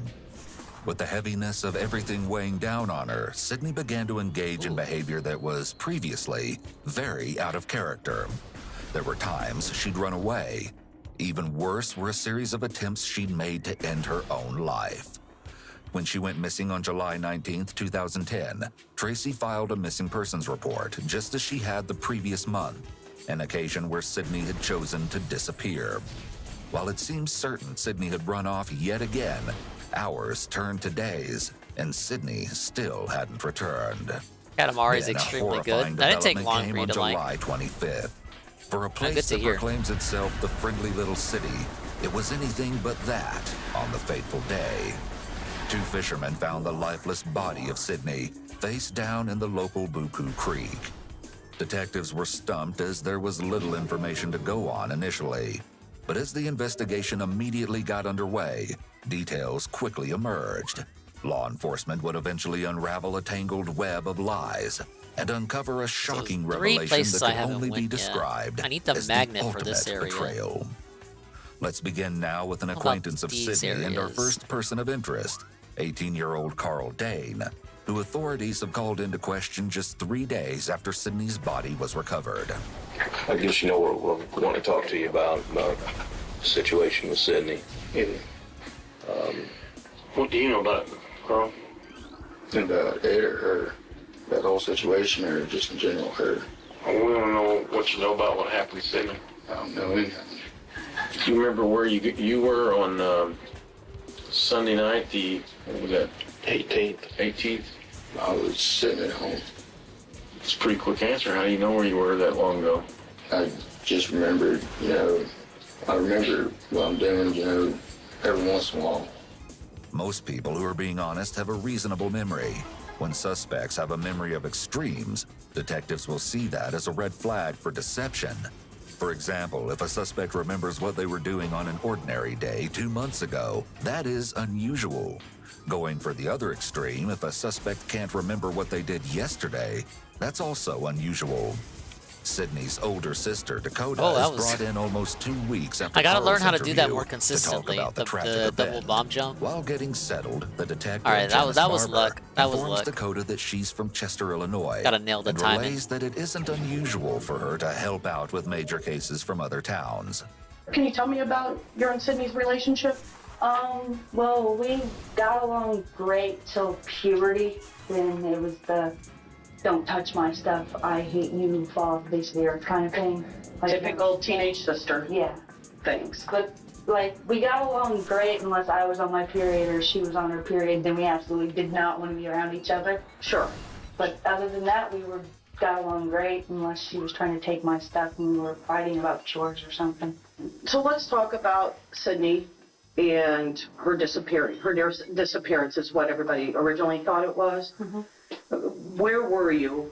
With the heaviness of everything weighing down on her, Sydney began to engage in behavior that was previously very out of character. There were times she'd run away. Even worse were a series of attempts she'd made to end her own life. When she went missing on July 19, 2010, Tracy filed a missing persons report, just as she had the previous month, an occasion where Sydney had chosen to disappear. While it seems certain Sydney had run off yet again, hours turned to days, and Sydney still hadn't returned. Katamari is Then a extremely horrifying good. That didn't take development long came for you on to July like. 25th. For a good place to that hear. proclaims itself the friendly little city, it was anything but that on the fateful day. Two fishermen found the lifeless body of Sydney face down in the local Buku Creek. Detectives were stumped as there was little information to go on initially. But as the investigation immediately got underway, details quickly emerged. Law enforcement would eventually unravel a tangled web of lies and uncover a shocking three revelation places that I could haven't only be went yet. described I need the as magnet the for this ultimate area. betrayal. Let's begin now with an How about acquaintance of these Sydney and our areas? first person of interest, 18-year-old Carl Dane, who authorities have called into question just 3 days after Sydney's body was recovered. I guess you know what we want to talk to you about the situation with Sydney. What do you know about it, Carl? About it or her? That whole situation or just in general her? We want to know what you know about what happened to Sydney. I don't know anything. Do you remember where you were on Sunday night, what was that, 18th? I was sitting at home. It's a pretty quick answer. How do you know where you were that long ago? I just remembered, I remember what I'm doing, every once in a while. Most people who are being honest have a reasonable memory. When suspects have a memory of extremes, detectives will see that as a red flag for deception. For example, if a suspect remembers what they were doing on an ordinary day 2 months ago, that is unusual. Going for the other extreme, if a suspect can't remember what they did yesterday, that's also unusual. Sydney's older sister, Dakota, is brought in almost 2 weeks after I gotta Carl's learn how to do that interview more to talk consistently. about the tragic The double event. bomb jump. While getting settled, the detective Alright, that was Janice Barber luck. That was informs luck. Dakota that she's from Chester, Illinois. Gotta nail the and timing. relays that it isn't unusual for her to help out with major cases from other towns. Can you tell me about your and Sydney's relationship? Well, we got along great till puberty. Then it was the don't touch my stuff, I hate you, fall off the face of the earth kind of thing. Typical teenage sister. Yeah. Things. But, we got along great unless I was on my period or she was on her period. Then we absolutely did not want to be around each other. Sure. But other than that, got along great unless she was trying to take my stuff and we were fighting about chores or something. So let's talk about Sydney and her disappearing. Her disappearance is what everybody originally thought it was. Mm-hmm. Where were you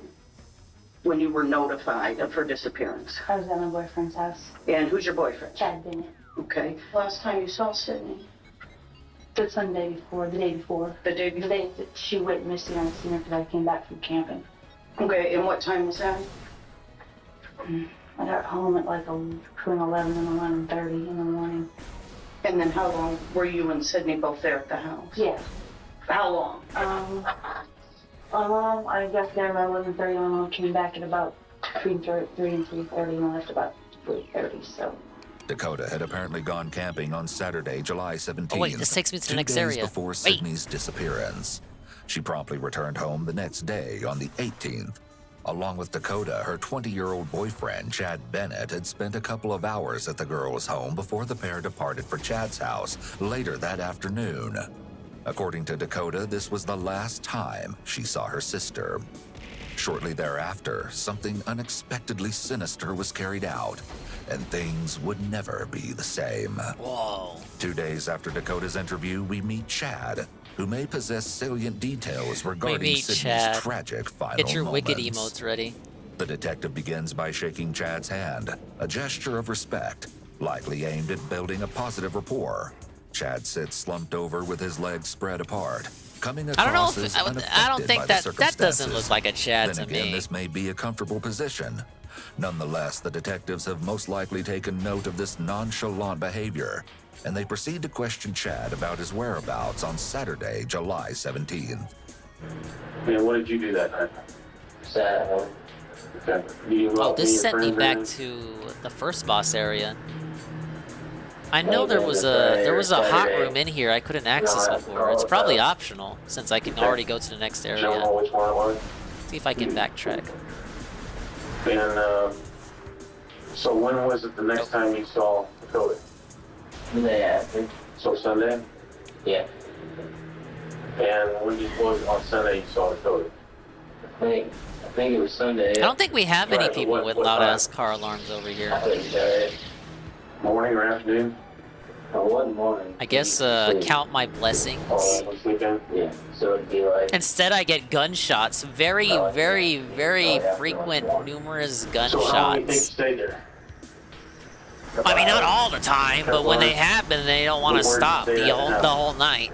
when you were notified of her disappearance? I was at my boyfriend's house. And who's your boyfriend? Chad Bennett. Okay. Last time you saw Sydney? The Sunday before, the day before. The day before? The day that she went missing, I seen her because I came back from camping. Okay, and what time was that? I got home at between 11 and 11:30 in the morning. And then how long were you and Sydney both there at the house? Yeah. How long? I got there about 11:30 and I came back at about between 3 and 3:30 and I left about 3:30, so. Dakota had apparently gone camping on Saturday, July 17th. Oh wait, this takes me to the 2 next days area. before Wait. Sydney's disappearance. She promptly returned home the next day on the 18th. Along with Dakota, her 20-year-old boyfriend, Chad Bennett, had spent a couple of hours at the girl's home before the pair departed for Chad's house later that afternoon. According to Dakota, this was the last time she saw her sister. Shortly thereafter, something unexpectedly sinister was carried out, and things would never be the same. Whoa. 2 days after Dakota's interview, we meet Chad, who may possess salient details regarding Sydney's Chad. tragic final Get your moments. wicked emotes ready. The detective begins by shaking Chad's hand, a gesture of respect, likely aimed at building a positive rapport. Chad sits slumped over with his legs spread apart, coming I don't know across as if I don't unaffected think by that the that doesn't circumstances. look like a Chad Then to again, me. this may be a comfortable position. Nonetheless, the detectives have most likely taken note of this nonchalant behavior, and they proceed to question Chad about his whereabouts on Saturday, July 17th. Man, what did you do that night? Saturday. Okay. You Oh, this and sent me friends back in? to the first boss area. I know there was a hot room in here I couldn't access before. It's probably optional since I can already go to the next You don't area. know which one it was? See if I can backtrack. And so when was it the next time you saw Dakota? The day after. So Sunday? Yeah. And when was on Sunday you saw Dakota? I think it was Sunday. I don't think we have any Right, people what- with what loud time? ass car alarms over here. Morning or afternoon? One morning. I guess count my blessings. Yeah, so it'd be like... Instead, I get gunshots. Very, very, very frequent, numerous So how long do you think you gunshots. stayed there? I mean, not all the time, but when they happen, they don't want to stop the whole night.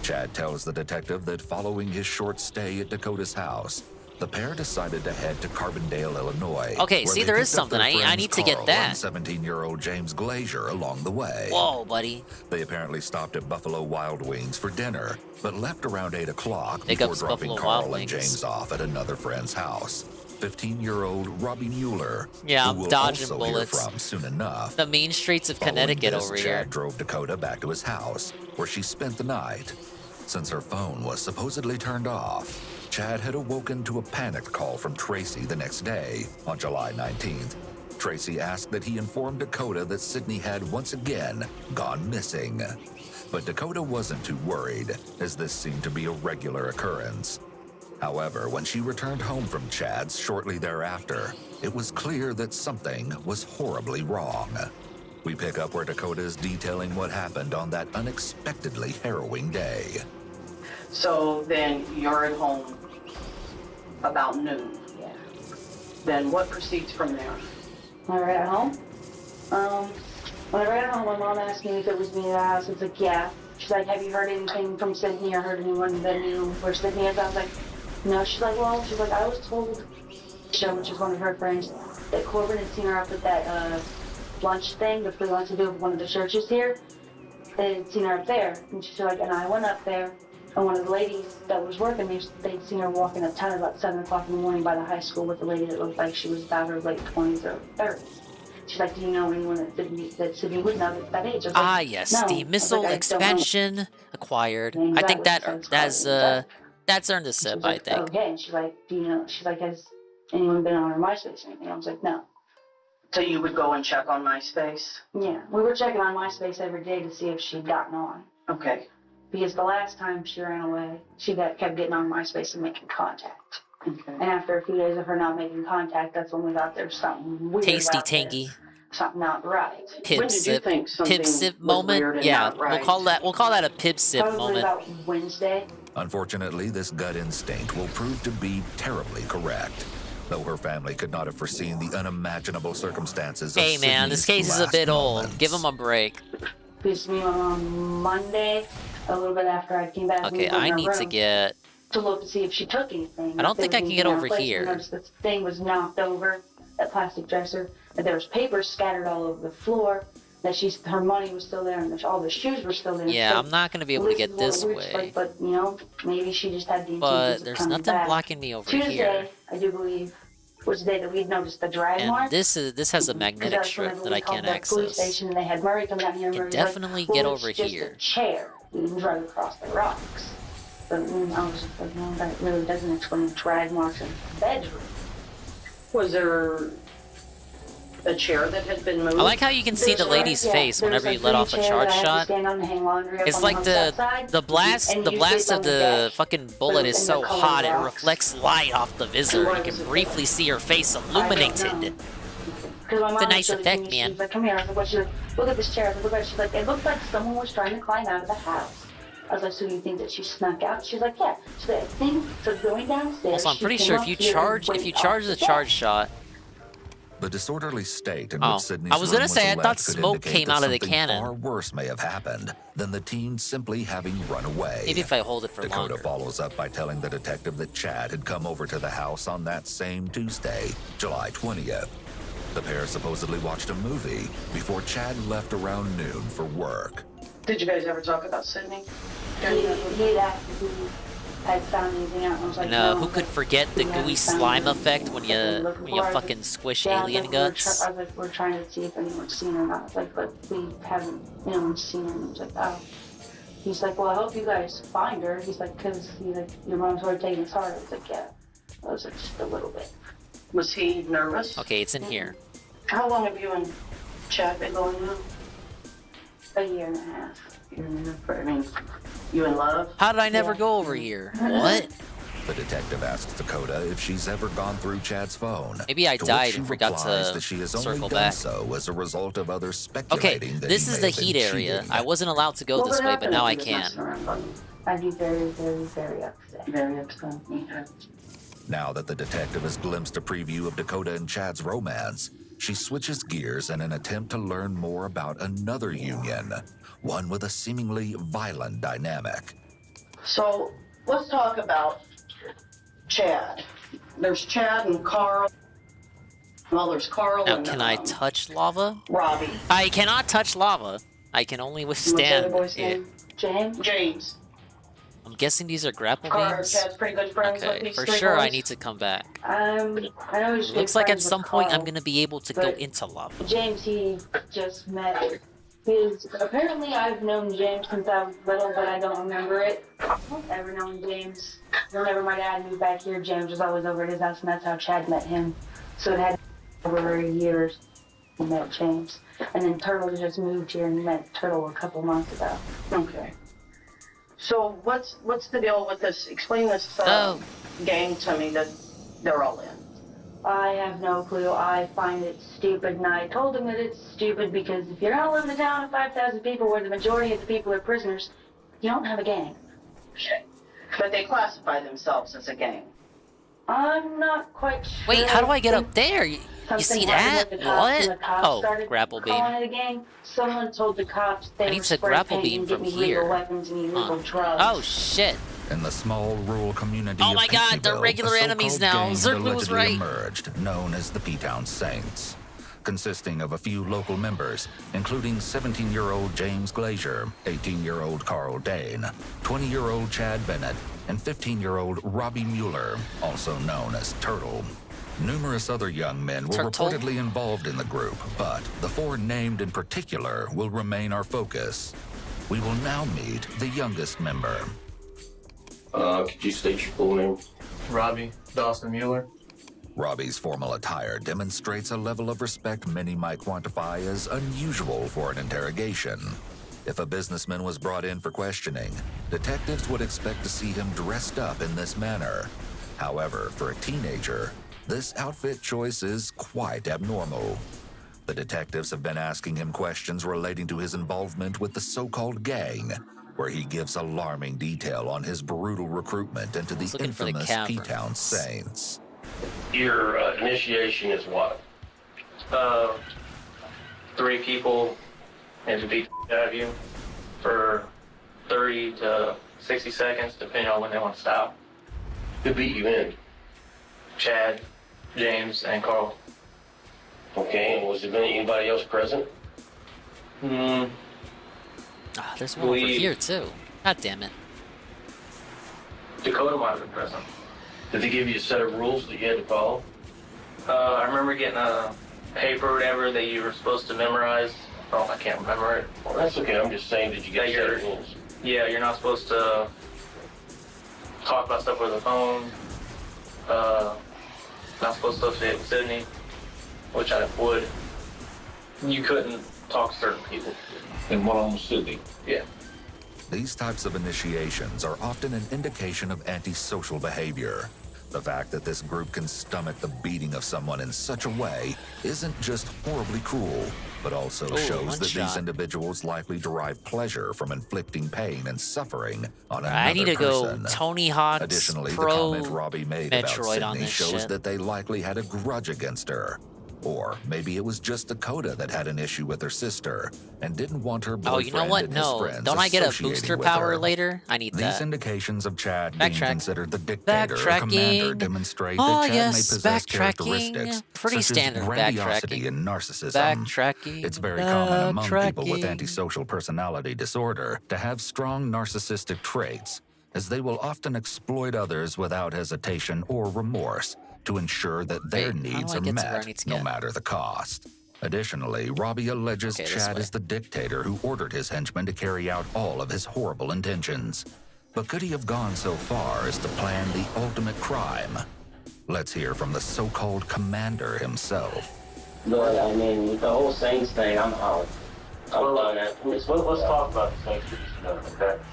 Chad tells the detective that following his short stay at Dakota's house, the pair decided to head to Carbondale, Illinois. Okay, where see, they there is picked up something. their I friends need to get Carl that. and 17-year-old James Glazier along the way. Whoa, buddy. They apparently stopped at Buffalo Wild Wings for dinner, but left around 8 o'clock Big before ups, dropping Buffalo Carl Wild and Wings. James off at another friend's house. 15-year-old Robbie Mueller, Yeah, who I'm we'll dodging also bullets. hear from soon enough. The mean streets of Following Connecticut this, over Chad here. drove Dakota back to his house, where she spent the night. Since her phone was supposedly turned off, Chad had awoken to a panicked call from Tracy the next day, on July 19th. Tracy asked that he inform Dakota that Sydney had once again gone missing. But Dakota wasn't too worried, as this seemed to be a regular occurrence. However, when she returned home from Chad's shortly thereafter, it was clear that something was horribly wrong. We pick up where Dakota is detailing what happened on that unexpectedly harrowing day. So then you're at home about noon. Yeah. Then what proceeds from there? When I got home, when I got home, my mom asked me if it was me in the house. I was like, yeah. She's like, have you heard anything from Sydney or heard anyone that knew where Sydney is? I was like, no. She's like, well, I was told, which is one of her friends, that Corbin had seen her up at that lunch thing, the free lunch to do with one of the churches here. They had seen her up there. And she's like, and I went up there, and one of the ladies that was working, they'd seen her walking up town about 7 o'clock in the morning by the high school with a lady that looked like she was about her late 20s or 30s. She's like, do you know anyone that Sydney would know at that age? I was Ah, like, yes, no. the I was missile like, I don't know. expansion acquired. I think that's earned a sip, I think. Okay, and she's like, do you know? She's like, has anyone been on her MySpace or anything? I was like, no. So you would go and check on MySpace? Yeah, we were checking on MySpace every day to see if she'd gotten on. Okay. Because the last time she ran away, she kept getting on MySpace and making contact. Okay. And after a few days of her not making contact, that's when we thought there was something weird Tasty about tangy. this. Something not right. Pib sip. Pib sip moment. Yeah, we'll call that a pib sip Probably moment. about Wednesday. Unfortunately, this gut instinct will prove to be terribly correct. Though her family could not have foreseen the unimaginable circumstances of Hey man, this Sydney's case is a last bit old. moments. Give him a break. Pissed me on Monday, a little bit after I came back. Okay, we went in I her need to room get. to look to see if she took anything. I don't if there think I was can get anything out of over place. We here. noticed the thing was knocked over, that plastic dresser, that there was papers scattered all over the floor, that her money was still there, and that all the shoes were still there. Yeah, So I'm not gonna be able to get this way. But you know, maybe she just had the But intentions of there's coming nothing back. blocking me over Tuesday, here. I do believe, was the day that we had noticed the drag mark. And this has a magnetic Because strip whenever that we I called can't the police access. station, and they had Murray come down here. Can Murray was like, definitely well, get it's over just here. A chair. We didn't drag across the rocks. But I was just like, no, that really doesn't explain drag marks in the bedroom. Was there a chair that had been moved? I like how you can see the lady's face whenever you let off a charge shot. It's like the blast of the fucking bullet is so hot it reflects light off the visor. You can briefly see her face illuminated. It's a nice effect, man. She's like, come here. I was like, what? She's like, look at this chair. I was like, she's like, it looks like someone was trying to climb out of the house. I was like, so you think that she snuck out? She's like, yeah. She's like, I think so. Going downstairs. Also, I'm she pretty came sure up if you here and charge went the off the charge shot, The disorderly state in Oh, which Sydney's I was gonna room say, I thought left could smoke indicate came that out of the something cannon. Far worse may have happened than the teen simply having run away. Maybe if I hold it for Dakota longer. follows up by telling the detective that Chad had come over to the house on that same Tuesday, July 20th. The pair supposedly watched a movie before Chad left around noon for work. Did you guys ever talk about Sydney? He asked if he had found anything out. I was like, And no. who could forget the gooey slime effect when you fucking squish alien guts? I was like, we're trying to see if anyone's seen her or not. Like, but we haven't, anyone's seen her. And he was like, oh. He's like, well, I hope you guys find her. He's like, because he's like, your mom's already taking his heart. I was like, yeah. I was like, just a little bit. Was he nervous? Okay, it's in here. How long have you and Chad been going now? A year and a half. I mean, you in love? How did I never go over here? What? The detective asks Dakota if she's ever gone through Chad's phone. Maybe I to which died she and forgot replies to that she has only circle done back. so as a result of others Okay, speculating that this he is may the have been heat area. cheating. I wasn't allowed to go this way, but now I can. I'd be very, very, very upset. Very upset. Okay. Now that the detective has glimpsed a preview of Dakota and Chad's romance, she switches gears in an attempt to learn more about another union, one with a seemingly violent dynamic. So let's talk about Chad. There's Chad and Carl. Well, there's Carl Now, and can I touch lava? Robbie. I cannot touch lava. I can only What's the other withstand boy's it. name? James. James. I'm guessing these are grapple Carl, beams. Chad's pretty good friends with Okay, these for three sure I boys. need to come back. I know he's It good looks like at friends with some point I'm Carl, gonna be able to go but into lava. James, he just met. Apparently I've known James since I was little, but I don't remember it. Ever known James. Whenever my dad moved back here, James was always over at his house, and that's how Chad met him. So it had over years he met James. And then Turtle just moved here and he met Turtle a couple months ago. Okay. So what's the deal with this? Explain this gang to me that they're all in. I have no clue. I find it stupid, and I told him that it's stupid because if you're gonna live in a town of 5,000 people where the majority of the people are prisoners, you don't have a gang. Okay. But they classify themselves as a gang. I'm not quite sure. Wait, how do I get up there? You see Something that? happened with the cops, and What? the cops Oh, started grapple beam. calling it a gang. Someone told the cops they I were need to spray grapple painting beam and from getting here. illegal weapons and illegal drugs. Oh shit. In the small rural community Oh of my god, they're Pinckneyville, regular a enemies so-called now. gang had Zerklu was allegedly right. emerged, known as the P-Town Saints, consisting of a few local members, including 17-year-old James Glazier, 18-year-old Carl Dane, 20-year-old Chad Bennett, and 15-year-old Robbie Mueller, also known as Turtle. Numerous other young men were Turtle? reportedly involved in the group, but the four named in particular will remain our focus. We will now meet the youngest member. Could you state your full name? Robbie Dawson Mueller. Robbie's formal attire demonstrates a level of respect many might quantify as unusual for an interrogation. If a businessman was brought in for questioning, detectives would expect to see him dressed up in this manner. However, for a teenager, this outfit choice is quite abnormal. The detectives have been asking him questions relating to his involvement with the so-called gang, where he gives alarming detail on his brutal recruitment into the looking for the infamous caverns. P-Town Saints. Your initiation is what? 3 people and to beat the out of you for 30 to 60 seconds, depending on when they want to stop. Who beat you in? Chad, James, and Carl. Okay, and was there anybody else present? Ah, there's one over here too. God damn it. Dakota might have been present. Did they give you a set of rules that you had to follow? I remember getting a paper or whatever that you were supposed to memorize. Oh, I can't remember it. Well, that's okay. I'm just saying, did you get a set of rules? Yeah, you're not supposed to talk about stuff with the phone. Not supposed to associate with Sydney, which I would. You couldn't talk to certain people. And one of them was Sydney? Yeah. These types of initiations are often an indication of antisocial behavior. The fact that this group can stomach the beating of someone in such a way isn't just horribly cruel, but also shows one that these shot. individuals likely derive pleasure from inflicting pain and suffering on another I need to person. go Tony Hawk's Additionally, the Pro comment Robbie made Metroid about on Sydney this shows shit. that they likely had a grudge against her, Or maybe it was just Dakota that had an issue with her sister and didn't want her boyfriend Oh, you know what? and his No. friends Don't I get a associating booster with power her. later? I need These that. indications of Chad being Backtrack. considered the dictator or commander Backtracking. demonstrate Oh, that Chad yes, may possess backtracking. characteristics Pretty such standard as grandiosity backtracking. and narcissism. Backtracking. It's very common among people with Backtracking. antisocial personality disorder to have strong narcissistic traits, as they will often exploit others without hesitation or remorse to ensure that their needs are met, no matter the cost. Additionally, Robbie alleges Chad is the dictator who ordered his henchmen to carry out all of his horrible intentions. But could he have gone so far as to plan the ultimate crime? Let's hear from the so-called commander himself. But I mean, with the whole Saints thing, I'm out. Let's talk about the Saints for just a minute, okay?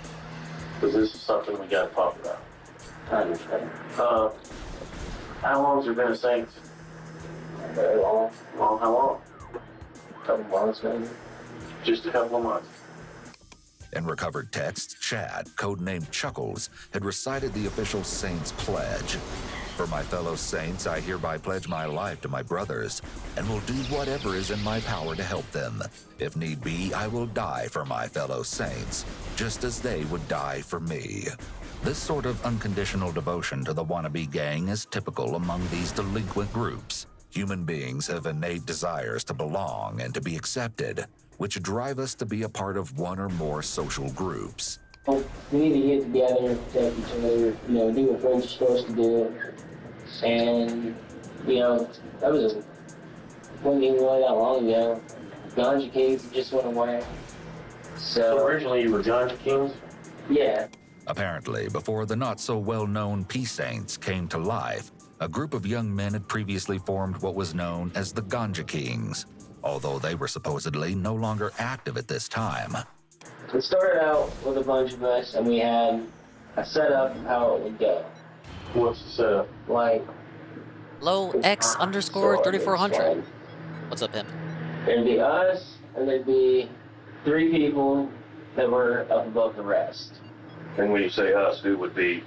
Because this is something we got to talk about. I understand. How long has there been a Saints? Very long. Long? How long? A couple months, maybe. Just a couple of months. In recovered texts, Chad, codenamed Chuckles, had recited the official Saints pledge. For my fellow Saints, I hereby pledge my life to my brothers, and will do whatever is in my power to help them. If need be, I will die for my fellow Saints, just as they would die for me. This sort of unconditional devotion to the wannabe gang is typical among these delinquent groups. Human beings have innate desires to belong and to be accepted, which drive us to be a part of one or more social groups. We need to get together and protect each other, do what friends are supposed to do. And, that was wasn't even really that long ago. Ganja Kings just went away. So originally you were Ganja Kings? Yeah. Apparently, before the not-so-well-known Peace Saints came to life, a group of young men had previously formed what was known as the Ganja Kings, although they were supposedly no longer active at this time. It started out with a bunch of us, and we had a setup of how it would go. What's the setup? Like, Low X underscore 3400. What's up, him? There'd be us, and there'd be 3 people that were up above the rest. And when you say us, who would be?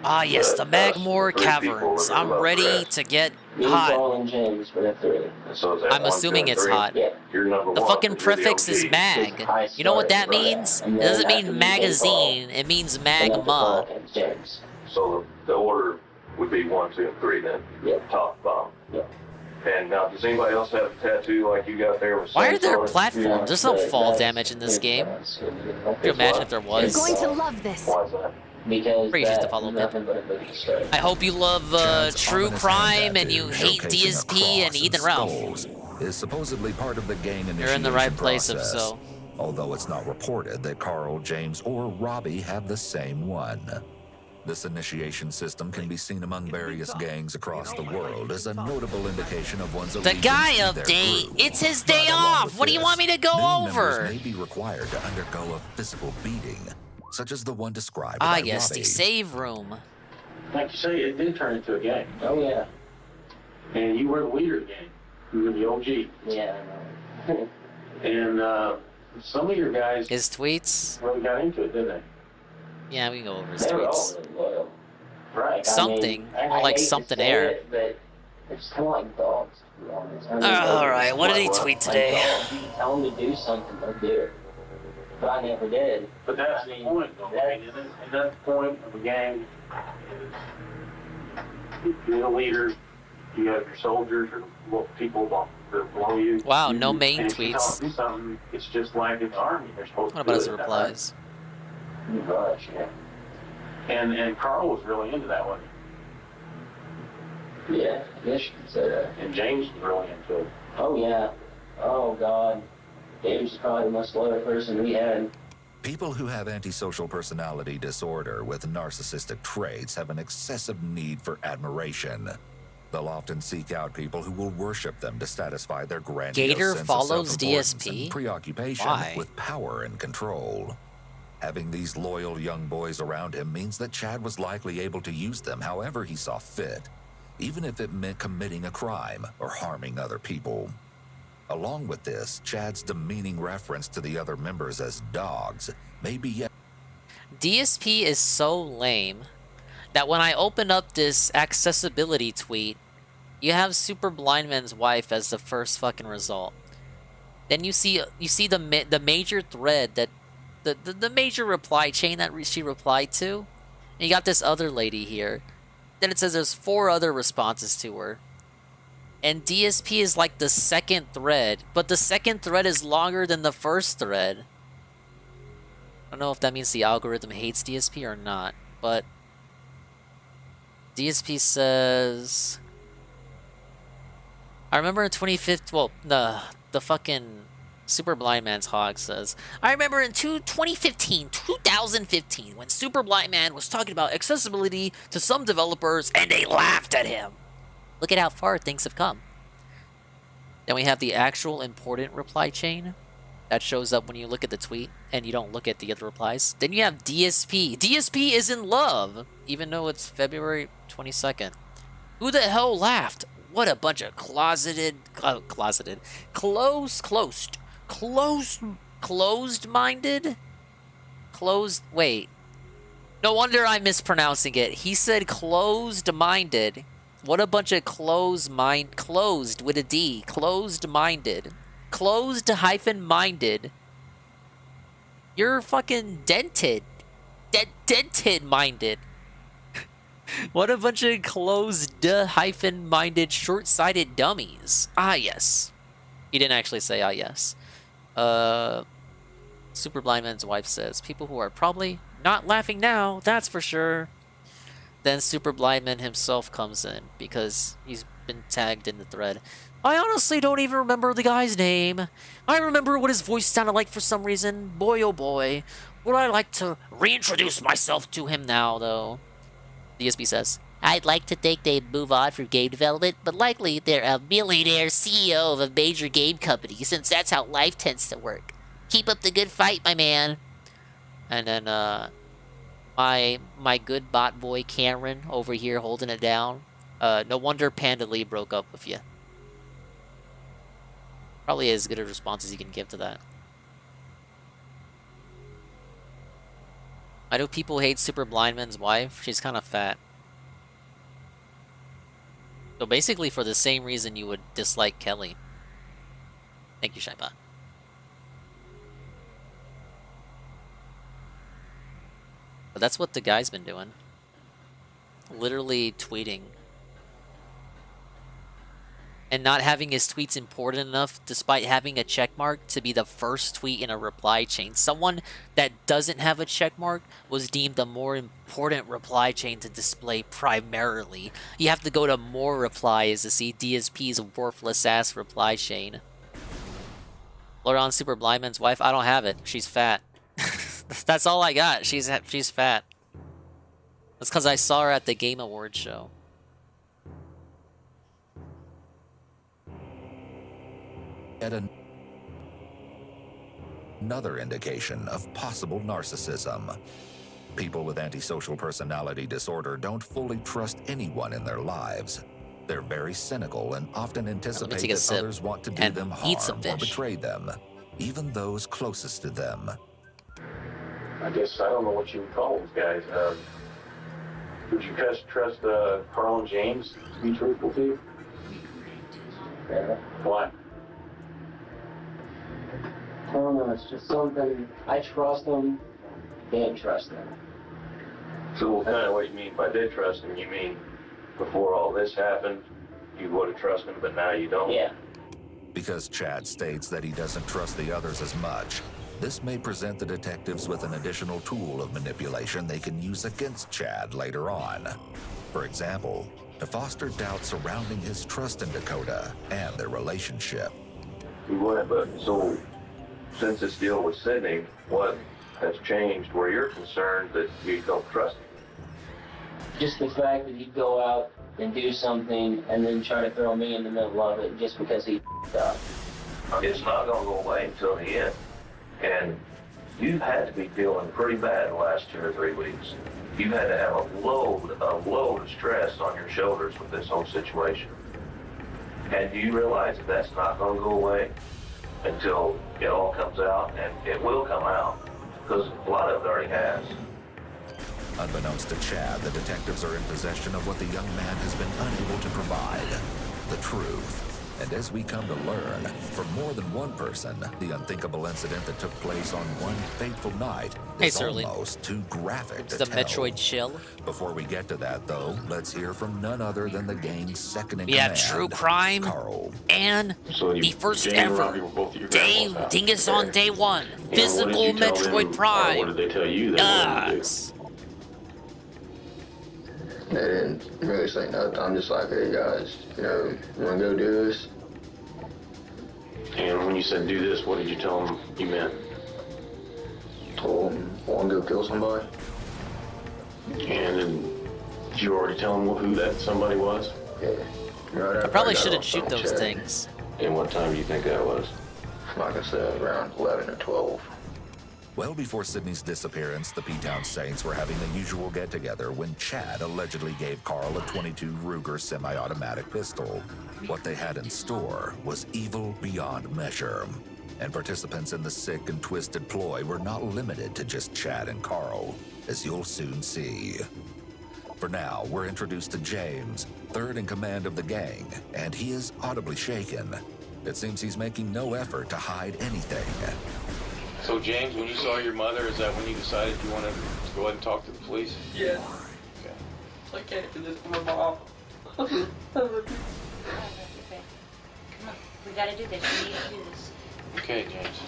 Ah, yes, the Magmore Caverns. I'm ready to get hot. And James were the 3. So I'm assuming it's hot. Yeah. You're number The 1. fucking prefix is mag. You know what that means? It doesn't mean magazine, it means magma. So the order would be 1, 2, and 3 then? Yeah. Top, bottom? Yeah. And now, does anybody else have a tattoo like you got there? Why are there platforms? There's no fall damage in this game. Could you imagine if there was? You're going to love this. Why is that? Because Pretty easy to follow, man. I hope you love true crime and you hate DSP and Ethan Ralph. Is supposedly part of the gang initiation You're in the right place if process, so. although it's not reported that Carl, James, or Robbie have the same one. This initiation system can be seen among various gangs across the world as a notable indication of one's The allegiance guy to their update, group. it's his day off. What do you want me to go New over? members may be required to undergo a physical beating, such as the one described Ah, by yes, Robbie. the save room. Like you say, it did turn into a gang. Oh, yeah. And you were the leader of the gang. You were the OG. Yeah, I know. And some of your guys His tweets. really got into it, didn't they? Yeah, we can go over his They were all tweets. really loyal. Right. Something, more like hate to something say air. it, but it's kind of like dogs, to be honest. I mean, Alright, what did he tweet today? Like dogs, you tell them to do something, they'll do it. But I never did. But that's the point, though. I mean, and that's the point of a gang. You're the leader. You have your soldiers or people below you. Wow, no main and if you tell tweets. them to do something, it's just like in the army. They're supposed What to about do his it, replies? Gosh, yeah. And Carl was really into that one. Yeah, I guess you could say that. And James was really into it. Oh, yeah. Oh, God. James is probably the most loyal person we had. People who have antisocial personality disorder with narcissistic traits have an excessive need for admiration. They'll often seek out people who will worship them to satisfy their grandiose Gator sense of follows self-importance DSP? and preoccupation Why? with power and control. Having these loyal young boys around him means that Chad was likely able to use them however he saw fit, even if it meant committing a crime or harming other people. Along with this, Chad's demeaning reference to the other members as dogs may be yet. DSP is so lame that when I opened up this accessibility tweet, You have Super Blind Man's wife as the first fucking result. Then you see the major thread that the major reply chain that she replied to. And you got this other lady here. Then it says there's 4 other responses to her. And DSP is like the second thread, but the second thread is longer than the first thread. I don't know if that means the algorithm hates DSP or not, but DSP says, I remember in 2015, well, the fucking Super Blind Man's hog says, I remember in 2015, when Super Blind Man was talking about accessibility to some developers and they laughed at him. Look at how far things have come. Then we have the actual important reply chain that shows up when you look at the tweet and you don't look at the other replies. Then you have DSP. DSP is in love, even though it's February 22nd. Who the hell laughed? What a bunch of closeted-minded? Wait. No wonder I'm mispronouncing it. He said closed-minded. What a bunch of closed with a D. Closed-minded. Closed-minded. You're fucking dented. Dented-minded. What a bunch of closed-minded, short-sighted dummies. Ah, yes. He didn't actually say ah, yes. Super Blind Man's wife says, people who are probably not laughing now, that's for sure. Then Super Blind Man himself comes in because he's been tagged in the thread. I honestly don't even remember the guy's name. I remember what his voice sounded like for some reason. Boy, oh boy. Would I like to reintroduce myself to him now, though? DSP says, I'd like to think they'd move on from game development, but likely they're a millionaire CEO of a major game company, since that's how life tends to work. Keep up the good fight, my man. And then, my good bot boy Cameron over here holding it down. No wonder Panda Lee broke up with you. Probably as good a response as you can give to that. I know people hate Super Blind Man's wife. She's kind of fat. So basically for the same reason you would dislike Kelly. Thank you, Shybot. But that's what the guy's been doing. Literally tweeting. And not having his tweets important enough, despite having a checkmark, to be the first tweet in a reply chain. Someone that doesn't have a checkmark was deemed a more important reply chain to display primarily. You have to go to more replies to see DSP's worthless-ass reply chain. Lord on Super Blind Man's wife, I don't have it. She's fat. That's all I got. She's fat. That's because I saw her at the Game Awards show. Yet another indication of possible narcissism. People with antisocial personality disorder don't fully trust anyone in their lives. They're very cynical and often anticipate that others want to do them harm or betray them, even those closest to them. I guess I don't know what you would call those guys. Would you trust Carl and James to be truthful to you? Yeah. Why? I don't know, it's just something, I trust them, can't trust them. So what kind of what you mean by did trust them? You mean before all this happened, you would have trusted them, but now you don't? Yeah. Because Chad states that he doesn't trust the others as much, this may present the detectives with an additional tool of manipulation they can use against Chad later on. For example, to foster doubt surrounding his trust in Dakota and their relationship. You would, but so since this deal with Sydney, what has changed where you're concerned that you don't trust him? Just the fact that he'd go out and do something and then try to throw me in the middle of it just because he up. It's not going to go away until the end. And you've had to be feeling pretty bad the last 2 or 3 weeks. You've had to have a load of stress on your shoulders with this whole situation. And do you realize that that's not going to go away until it all comes out? And it will come out, because a lot of it already has. Unbeknownst to Chad, the detectives are in possession of what the young man has been unable to provide. the truth. And as we come to learn, for more than one person, the unthinkable incident that took place on one fateful night is almost too graphic It's to the tell. Metroid chill. Before we get to that, though, let's hear from none other than the gang's second in We have command, true crime Carl. and the first Jane and ever Robbie were both at your grandpa's house. Dingus on day one. And what did Physical you tell them, Metroid or Prime. what did they tell you they wanted to do? Yes. They didn't really say nothing. I'm just like, hey guys, you want to go do this? And when you said do this, what did you tell them you meant? Told them, want to go kill somebody? And did you already tell them who that somebody was? Yeah. Right I after probably got shouldn't off shoot phone those chat. things. And what time do you think that was? Like I said, around 11 or 12. Well before Sydney's disappearance, the P-Town Saints were having the usual get-together when Chad allegedly gave Carl a .22 Ruger semi-automatic pistol. What they had in store was evil beyond measure. And participants in the sick and twisted ploy were not limited to just Chad and Carl, as you'll soon see. For now, we're introduced to James, third in command of the gang, and he is audibly shaken. It seems he's making no effort to hide anything. So James, when you saw your mother, is that when you decided you wanted to go ahead and talk to the police? Yeah. Okay. I can't do this to my mom. Okay. Come on. We gotta do this. We need to do this. Okay, James.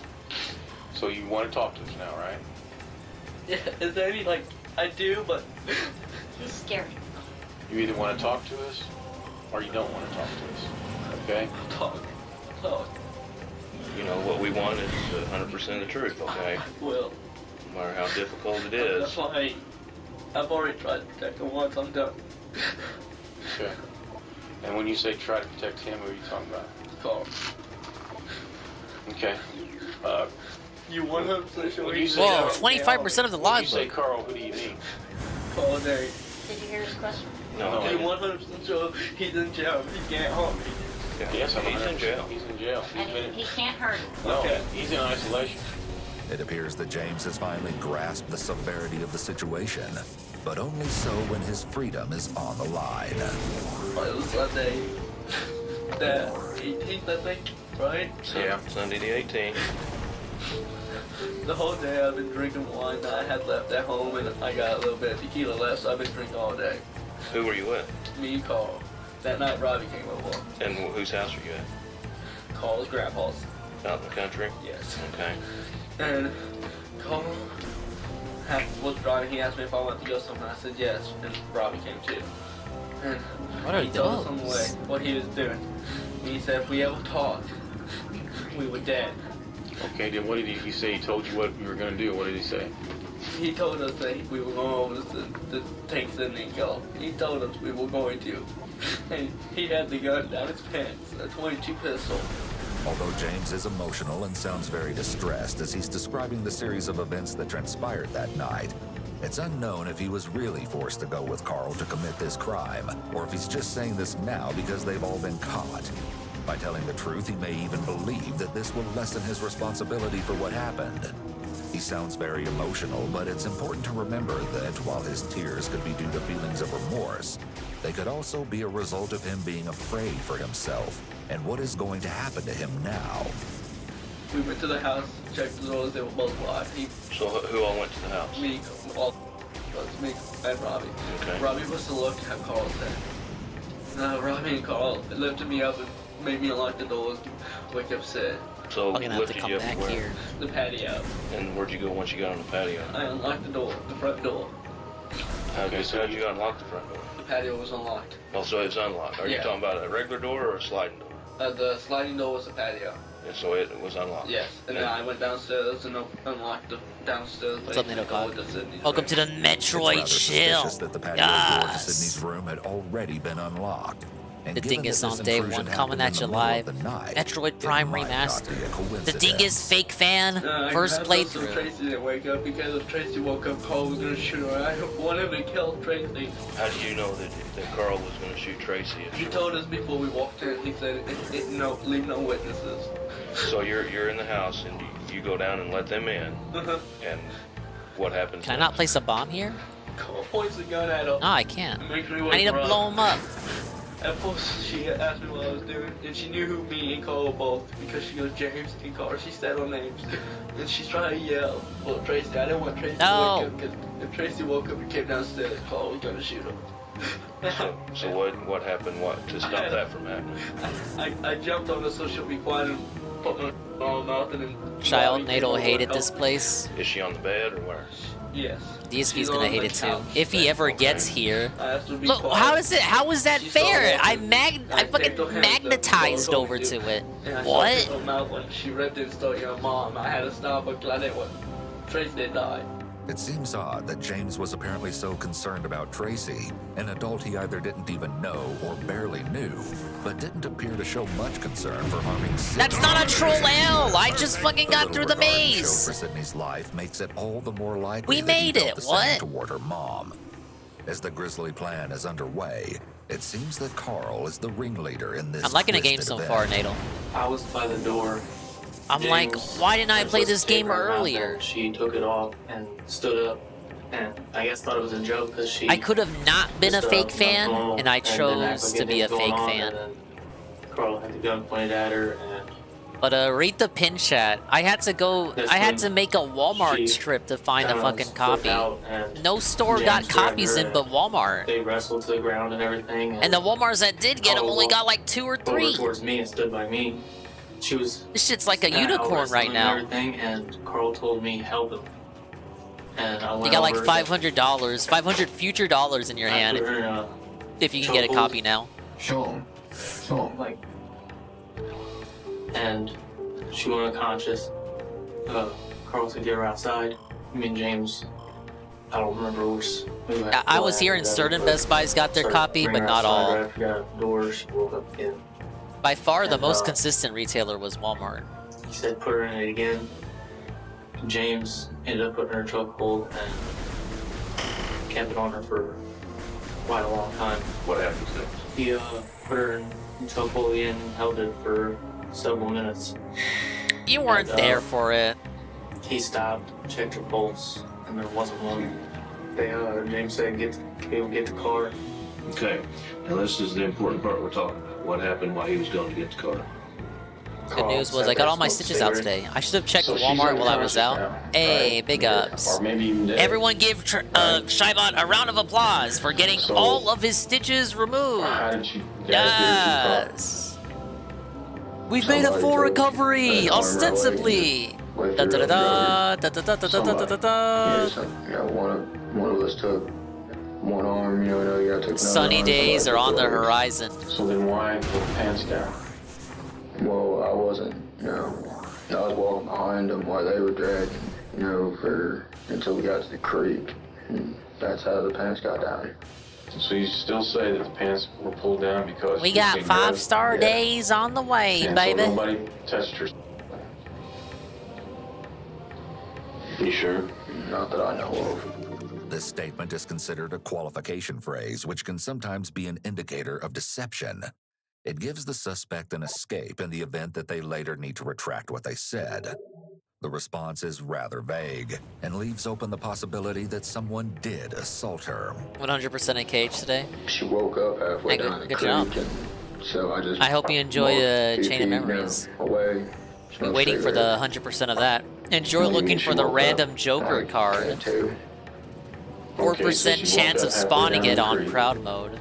So you want to talk to us now, right? Yeah, is there any, I do, but... He's scared. You either want to talk to us, or you don't want to talk to us. Okay? Talk. You know, what we want is 100% the truth, okay? Well. No matter how difficult it is. That's why I've already tried to protect him once. I'm done. Okay. And when you say try to protect him, who are you talking about? Carl. Okay. You 100% sure When you say Whoa, Carl- 25% of the When you logbook. say Carl, who do you mean? Carl Day. Did you hear his question? No. You 100% sure he's in jail. He can't harm me. Yes, I'm He's in 100%. jail. He's in jail. And he can't hurt him. No, he's in isolation. It appears that James has finally grasped the severity of the situation, but only so when his freedom is on the line. It was Sunday, the 18th, I think, right? Yeah, Sunday the 18th. The whole day I've been drinking wine that I had left at home, and I got a little bit of tequila left, so I've been drinking all day. Who were you with? Me and Carl. That night Robbie came over. And whose house were you at? Carl's grandpa's. Out in the country? Yes. Okay. And Carl was driving. He asked me if I wanted to go somewhere. I said yes, and Robbie came too. And What are he told us on the those? way what he was doing. And he said if we ever talked, we were dead. Okay, then what did he say? He told you what you were going to do. What did he say? He told us that we were going over to take Sydney and go. He told us we were going to. And he had the gun down his pants, a .22 pistol. Although James is emotional and sounds very distressed as he's describing the series of events that transpired that night, it's unknown if he was really forced to go with Carl to commit this crime, or if he's just saying this now because they've all been caught. By telling the truth, he may even believe that this will lessen his responsibility for what happened. He sounds very emotional, but it's important to remember that while his tears could be due to feelings of remorse, they could also be a result of him being afraid for himself and what is going to happen to him now. We went to the house, checked the doors, they were both locked. So who all went to the house? Me, all was me and Robbie. Okay. Robbie was to look at Carl's head. No, Robbie and Carl lifted me up and made me unlock the doors, wake up said. So I'm gonna have to lifted come you up back where? here. The patio. And where'd you go once you got on the patio? I unlocked the door, the front door. How'd you unlock the front door? The patio was unlocked. Oh, so it's unlocked. Are you Yeah. talking about a regular door or a sliding door? The sliding door was the patio. And so it was unlocked? Yes, and then I went downstairs and unlocked the downstairs. What's up, basement Nido door to Sydney's Welcome room. to the Metroid It's chill. rather suspicious that the patio door to Yes. Sydney's room had already been unlocked. And The given Dingus that this on day intrusion one coming happened at in you the middle live. of the night, Metroid Prime it might not Remastered. be a The coincidence. Dingus fake fan, I first had thought playthrough. Tracy didn't wake up because if Tracy woke up, Carl was gonna shoot her. I wanted to kill Tracy. How do you know that Carl was going to shoot Tracy? He told us before we walked in. He said, "No, leave no witnesses." So you're in the house and you go down and let them in. And what happens? Can I not place a bomb here? Carl points the gun at him. No, I can't. And make sure he I need to wakes her blow him up. At first, she asked me what I was doing, and she knew who me and Cole were both because she goes James and Carl. She said our names, and she's trying to yell. Well, Tracy, I didn't want Tracy to wake up because if Tracy woke up and came downstairs, Carl was gonna shoot him. So what happened? What to stop that from happening? I jumped on her so she'll be quiet and put my mouth and then. Child Natal hated this place. Is she on the bed or where? Yes. DSP's gonna hate it too. If he ever gets here. I have to be Look, quiet. how is that fair? I fucking magnetized over to it. What? Her mouth when she ripped and stole your mom. I had to stop her because I didn't want Tracy to die. It seems odd that James was apparently so concerned about Tracy, an adult he either didn't even know or barely knew, but didn't appear to show much concern for harming Sydney. That's not a troll L! I just fucking got through the maze! For Sydney's life makes it all the more likely We made it, the same what? toward her mom. As the grisly plan is underway, it seems that Carl is the ringleader in this. I'm liking the game so far, Natal. I was by the door. I'm like, why didn't I play this game earlier? She took it off and stood up, and I guess thought it was a joke because she. I could have not been a fake fan, and I chose to be a fake fan. Carl had the gun pointed at her, and But read the pin chat. I had to make a Walmart trip to find the fucking copy. No store got copies in but Walmart. They wrestled to the ground and everything. And the Walmarts that did get them only got like 2 or 3. Towards me and stood by me. She was. This shit's like a unicorn right now. And everything, and Carl told me help him. And I went You got like over $500, 500 future dollars in your hand if you can get a copy now. Show him. Like. And she went unconscious. Carl said, "Get her outside." Me and James. I don't remember which. I was here and certain Best Buys got their copy, but not all. Right after got out the door, she woke up again. By far, the And, most consistent retailer was Walmart. He said, "Put her in it again." James ended up putting her in a chokehold and kept it on her for quite a long time. What happened next? He put her in chokehold again and held it for several minutes. You weren't there for it. He stopped, checked her pulse, and there wasn't one. James said, get the car. Okay, now this is the important part we're talking about. What happened while he was going to get the car? Good news was I got all my stitches out today. I should have checked Walmart while I was out. Hey, big ups. Everyone give Shybot a round of applause for getting all of his stitches removed. Yes. We've made a full recovery, ostensibly. Da da da da da da da da da da da. One of us took one arm, you know, you gotta take another Sunny arm. days are on the horizon. So then why put the pants down? Well, I wasn't, you know, I was walking behind them while they were dragging, you know, until we got to the creek. And that's how the pants got down. So you still say that the pants were pulled down because We got 5-star days on the way, and baby. So nobody touched her. You sure? Not that I know of. This statement is considered a qualification phrase, which can sometimes be an indicator of deception. It gives the suspect an escape in the event that they later need to retract what they said. The response is rather vague and leaves open the possibility that someone did assault her. 100% in cage today. She woke up halfway down the good creek, job. and so I just. I hope you enjoy walked 2 Chain of feet, Memories. Away. Been waiting for the 100% of that. Enjoy looking for the random Joker card. 4% chance of spawning it on Proud Mode.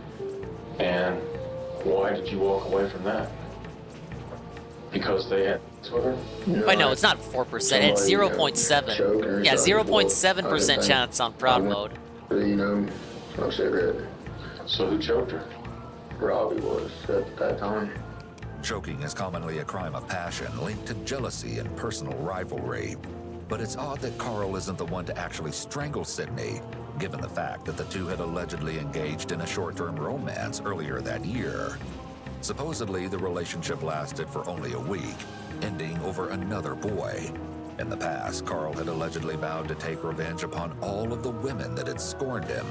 And why did you walk away from that? Because they had Twitter? Wait, no, it's not 4%. It's 0.7. Yeah, 0.7% chance on Proud Mode. You know, smoke cigarette. So who choked her? Robbie was at that time. Choking is commonly a crime of passion linked to jealousy and personal rivalry. But it's odd that Carl isn't the one to actually strangle Sydney, given the fact that the two had allegedly engaged in a short-term romance earlier that year. Supposedly, the relationship lasted for only a week, ending over another boy. In the past, Carl had allegedly vowed to take revenge upon all of the women that had scorned him,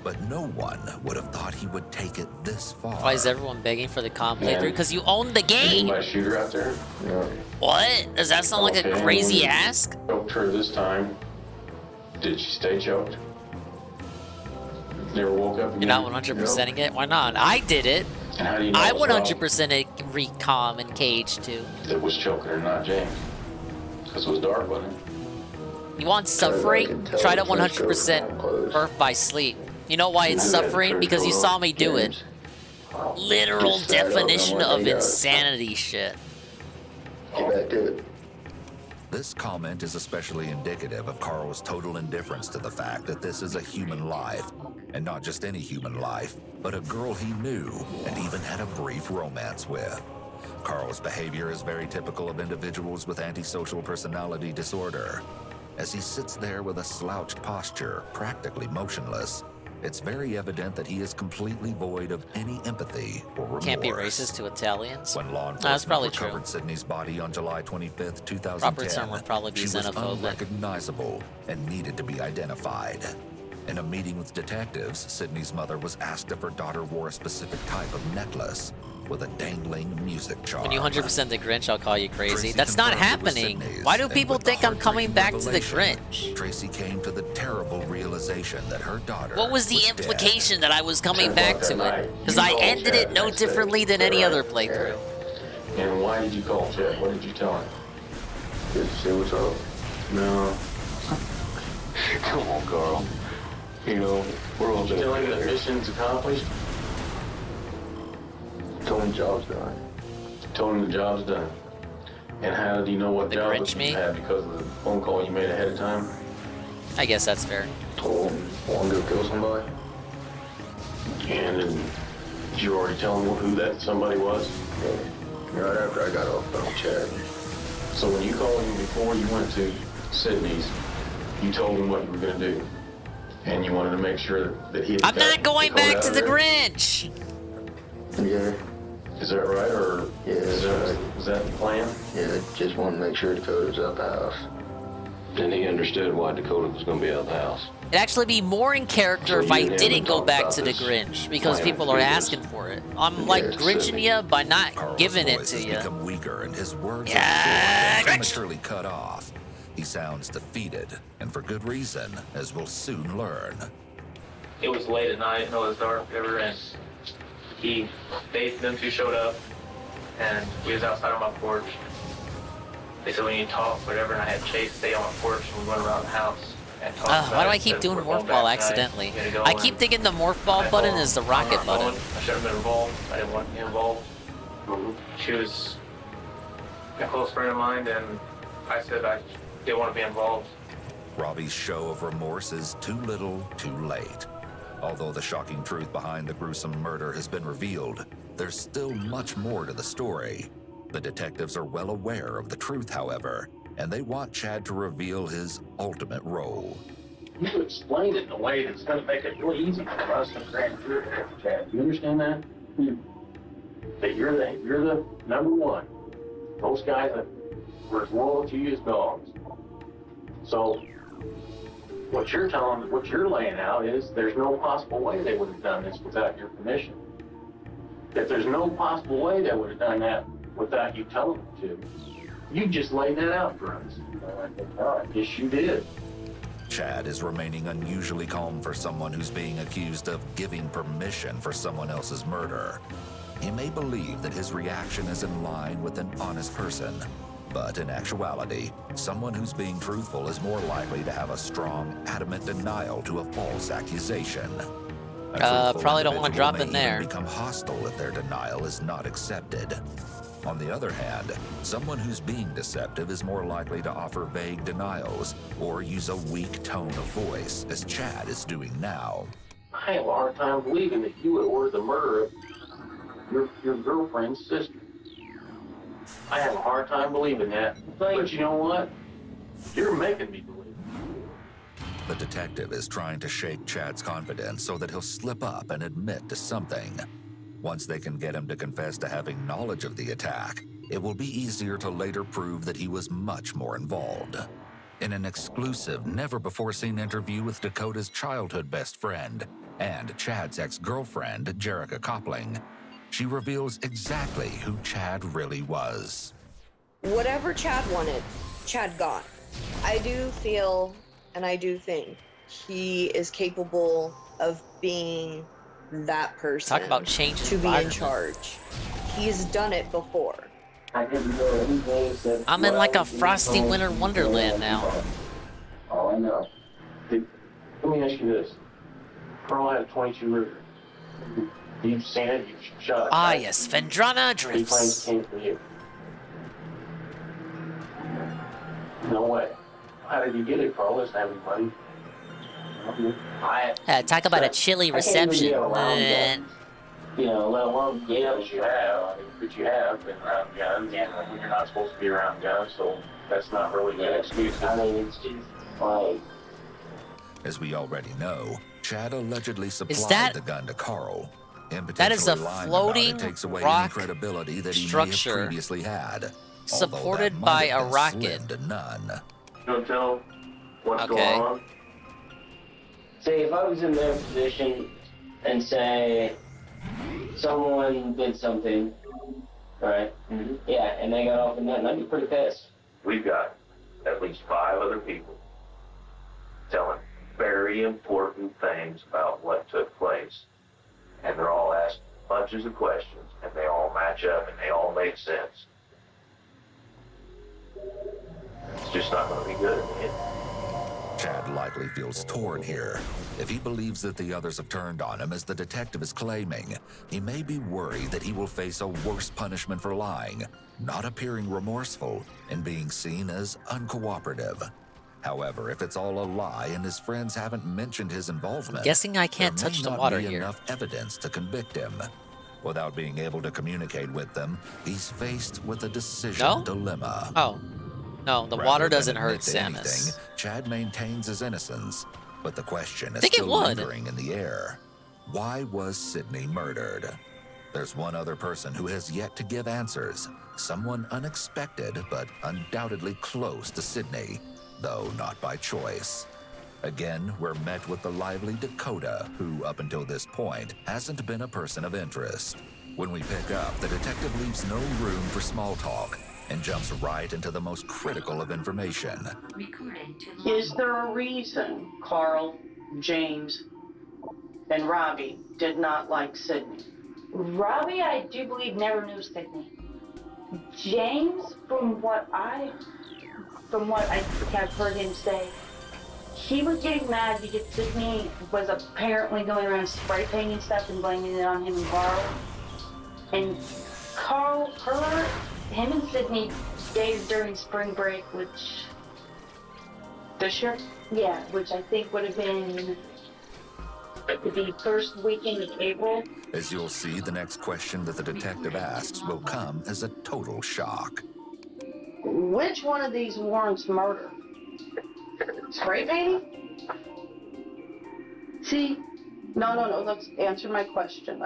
but no one would have thought he would take it this far. Why is everyone begging for the comp playthrough? Because you own the game! Anybody shoot her out there? No. What? Does that sound like a crazy ask? Choked her this time. Did she stay choked? Never woke up again? You're not 100%ing it? Why not? I did it! And how do you know I it was Rob 100% agree Calm and Cage too. that was choking her, not James? Because it was dark, wasn't it? You want suffering? Try to 100% birth by sleep. You know why it's suffering? Because you saw me do it. Literal definition of insanity shit. Get back to it. This comment is especially indicative of Carl's total indifference to the fact that this is a human life, and not just any human life, but a girl he knew and even had a brief romance with. Carl's behavior is very typical of individuals with antisocial personality disorder. As he sits there with a slouched posture, practically motionless, it's very evident that he is completely void of any empathy or remorse. Can't be racist to Italians. When law That's probably enforcement recovered true. Sydney's body on July 25th, 2010, Proper term would probably be she was xenophobic. unrecognizable and needed to be identified. In a meeting with detectives, Sydney's mother was asked if her daughter wore a specific type of necklace with a dangling music charm. When you 100% the Grinch, I'll call you crazy. Tracy That's not confirmed it was happening. Sydney's, Why do and people with the think I'm coming back to the heartbreaking Grinch? Tracy came to the terrible realization that her daughter What was the dead. implication that I was coming back to it? Because I ended it no differently than any other playthrough. And why did you call Chad? What did you tell him? Just to see what's up. No. Come on, Carl. You know, we're all just... Tell him the mission's accomplished? Told him job's done. Told him the job's done. And how do you know what The job Grinch you me? had because of the phone call you made ahead of time? I guess that's fair. Told him, want to go kill somebody? And did you already tell him who that somebody was? Yeah. Right after I got off the phone with Chad. So when you called him before you went to Sydney's, you told him what you were going to do. And you wanted to make sure that he had I'm not going back to the Grinch! Yeah. Is that right, or Yeah, is that the plan? Yeah, just wanted to make sure Dakota was out the house. And he understood why Dakota was going to be out of the house. It'd actually be more in character So if you I and him didn't would go talk back about to the this Grinch, because plan people to are do this. asking for it. I'm like Grinching you by not Carl's giving it voice to has you. become weaker and his words Yeah, are short and Grinch. prematurely cut off. He sounds defeated, and for good reason, as we'll soon learn. It was late at night, it was dark, whatever, and them two showed up, and we was outside on my porch. They said we need to talk, whatever, and I had Chase stay on my porch, and we went around the house and talked about Why do it. I keep Said, doing "We're going morph back ball tonight. accidentally? You gotta go," I and keep thinking the morph ball I button told is the him, "I'm rocket not button. going. I should have been involved. I didn't want to be involved. She was a close friend of mine, and I said I didn't want to be involved. Robbie's show of remorse is too little, too late. Although the shocking truth behind the gruesome murder has been revealed, there's still much more to the story. The detectives are well aware of the truth, however, and they want Chad to reveal his ultimate role. You explained it in a way that's going to make it really easy for us and grand jury, Chad. You understand that? That you're the number one. Those guys that were as loyal to you as dogs. So what you're laying out is there's no possible way they would have done this without your permission. That there's no possible way they would have done that without you telling them to. You just laid that out for us. I guess you did. Chad is remaining unusually calm for someone who's being accused of giving permission for someone else's murder. He may believe that his reaction is in line with an honest person, but in actuality, someone who's being truthful is more likely to have a strong, adamant denial to a false accusation. A truthful Probably don't want to individual drop may in there. even become hostile if their denial is not accepted. On the other hand, someone who's being deceptive is more likely to offer vague denials or use a weak tone of voice, as Chad is doing now. I have a hard time believing that you would order the murder of your girlfriend's sister. I have a hard time believing that. But you know what? You're making me believe it. The detective is trying to shake Chad's confidence so that he'll slip up and admit to something. Once they can get him to confess to having knowledge of the attack, it will be easier to later prove that he was much more involved. In an exclusive, never-before-seen interview with Dakota's childhood best friend and Chad's ex-girlfriend, Jerica Copling, she reveals exactly who Chad really was. Whatever Chad wanted, Chad got. I do feel, and I do think, he is capable of being that person Talk about change to be in environment. charge. He's done it before. I didn't know anything except I'm in what like I a was being frosty told winter to do wonderland and now. all I know. Let me ask you this. Pearl had a 22 Ruger. You've seen it, you've shot it. Ah, right? yes, Vendrana Three planes drifts. came from you. No way. How did you get it, Carl? Doesn't have any money. Talk about a chilly I can't even reception. get around Eh. guns. You know, let alone get But you have. But you have been around guns. Yeah. When you're not supposed to be around guns, so that's not really an excuse. I mean, it's just like... As we already know, Chad allegedly supplied that- the gun to Carl. That is a Intentionally lying floating about it takes away any rock credibility that he may structure have previously had. supported although that by might have a been rocket. slim to none. Don't tell what's Okay. going on. Say, if I was in their position and say someone did something, right? Mm-hmm. Yeah, and they got off with nothing, I'd be pretty pissed. We've got at least 5 other people telling very important things about what took place. And they're all asked bunches of questions, and they all match up, and they all make sense. It's just not going to be good in the end. Chad likely feels torn here. If he believes that the others have turned on him as the detective is claiming, he may be worried that he will face a worse punishment for lying, not appearing remorseful, and being seen as uncooperative. However, if it's all a lie and his friends haven't mentioned his involvement, Guessing I can't there may touch the not water be here. enough evidence to convict him. Without being able to communicate with them, he's faced with a decision No? dilemma. Oh. No, the Rather water than doesn't hurt admit to Samus. anything, Chad maintains his innocence, but the question is Think it still would. lingering in the air. Why was Sydney murdered? There's one other person who has yet to give answers, someone unexpected but undoubtedly close to Sydney, though not by choice. Again, we're met with the lively Dakota, who up until this point hasn't been a person of interest. When we pick up, the detective leaves no room for small talk and jumps right into the most critical of information. Is there a reason Carl, James, and Robbie did not like Sydney? Robbie, I do believe, never knew Sydney. James, from what I have heard him say, he was getting mad because Sydney was apparently going around spray painting stuff and blaming it on him and Carl. And him and Sydney dated during spring break, which... This year? Yeah, which I think would have been the first weekend of April. As you'll see, the next question that the detective asks will come as a total shock. Which one of these warrants murder? Spray painting? See? No, let's answer my question.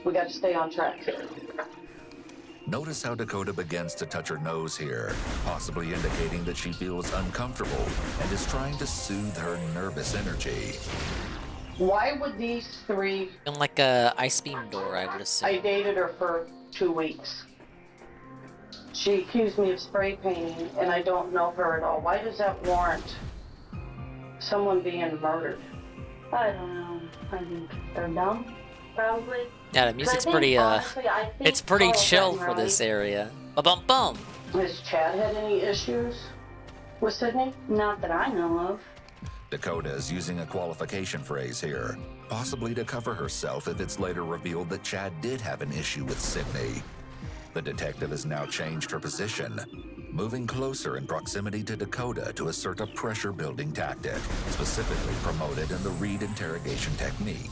We gotta stay on track here. Notice how Dakota begins to touch her nose here, possibly indicating that she feels uncomfortable and is trying to soothe her nervous energy. Why would these 3... In like a ice beam door, I would assume. I dated her for 2 weeks. She accused me of spray painting, and I don't know her at all. Why does that warrant someone being murdered? I don't know. I think they're dumb, probably. Yeah, the music's But I think, pretty, honestly, I think it's pretty Carl chill and for Robbie- this area. Ba-bum-bum! Has Chad had any issues with Sydney? Not that I know of. Dakota is using a qualification phrase here, possibly to cover herself if it's later revealed that Chad did have an issue with Sydney. The detective has now changed her position, moving closer in proximity to Dakota to assert a pressure-building tactic, specifically promoted in the Reed interrogation technique.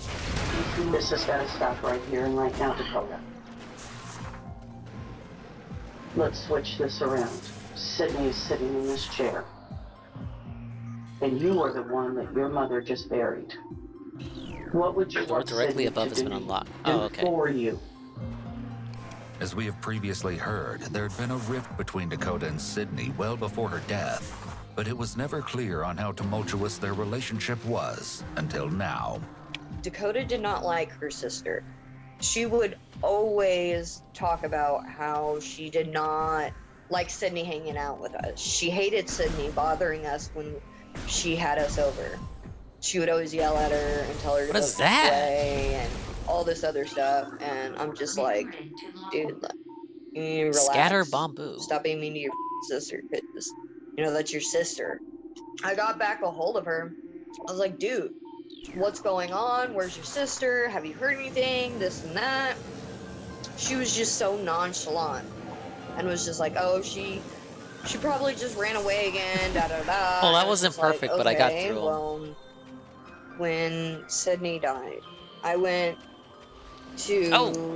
This has got to stop right here and right now, Dakota. Let's switch this around. Sydney is sitting in this chair. And you are the one that your mother just buried. What would you The door want directly Sydney above to has been do unlocked. Oh, okay. for you? As we have previously heard, there had been a rift between Dakota and Sydney well before her death, but it was never clear on how tumultuous their relationship was until now. Dakota did not like her sister. She would always talk about how she did not like Sydney hanging out with us. She hated Sydney bothering us when she had us over. she would always yell at her and tell her to What go is the that? way and all this other stuff. And I'm just like, dude, you need to relax. Scatter bamboo. Stop being mean to your sister, because you know that's your sister. I got back a hold of her. I was like, dude, what's going on? Where's your sister? Have you heard anything? This and that. She was just so nonchalant and was just like, oh, she probably just ran away again, da da da. Well, that And wasn't was like, perfect, but I got okay, through 'em. well, when Sydney died, I went to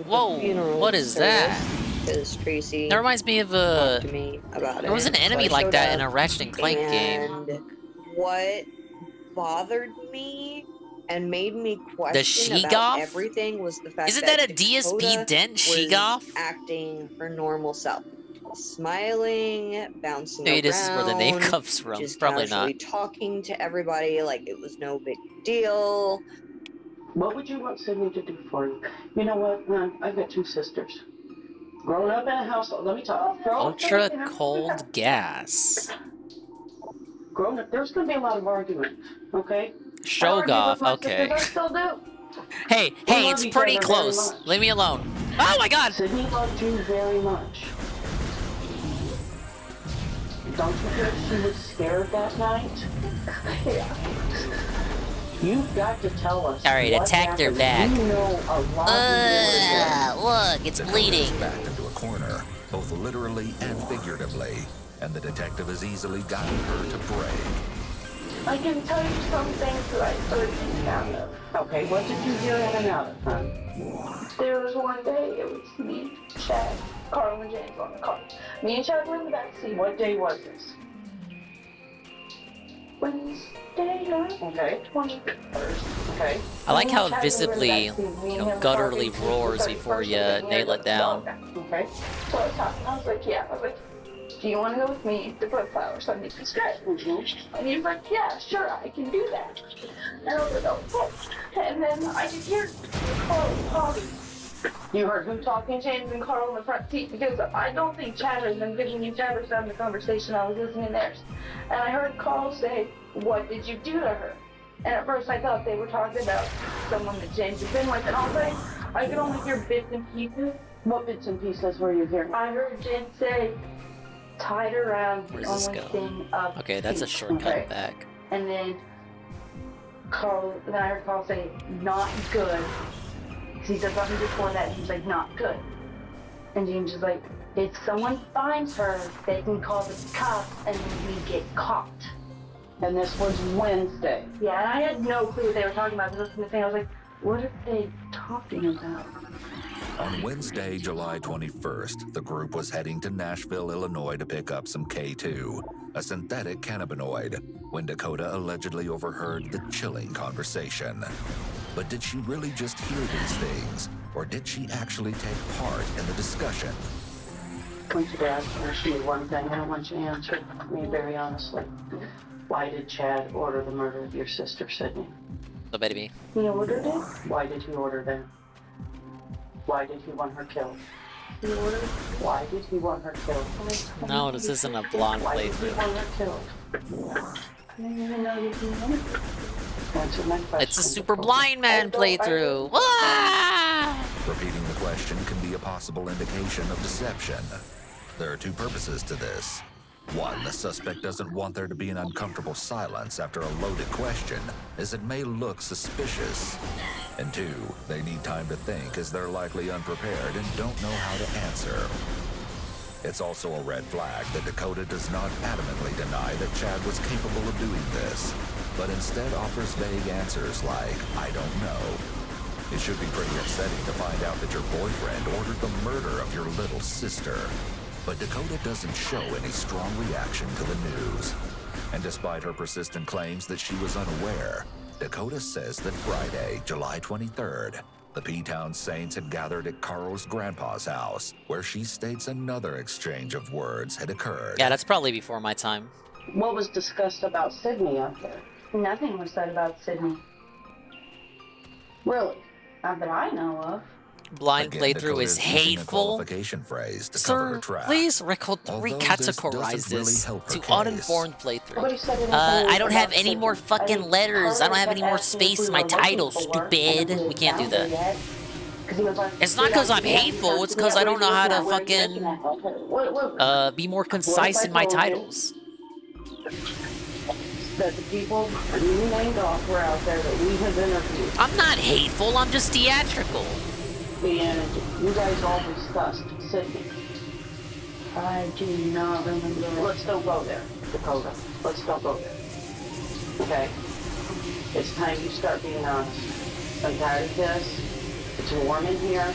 whoa, the funeral what is that? Because Tracy That reminds me of talked to me about there was it. an enemy So I like showed that in up, a Ratchet and Clank game. and what bothered me and made me question about Sheegoth? everything was the fact Isn't that a Dakota DSP dent, was Sheegoth? acting her normal self, smiling, bouncing Maybe around, this is where the name comes from. just Probably casually not. talking to everybody like it was no big deal. What would you want Sydney to do for you? You know what, man? I've got 2 sisters. Growing up in a household, let me talk. Ultra cold gas. Growing up, there's going to be a lot of argument, okay? Shogoff, okay. I still do. Hey, We hey, love it's each pretty other close. very much. Leave me alone. Oh my god! Sydney loved you very much. Don't you think she was scared that night? Yeah. You've got to tell us. Alright, what attack their happened. back. You know a lot more. Look, it's Dakota's bleeding. backed into a corner, both literally and figuratively, and the detective has easily gotten her to break. I can tell you some things that I heard in out of. Okay, what did you hear in and out of, huh? There was one day, it was me, Chad, Carl, and James on the car. Me and Chad were in the back seat. What day was this? Wednesday night? Okay. 21st. Okay. I like how it Chad was in the visibly, back seat. Me you and know, him gutturally talking. roars before you nail it down. Okay. So I was talking, I was like, yeah. I was like, do you want to go with me to put flowers on Nikki's grave? And he was like, yeah, sure, I can do that. And I was like, okay. And then I could hear Carl talking. You heard who talking? James and Carl in the front seat, because I don't think Chad has been giving each other some of the conversation. I was listening to theirs. And I heard Carl say, what did you do to her? And at first I thought they were talking about someone that James had been with. And I was like, I could only hear bits and pieces. What bits and pieces were you hearing? I heard James say, tied around the Where's this only go? thing of Okay, that's a peace. shortcut Okay. back. And then I heard Carl say, not good. He said something before that, he was like, not good. And James was like, if someone finds her, they can call the cops and then we get caught. And this was Wednesday. Yeah, and I had no clue what they were talking about. I was listening to the thing, I was like, what are they talking about? On Wednesday, July 21st, the group was heading to Nashville, Illinois to pick up some K2, a synthetic cannabinoid, when Dakota allegedly overheard the chilling conversation. But did she really just hear these things, or did she actually take part in the discussion? I want you to ask me one thing. I don't want you to answer me very honestly. Why did Chad order the murder of your sister, Sydney? So baby. He ordered it? Why did he order that? Why did he want her killed? He ordered? Why did he want her killed? No, this isn't a blonde Why did he playthrough. want her killed? I didn't even know you can order it. Answer my question. It's a super blind man playthrough. Ah! Repeating the question can be a possible indication of deception. There are 2 purposes to this. 1, the suspect doesn't want there to be an uncomfortable silence after a loaded question, as it may look suspicious. And 2, they need time to think, as they're likely unprepared and don't know how to answer. It's also a red flag that Dakota does not adamantly deny that Chad was capable of doing this, but instead offers vague answers like, I don't know. It should be pretty upsetting to find out that your boyfriend ordered the murder of your little sister. But Dakota doesn't show any strong reaction to the news. And despite her persistent claims that she was unaware, Dakota says that Friday, July 23rd, the P-Town Saints had gathered at Carl's grandpa's house, where she states another exchange of words had occurred. Yeah, that's probably before my time. What was discussed about Sydney out there? Nothing was said about Sydney. Really? Not that I know of. blind Again, playthrough is Dakota's using a hateful. qualification phrase to cover her Sir, tracks. please Although this recategorize doesn't really this help her to case. uninformed playthrough. Nobody said anything I don't have about any more Sydney. fucking letters. I don't have any more Asking if space we in my were looking title, for her, stupid. and if We can't do found her that. yet. 'Cause he was like, It's not because I'm hateful, it's because I don't know how to fucking be more concise in my titles. That the people that you named off were out there that we have interviewed. I'm not hateful, I'm just theatrical. And you guys all discussed Sydney. I do not remember. Let's don't go there, Dakota. Let's don't go there. Okay? It's time you start being honest. I'm tired of this. It's warm in here.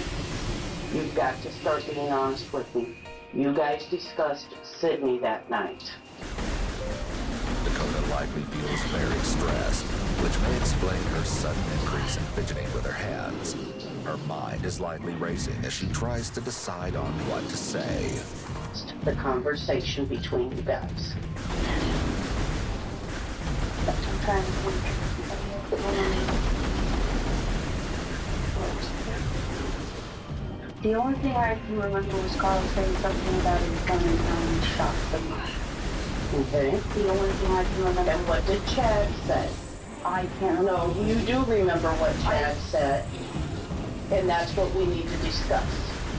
You've got to start being honest with me. You guys discussed Sydney that night. Dakota likely feels very stressed, which may explain her sudden increase in fidgeting with her hands. Her mind is likely racing as she tries to decide on what to say. The conversation between you guys. I'm trying to think. The only thing I can remember was Carl saying something about his coming down and shot someone. Okay. The only thing I can remember. And what did Chad say? I can't No, you do remember what Chad said. And that's what we need to discuss.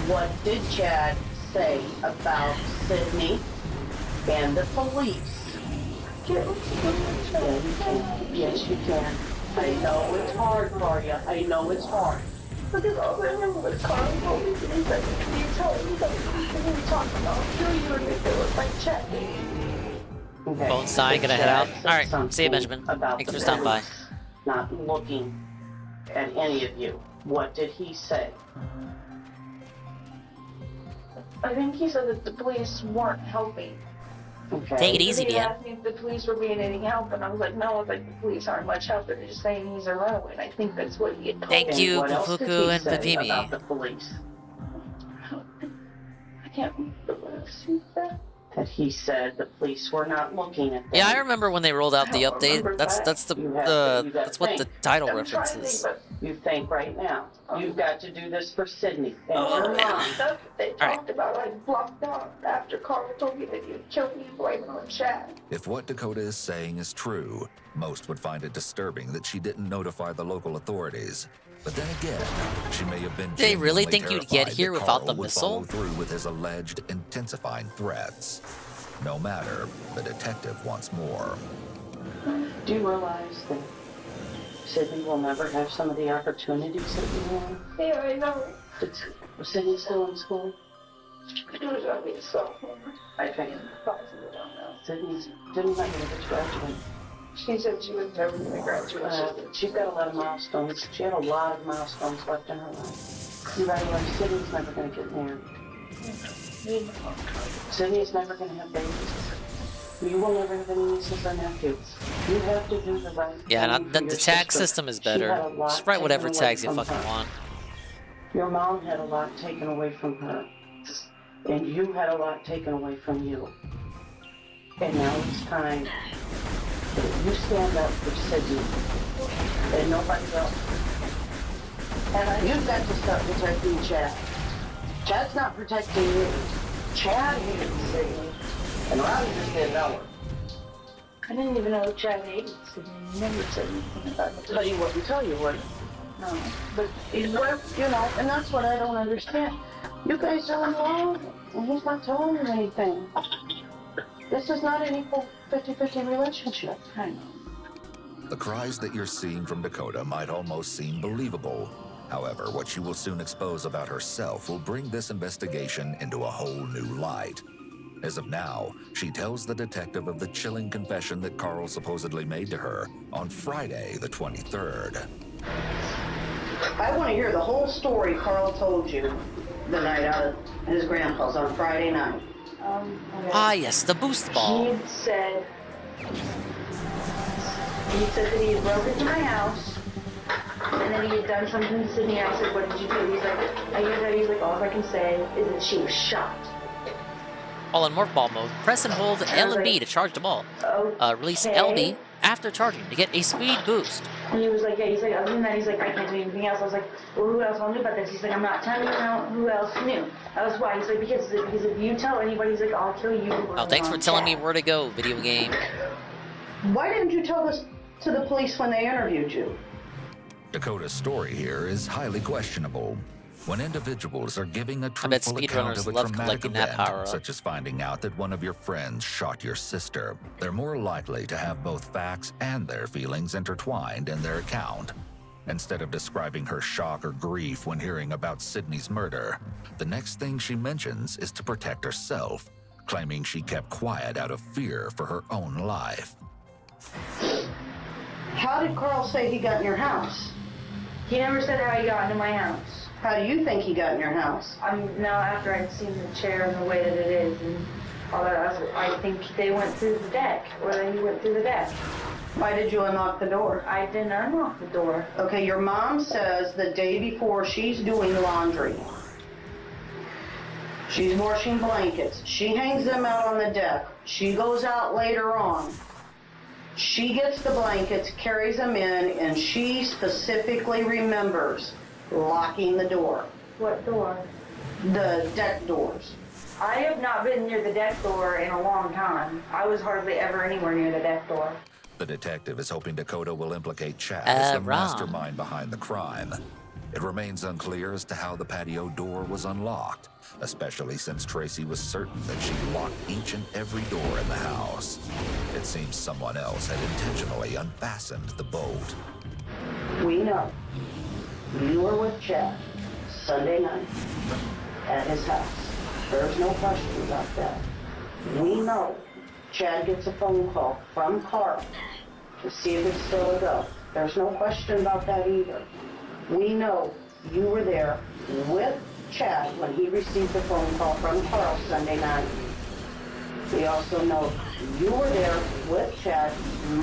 What did Chad say about Sydney and the police? Yeah, you can. Yes, you can. I know it's hard for you. I know it's hard. Because all I remember was Carl told me that he said, you told me that we talked about kill you and it was like check. Okay. Phone sign, gonna head out. Chad said Alright, see you, something Benjamin. about Thanks the for stopping by. police not looking at any of you. What did he say? I think he said that the police weren't helping. Okay. Take it easy, He Dan. asked me if the police were being any help, and I was like, no, I was like, the police aren't much help. They're just saying he's a runaway. And I think that's what he had told Thank me. you, What else did Pufuku he and say Papimi. about the police? I can't remember what else he said. That he said the police were not looking at them. Yeah, I remember when they rolled out the I don't remember update. That's that. the You have that's what the think. title I'm trying to references. think, but You think right now. You've got to do this for Sydney and your mom. that's what they All right. talked about. I blocked out after Carl told me that you'd kill me and blame it on Chad. If what Dakota is saying is true, most would find it disturbing that she didn't notify the local authorities. But then again, she may have been They really genuinely think you'd get terrified here that without Carl the would missile? follow through with his alleged intensifying threats. No matter, the detective wants more. Do you realize that Sydney will never have some of the opportunities that you want? Yeah, I know. Was Sydney still in school? It was only a sophomore. I think. Possibly don't know. Sydney's didn't make it to graduate. She said she was never going to graduate. She's got a lot of milestones. She had a lot of milestones left in her life. You realize Sydney's never going to get married. Sydney's never going to have babies. You will never have any nieces or nephews. You have to do the right Yeah, thing no, for the your tag sister. system is She had a better. lot Just write whatever taken away tags you from fucking her. want. Your mom had a lot taken away from her. And you had a lot taken away from you. And now it's time that you stand up for Sydney and nobody else. And you've got to start protecting Chad. Chad's not protecting you. Chad hates Sydney. And Robbie just didn't know her. I didn't even know Chad hated Sydney. He never said anything about it. But he wouldn't tell you, would he? No. But he's worth, you know, and that's what I don't understand. You guys are involved, and he's not telling you anything. This is not an equal 50-50 relationship. I know. The cries that you're seeing from Dakota might almost seem believable. However, what she will soon expose about herself will bring this investigation into a whole new light. As of now, she tells the detective of the chilling confession that Carl supposedly made to her on Friday, the 23rd. I want to hear the whole story Carl told you the night out of his grandpa's on Friday night. Okay. Ah, yes, the boost ball. He said that he had broken into my house, and then he had done something to Sydney. I said, what did you do? He's like, all I can say is that she was shot. All in morph ball mode. Press and hold L and B to charge the ball. Release LB after charging to get a speed boost. And he was like, yeah, he's like, other than that, he's like, I can't do anything else. I was like, well, who else all knew about this? He's like, I'm not telling you now who else knew. That was why. He's like, because if you tell anybody, he's like, I'll kill you. Oh, thanks for telling me where to go, video game. Why didn't you tell this to the police when they interviewed you? Dakota's story here is highly questionable. When individuals are giving a truthful account of a traumatic event, such as finding out that one of your friends shot your sister, they're more likely to have both facts and their feelings intertwined in their account. Instead of describing her shock or grief when hearing about Sydney's murder, the next thing she mentions is to protect herself, claiming she kept quiet out of fear for her own life. How did Carl say he got in your house? He never said how he got into my house. How do you think he got in your house? Now after I'd seen the chair and the way that it is and all that, I think they went through the deck, or that he went through the deck. Why did you unlock the door? I didn't unlock the door. Okay, your mom says the day before she's doing laundry. She's washing blankets. She hangs them out on the deck. She goes out later on. She gets the blankets, carries them in, and she specifically remembers locking the door. What door? The deck doors. I have not been near the deck door in a long time. I was hardly ever anywhere near the deck door. The detective is hoping Dakota will implicate Chad as the wrong. mastermind behind the crime. It remains unclear as to how the patio door was unlocked, especially since Tracy was certain that she locked each and every door in the house. It seems someone else had intentionally unfastened the bolt. We know you were with Chad Sunday night at his house. There's no question about that. We know Chad gets a phone call from Carl to see if it's still a go. There's no question about that either. We know you were there with Chad when he received the phone call from Carl Sunday night. We also know you were there with Chad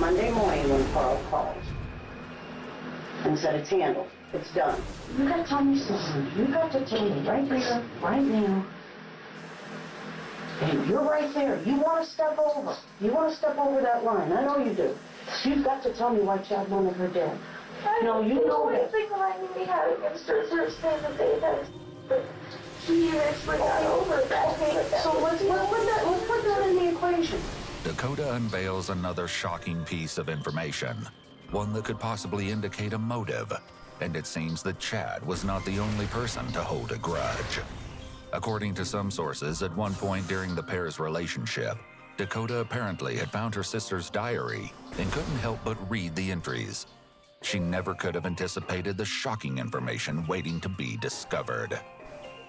Monday morning when Carl called and said it's handled. It's done. You gotta tell me something. You got to tell me right here, right now. And you're right there. You want to step over. You want to step over that line. I know you do. You've got to tell me why Chad wanted her dead. No, you know that. The only thing that we had against her is her saying that they had, but he eventually got over that. Okay, so let's put that in the equation. Dakota unveils another shocking piece of information, one that could possibly indicate a motive, and it seems that Chad was not the only person to hold a grudge. According to some sources, at one point during the pair's relationship, Dakota apparently had found her sister's diary and couldn't help but read the entries. She never could have anticipated the shocking information waiting to be discovered.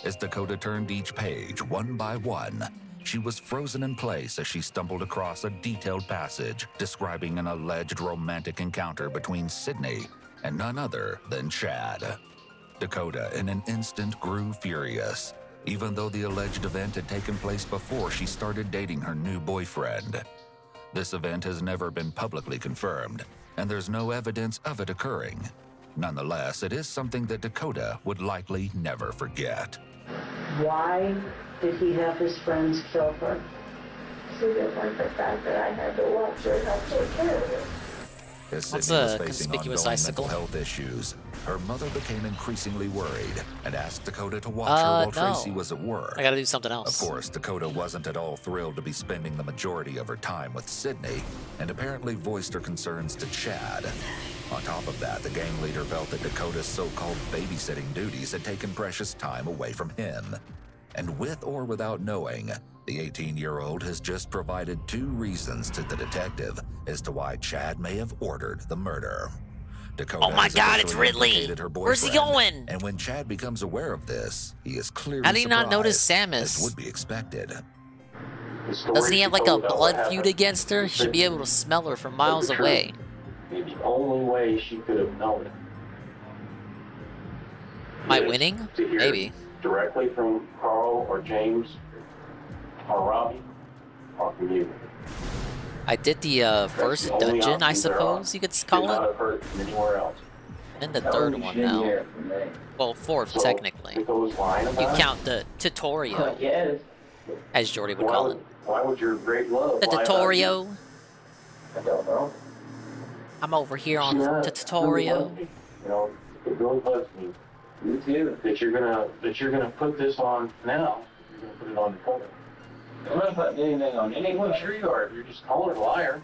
As Dakota turned each page one by one, she was frozen in place as she stumbled across a detailed passage describing an alleged romantic encounter between Sydney and none other than Chad. Dakota, in an instant, grew furious, even though the alleged event had taken place before she started dating her new boyfriend. This event has never been publicly confirmed, and there's no evidence of it occurring. Nonetheless, it is something that Dakota would likely never forget. Why did he have his friends kill her? She didn't like the fact that I had to watch her help take care of her. As What's Sydney a was facing conspicuous ongoing icicle? mental health issues, her mother became increasingly worried and asked Dakota to watch her while no. Tracy was at work. I gotta do something else. Of course, Dakota wasn't at all thrilled to be spending the majority of her time with Sydney, and apparently voiced her concerns to Chad. On top of that, the gang leader felt that Dakota's so-called babysitting duties had taken precious time away from him. And with or without knowing, the 18-year-old has just provided 2 reasons to the detective as to why Chad may have ordered the murder. Dakota Oh my has God, it's officially Ridley! implicated her Where's he boyfriend, going? And when Chad becomes aware of this, he is clearly How did he not notice surprised, Samus? as would be expected. Doesn't he have like a blood feud against her? He should be able to smell her from miles away. The only way she could have known it. Am I is winning? to hear Maybe. directly from Carl or James or Robbie or from you. I did the first the only dungeon, I options there suppose are. you could Could call not it. have heard from anywhere else. And the third one now. Well, fourth So, technically. Dakota's lying You about it? count the tutorial, Yes. as Jordy would call it. Why would your great love The lie about you? tutorial. I don't know. I'm over here on Yeah, the really tutorial. bugs me. You know, it really bugs me. You too. That you're gonna put this on now. You're gonna put it on the cover. I'm not putting anything on anyone. Sure you are. You're just calling her a liar.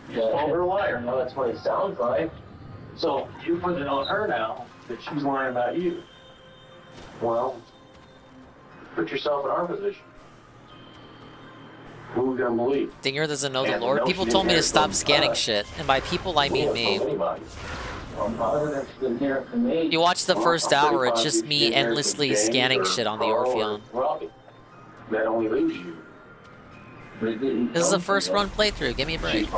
You just called her a liar. No, that's what it sounds like. So you put it on her now that she's lying about you. Well, put yourself in our position. Who are we gonna believe? Dinger doesn't know the And Lord. no, People she told me to didn't stop hear scanning from us. shit, and by people I mean me. You You watch the first hour, it's just me endlessly scanning shit on the Orpheon. That only leaves you. This is the first run playthrough. Give me a break.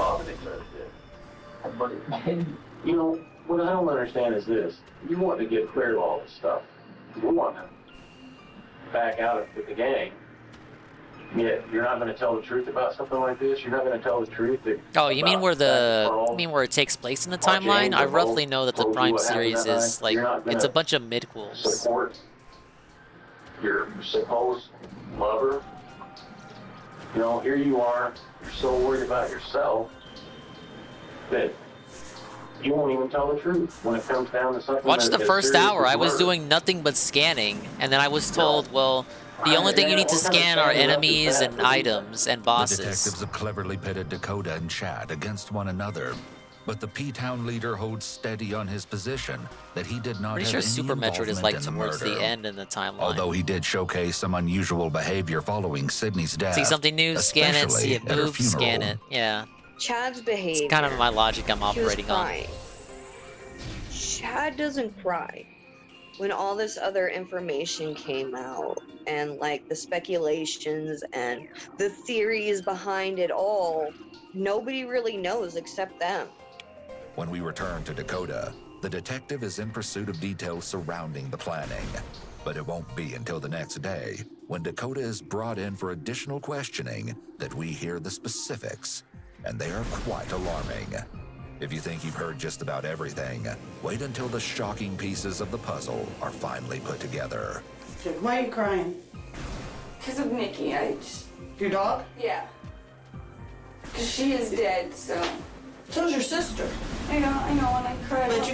You know, what I don't understand is this. You want to get clear of all this stuff. You want to back out with the gang. Yet you're not going to tell the truth about something like this. You're not going to tell the truth. Oh, you mean where it takes place in the timeline? I roughly know that the Prime series is like it's a bunch of midquels. Support your supposed lover. You know, here you are. You're so worried about yourself that you won't even tell the truth when it comes down to something. Watch the as first serious hour. as I was murder. doing nothing but scanning, and then I was told, well, the only thing you need to scan are enemies and items and The bosses. detectives have cleverly pitted Dakota and Chad against one another, but the P-Town leader holds steady on his position that he did not Pretty have sure any Super Metroid is involvement like in the towards murder. the end in the timeline. Although he did showcase some unusual behavior following Sydney's death. See something new, scan it. See especially it at her move, scan funeral. it. Yeah. Chad's behavior. It's kind of my logic I'm He was operating on. crying. Chad doesn't cry. When all this other information came out, and like the speculations and the theories behind it all, nobody really knows except them. When we return to Dakota, the detective is in pursuit of details surrounding the planning. But it won't be until the next day, when Dakota is brought in for additional questioning, that we hear the specifics. And they are quite alarming. If you think you've heard just about everything, wait until the shocking pieces of the puzzle are finally put together. Why are you crying? Because of Nikki, Your dog? Yeah. Because she is dead, so. So's your sister. I know, and I cried. But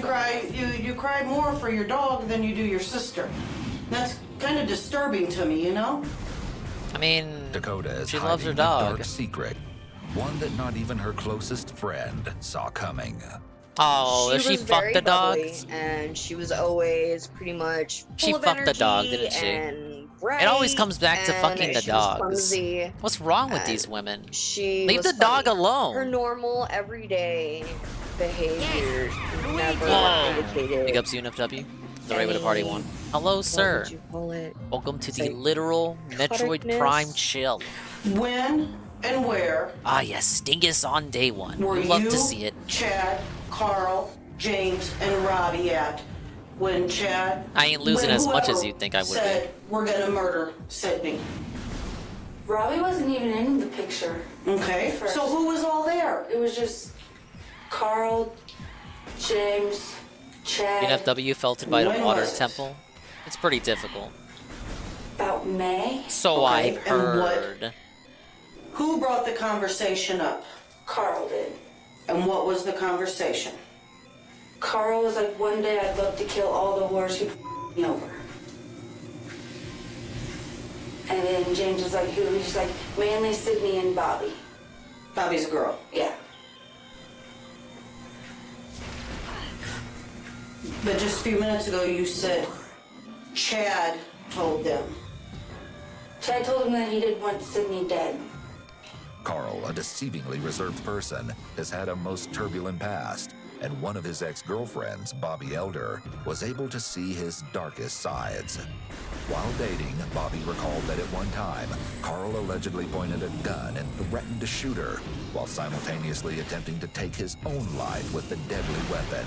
you cry more for your dog than you do your sister. That's kind of disturbing to me, you know? I mean, Dakota is she loves her hiding dog. a dark secret, one that not even her closest friend saw coming. Oh, does she was fuck very the bubbly, dogs? and she was always pretty much She full of fucked the dog, energy didn't she? and bright, It always comes back to and fucking the she was dogs. clumsy, What's wrong with and these women? She Leave was the dog funny. alone. Her normal, everyday behaviors never Whoa. indicated. Big ups UNFW. The right way to party one. Hello, sir. What would you call it? Welcome to the Like, literal Metroid cuttigness? Prime chill. When and where Ah, yes, Stingus on day one. were Love you, to see it. Chad, Carl, James, and Robbie at when Chad... I ain't losing when as much as whoever you'd think I would said, we're gonna murder Sydney. Robbie wasn't even in the picture. Okay, First. so who was all there? It was just Carl, James, Chad. UNFW felted by the When water was it? temple. It's pretty difficult. About May. So Okay, I've and what- heard. Who brought the conversation up? Carl did. And what was the conversation? Carl was like, one day I'd love to kill all the whores who me over. And then James was like, who? He's like, mainly Sydney and Bobby. Bobby's a girl. Yeah. But just a few minutes ago you said Chad told them. Chad told him that he didn't want Sydney dead. Carl, a deceivingly reserved person, has had a most turbulent past, and one of his ex-girlfriends, Bobby Elder, was able to see his darkest sides. While dating, Bobby recalled that at one time, Carl allegedly pointed a gun and threatened to shoot her, while simultaneously attempting to take his own life with the deadly weapon.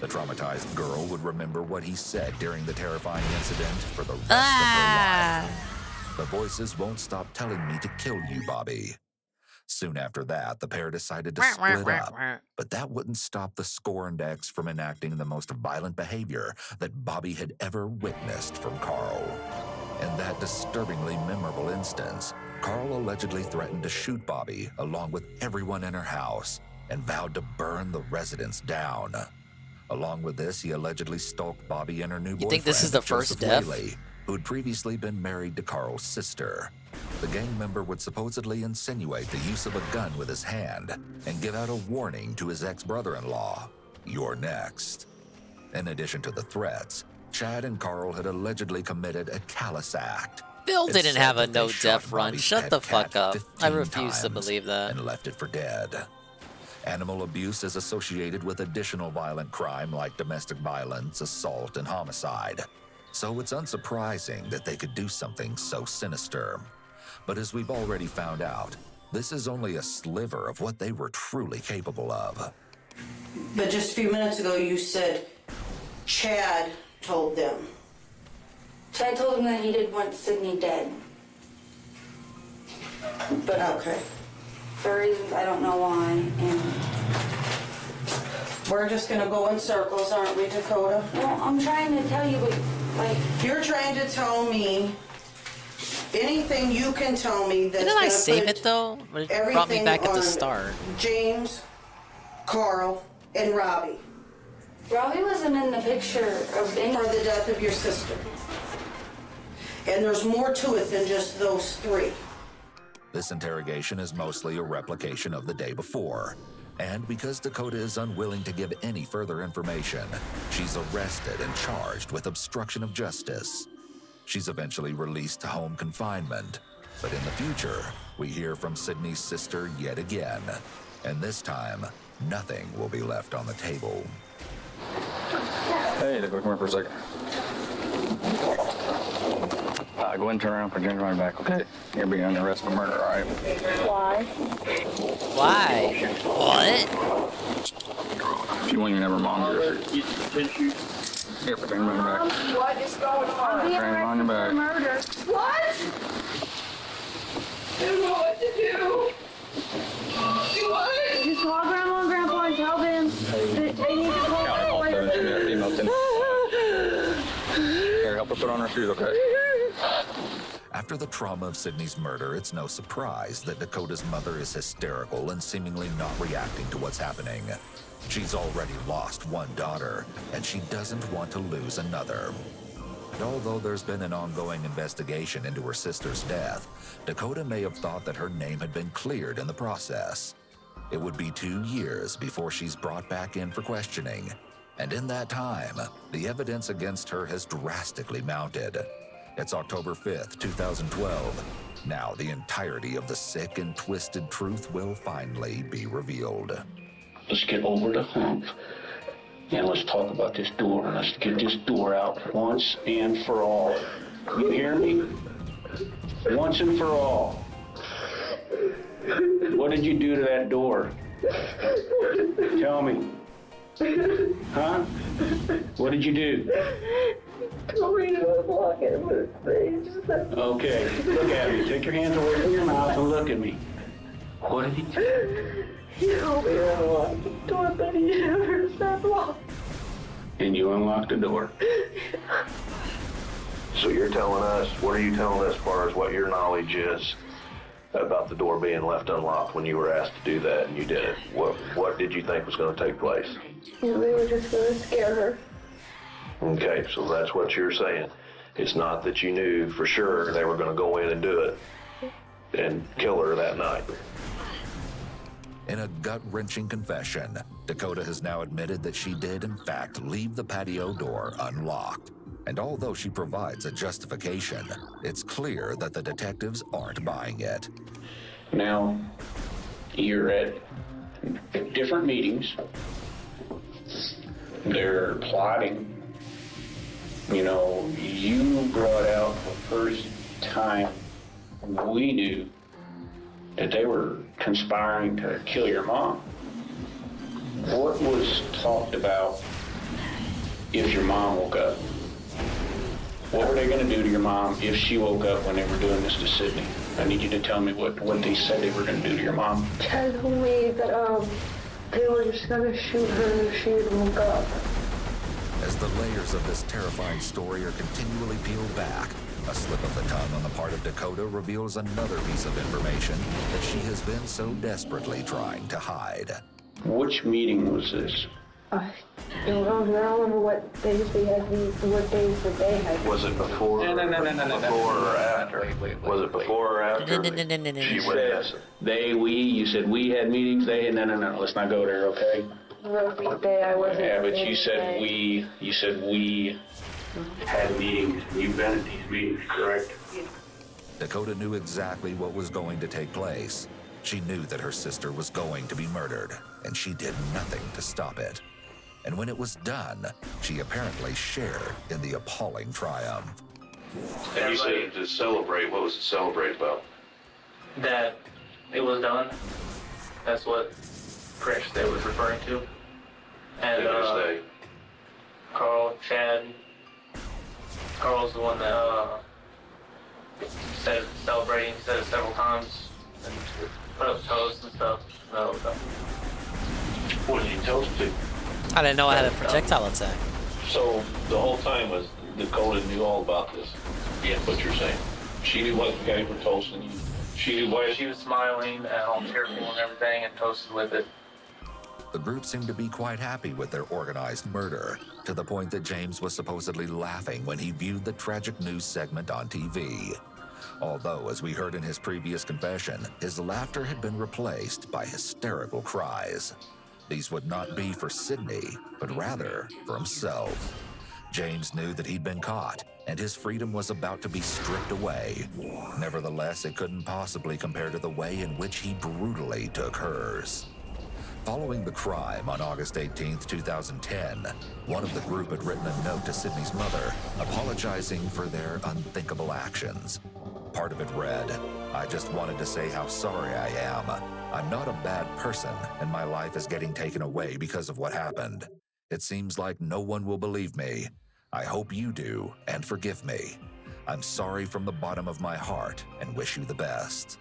The traumatized girl would remember what he said during the terrifying incident for the rest of her life. The voices won't stop telling me to kill you, Bobby. Soon after that, the pair decided to split up, but that wouldn't stop the scorned ex from enacting the most violent behavior that Bobby had ever witnessed from Carl. In that disturbingly memorable instance, Carl allegedly threatened to shoot Bobby along with everyone in her house, and vowed to burn the residence down. Along with this, he allegedly stalked Bobby and her new boyfriend, You think this is the first death? Whaley, who had previously been married to Carl's sister. The gang member would supposedly insinuate the use of a gun with his hand and give out a warning to his ex-brother-in-law, "You're next." In addition to the threats, Chad and Carl had allegedly committed a callous act. Bill It's didn't said have a that they no-death shot run. Bobby's Shut pet the cat fuck up. 15 I refuse to times believe that. and left it for dead. Animal abuse is associated with additional violent crime like domestic violence, assault, and homicide. So it's unsurprising that they could do something so sinister. But as we've already found out, this is only a sliver of what they were truly capable of. But just a few minutes ago, you said Chad told them. Chad told him that he didn't want Sydney dead. But Okay. for reasons I don't know why. And We're just gonna go in circles, aren't we, Dakota? well, I'm trying to tell you, but like You're trying to tell me anything you can tell me that's Didn't I gonna save put it though? It brought me everything back at the on start. James, Carl, and Robbie Robbie wasn't in the picture of any. for the death of your sister. And there's more to it than just those three. This interrogation is mostly a replication of the day before. And because Dakota is unwilling to give any further information, she's arrested and charged with obstruction of justice. She's eventually released to home confinement. But in the future, we hear from Sydney's sister yet again. And this time, nothing will be left on the table. Hey, come here for a second. Go ahead and turn around for James running back, okay? You're being under arrest for murder, all right? Why? Why? What? If you want, you never mom. Here, for James running back. What is going on? Turn on your back. Murder. What? I don't know what to do. Do what? Just call Grandma and Grandpa and tell them that they need to call Here, help her put on her shoes, okay? After the trauma of Sydney's murder, it's no surprise that Dakota's mother is hysterical and seemingly not reacting to what's happening. She's already lost one daughter, and she doesn't want to lose another. And although there's been an ongoing investigation into her sister's death, Dakota may have thought that her name had been cleared in the process. It would be 2 years before she's brought back in for questioning. And in that time, the evidence against her has drastically mounted. It's October 5th, 2012. Now the entirety of the sick and twisted truth will finally be revealed. Let's get over the hump and let's talk about this door. Let's get this door out once and for all. You hear me? Once and for all. What did you do to that door? Tell me. Huh? What did you do? Told me to unlock it, but they just said. Okay, look at me. Take your hands away from your mouth and look at me. What did he do? He told me to unlock the door, but he never said lock. And you unlocked the door. So you're telling us, what are you telling us as far as what your knowledge is about the door being left unlocked when you were asked to do that and you did it? What did you think was going to take place? You know, they were just gonna scare her. Okay, so that's what you're saying. It's not that you knew for sure they were going to go in and do it and kill her that night. In a gut-wrenching confession, Dakota has now admitted that she did in fact leave the patio door unlocked. And although she provides a justification, it's clear that the detectives aren't buying it. Now, you're at different meetings. They're plotting. You know, you brought out the first time we knew that they were conspiring to kill your mom. What was talked about if your mom woke up? What were they going to do to your mom if she woke up when they were doing this to Sydney? I need you to tell me what they said they were going to do to your mom. Chad told me that they were just gonna shoot her if she woke up. As the layers of this terrifying story are continually peeled back, a slip of the tongue on the part of Dakota reveals another piece of information that she has been so desperately trying to hide. Which meeting was this? I don't remember what days they had, what days that they had. Was it before? Before or after? Was it before or after? She went missing. You said we had meetings, they had, no, let's not go there, okay? What day I wasn't. Yeah, but you said we had meetings, you've been at these meetings, correct? Dakota knew exactly what was going to take place. She knew that her sister was going to be murdered, and she did nothing to stop it. And when it was done, she apparently shared in the appalling triumph. And you said to celebrate. What was it celebrate about? That it was done. That's what Crash Day was referring to. And Carl, Chad. Carl's the one that said celebrating, said it several times, and put up toasts and stuff. So, What did you toast to? I didn't know I had a projectile attack. So the whole time was Dakota knew all about this. Yeah, what you're saying. She knew what the guys were toasting you. She knew why. She was smiling and all cheerful and everything, and toasted with it. The group seemed to be quite happy with their organized murder, to the point that James was supposedly laughing when he viewed the tragic news segment on TV. Although, as we heard in his previous confession, his laughter had been replaced by hysterical cries. These would not be for Sydney, but rather for himself. James knew that he'd been caught, and his freedom was about to be stripped away. Nevertheless, it couldn't possibly compare to the way in which he brutally took hers. Following the crime on August 18, 2010, one of the group had written a note to Sydney's mother, apologizing for their unthinkable actions. Part of it read, "I just wanted to say how sorry I am. I'm not a bad person, and my life is getting taken away because of what happened. It seems like no one will believe me. I hope you do, and forgive me. I'm sorry from the bottom of my heart, and wish you the best."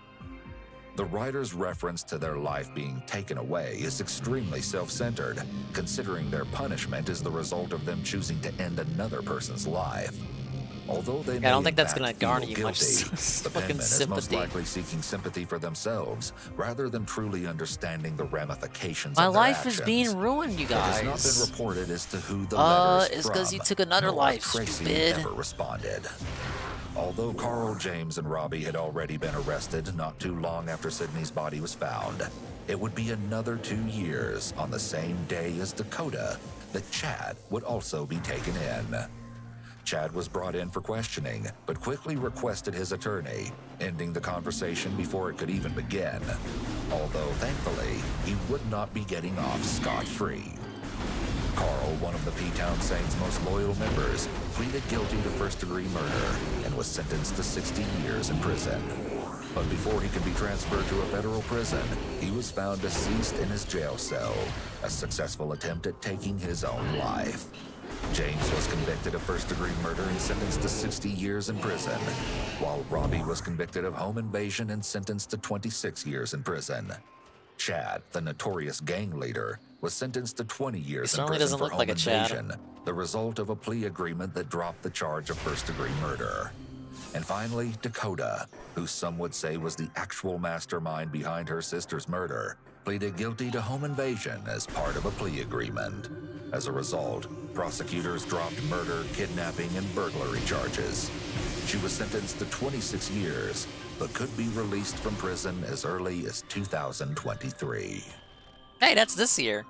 The writer's reference to their life being taken away is extremely self-centered, considering their punishment is the result of them choosing to end another person's life. Although they I don't think that's going gonna to garner you much the fucking penman is most sympathy. likely seeking sympathy for themselves, rather than truly understanding the ramifications My of their life actions. is being ruined, you It has not guys. been reported as to who the letter is it's because from, you took another nor life, if Tracy stupid. ever responded. Although Carl, James, and Robbie had already been arrested not too long after Sydney's body was found, it would be another 2 years on the same day as Dakota that Chad would also be taken in. Chad was brought in for questioning, but quickly requested his attorney, ending the conversation before it could even begin. Although, thankfully, he would not be getting off scot-free. Carl, one of the P-Town Saints' most loyal members, pleaded guilty to first-degree murder and was sentenced to 60 years in prison. But before he could be transferred to a federal prison, he was found deceased in his jail cell, a successful attempt at taking his own life. James was convicted of first-degree murder and sentenced to 60 years in prison, while Robbie was convicted of home invasion and sentenced to 26 years in prison. Chad, the notorious gang leader, was sentenced to 20 years in certainly prison doesn't for look home like a Chad. invasion, the result of a plea agreement that dropped the charge of first-degree murder. And finally, Dakota, who some would say was the actual mastermind behind her sister's murder, pleaded guilty to home invasion as part of a plea agreement. As a result, prosecutors dropped murder, kidnapping, and burglary charges. She was sentenced to 26 years, but could be released from prison as early as 2023. Hey, that's this year.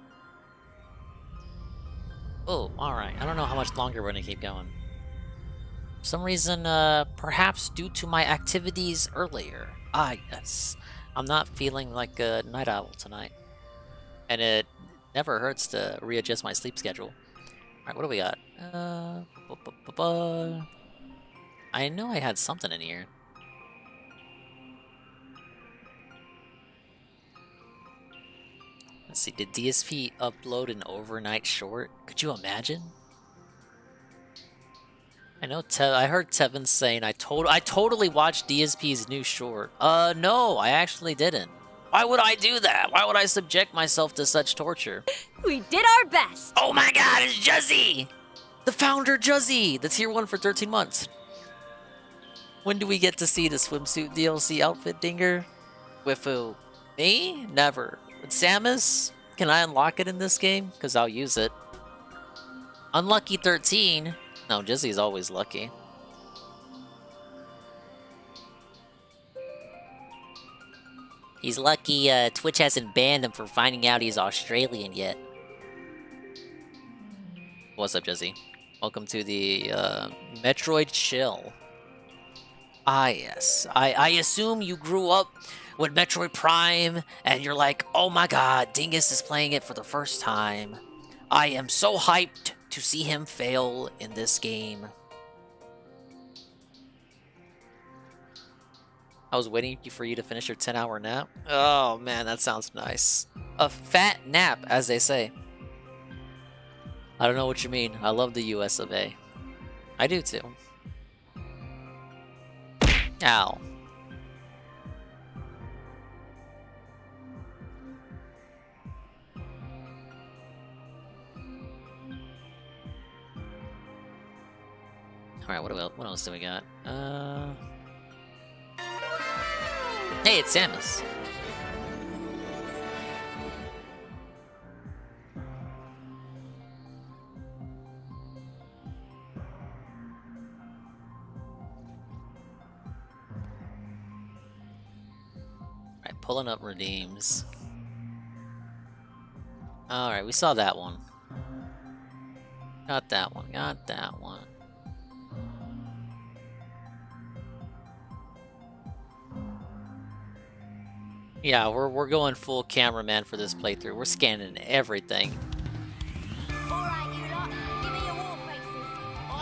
Oh, alright. I don't know how much longer we're gonna keep going. For some reason, perhaps due to my activities earlier. Ah, yes. I'm not feeling like a night owl tonight. And it never hurts to readjust my sleep schedule. Alright, what do we got? I know I had something in here. Let's see, did DSP upload an overnight short? Could you imagine? I know I heard Tevin saying I totally watched DSP's new short. No, I actually didn't. Why would I do that? Why would I subject myself to such torture? We did our best! Oh my god, it's Juzzy! The founder Juzzy! The tier 1 for 13 months. When do we get to see the swimsuit DLC outfit dinger? With who? Me? Never. With Samus? Can I unlock it in this game? Because I'll use it. Unlucky 13. No, Jizzy's always lucky. He's lucky Twitch hasn't banned him for finding out he's Australian yet. What's up, Jizzy? Welcome to the Metroid Chill. Ah, yes. I assume you grew up with Metroid Prime, and you're like, oh my god, Dingus is playing it for the first time. I am so hyped to see him fail in this game. I was waiting for you to finish your 10-hour nap. Oh man, that sounds nice. A fat nap, as they say. I don't know what you mean. I love the US of A. I do too. Ow. Alright, what else do we got? Hey, it's Samus. Alright, pulling up redeems. Alright, we saw that one. Got that one, got that one. Yeah, we're going full cameraman for this playthrough. We're scanning everything.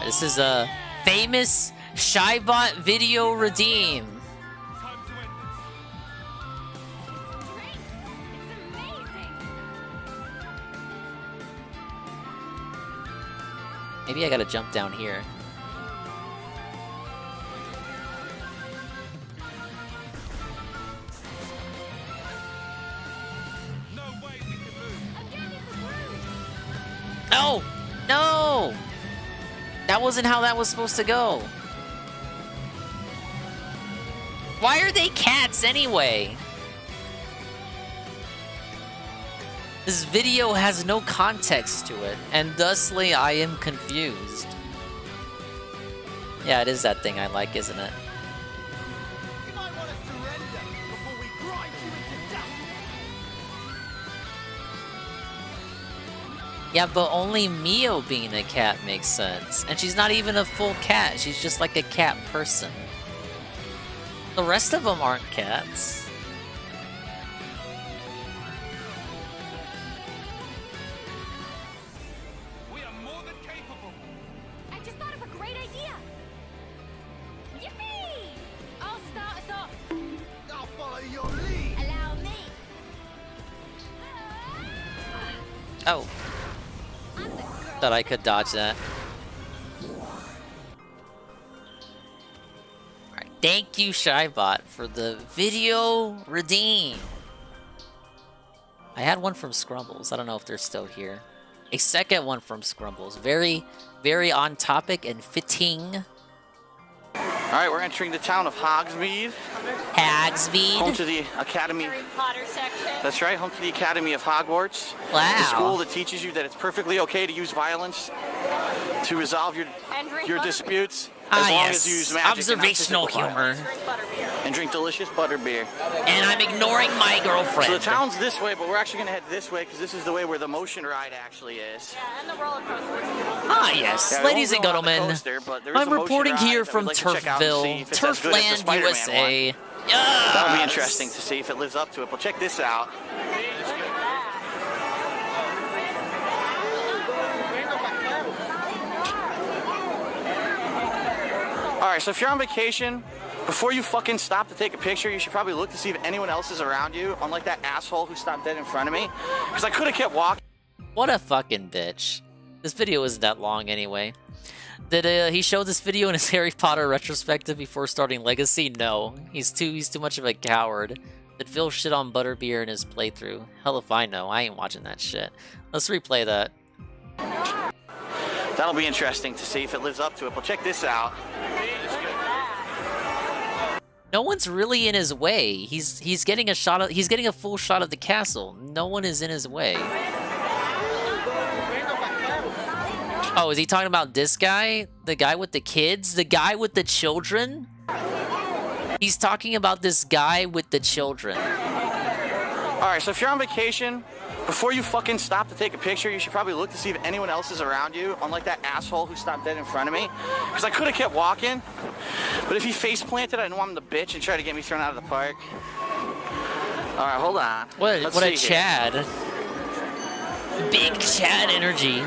This is a famous Shybot video redeem. Maybe I gotta jump down here. No! No! That wasn't how that was supposed to go. Why are they cats anyway? This video has no context to it, and thusly I am confused. Yeah, it is that thing I like, isn't it? Yeah, but only Mio being a cat makes sense. And she's not even a full cat, she's just like a cat person. The rest of them aren't cats. We are more than capable. I just thought of a great idea. Yippee! I'll start us off. I'll follow your lead. Allow me. Oh. Thought I could dodge that. Alright, thank you, Shybot, for the video redeem. I had one from Scrumbles. I don't know if they're still here. A second one from Scrumbles. Very, very on topic and fitting. Alright, we're entering the town of Hogsmeade. Hogsmeade? Home to the Academy. Harry Potter section. That's right, home to the Academy of Hogwarts. Wow. The school that teaches you that it's perfectly okay to use violence to resolve your disputes as long as you use magic. Observational humor. And drink delicious butterbeer. And I'm ignoring my girlfriend. So the town's this way, but we're actually going to head this way because this is the way where the motion ride actually is. Yeah, and the roller coaster. Ah, yes, Yeah, ladies and gentlemen, I'm reporting here from Turfville, Turfland, USA. That'll be interesting to see if it lives up to it. But check this out. Alright, so if you're on vacation, before you fucking stop to take a picture, you should probably look to see if anyone else is around you, unlike that asshole who stopped dead in front of me. Because I could have kept walking. What a fucking bitch. This video isn't that long anyway. Did he show this video in his Harry Potter retrospective before starting Legacy? No. He's too much of a coward. Did Phil shit on Butterbeer in his playthrough? Hell if I know. I ain't watching that shit. Let's replay that. That'll be interesting to see if it lives up to it. But check this out. No one's really in his way. He's getting a shot of, he's getting a full shot of the castle. No one is in his way. Oh, is he talking about this guy? The guy with the kids? The guy with the children? He's talking about this guy with the children. Alright, so if you're on vacation, before you fucking stop to take a picture, you should probably look to see if anyone else is around you, unlike that asshole who stopped dead in front of me. Because I could have kept walking, but if he face planted, I know I'm the bitch and tried to get me thrown out of the park. Alright, hold on. What a Chad. Big Chad energy.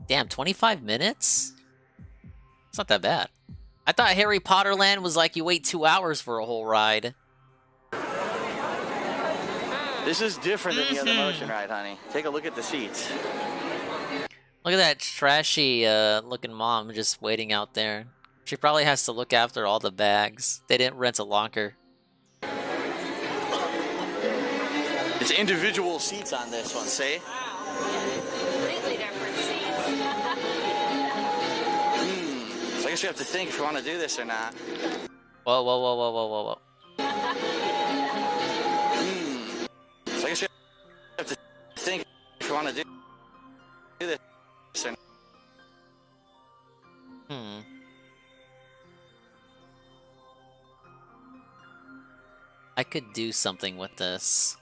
Damn, 25 minutes? It's not that bad. I thought Harry Potter Land was like you wait 2 hours for a whole ride. This is different than the other motion ride, honey. Take a look at the seats. Look at that trashy looking mom just waiting out there. She probably has to look after all the bags. They didn't rent a locker. It's individual seats on this one, see? Completely different seats. So I guess you have to think if you want to do this or not. Whoa, whoa, whoa, whoa, whoa, whoa, whoa. So I guess you have to think if you want to do this or not. I could do something with this.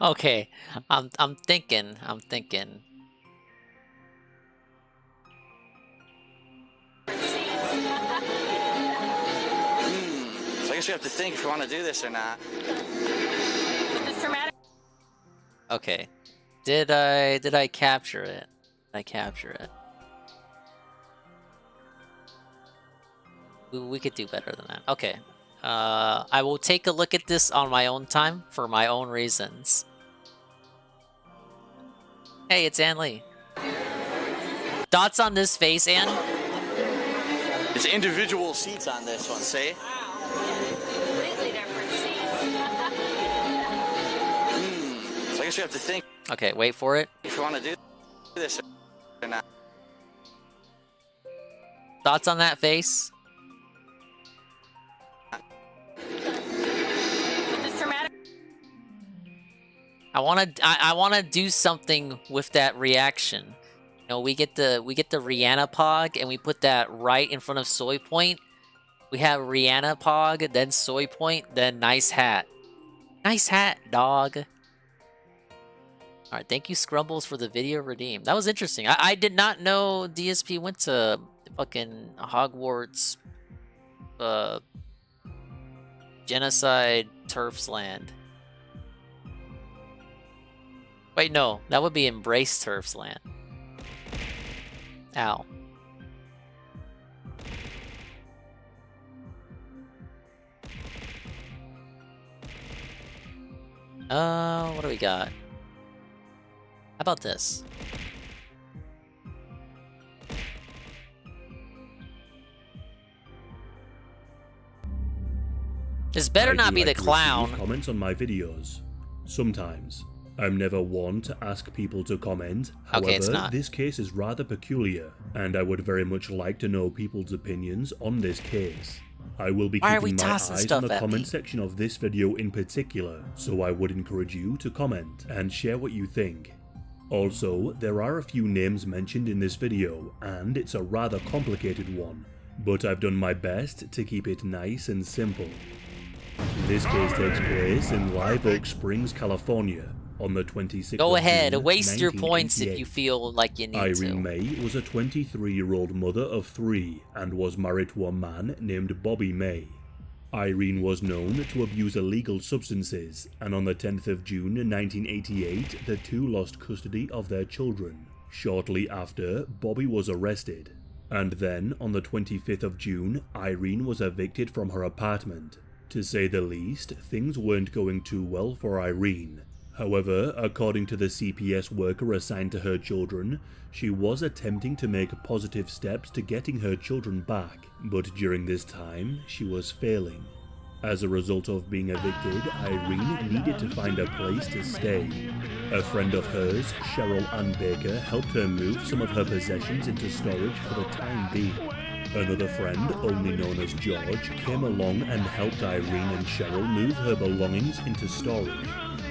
Okay, I'm thinking. So I guess you have to think if you want to do this or not. Okay. Did I capture it? Did I capture it? We could do better than that. Okay. I will take a look at this on my own time for my own reasons. Hey, it's Ann Lee. Thoughts on this face, Ann? It's individual seats on this one, see? Completely different seats. So I guess you have to think Okay, wait for it. if you want to do this or not. Thoughts on that face? I wanna do something with that reaction. You know, we get the Rihanna Pog and we put that right in front of Soy Point. We have Rihanna Pog, then Soy Point, then nice hat. Nice hat, dog. Alright, thank you Scrumbles for the video redeem. That was interesting. I did not know DSP went to fucking Hogwarts Genocide Turfs Land. Wait, no. That would be Embrace Turfs Land. Ow. What do we got? How about this? This better not be the clown. Comments on my videos. Sometimes. I'm never one to ask people to comment. However, Okay, it's not. This case is rather peculiar, and I would very much like to know people's opinions on this case. I will be Why are we keeping my tossing eyes on stuff the at comment me? section of this video in particular, so I would encourage you to comment and share what you think. Also, there are a few names mentioned in this video, and it's a rather complicated one, but I've done my best to keep it nice and simple. This case takes place in Live Oak Springs, California, on the 26th Go of ahead, June, waste your points if 1988. you feel like you need Irene to. May was a 23-year-old mother of 3 and was married to a man named Bobby May. Irene was known to abuse illegal substances, and on the 10th of June 1988, the two lost custody of their children. Shortly after, Bobby was arrested. And then, on the 25th of June, Irene was evicted from her apartment. To say the least, things weren't going too well for Irene. However, according to the CPS worker assigned to her children, she was attempting to make positive steps to getting her children back, but during this time, she was failing. As a result of being evicted, Irene needed to find a place to stay. A friend of hers, Cheryl Ann Baker, helped her move some of her possessions into storage for the time being. Another friend, only known as George, came along and helped Irene and Cheryl move her belongings into storage.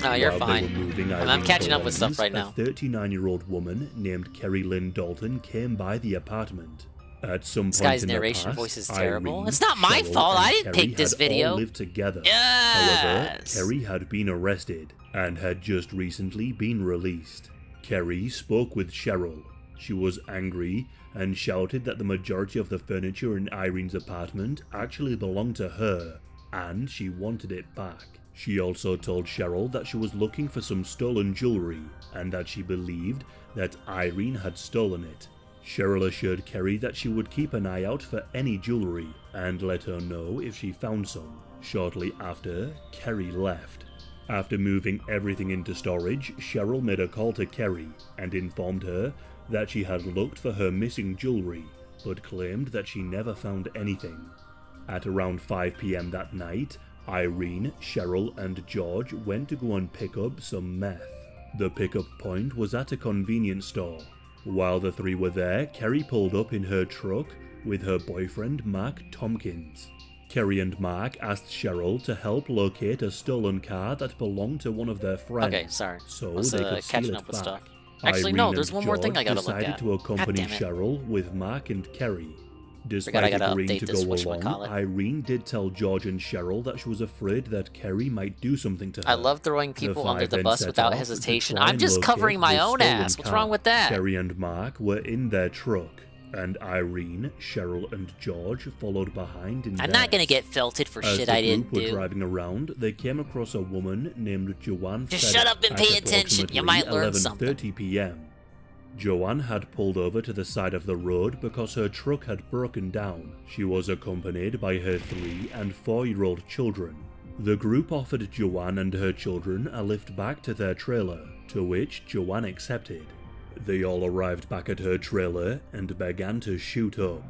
Oh, you're While fine. They were moving I'm Irene's catching up with stuff right belongings, now. A 39-year-old woman named Kerry Lynn Dalton came by the apartment. At some This point guy's in the narration past, voice is terrible. Irene, It's not my Cheryl, fault. and I didn't Kerry pick this had video. all lived together. Yes. However, Kerry had been arrested and had just recently been released. Kerry spoke with Cheryl. She was angry and shouted that the majority of the furniture in Irene's apartment actually belonged to her, and she wanted it back. She also told Cheryl that she was looking for some stolen jewelry, and that she believed that Irene had stolen it. Cheryl assured Kerry that she would keep an eye out for any jewelry, and let her know if she found some. Shortly after, Kerry left. After moving everything into storage, Cheryl made a call to Kerry and informed her that she had looked for her missing jewelry, but claimed that she never found anything. At around 5 p.m. that night, Irene, Cheryl, and George went to go and pick up some meth. The pickup point was at a convenience store. While the three were there, Kerry pulled up in her truck with her boyfriend Mark Tompkins. Kerry and Mark asked Cheryl to help locate a stolen car that belonged to one of their friends. Okay, sorry. So I was, they could steal catching it up with back. stuff. Actually, no, Irene there's and one more thing I George gotta look decided at. to accompany God damn it. Cheryl with Mark and Kerry. Forgot I Despite gotta agreeing update to this, go along, whatchamacallit. Irene did tell George and Cheryl that she was afraid that Kerry might do something to her. I love throwing people under five the then bus set without off to hesitation. try I'm and just locate covering my the own stolen ass. What's car. wrong with that? Kerry and Mark were in their truck, and Irene, Cheryl, and George followed behind in I'm theirs. not gonna get felted for As shit the I group didn't were do. driving around, they came across a woman named Joanne. Just Fedder shut up and at pay attention. You might learn something. 11:30 p.m. Joanne had pulled over to the side of the road because her truck had broken down. She was accompanied by her 3- and 4-year-old children. The group offered Joanne and her children a lift back to their trailer, to which Joanne accepted. They all arrived back at her trailer and began to shoot up.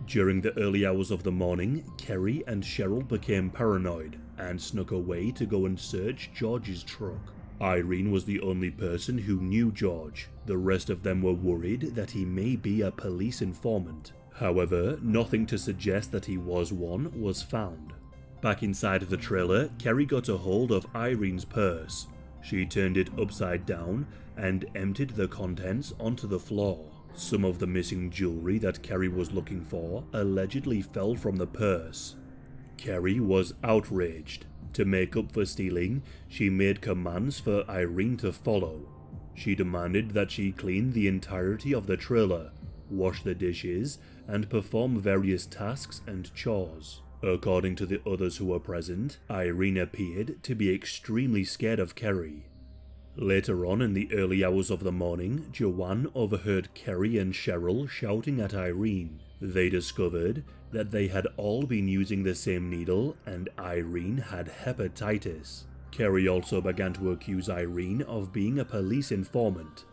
During the early hours of the morning, Kerry and Cheryl became paranoid and snuck away to go and search George's truck. Irene was the only person who knew George. The rest of them were worried that he may be a police informant. However, nothing to suggest that he was one was found. Back inside the trailer, Kerry got a hold of Irene's purse. She turned it upside down and emptied the contents onto the floor. Some of the missing jewelry that Kerry was looking for allegedly fell from the purse. Kerry was outraged. To make up for stealing, she made commands for Irene to follow. She demanded that she clean the entirety of the trailer, wash the dishes, and perform various tasks and chores. According to the others who were present, Irene appeared to be extremely scared of Kerry. Later on in the early hours of the morning, Joanne overheard Kerry and Cheryl shouting at Irene. They discovered that they had all been using the same needle and Irene had hepatitis. Kerry also began to accuse Irene of being a police informant.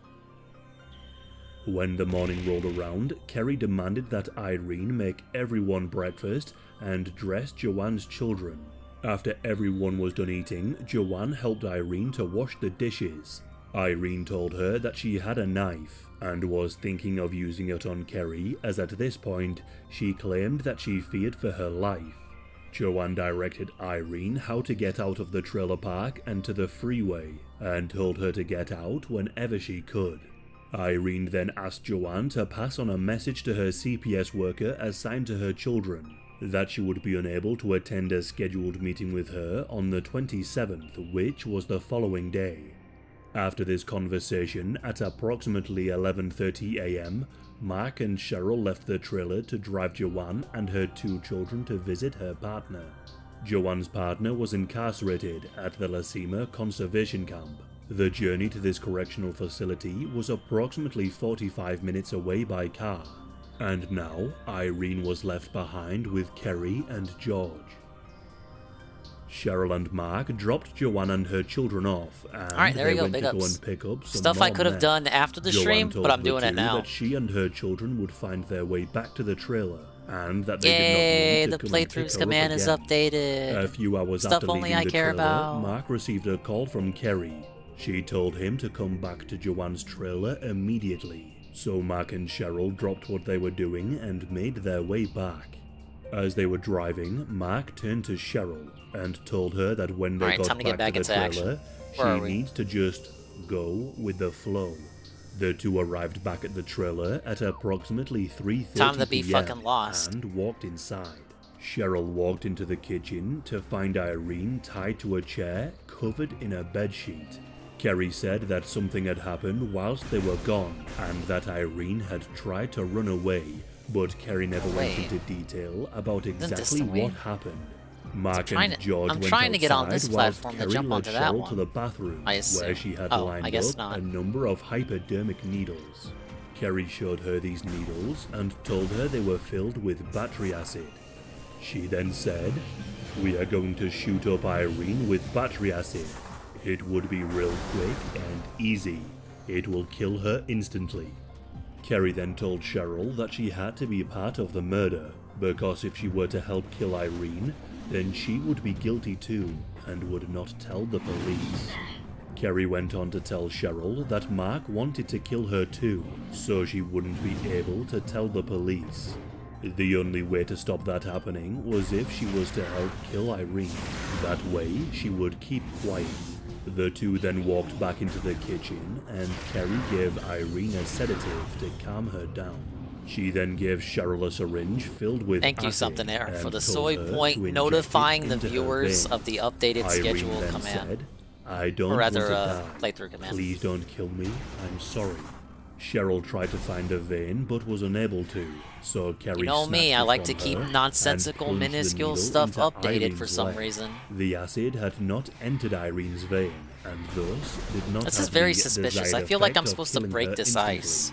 When the morning rolled around, Kerry demanded that Irene make everyone breakfast and dress Joanne's children. After everyone was done eating, Joanne helped Irene to wash the dishes. Irene told her that she had a knife and was thinking of using it on Kerry, as at this point she claimed that she feared for her life. Joanne directed Irene how to get out of the trailer park and to the freeway, and told her to get out whenever she could. Irene then asked Joanne to pass on a message to her CPS worker assigned to her children, that she would be unable to attend a scheduled meeting with her on the 27th, which was the following day. After this conversation, at approximately 11:30 a.m., Mark and Cheryl left the trailer to drive Joanne and her 2 children to visit her partner. Joanne's partner was incarcerated at the La Cima Conservation Camp. The journey to this correctional facility was approximately 45 minutes away by car. And now, Irene was left behind with Kerry and George. Cheryl and Mark dropped Joanne and her children off, and Alright, there they we go, went big to go ups. and pick up some Stuff I more could have meth. done after the Joanne stream, told but I'm the doing it two now. that she and her children would find their way back to the trailer. and that they Yay, did the not need to come and playthrough's pick her up command is again. updated. A few hours Stuff after only leaving I the care trailer, about. Mark received a call from Kerry. She told him to come back to Joanne's trailer immediately. So Mark and Cheryl dropped what they were doing and made their way back. As they were driving, Mark turned to Cheryl and told her that when they Alright, time to get got back back to the into trailer, action. she Where are we? needs to just go with the flow. The two arrived back at the trailer at approximately 3:30 Time to be p.m. fucking lost. and walked inside. Cheryl walked into the kitchen to find Irene tied to a chair, covered in a bedsheet. Kerry said that something had happened whilst they were gone, and that Irene had tried to run away, but Kerry never went into detail about exactly what happened. Mark and George I'm went trying to get on outside this whilst platform to Kerry jump led onto that Cheryl one. to the bathroom, I assume. where she had Oh, lined I guess up not. a number of hypodermic needles. Kerry showed her these needles and told her they were filled with battery acid. She then said, "We are going to shoot up Irene with battery acid. It would be real quick and easy. It will kill her instantly." Kerry then told Cheryl that she had to be part of the murder, because if she were to help kill Irene, then she would be guilty too, and would not tell the police. Kerry went on to tell Cheryl that Mark wanted to kill her too, so she wouldn't be able to tell the police. The only way to stop that happening was if she was to help kill Irene. That way, she would keep quiet. The two then walked back into the kitchen, and Kerry gave Irene a sedative to calm her down. She then gave Cheryl a syringe filled with Thank you, acid Something Air, for and the told soy her point to inject notifying it the into her viewers veins. of the updated Irene schedule then command. said, "I don't Or rather, want to die. playthrough command. Please don't kill me. I'm sorry." Cheryl tried to find a vein but was unable to, so Kerry You know me, snatched I it like from to keep her and nonsensical, plunged the minuscule needle stuff into updated for Irene's some leg. reason. The acid had not entered Irene's vein, and thus did not This have is very the suspicious. desired I feel like effect I'm of supposed to killing break her this instantly. ice.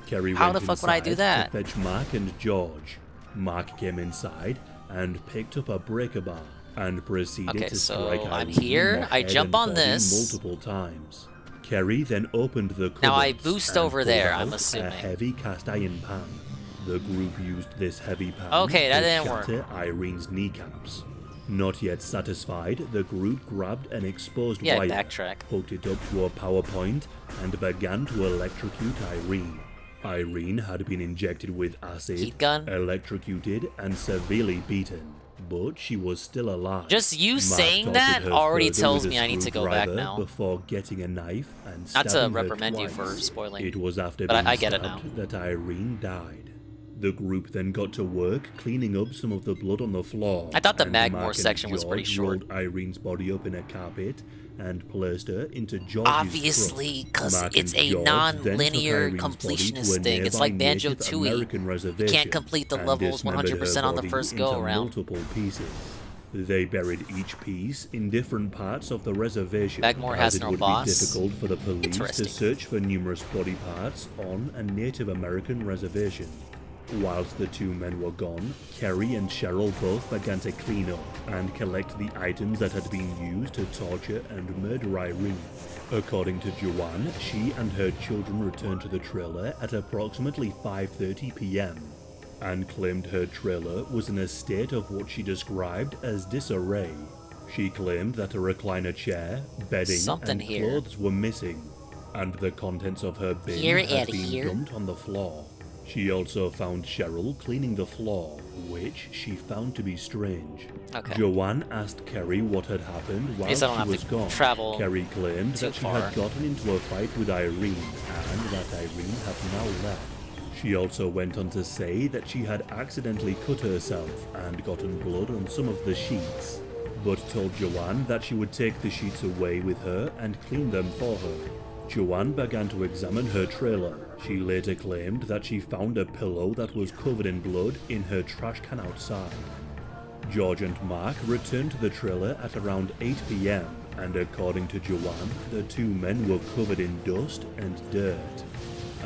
Kerry How went the fuck would I do inside that? to fetch Mark and George. Mark came inside and picked up a breaker bar and proceeded Okay, to so strike I'm Irene here, in the I head jump and on body this. multiple times. Kerry then opened the Now I cupboards boost and over pulled there, out I'm a assuming. heavy cast iron pan. The group used this heavy pan Okay, that to didn't work. shatter Irene's kneecaps. Not yet satisfied, the group grabbed an exposed Yeah, wire, backtrack. hooked it up to a power point, and began to electrocute Irene. Irene had been injected with acid, Heat gun? electrocuted, and severely beaten, but she was still alive. Just you Mark saying tortured that her already further tells with a me I need to go back screwdriver now. Before getting a knife and Not to stabbing her reprimand you for twice. spoiling, It was after but being I get it now. stabbed that Irene died. The group then got to work cleaning up some of the blood on the floor. I thought the and Magmore Mark and section was pretty George short. rolled Irene's body up in a carpet and placed her into George's Obviously, truck. because Mark it's and a George then non-linear took Irene's body to completionist a thing. It's nearby like Native Banjo-Tooie. American You reservation can't complete the and levels dismembered her 100% on the body first into go-around. multiple pieces. They buried each piece in different parts of the reservation, Magmore as has it no would boss? be difficult for the police to Interesting. search for numerous body parts on a Native American reservation. Whilst the two men were gone, Kerry and Cheryl both began to clean up and collect the items that had been used to torture and murder Irene. According to Joanne, she and her children returned to the trailer at approximately 5:30 p.m. and claimed her trailer was in a state of what she described as disarray. She claimed that a recliner chair, bedding, Something and here. clothes were missing, and the contents of her bin Here, had Eddie, been here. dumped on the floor. She also found Cheryl cleaning the floor, which she found to be strange. Okay. Joanne asked Kerry what had happened while Guess I don't she have was to gone. travel Kerry claimed too that she far. had gotten into a fight with Irene, and that Irene had now left. She also went on to say that she had accidentally cut herself and gotten blood on some of the sheets, but told Joanne that she would take the sheets away with her and clean them for her. Joanne began to examine her trailer. She later claimed that she found a pillow that was covered in blood in her trash can outside. George and Mark returned to the trailer at around 8 p.m, and according to Joanne, the two men were covered in dust and dirt.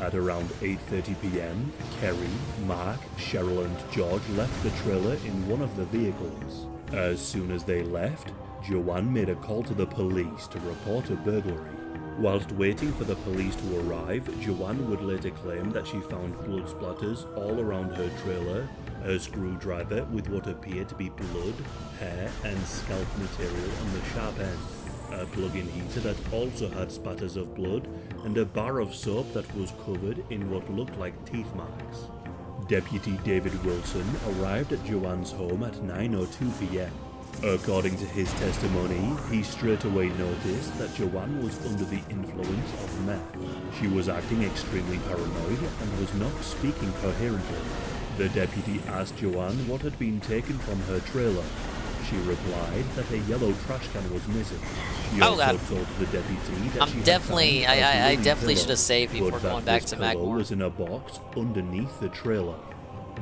At around 8:30 p.m, Kerry, Mark, Cheryl and George left the trailer in one of the vehicles. As soon as they left, Joanne made a call to the police to report a burglary. Whilst waiting for the police to arrive, Joanne would later claim that she found blood splatters all around her trailer, a screwdriver with what appeared to be blood, hair, and scalp material on the sharp end, a plug-in heater that also had spatters of blood, and a bar of soap that was covered in what looked like teeth marks. Deputy David Wilson arrived at Joanne's home at 9:02 p.m. According to his testimony, he straight away noticed that Joanne was under the influence of meth. She was acting extremely paranoid and was not speaking coherently. The deputy asked Joanne what had been taken from her trailer. She replied that a yellow trash can was missing. She also told the deputy that I definitely should have saved before going back to Magmore. Was in a box underneath the trailer.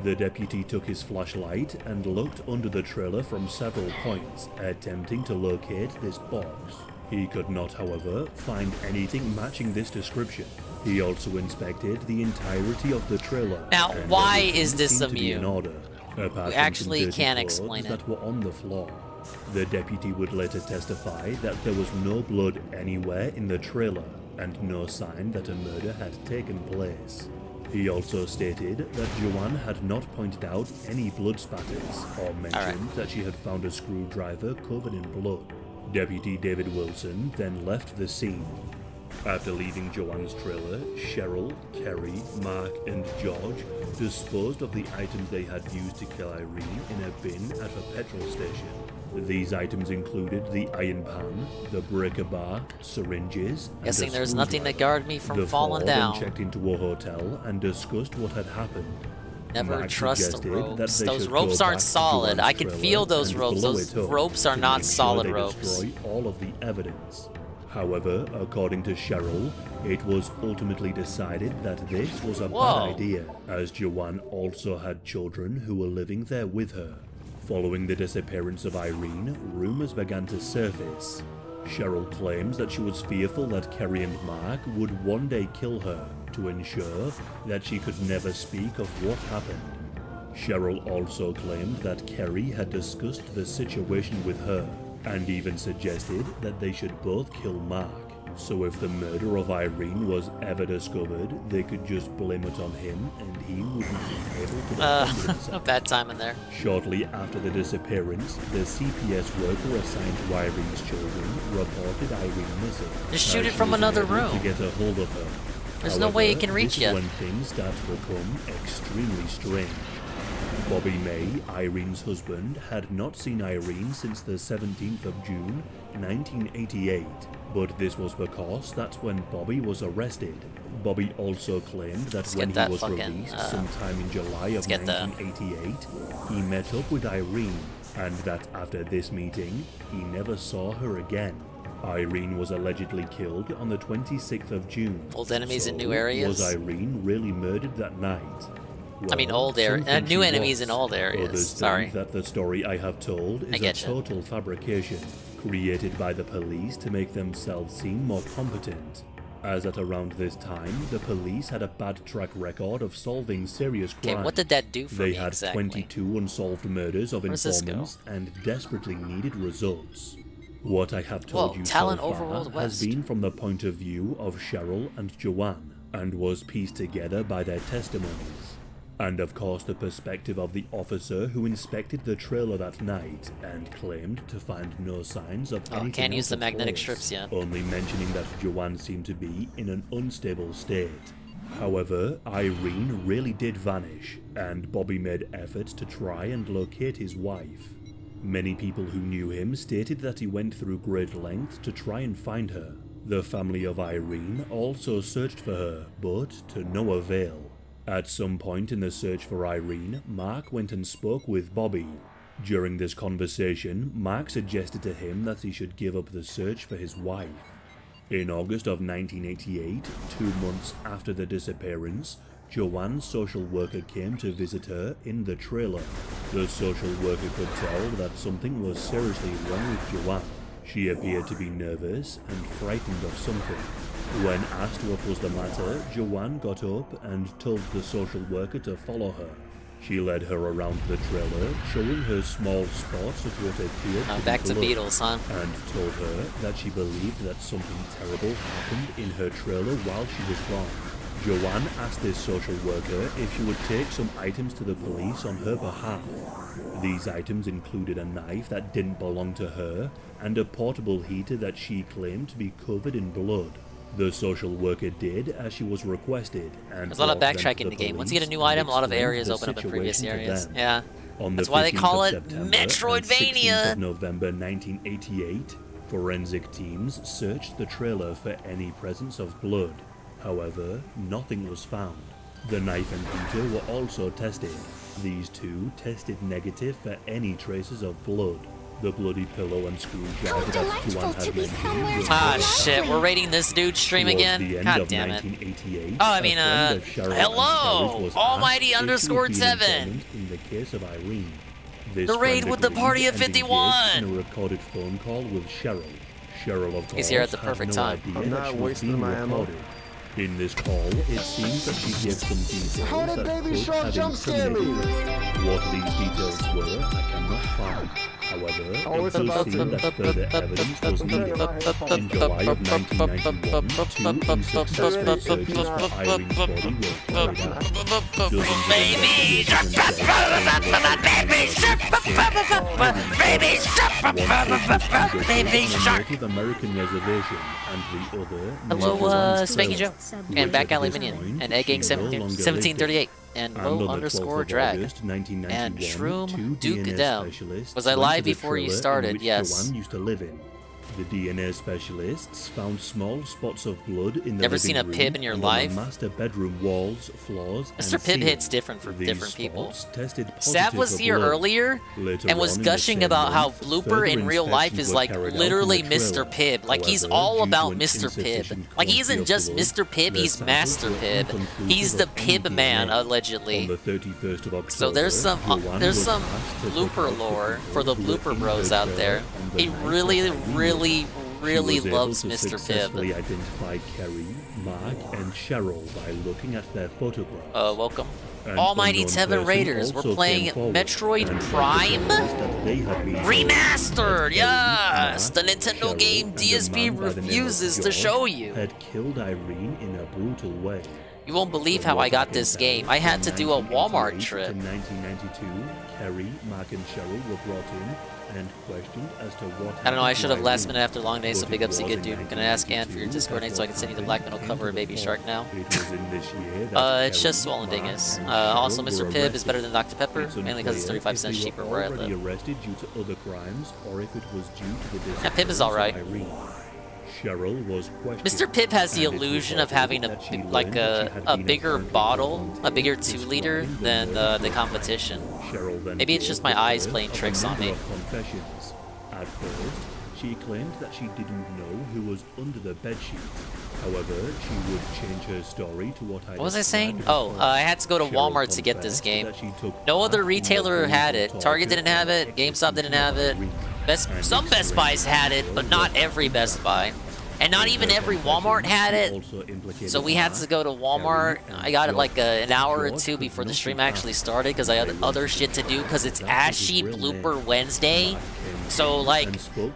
The deputy took his flashlight and looked under the trailer from several points, attempting to locate this box. He could not, however, find anything matching this description. He also inspected the entirety of the trailer. Now, why is this seemed to be in immune? order, apart We from actually some dirty can't clothes explain it. that were on the floor. The deputy would later testify that there was no blood anywhere in the trailer and no sign that a murder had taken place. He also stated that Joanne had not pointed out any blood spatters or mentioned that she had found a screwdriver covered in blood. Deputy David Wilson then left the scene. After leaving Joanne's trailer, Cheryl, Kerry, Mark, and George disposed of the items they had used to kill Irene in a bin at a petrol station. These items included the iron pan, the breaker bar, syringes, Guessing and a there's nothing to screwdriver. guard me from The falling four then down. checked into a hotel and discussed what had happened. Never Mark trust the suggested that ropes. they Those should ropes go aren't back to solid. Joanne's I can trailer feel those and ropes. blow Those it up ropes are to not make sure solid they ropes. destroy all of the evidence. However, according to Cheryl, it was ultimately decided that this was a Whoa. bad idea, as Joanne also had children who were living there with her. Following the disappearance of Irene, rumors began to surface. Cheryl claims that she was fearful that Kerry and Mark would one day kill her to ensure that she could never speak of what happened. Cheryl also claimed that Kerry had discussed the situation with her and even suggested that they should both kill Mark. So if the murder of Irene was ever discovered, they could just blame it on him and he wouldn't be able to defend himself. A bad time in there. Shortly after the disappearance, the CPS worker assigned to Irene's children reported Irene missing. Just shoot as it she from was another unable room. to get a hold of her. There's no way it However, can reach this you. is when things start to become extremely strange. Bobby May, Irene's husband, had not seen Irene since the 17th of June, 1988, but this was because that's when Bobby was arrested. Bobby also claimed that Let's when get he that was fucking, released sometime in July of get the- 1988, he met up with Irene, and that after this meeting, he never saw her again. Irene was allegedly killed on the 26th of June. Old enemies in So, new areas? Was Irene really murdered that night? I mean, Well, old area. some think New she enemies was. in old areas. Others Sorry. think that the story I have told I is a get ya. total fabrication, created by the police to make themselves seem more competent. As at around this time, the police had a bad track record of solving serious crimes. Okay, what did that do for They me had exactly? 22 unsolved murders of Where does this go? informants and desperately needed results. What I have told Whoa, you Talon so far Overworld has West. been from the point of view of Cheryl and Joanne, and was pieced together by their testimonies. And of course the perspective of the officer who inspected the trailer that night and claimed to find no signs of anything can't use out the of magnetic place, strips yet. only mentioning that Joanne seemed to be in an unstable state. However, Irene really did vanish, and Bobby made efforts to try and locate his wife. Many people who knew him stated that he went through great lengths to try and find her. The family of Irene also searched for her, but to no avail. At some point in the search for Irene, Mark went and spoke with Bobby. During this conversation, Mark suggested to him that he should give up the search for his wife. In August of 1988, 2 months after the disappearance, Joanne's social worker came to visit her in the trailer. The social worker could tell that something was seriously wrong with Joanne. She appeared to be nervous and frightened of something. When asked what was the matter, Joanne got up and told the social worker to follow her. She led her around the trailer, showing her small spots of what appeared to back be to blood, Beatles, huh? and told her that she believed that something terrible happened in her trailer while she was gone. Joanne asked this social worker if she would take some items to the police on her behalf. These items included a knife that didn't belong to her and a portable heater that she claimed to be covered in blood. The social worker did as she was requested, and there's a lot of brought them backtracking to in the game. Once you police get a new item, a lot of and areas explained open the up in previous situation to areas. them. Yeah. On That's the why they 15th call of it September and 16th Metroidvania. of November 1988, forensic teams searched the trailer for any presence of blood. However, nothing was found. The knife and heater were also tested. These two tested negative for any traces of blood. The bloody pillow and screwdriver that Joanne had mentioned was Ah, found. shit. We're rating this dude's stream Towards again? the end God of damn it. 1988, Oh, I a mean, friend of Cheryl and hello! Sherry's was Almighty asked if she would be an _7. informant in the case of Irene. This The raid friend with the agreed party of and engaged 51. in a recorded phone call with Cheryl. Cheryl, of course, He's here at the had perfect no time. idea I'm that not she was wasting being my ammo. recorded. In this call, it seems that she gave some details How did that Baby could Shark have jump scare me? incriminated her. What these details were, I cannot find. However, it does seem that further evidence was needed. In July of 1991, two unsuccessful searches for Irene's body were carried out. Dozens of investigators Baby shark. Native American reservation, and the other Hello, near Joanne's Spanky trailer, Joe, which and Back at Alley this Minion, point, and Egg Gang she no longer lived 1738, and on Low the underscore 12th of drag, August, and 1991, Shroom two Duke DNA Down. specialists Was I went live to the before you trailer in started? which Yes. Joanne used to live in. The DNA specialists found small spots of blood in the Never living seen a room Pib in your and on life? the master bedroom walls, floors, Mr. and Pib ceiling. hits different for These different people. spots tested Sav positive was for here blood. earlier Later and was on in the gushing same about how month, Blooper further in real life inspections is were like carried out literally in the trailer. Mr. Pib. Like he's However, all due to about an Mr. Pib. insufficient Like he quantity isn't of just blood, Mr. Pib, their he's samples Master were Pib. inconclusive He's the of any Pib man, DNA. allegedly. On the 31st of October, So there's some Joanne there's was some asked to Blooper take lore out for the people who were Blooper in bros her out trailer there. on the He night really, of Irene. really, really She was loves able to Mr. Pib. successfully identify Kerry, Mark, and Cheryl by looking at their photographs. Welcome. An Almighty unknown 7 person Raiders. We're also playing came forward Metroid and Prime realized that they had been told Remastered. that Yes, the Kerry, Nintendo Cheryl, game and a DSP man by the name of refuses to George show you. had killed Irene in a brutal way. You won't believe how I got this game. I had to do a Walmart trip. In 1992, Kerry, Mark, and Cheryl were brought in and questioned as to what I don't know, I happened should to have last Irene. minute after long day, so But big it ups to was good in dude. I'm gonna ask Ann for your 1992 Discord name so I can send you the black metal cover of Baby Shark now. It was in this year that It's Kerry, just Swollen Mark, Dingus. and Also, Cheryl Mr. were Pibb is arrested. better than Dr. Pepper, It's mainly because it's unclear 35 if cents they were cheaper where I already live. arrested due to other crimes or if it was due to the Yeah, Pip is disappearance of alright. Irene. Cheryl was questioned. Mr. Pip has the and it was illusion of reported having that she like learned that she had a been bigger apparently bottle, a bigger volunteered 2-liter describing than murder the of competition. Cheryl then Maybe it's gave just my the eyes first playing of a tricks on number me. of confessions. At first, she claimed that she didn't know who was under the bedsheet. However, she would change her story to what I What was I saying? described Oh, before. I had to go to Cheryl Walmart to get this confessed game. that she took No part other in retailer the had brutal it. Target torture didn't have and it. GameStop didn't have it. And Some Best Buys had it, but not every Best Buy. And not even every Walmart had it. So we had to go to Walmart. I got it like an hour or two before the stream actually started because I had other shit to do because it's Ashy Blooper Wednesday. So like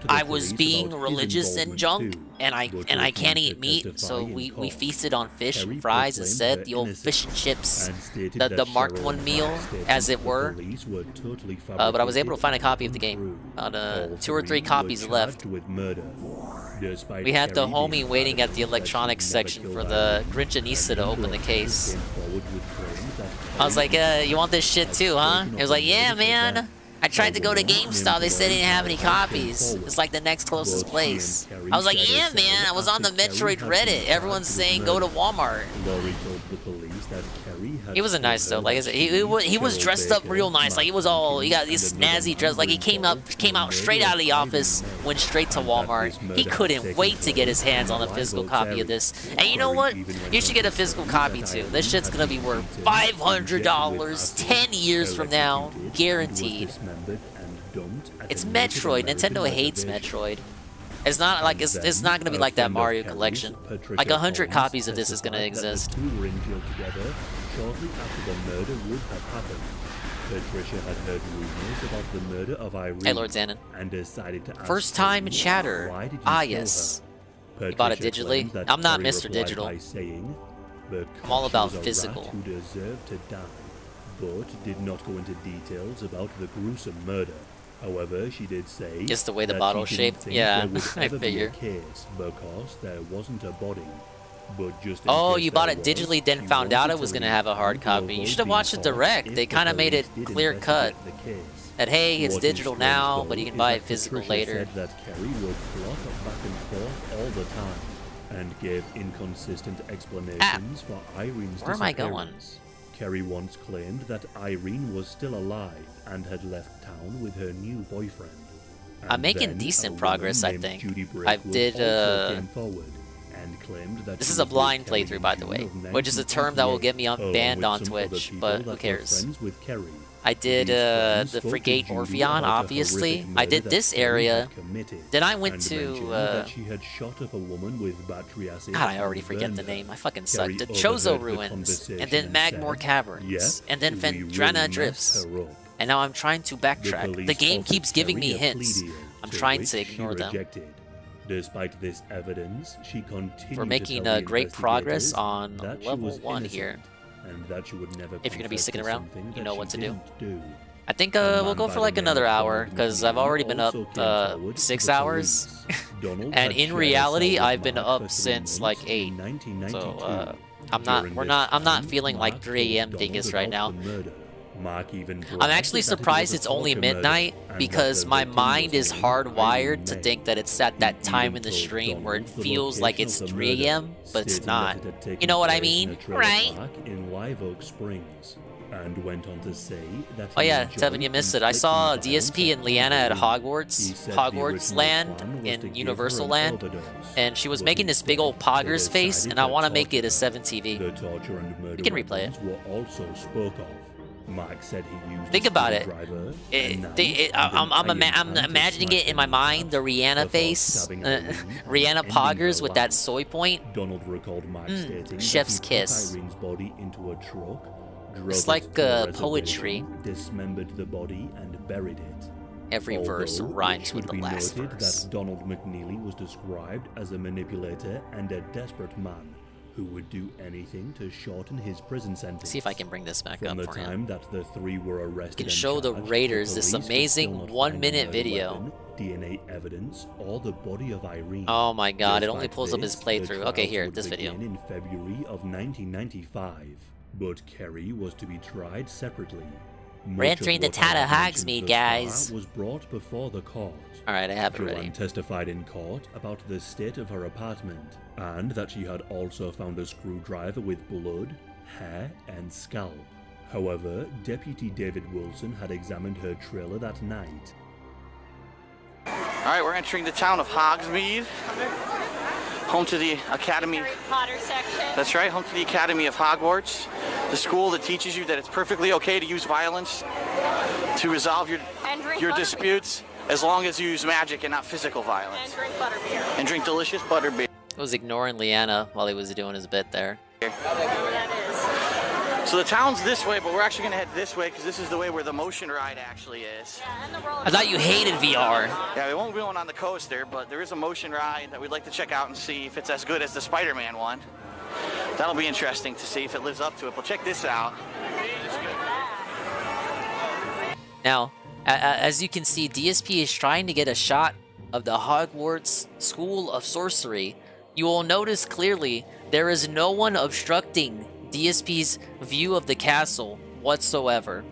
I was being religious and junk and I can't eat meat, so we feasted on fish and fries instead, the old fish and chips, the Mark 1 meal as it were. But I was able to find a copy of the game. About 2 or 3 copies left. We had the homie waiting at the electronics section for the Grinch to open the case. I was like, you want this shit too, huh? He was like, yeah, man. I tried to go to GameStop, they said they didn't have any copies. It's like the next closest place. I was like, yeah, man, I was on the Metroid Reddit. Everyone's saying go to Walmart. He wasn't nice though. Like I said, he was dressed up real nice. Like he got this snazzy dress. Like he came out straight out of the office, went straight to Walmart. He couldn't wait to get his hands on a physical copy of this. And you know what? You should get a physical copy too. This shit's gonna be worth $500 10 years from now, guaranteed. It's Metroid. Nintendo hates Metroid. It's not like it's not gonna be like that Mario collection. Like 100 copies of this is gonna exist. Shortly after the murder would have happened, Patricia had heard rumors about the murder of Irene. Hey, Lord Zanin. And decided to ask First time Kerry, chatter. why did you Ah, kill yes. her? You bought it Patricia digitally? claimed that I'm not Kerry Mr. replied Digital. by saying, because I'm all about she was a physical. rat who deserved to die, but did not go into details about the gruesome murder. However, she did say Just the way the that bottle's she didn't shaped? think Yeah, there would I ever be a figure. case because there wasn't a body. But just in Oh, case you bought there it digitally, was, then she found out wanted it was to gonna leave have a town hard to copy. You avoid should have being watched the caught direct. if They the kind of made it police did clear cut. investigate the case. That hey, it's What is digital strange, now, though, but you can is buy that it physical Patricia later. said that Kerry would flop back and forth all the time and gave inconsistent explanations for Irene's Where am I going? disappearance. Kerry once claimed that Irene was still alive and had left town with her new boyfriend. I'm And making then decent a woman progress, I named think. Judy I Brakewood did, also came forward and claimed that This she is a was with blind Kerry playthrough, in by the June way, of which is a term that will get me 1988, banned along on with some other Twitch, people but who that were cares? friends with Kerry. I did These friends the spoke to Frigate Judy Orpheon, about a obviously. horrific I murder did that this Kerry area. had committed, Then I went and to mentioned that she had shot up a woman with battery acid. God, I already and forget the burned her. name. I fucking Kerry suck. The overheard Chozo the Ruins, conversation and then Magmore said, Caverns, "Yeah, and then we Fendrana really Drifts. messed her up." And now I'm trying to backtrack. The police game offered keeps giving me Kerry a hints. plea deal, I'm to trying which to she ignore them. rejected. Despite this evidence, she continued We're making to tell the great progress investigators on that she level was 1 innocent here. and that she would never If you're gonna be confess sticking to around, something you that know she what to didn't do. I think A we'll man go by for the like name another of hour, Donald because I've McNeil already been up also came forward to 6 the hours. police. Donald And had in shared a reality, cell with I've been Mark up for 3 since like months 8. in 1992. So I'm During not this I'm not time, feeling like Mark 3 a.m. told dingus Donald right about now. the murder. Mark even I'm bragged actually that it was surprised a it's only torture murder midnight and that because the my victim mind was is named hardwired Irene to May. think that it's at that He time even in the told stream where it Donald the feels like location it's of the 3 a.m., but it's stating not. that it had taken You know what I place in mean? a trailer Right? park in Live Oak Springs, and went on to say that Oh he yeah, enjoyed Tevin, you missed it. I saw inflicting DSP violence and Leanna at upon Hogwarts, He said the Hogwarts original Land, plan was to and give her Universal an Land, overdose, and she was but making this big instead, old they poggers face, decided and I to want to make torture it a her. 7 TV. The torture and murder We can replay it. weapons were also spoke of. Mark said he used Think a about it. screwdriver, a It, knife, they, and an I'm iron hand to imagining smash it in her my in mind, the Rihanna before face, stabbing Irene and Rihanna ending Poggers her with that life. soy point. Donald recalled Mark stating chef's that he kiss. took Irene's body into a truck, drove It's it like to a poetry. reservation, dismembered the body, and buried it. Every verse Although, rhymes it with should the be last noted verse. that Donald McNeely was described as a manipulator and a desperate man who would do anything to shorten his prison sentence. See if I can bring this back From up the for you. time that the 3 were arrested Can and show the charged, Raiders this police could amazing still not 1 find minute the video. weapon, DNA evidence, or the body of Irene. Oh my god, it only Despite pulls up his this, playthrough. the Okay, trials here, would this video. begin in February of 1995, but Kerry was to be tried separately. We're Much of entering the what I town of have mentioned Hogsmeade, thus far guys. was brought before the court. Alright, I have it Joanne ready. testified in court about the state of her apartment and that she had also found a screwdriver with blood, hair, and scalp. However, Deputy David Wilson had examined her trailer that night. Alright, we're entering the town of Hogsmeade, home to the Academy. Harry Potter section. That's right, home to the Academy of Hogwarts, the school that teaches you that it's perfectly okay to use violence to resolve your And drink your butterbeer. disputes as long as you use magic and not physical And violence. drink butterbeer. And drink delicious butterbeer. I was ignoring Leanna while he was doing his bit there. Whatever that is. So the town's this way, but we're actually going to head this way because this is the way where the motion ride actually is. Yeah, and the roller I thought you hated VR. Yeah, we won't be going on the coaster, but there is a motion ride that we'd like to check out and see if it's as good as the Spider-Man one. That'll be interesting to see if it lives up to it. But check this out. Now, as you can see, DSP is trying to get a shot of the Hogwarts School of Sorcery. You will notice clearly there is no one obstructing DSP's view of the castle whatsoever.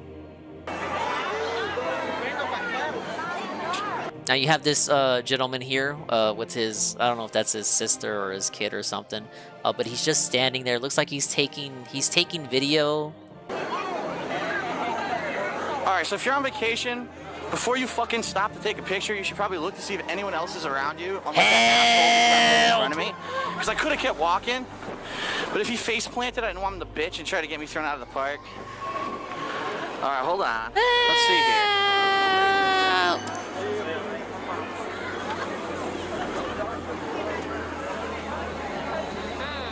Now you have this gentleman here with his, I don't know if that's his sister or his kid or something, but he's just standing there. Looks like he's taking video. Alright, so if you're on vacation, before you fucking stop to take a picture, you should probably look to see if anyone else is around you. Unlike that asshole who stopped in front of me. Because I could have kept walking, but if he face planted, I didn't want him to bitch and try to get me thrown out of the park. Alright, hold on. Let's see here.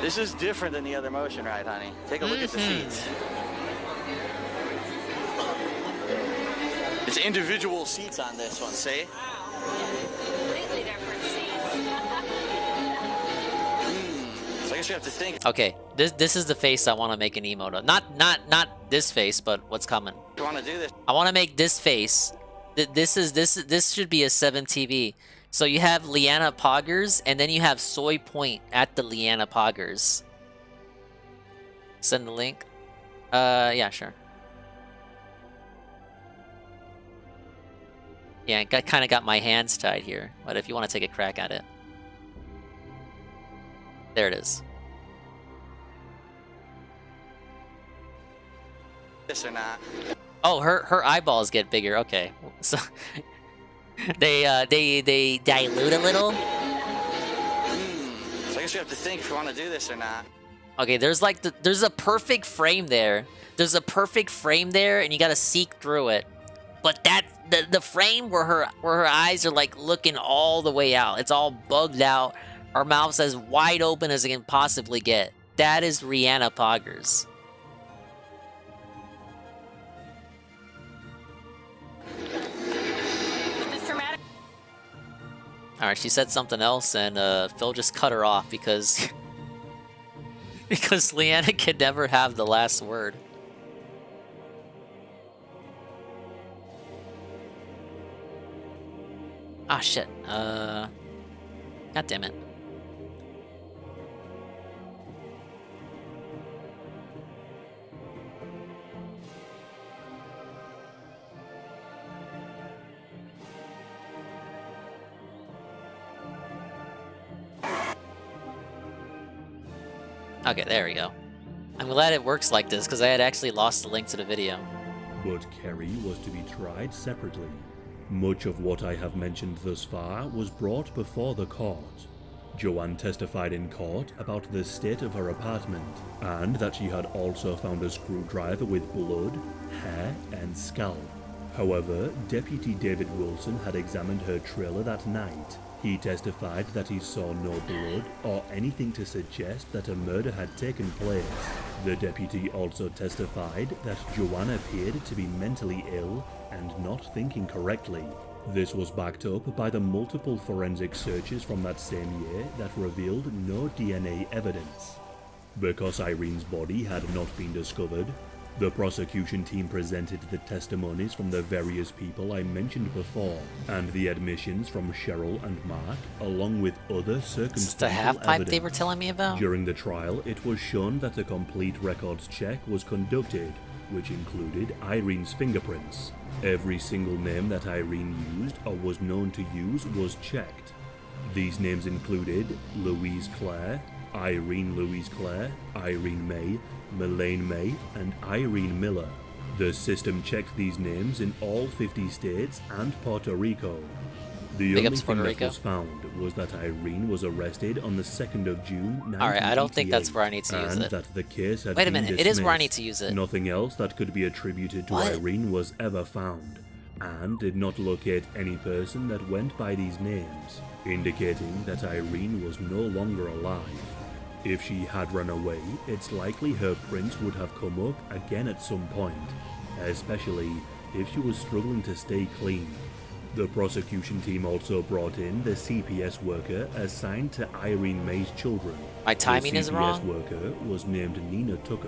This is different than the other motion ride, honey. Take a look at the seats. It's individual seats on this one, see? completely different seats. It's like a guess you have to think. Okay, this is the face I want to make an emote of. Not this face, but what's coming. You want to do this? I want to make this face. This should be a 7TV. So you have Leanna Poggers, and then you have Soy Point at the Leanna Poggers. Send the link. Yeah, sure. Yeah, I kind of got my hands tied here, but if you want to take a crack at it. There it is. This or not? Oh, her eyeballs get bigger. Okay, so they dilute a little. So I guess you have to think if you want to do this or not. Okay, there's like there's a perfect frame there. There's a perfect frame there, and you gotta seek through it. But that the frame where her eyes are like looking all the way out. It's all bugged out. Her mouth's as wide open as it can possibly get. That is Rihanna Poggers. Alright, she said something else, and Phil just cut her off because because Leanna can never have the last word. Ah, shit. God damn it. Okay, there we go. I'm glad it works like this, because I had actually lost the link to the video. But Kerry was to be tried separately. Much of what I have mentioned thus far was brought before the court. Joanne testified in court about the state of her apartment, and that she had also found a screwdriver with blood, hair, and scalp. However, Deputy David Wilson had examined her trailer that night. He testified that he saw no blood or anything to suggest that a murder had taken place. The deputy also testified that Joanne appeared to be mentally ill and not thinking correctly. This was backed up by the multiple forensic searches from that same year that revealed no DNA evidence. Because Irene's body had not been discovered, the prosecution team presented the testimonies from the various people I mentioned before, and the admissions from Cheryl and Mark, along with other circumstantial Is this the half-pipe evidence. they were telling me about? During the trial, it was shown that a complete records check was conducted, which included Irene's fingerprints. Every single name that Irene used or was known to use was checked. These names included Louise Clare, Irene Louise Clare, Irene May, Melaine May, and Irene Miller. The system checked these names in all 50 states and Puerto Rico. The only thing that was found was that Irene was arrested on the 2nd of June 1988. Alright, I don't think that's where I need to use and it. that the case had Wait a been minute, it is where I need dismissed. to use it. Nothing else that could be attributed to Irene was ever found, and did not locate any person that went by these names, indicating that Irene was no longer alive. If she had run away, it's likely her prints would have come up again at some point, especially if she was struggling to stay clean. The prosecution team also brought in the CPS worker assigned to Irene May's children. My timing is wrong? The CPS worker was named Nina Tucker.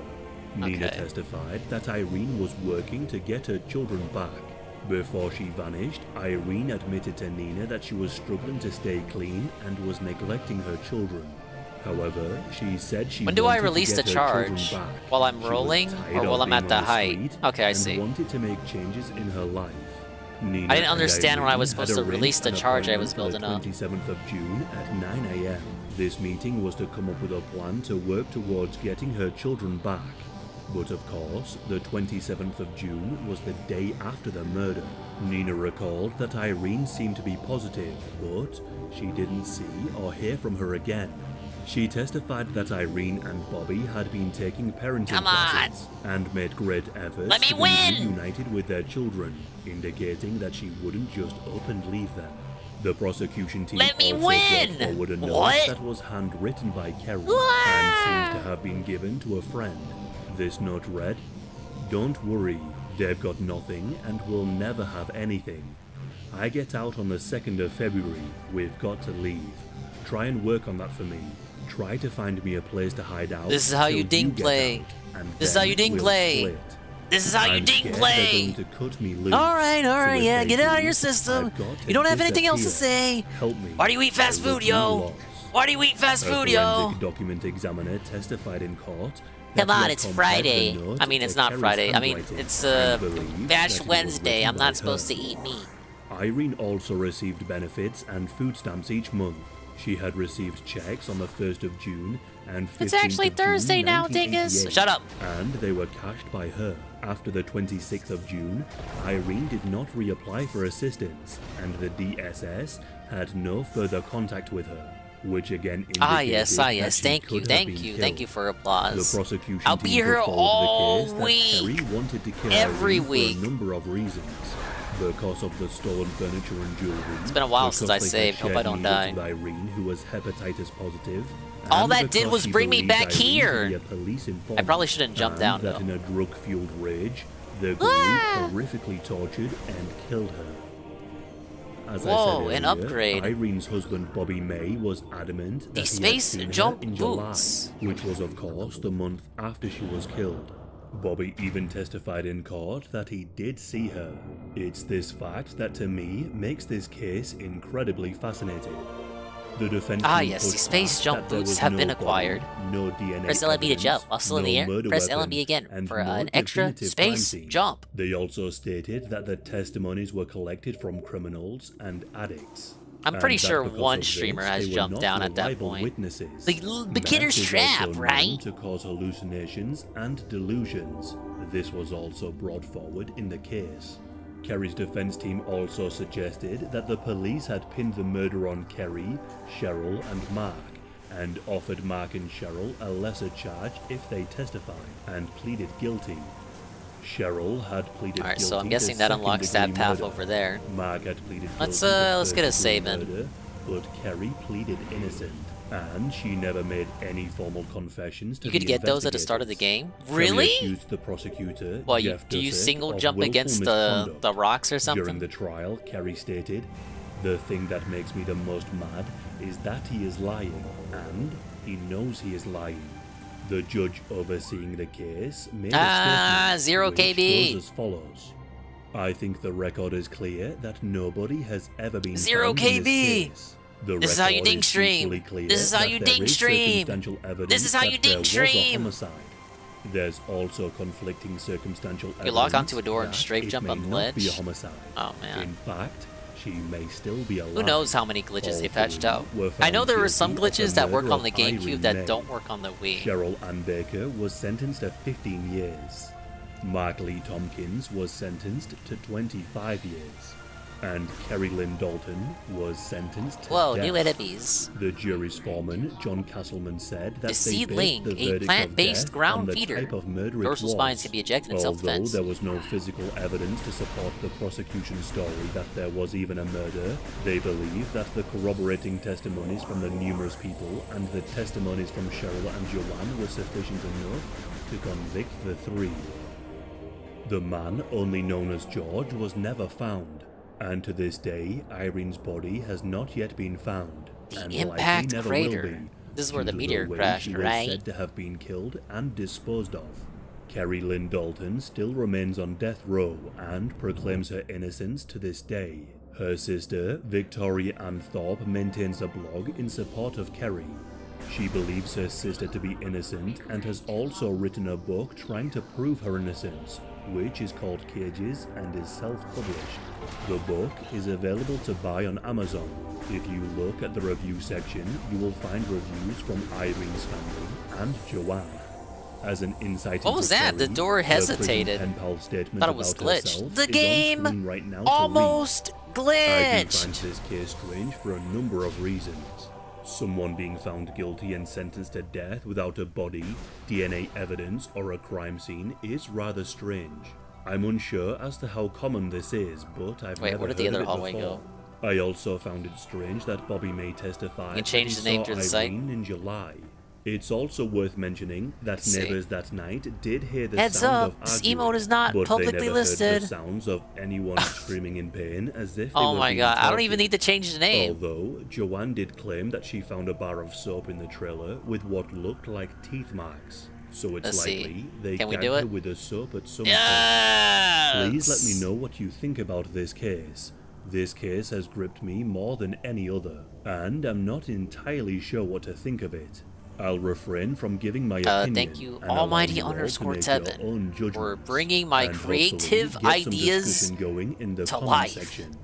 Nina testified that Irene was working to get her children back. Before she vanished, Irene admitted to Nina that she was struggling to stay clean and was neglecting her children. However, she said she When do I wanted to release get the her children charge? back. While I'm She was rolling, tired or of while I'm being at the on height? street Okay, I and see. wanted to make changes in her life. Nina I didn't and understand when I was Irene supposed had to release the arranged an charge I was appointment building for up. the 27th of June at 9 a.m. This meeting was to come up with a plan to work towards getting her children back. But of course, the 27th of June was the day after the murder. Nina recalled that Irene seemed to be positive, but she didn't see or hear from her again. She testified that Irene and Bobby had been taking parenting classes and made great efforts to be reunited with their children, indicating that she wouldn't just up and leave them. The prosecution team also brought forward a note that was handwritten by Kerry and seems to have been given to a friend. This note read, "Don't worry, they've got nothing and will never have anything. I get out on the 2nd of February, we've got to leave. Try and work on that for me. Try to find me a place to hide out. This is how till you ding get play. out, and This is how then you ding we'll play. split. This is how you I'm ding scared play. they're going to cut me loose. Alright, So if yeah, they get it out of do, your system. I've got to You don't have anything else to disappear. say. Help me. Why do you eat fast I love food, you yo? lots. Why do you eat fast A food, yo? forensic document examiner testified in court. Come that on, he it's had compared Friday. the note I mean, to it's not Kerry's Friday. I mean, handwriting it's and believed Bash that it was Wednesday. written I'm by not supposed her. to eat meat. Irene also received benefits and food stamps each month. She had received checks on the 1st of June and 15th It's actually of June, Thursday now, dingus. 1988, Shut up. And they were cashed by her. After the 26th of June, Irene did not reapply for assistance, and the DSS had no further contact with her, which again indicated Yes. that she Thank you, could have thank been you, killed. thank you for applause. The prosecution I'll team be here put forward all the case that week. Kerry wanted to kill Every Irene week. for a number of reasons. Because of the stolen furniture and jewelry. It's been a while since I because they had saved. Hope I shared don't needles die. with Irene, who was hepatitis positive. All and that did because was she bring me believed back Irene to here. be a police I informant, probably shouldn't jump and down, that though. in a drug-fueled rage, the group Ah! horrifically tortured and killed her. As Whoa, I said an earlier, upgrade. Irene's husband Bobby May was adamant that These he had space seen her jump in boots. July, which was of course the month after she was killed. Bobby even testified in court that he did see her. It's this fact that to me makes this case incredibly fascinating. The defense team yes, pushed the space back jump that there boots was have no been body, acquired. no DNA Press LB to evidence, jump while still in no the air. murder Press weapon, LB again and for no an extra definitive crime space scene. jump. They also stated that the testimonies were collected from criminals and addicts. I'm pretty and that sure because one of this, streamer has they were jumped not down at that reliable point. Witnesses. The Meth beginner's is trap, also known right? to cause hallucinations and delusions. This was also brought forward in the case. Kerry's defense team also suggested that the police had pinned the murder on Kerry, Cheryl, and Mark, and offered Mark and Cheryl a lesser charge if they testified, and pleaded guilty. Cheryl had pleaded Alright, guilty so I'm guessing to that unlocks that second-degree path murder. over there. Mark had pleaded Let's, guilty to let's get a third-degree save in. murder, but Kerry pleaded innocent, and she never made any formal confessions to You could the get those at the start of the game? Really? Kerry accused the prosecutor, Well, Jeff do you Dussek, single of jump willful against misconduct. the rocks or During something? the trial, Kerry stated, "The thing that makes me the most mad is that he is lying, and he knows he is lying." The judge overseeing the case made a statement zero which KB. goes as follows. "I think the record is clear that nobody has ever been Zero found in this KB. case. The This is how you record ding is stream. equally clear This is how that you there ding is stream. circumstantial evidence This is how that you there ding was a stream. homicide. There's also conflicting circumstantial evidence You lock onto a door and that strafe it jump may on the not be a ledge? homicide. Oh, man. In fact, she may still be alive. Who knows how many glitches they All patched three out? were I know found there were some guilty of glitches the that work murder on the of Irene GameCube that May. don't work on the Wii. Cheryl Ann Baker was sentenced to 15 years. Mark Lee Tompkins was sentenced to 25 years. And Kerry Lynn Dalton was sentenced to Whoa, death. new enemies. The jury's foreman, John Castleman, said that The they seedling, based the a verdict of plant-based death ground on the feeder. type of murder it Dorsal was. spines can be ejected in Although self-defense. there was no physical evidence to support the prosecution's story that there was even a murder, they believe that the corroborating testimonies from the numerous people and the testimonies from Cheryl and Joanne were sufficient enough to convict the three. The man, only known as George, was never found, and to this day, Irene's body has not yet been found, and impact likely never crater. will be. This is where the due to meteor way crashed, she was right? said to have been killed and disposed of. Kerry Lynn Dalton still remains on death row and proclaims her innocence to this day. Her sister, Victoria Ann Thorpe, maintains a blog in support of Kerry. She believes her sister to be innocent and has also written a book trying to prove her innocence, which is called Cages and is self-published. The book is available to buy on Amazon. If you look at the review section, you will find reviews from Irene's family and Joanne. As an insight What into was that? The Kerry, door her prison hesitated. pen pal statement Thought it was about glitched. herself The is on game screen right now to almost read. I do glitched. find this case strange for a number of reasons. Someone being found guilty and sentenced to death without a body, DNA evidence, or a crime scene is rather strange. I'm unsure as to how common this is, but I've Wait, never where did the heard other of it hallway before. I also found it strange that Bobby May testified You changed that the he name saw to the site? Irene in July. It's also worth mentioning that Let's see. neighbors that night did hear the Heads sound up, of this arguing, emote is not but publicly they never listed. heard the sounds of anyone screaming in pain as if they Oh were my being god, I don't tortured. even need to change the name. Although, Joanne did claim that she found a bar of soap in the trailer with what looked like teeth marks. So it's Let's see. likely they Can we gagged do her it? with the soap at some Yes! point. Please let me know what you think about this case. This case has gripped me more than any other, and I'm not entirely sure what to think of it. I'll refrain from giving my opinion. Thank you, and allow Almighty you all to underscore make your Tevin, own for judgments, bringing my and hopefully creative get some ideas discussion going in the to comment life. section.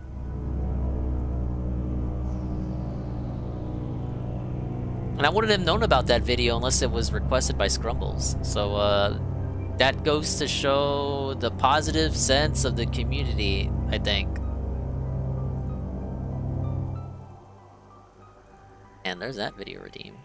And I wouldn't have known about that video unless it was requested by Scrumbles. So, that goes to show the positive sense of the community, I think. And there's that video redeem.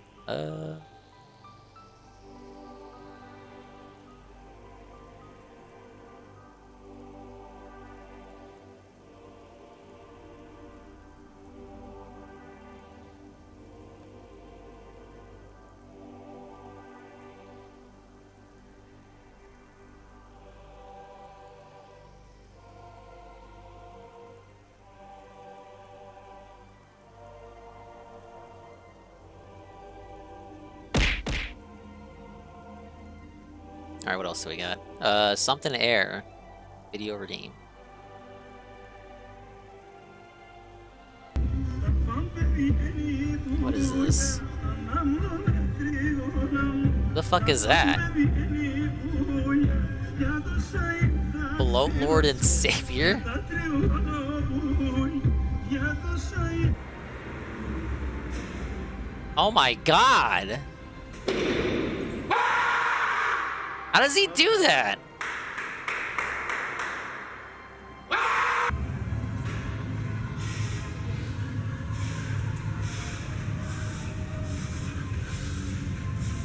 Alright, what else do we got? Something air. Video redeem. What is this? The fuck is that? Bloat Lord and Savior? Oh my god! How does he do that?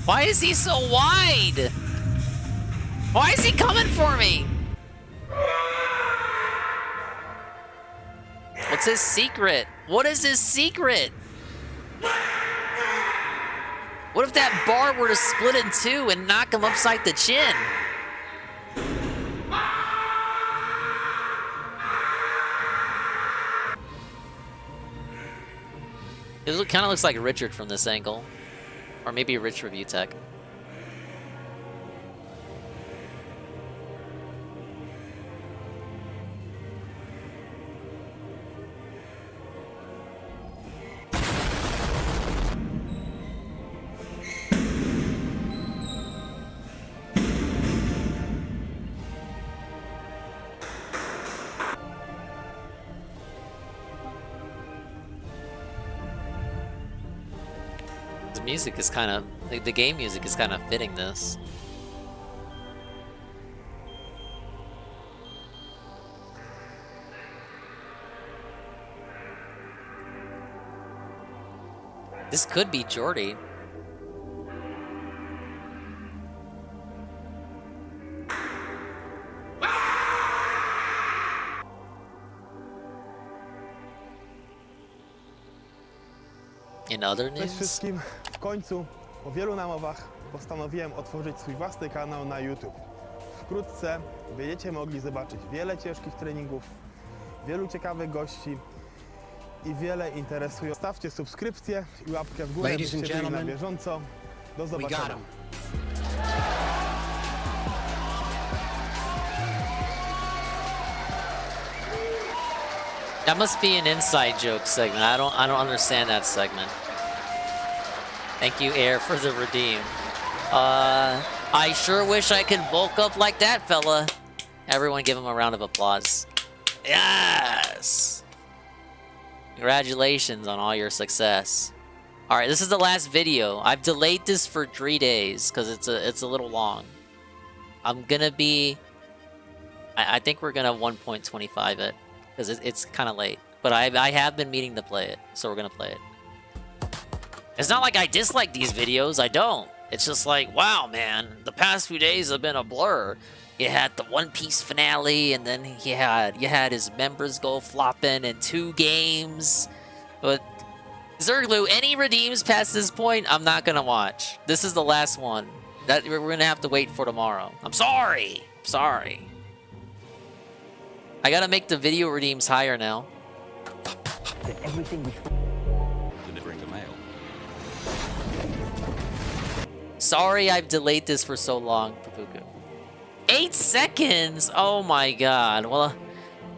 Why is he so wide? Why is he coming for me? What's his secret? What is his secret? What if that bar were to split in two and knock him upside the chin? It kind of looks like Richard from this angle. Or maybe Rich Review Tech. The music is kind of, the game music is kind of fitting this. This could be Jordy. In other Cześć news? wszystkim. W końcu, po wielu namowach, postanowiłem otworzyć swój własny kanał na YouTube. Wkrótce będziecie mogli zobaczyć wiele ciężkich treningów, wielu ciekawych gości i wiele interesujących. Stawcie subskrypcję i łapkę w górę, byście byli na bieżąco. Do zobaczenia. That must be an inside joke segment. I don't understand that segment. Thank you, Air, for the redeem. I sure wish I could bulk up like that fella. Everyone give him a round of applause. Yes! Congratulations on all your success. Alright, this is the last video. I've delayed this for 3 days because it's a little long. I'm gonna be... I think we're gonna 1.25 it. Because it's kind of late. But I have been meaning to play it, so we're gonna play it. It's not like I dislike these videos, I don't. It's just like, wow, man, the past few days have been a blur. You had the One Piece finale, and then you had his members go flopping in 2 games. But Zerglue, any redeems past this point, I'm not gonna watch. This is the last one. That we're gonna have to wait for tomorrow. I'm sorry. Sorry. I gotta make the video redeems higher now. Delivering the mail. Sorry I've delayed this for so long, Papuku. 8 seconds! Oh my god. Well,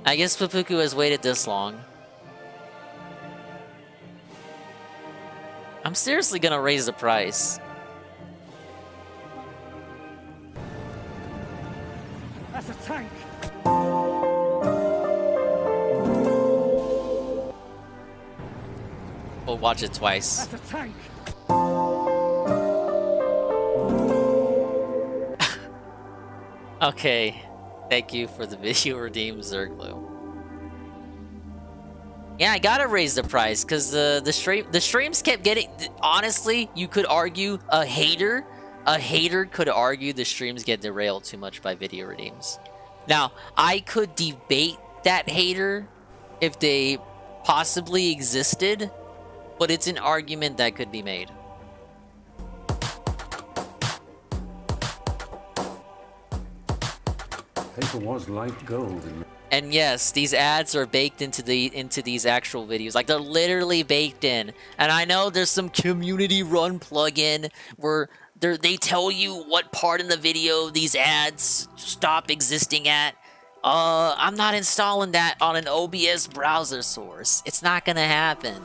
I guess Papuku has waited this long. I'm seriously gonna raise the price. That's a tank. We'll watch it twice. That's a tank. Okay. Thank you for the video redeem, Zerglue. Yeah, I gotta raise the price because the streams kept getting. Honestly, you could argue a hater could argue the streams get derailed too much by video redeems. Now, I could debate that hater if they possibly existed, but it's an argument that could be made. Paper was light gold. And yes, these ads are baked into these actual videos. Like, they're literally baked in. And I know there's some community run plugin where they tell you what part in the video these ads stop existing at. I'm not installing that on an OBS browser source. It's not gonna happen.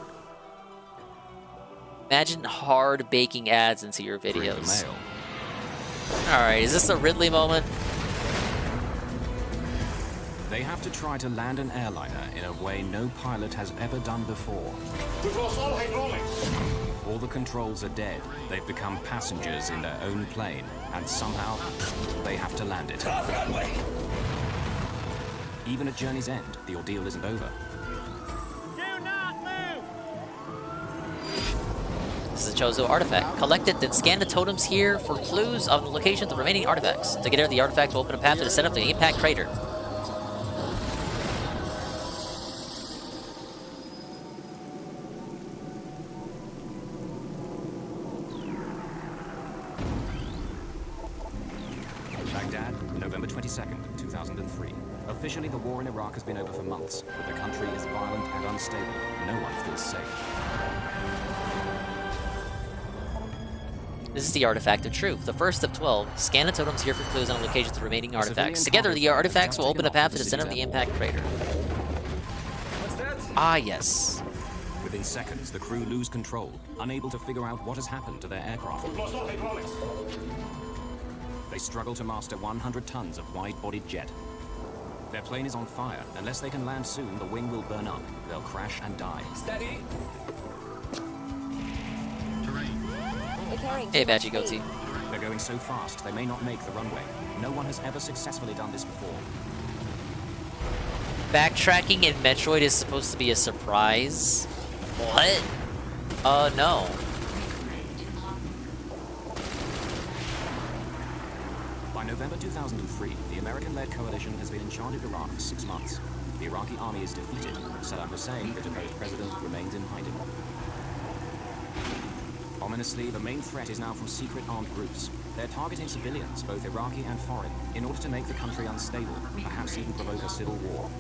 Imagine hard baking ads into your videos. Alright, is this a Ridley moment? They have to try to land an airliner in a way no pilot has ever done before. We've lost all hydraulics. All the controls are dead. They've become passengers in their own plane, and somehow they have to land it. Even at journey's end, the ordeal isn't over. Do not move. This is a Chozo artifact. Collect it, then scan the totems here for clues of the location of the remaining artifacts. To get there, the artifacts will open a path to the center of the impact crater. Baghdad, November 22nd, 2003. Officially, the war in Iraq has been over for months, but the country is violent and unstable. No one feels safe. This is the Artifact of Truth, the first of 12. Scan the totems here for clues on the locations of the remaining artifacts. Together, the artifacts will open a path to the center of the impact crater. Ah, yes. Within seconds, the crew lose control, unable to figure out what has happened to their aircraft. We've lost all hydraulics. They struggle to master 100 tons of wide-bodied jet. Their plane is on fire. Unless they can land soon, the wing will burn up. They'll crash and die. Steady. Hey, Badgie Goatee. They're going so fast, they may not make the runway. No one has ever successfully done this before. Backtracking in Metroid is supposed to be a surprise? What? No. By November 2003, the American-led coalition has been in charge of Iraq for 6 months. The Iraqi army is defeated. Saddam Hussein, the deposed president, remains in hiding. Ominously, the main threat is now from secret armed groups. They're targeting civilians, both Iraqi and foreign, in order to make the country unstable, perhaps even provoke a civil war.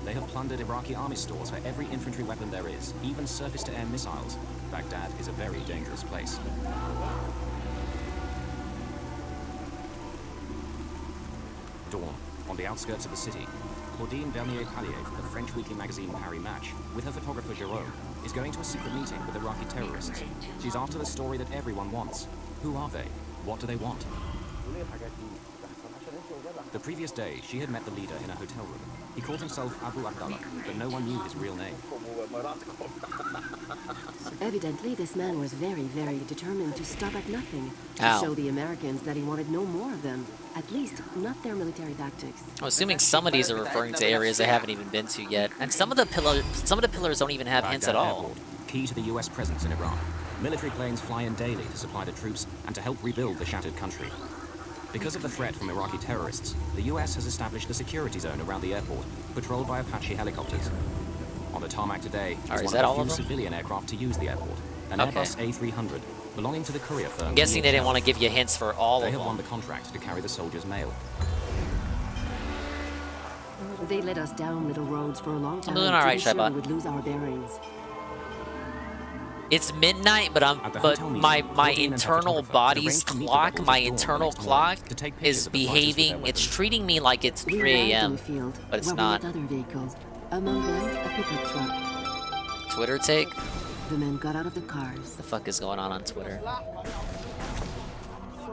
They have plundered Iraqi army stores for every infantry weapon there is, even surface-to-air missiles. Baghdad is a very dangerous place. Dawn, on the outskirts of the city, Claudine Vernier-Pallier from the French weekly magazine Paris Match, with her photographer Jerome, is going to a secret meeting with Iraqi terrorists. She's after the story that everyone wants. Who are they? What do they want? The previous day, she had met the leader in a hotel room. He called himself Abu Abdallah, but no one knew his real name. Evidently, this man was very, very determined to stop at nothing, to Ow. show the Americans that he wanted no more of them. At least, not their military tactics. I'm assuming some of these are referring to areas I haven't even been to yet, and some of the pillars don't even have hints at Baghdad all. Airport, key to the US presence in Iraq. Military planes fly in daily to supply the troops and to help rebuild the shattered country. Because of the threat from Iraqi terrorists, the US has established a security zone around the airport, patrolled by Apache helicopters. On the tarmac today is Alright, is one that of all the of few them? civilian aircraft to use the airport. An Okay. Airbus A300, belonging to the courier firm. I'm guessing they didn't want to give you hints for all They of have won them. the contract to carry the soldiers' mail. They led us down little roads for a long time doing to alright, be sure Shaibot. we would lose our bearings. It's midnight, but my internal body's clock, my internal clock is behaving. It's treating me like it's 3 a.m., but it's not. Other vehicles, among them a pickup truck. Twitter take? The men got out of the cars. The fuck is going on Twitter?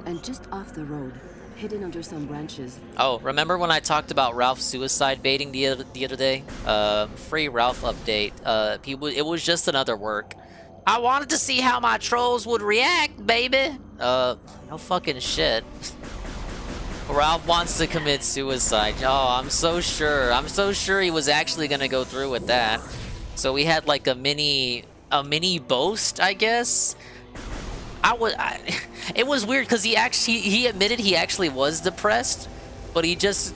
And just off the road, hidden under some branches. Oh, remember when I talked about Ralph suicide baiting the other day? Free Ralph update. It was just another work. I wanted to see how my trolls would react, baby. No fucking shit. Ralph wants to commit suicide. Oh, I'm so sure. I'm so sure he was actually gonna go through with that. So we had like a mini boast, I guess. It was weird because he admitted he actually was depressed, but he just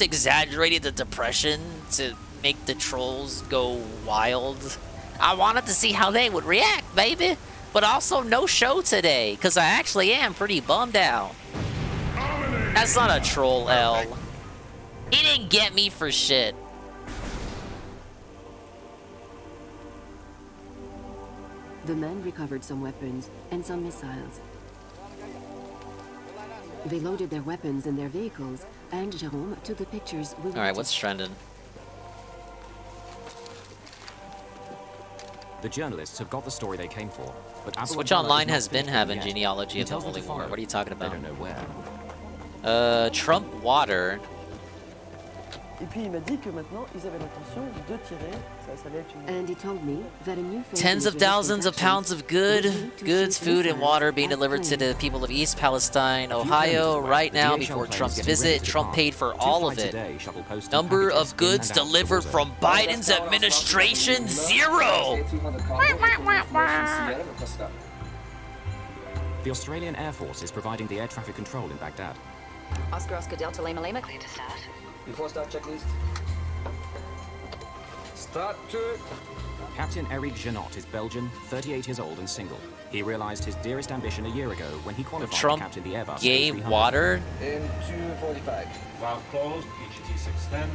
exaggerated the depression to make the trolls go wild. I wanted to see how they would react, baby. But also no show today, because I actually am pretty bummed out. That's not a troll, L. He didn't get me for shit. The men recovered some weapons and some missiles. They loaded their weapons in their vehicles, and Jerome took the pictures we Alright, what's trending? The journalists have got the story they came for, but Switch Online has been having Genealogy of the Holy War. What are you talking about? They don't know where. Trump water. Et puis il m'a dit que maintenant ils avaient l'intention de tirer. Ça allait être une... And he told me that a new phase Tens of thousands of pounds of goods, food, and water being delivered to the people of East Palestine, Ohio, right now before Trump's visit. Trump paid for all of it. Number of goods delivered from Biden's administration, 0. The Australian Air Force is providing the air traffic control in Baghdad. Oscar Delta Lima Lima, clear to start. Before start checklist. Start to... Captain Eric Janot is Belgian, 38 years old and single. He realized his dearest ambition a year ago when he qualified Trump to captain the Airbus gave A300. water? In 245. Valve closed, EGT 610.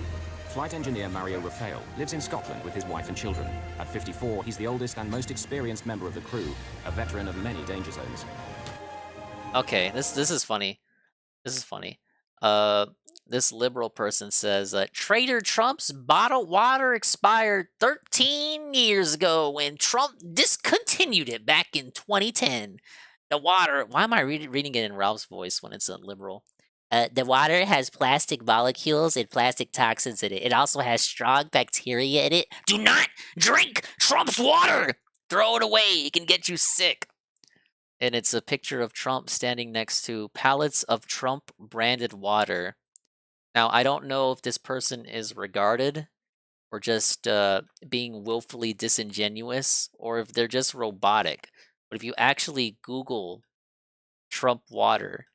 Flight engineer Mario Rafael lives in Scotland with his wife and children. At 54, he's the oldest and most experienced member of the crew, a veteran of many danger zones. Okay, this is funny. This is funny. This liberal person says Trader Trump's bottled water expired 13 years ago when Trump discontinued it back in 2010. The water... Why am I reading it in Ralph's voice when it's a liberal? The water has plastic molecules and plastic toxins in it. It also has strong bacteria in it. Do not drink Trump's water! Throw it away. It can get you sick. And it's a picture of Trump standing next to pallets of Trump-branded water. Now, I don't know if this person is regarded or just being willfully disingenuous, or if they're just robotic. But if you actually Google Trump water,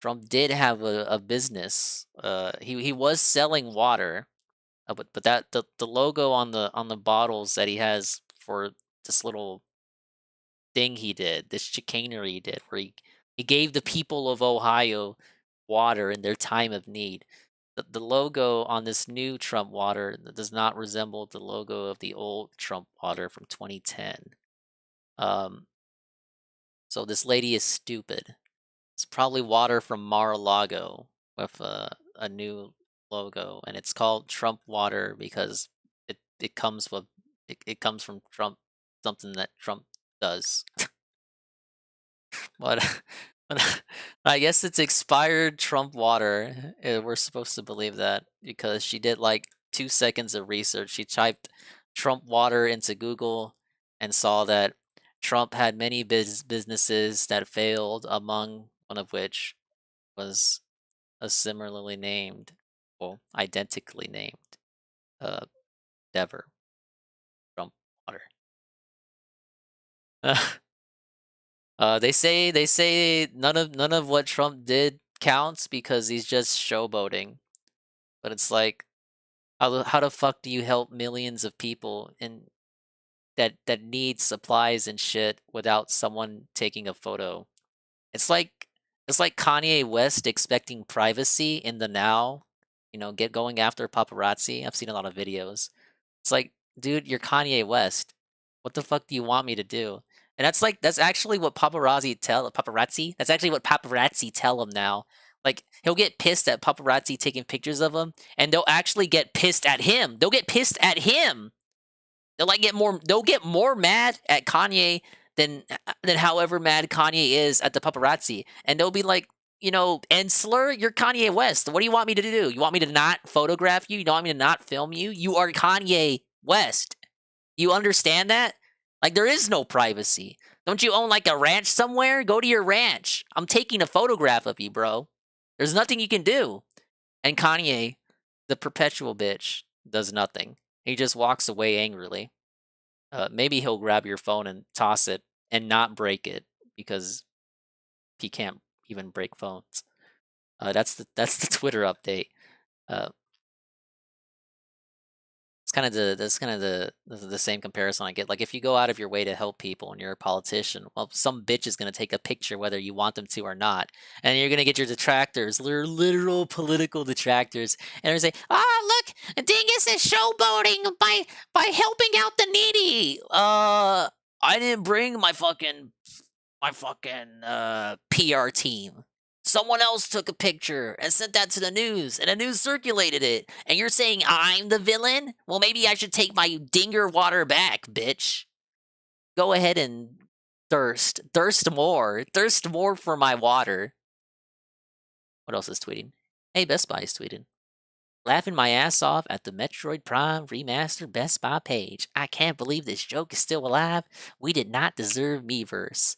Trump did have a business. He was selling water, but that the logo on the bottles that he has for this little thing he did, this chicanery he did, where he gave the people of Ohio water in their time of need. The logo on this new Trump water does not resemble the logo of the old Trump water from 2010. So this lady is stupid. It's probably water from Mar-a-Lago with a new logo, and it's called Trump water because it comes from Trump, something that Trump does. But I guess it's expired Trump water. We're supposed to believe that because she did like 2 seconds of research. She typed Trump water into Google and saw that Trump had many businesses that failed, among one of which was a similarly named, well, identically named, Dever Trump water. They say none of what Trump did counts because he's just showboating. But it's like, How the fuck do you help millions of people that need supplies and shit without someone taking a photo? It's like Kanye West expecting privacy in the now, going after paparazzi. I've seen a lot of videos. It's like, dude, you're Kanye West. What the fuck do you want me to do? And that's actually what paparazzi. That's actually what paparazzi tell him now. Like, he'll get pissed at paparazzi taking pictures of him, and they'll actually get pissed at him. They'll get pissed at him. They'll get more mad at Kanye than however mad Kanye is at the paparazzi. And they'll be like, and Slur, you're Kanye West. What do you want me to do? You want me to not photograph you? You want me to not film you? You are Kanye West. You understand that? Like, there is no privacy. Don't you own like a ranch somewhere? Go to your ranch. I'm taking a photograph of you, bro. There's nothing you can do. And Kanye, the perpetual bitch, does nothing. He just walks away angrily. Maybe he'll grab your phone and toss it and not break it because he can't even break phones. That's the Twitter update. That's kind of the same comparison I get. Like, if you go out of your way to help people and you're a politician, well, some bitch is gonna take a picture whether you want them to or not, and you're gonna get your detractors, literal political detractors, and they're say, look, Dingus is showboating by helping out the needy. I didn't bring my fucking PR team. Someone else took a picture and sent that to the news, and the news circulated it. And you're saying I'm the villain? Well, maybe I should take my dinger water back, bitch. Go ahead and thirst more for my water. What else is tweeting? Hey, Best Buy is tweeting. Laughing my ass off at the Metroid Prime Remastered Best Buy page. I can't believe this joke is still alive. We did not deserve Miiverse.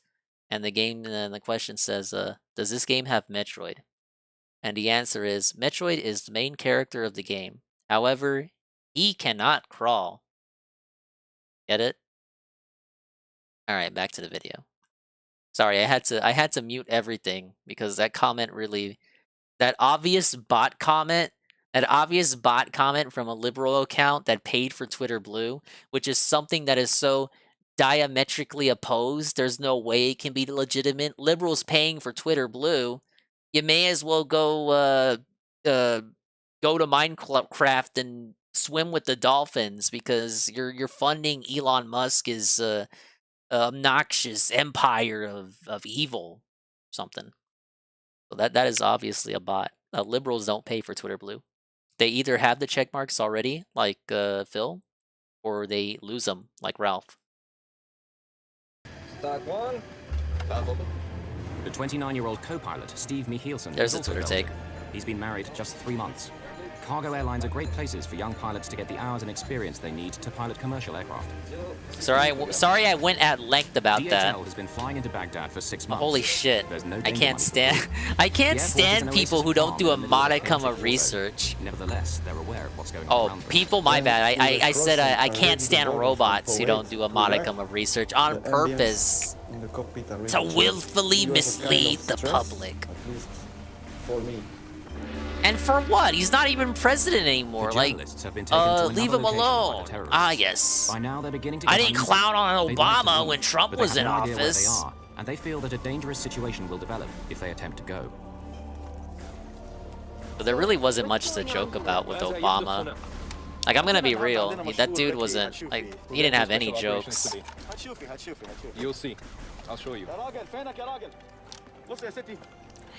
And the question says, does this game have Metroid? And the answer is, Metroid is the main character of the game. However, he cannot crawl. Get it? Alright, back to the video. Sorry, I had to mute everything because that comment really... That obvious bot comment from a liberal account that paid for Twitter Blue, which is something that is so diametrically opposed, there's no way it can be legitimate. Liberals paying for Twitter Blue, you may as well go to Minecraft and swim with the dolphins because you're funding Elon Musk's obnoxious empire of evil, something. So that is obviously a bot. Liberals don't pay for Twitter Blue. They either have the check marks already, like Phil, or they lose them, like Ralph. Start one. The 29-year-old co-pilot, Steve Michielsen, There's a Twitter take. He's been married just 3 months. Cargo airlines are great places for young pilots to get the hours and experience they need to pilot commercial aircraft. Sorry I went at length about that. DHL has been flying into Baghdad for 6 months. Holy shit. No I can't stand people who don't do a modicum of research. Nevertheless, they're aware of what's going on. Oh, people, my bad. I said I can't stand robots who don't do a modicum of research on purpose to willfully mislead the public. For me. And for what? He's not even president anymore. Like, leave him alone. Ah, yes. By now, they're beginning to I didn't clown on Obama when Trump was in office. And they feel that a dangerous situation will develop if they attempt to go. But there really wasn't much to joke about with Obama. Like, I'm gonna be real. That dude wasn't, like, he didn't have any jokes. You'll see. I'll show you.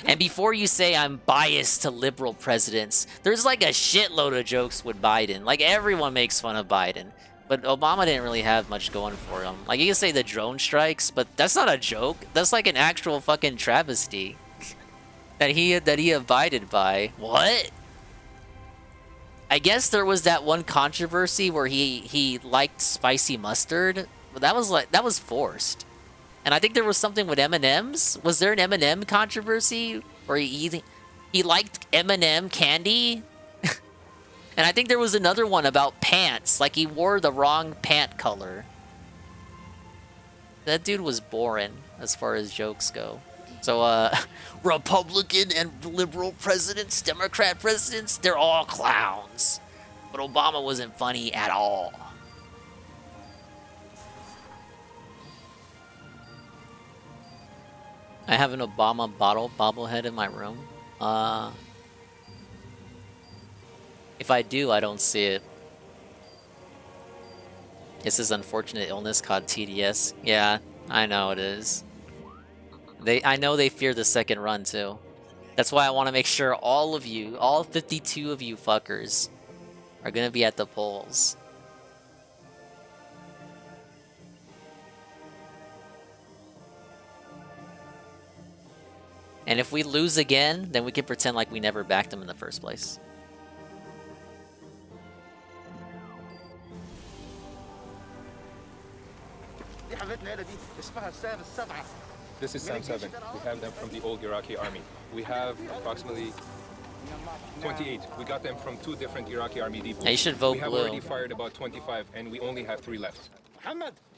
And before you say I'm biased to liberal presidents, there's like a shitload of jokes with Biden. Like, everyone makes fun of Biden. But Obama didn't really have much going for him. Like, you can say the drone strikes, but that's not a joke. That's like an actual fucking travesty that he abided by. What? I guess there was that one controversy where he liked spicy mustard, but that was forced. And I think there was something with M&Ms. Was there an M&M controversy where he liked M&M candy? And I think there was another one about pants. Like, he wore the wrong pant color. That dude was boring as far as jokes go. So, Republican and liberal presidents, Democrat presidents, they're all clowns. But Obama wasn't funny at all. I have an Obama bobblehead in my room. If I do, I don't see it. It's this unfortunate illness called TDS. Yeah, I know it is. I know they fear the second run too. That's why I want to make sure all of you, all 52 of you fuckers, are gonna be at the polls. And if we lose again, then we can pretend like we never backed them in the first place. This is Sam 7. We have them from the old Iraqi army. We have approximately 28. We got them from 2 different Iraqi army depots. Hey, you should vote We have blue. already fired about 25, and we only have 3 left.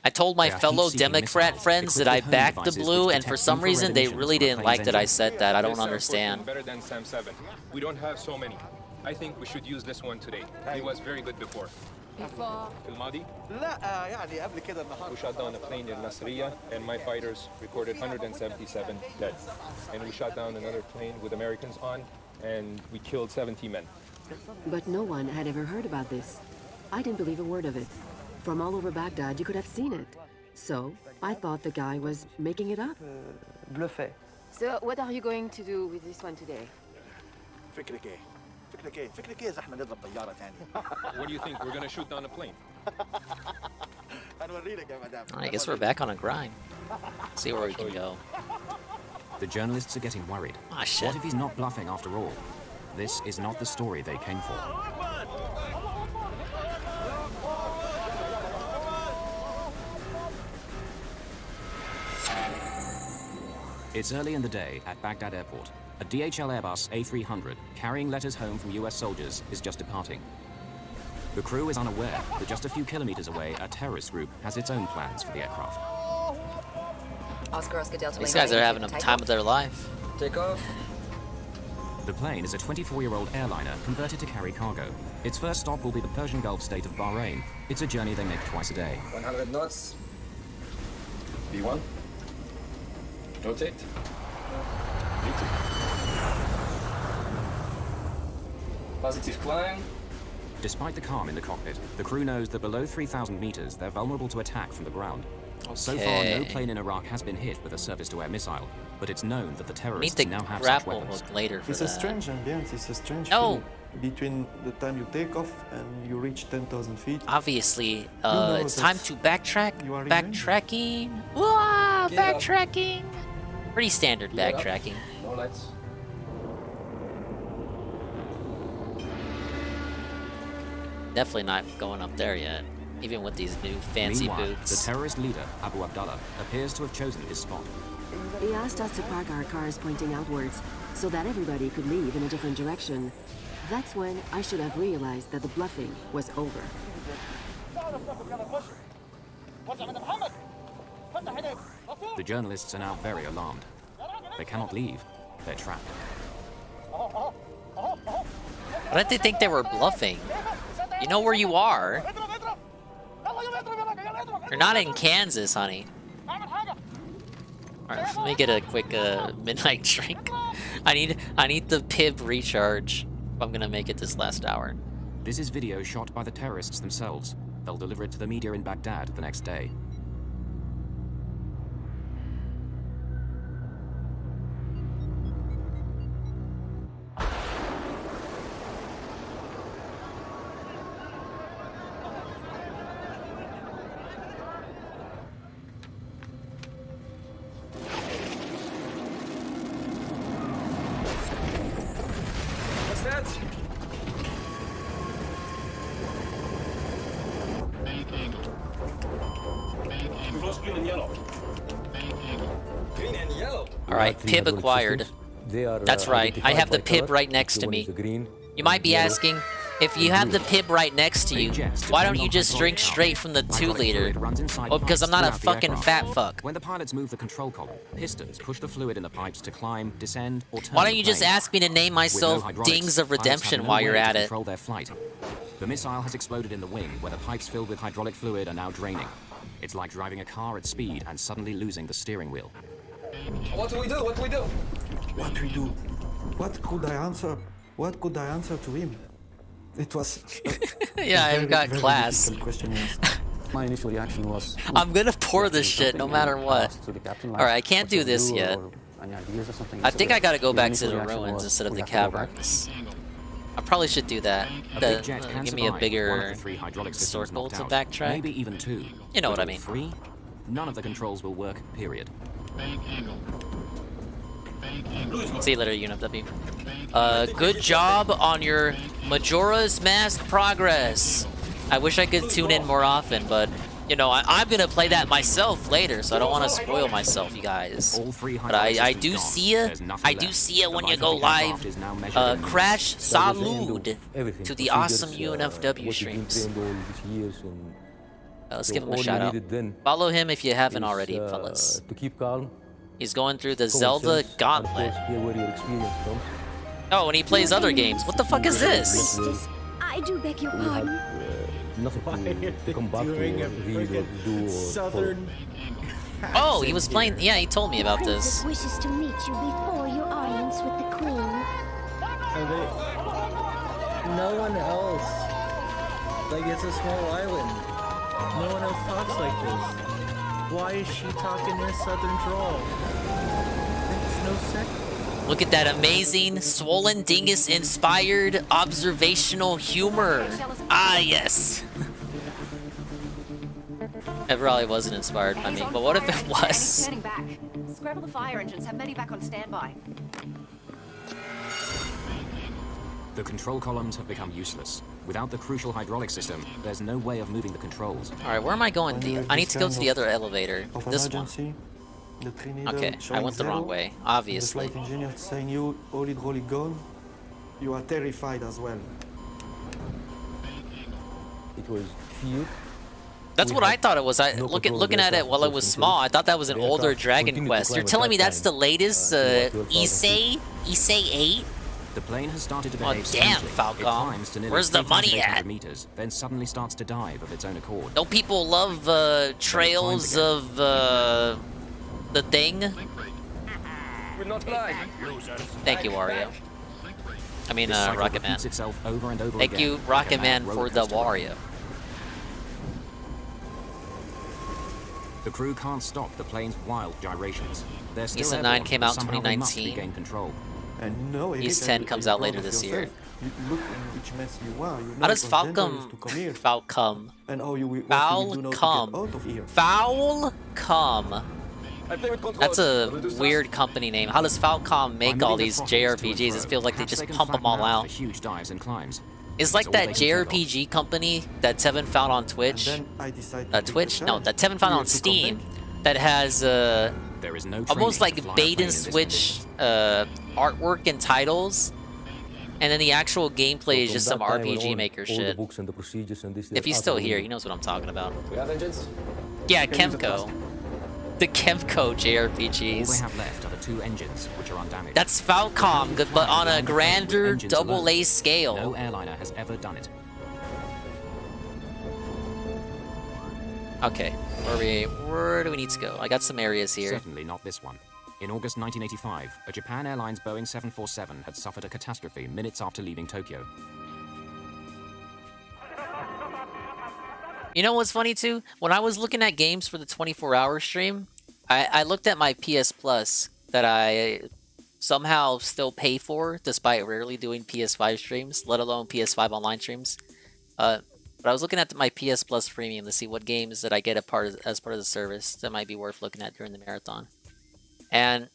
I told my They are fellow heat-seeking Democrat missiles friends that I equipped with backed the devices blue, which and for detect some reason they infrared really emissions didn't from like that I planes' said that. I don't This, understand. Better than Sam 7. We don't have so many. I think we should use this one today. He was very good before. الماضي we shot down a plane in Nasiriyah, and my fighters recorded 177 dead. And we shot down another plane with Americans on, and we killed 70 men. But no one had ever heard about this. I didn't believe a word of it. From all over Baghdad, you could have seen it. So, I thought the guy was making it up. Bluffé. So, what are you going to do with this one today? فكرك ايه؟ فكرك ايه زحمه نضرب طياره ثانيه؟ What do you think? We're gonna shoot down a plane? هنوريلك يا مدام. I guess we're back on a grind. See where we can go. The journalists are getting worried. Ah, shit. What if he's not bluffing after all? This is not the story they came for. It's early in the day at Baghdad Airport. A DHL Airbus A300 carrying letters home from US soldiers is just departing. The crew is unaware that just a few kilometers away, a terrorist group has its own plans for the aircraft. Oscar Delta These Lima guys are Lima, having a take time off. of their life. Take off. The plane is a 24-year-old airliner converted to carry cargo. Its first stop will be the Persian Gulf state of Bahrain. It's a journey they make twice a day. 100 knots. B1. Rotate. B2. Positive climb. Despite the calm in the cockpit, the crew knows that below 3,000 meters, they're vulnerable to attack from the ground. So far, no plane in Iraq has been hit with a surface-to-air missile, but it's known that the Need terrorists the now have such grapple weapons. hook later for It's that. a strange ambience, it's a strange No. feeling between the time you take off and you reach 10,000 feet. Obviously, know it's time that to backtrack. you are in Backtracking. Wah, Get up. backtracking. Pretty standard Get up. backtracking. No lights. Definitely not going up there yet, even with these new fancy Meanwhile, boots. the terrorist leader, Abu Abdallah, appears to have chosen his spot. He asked us to park our cars pointing outwards so that everybody could leave in a different direction. That's when I should have realized that the bluffing was over. The journalists are now very alarmed. They cannot leave. They're trapped. Why did they think they were bluffing? You know where you are. You're not in Kansas, honey. Alright, let me get a quick midnight drink. I need the PIB recharge if I'm gonna make it this last hour. This is video shot by the terrorists themselves. They'll deliver it to the media in Baghdad the next day. What's that? Close green and yellow. Green and yellow. Alright, PIB acquired. That's right, I have the PIB right next to me. You might be asking, if you have the PIB right next to you, why don't you just drink straight from the 2-liter? Well, because I'm not a fucking fat fuck. When the pilots move the control column, pistons push the fluid in the pipes to climb, descend, or turn Why don't the you just plane. ask me to name With no myself hydraulics, Dings of pilots have Redemption no while you're way to at it? control their flight. The missile has exploded in the wing, where the pipes filled with hydraulic fluid are now draining. It's like driving a car at speed and suddenly losing the steering wheel. What do we do? What do we do? What we do? What could I answer? What could I answer to him? It was yeah, I've got class. Question. My initial reaction was, I'm gonna pour this shit no matter what. Alright, I can't do this yet. I think I gotta go back to the ruins instead of the caverns. I probably should do that. Give me a bigger circle to backtrack. Maybe even 2. You know what I mean. 3, none of the controls will work, period. See you later, UNFW. Good job on your Majora's Mask progress. I wish I could tune in more often, but you know, I'm gonna play that myself later, so I don't want to spoil myself, you guys. But I do see ya. I do see ya when you go live. Crash salute to the awesome UNFW streams. Let's give him a shout out. Follow him if you haven't already, fellas. To keep calm. He's going through the Zelda Gauntlet. Oh, and he plays other games. What the fuck is this? I do beg your pardon. Nothing to come back to read or do or Southern. Oh, he was playing. Yeah, he told me about this. Wishes to meet you before your audience with the queen. No one else. Like, it's a small island. No one else talks like this. Why is she talking in a southern drawl? Makes no sense. Look at that amazing Swollen Dingus inspired observational humor. Ah, yes. It probably wasn't inspired by me, but what if it was? Heading back. Scrabble the fire engines. Have medivac on standby. The control columns have become useless. Without the crucial hydraulic system, there's no way of moving the controls. Alright, where am I going? I need to go to the other elevator. This one. Okay, I went the wrong way, obviously. The flight engineer saying you all hydraulic gone. You are terrified as well. It was fear. That's what I thought it was. Looking at it while it was small, I thought that was an older Dragon Quest. You're telling me that's the latest Issei 8? The plane has started to behave damn, strangely. Falcon. Where's the money at? Meters, then suddenly starts to dive of its own accord. Don't people love trails of the thing? We're not flying. Thank you, Wario. I mean, Rocket Man. Itself over and over Thank again, you, Rocket Man, for the Wario. The crew can't stop the plane's wild gyrations. They're still Issa 9 came out in 2019. Control. And no, Ys 10 comes out later this year. You look in which mess you are. You know How does it was dangerous to come here. Falcom? And how you will do now to get out of here. Falcom. That's a weird company name. How does Falcom make all these JRPGs? It feels like they just pump them all out. Huge dives and climbs. It's like that JRPG company that Tevin found on Twitch. Twitch? No, that Tevin found on Steam. That has there is no almost like bait and switch artwork and titles, and then the actual gameplay is just some RPG Maker shit. If he's still here, he knows what I'm talking about. Yeah, Kemco. The Kemco JRPGs. All they have left are the 2 engines, which are undamaged. That's Falcom, but on a grander AA scale. No airliner has ever done it. Okay, where do we need to go? I got some areas here. Certainly not this one. In August 1985, a Japan Airlines Boeing 747 had suffered a catastrophe minutes after leaving Tokyo. You know what's funny too? When I was looking at games for the 24-hour stream, I looked at my PS Plus that I somehow still pay for, despite rarely doing PS5 streams, let alone PS5 online streams. But I was looking at my PS Plus premium to see what games that I get as part of the service that might be worth looking at during the marathon. And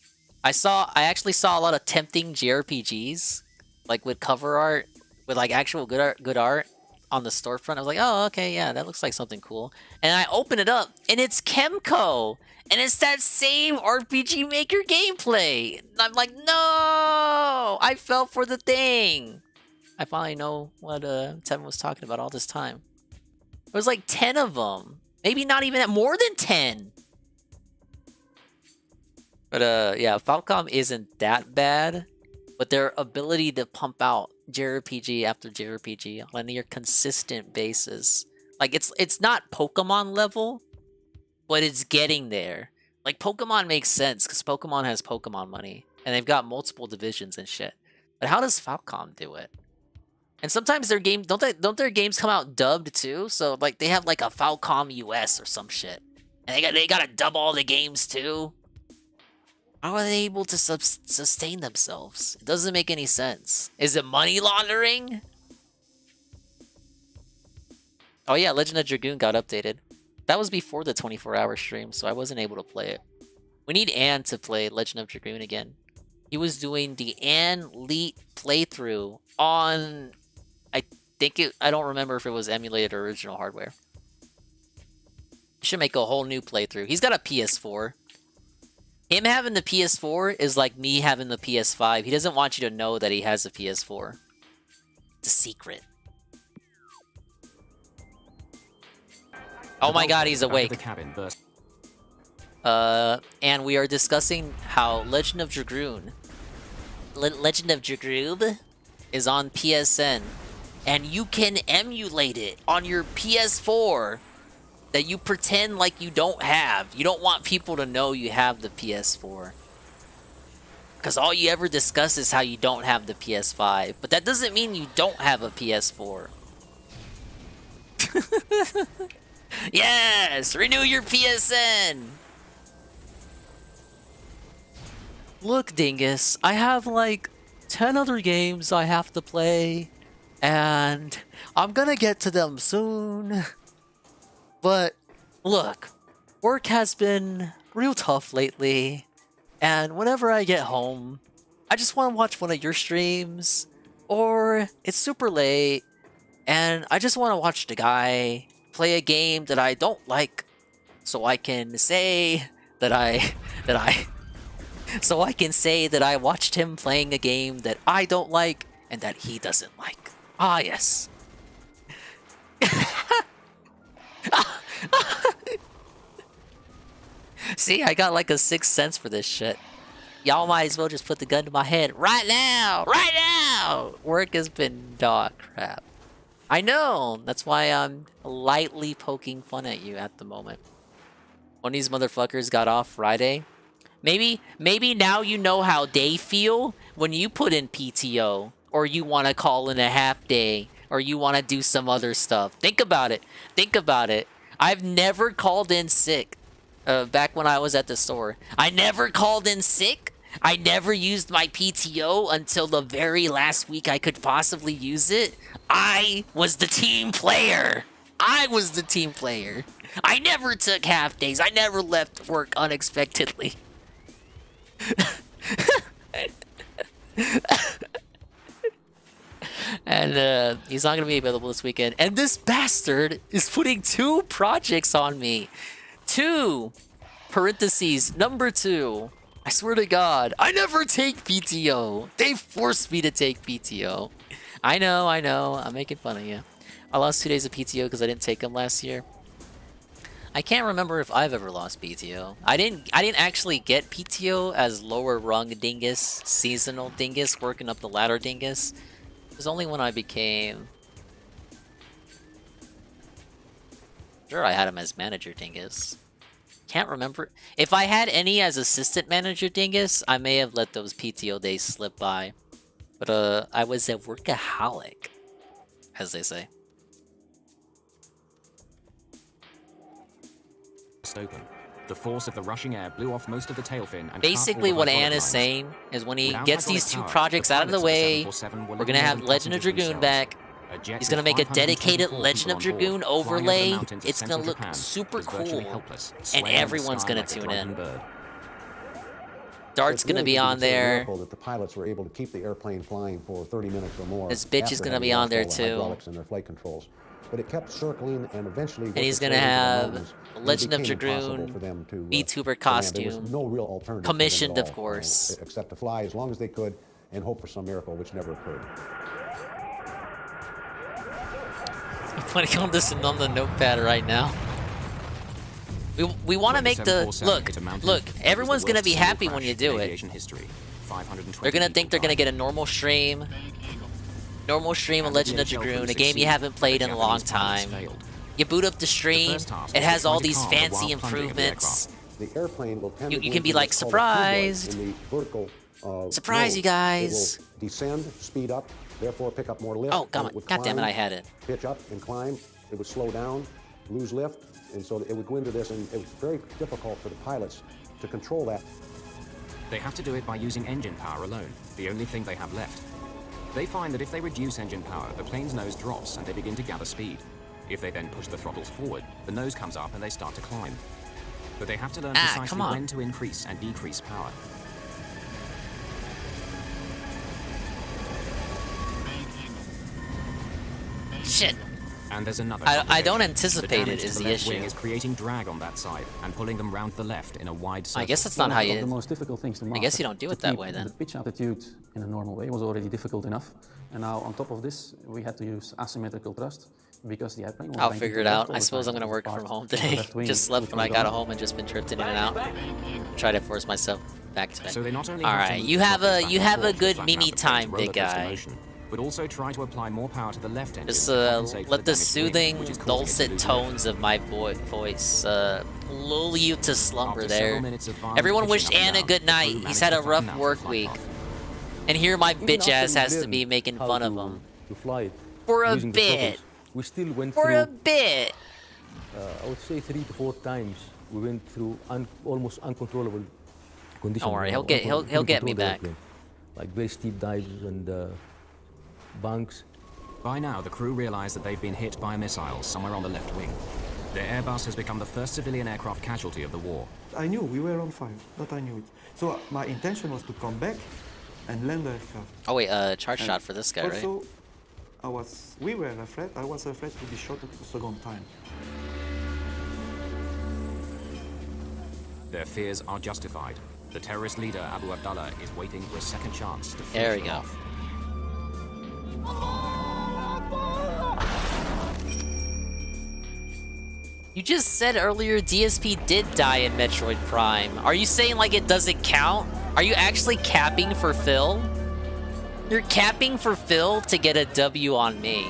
I actually saw a lot of tempting JRPGs, like with cover art, with like actual good art on the storefront. I was like, oh, okay, yeah, that looks like something cool. And I open it up, and it's Kemco, and it's that same RPG Maker gameplay. And I'm like, no, I fell for the thing. I finally know what Tevin was talking about all this time. There was like 10 of them. Maybe not even that, more than 10. But yeah, Falcom isn't that bad, but their ability to pump out JRPG after JRPG on a near consistent basis. Like it's not Pokemon level, but it's getting there. Like Pokemon makes sense because Pokemon has Pokemon money and they've got multiple divisions and shit. But how does Falcom do it? And sometimes their game don't their games come out dubbed too? So like they have like a Falcom US or some shit, and they gotta dub all the games too. How are they able to sustain themselves? It doesn't make any sense. Is it money laundering? Oh yeah, Legend of Dragoon got updated. That was before the 24-hour stream, so I wasn't able to play it. We need Ann to play Legend of Dragoon again. He was doing the Ann Leet playthrough on... I don't remember if it was emulated or original hardware. Should make a whole new playthrough. He's got a PS4. Him having the PS4 is like me having the PS5. He doesn't want you to know that he has a PS4. It's a secret. Oh my god, he's awake. And we are discussing how Legend of Dragoon is on PSN. And you can emulate it on your PS4 that you pretend like you don't have. You don't want people to know you have the PS4. Because all you ever discuss is how you don't have the PS5. But that doesn't mean you don't have a PS4. Yes! Renew your PSN! Look, Dingus, I have like 10 other games I have to play. And I'm gonna get to them soon. But look, work has been real tough lately. And whenever I get home, I just want to watch one of your streams. Or it's super late and I just want to watch the guy play a game that I don't like. So I can say that I watched him playing a game that I don't like and that he doesn't like. Ah, yes. See, I got like a 6th sense for this shit. Y'all might as well just put the gun to my head right now! Right now! Work has been dog crap. I know! That's why I'm lightly poking fun at you at the moment. One of these motherfuckers got off Friday. Maybe now you know how they feel when you put in PTO. Or you want to call in a half day. Or you want to do some other stuff. Think about it. Think about it. I've never called in sick. Back when I was at the store. I never called in sick. I never used my PTO until the very last week I could possibly use it. I was the team player. I was the team player. I never took half days. I never left work unexpectedly. And he's not going to be available this weekend. And this bastard is putting 2 projects on me. 2! Parentheses, number 2. I swear to God, I never take PTO. They forced me to take PTO. I know. I'm making fun of you. I lost 2 days of PTO because I didn't take them last year. I can't remember if I've ever lost PTO. I didn't actually get PTO as lower rung dingus, seasonal dingus, working up the ladder dingus. It was only when I became... Sure, I had him as manager dingus. Can't remember. If I had any as assistant manager dingus, I may have let those PTO days slip by. But I was a workaholic, as they say. Open. The force of the rushing air blew off most of the tailfin and basically what Ann is saying is when he gets these 2 projects out of the way, we're gonna have Legend of Dragoon back. He's gonna make a dedicated Legend of Dragoon overlay. It's gonna look super cool, and everyone's gonna tune in. Dart's gonna be on there. That the pilots were able to keep the airplane flying for 30 minutes or more. This bitch is gonna be on there too. And their flight controls. But it kept circling and eventually... And he's gonna have Legend of Dragoon VTuber costume. No real alternative commissioned, of course. Except to fly as long as they could and hope for some miracle, which never occurred. I'm putting on this on the notepad right now. We want to make the... Look, everyone's gonna be happy when you do it. They're gonna think they're gonna get a normal stream. Normal stream of Legend of Dragoon, a game you haven't played in a long time. You boot up the stream, it has all these fancy improvements. The airplane will tend You can be like, surprised. Surprise, you guys. It will descend, speed up, therefore pick up more lift. Oh, God damn it, I had it. Pitch up and climb. It would slow down, lose lift, and so it would go into this, and it was very difficult for the pilots to control that. They have to do it by using engine power alone, the only thing they have left. They find that if they reduce engine power, the plane's nose drops and they begin to gather speed. If they then push the throttles forward, the nose comes up and they start to climb. But they have to learn precisely when to increase and decrease power. Shit. And there's another I don't anticipate it is the left wing issue. is creating drag on that side and pulling them round the left in a wide circle. I guess that's not how you... The most difficult things to master. I guess you don't do it that way The then. pitch attitude in a normal way was already difficult enough. And now on top of this, we had to use asymmetrical thrust because the airplane was I'll banking figure to it the out. left all I the suppose time. I'm gonna work Part from home of the today. left wing, Just slept which when I was got gone. home and just been drifting in and out. Try to force myself back to bed. So they not only have to Alright, move you the have rockets a back you and have a forth to good flatten out mimi the plane's time, big roller coaster guy. motion, but also try to apply more power to the left engine. Just to compensate for let the damaged wing, soothing, which is causing it to dulcet lose tones of my voice lull you to slumber After there. several minutes of violent Everyone pitching wished up and Anna down, good the night. crew He's managed had to a rough flatten out the work flight week. path. And here my Even bitch after ass we has to learned be making how fun to- of him. to fly it For a using the bit. throttles, we still went For through, a bit. I would say 3 to 4 times. We went through almost uncontrollable conditions. Don't worry, he'll get me back. Like very steep dives and bunks. By now, the crew realize that they've been hit by a missile somewhere on the left wing. Their Airbus has become the first civilian aircraft casualty of the war. I knew we were on fire, that I knew it. So my intention was to come back and land the aircraft. Oh wait, charge shot for this guy, right? Also, I was afraid to be shot a second time. Their fears are justified. The terrorist leader, Abu Abdallah, is waiting for a second chance to finish There we them go. off. You just said earlier DSP did die in Metroid Prime. Are you saying like it doesn't count? Are you actually capping for Phil? You're capping for Phil to get a W on me.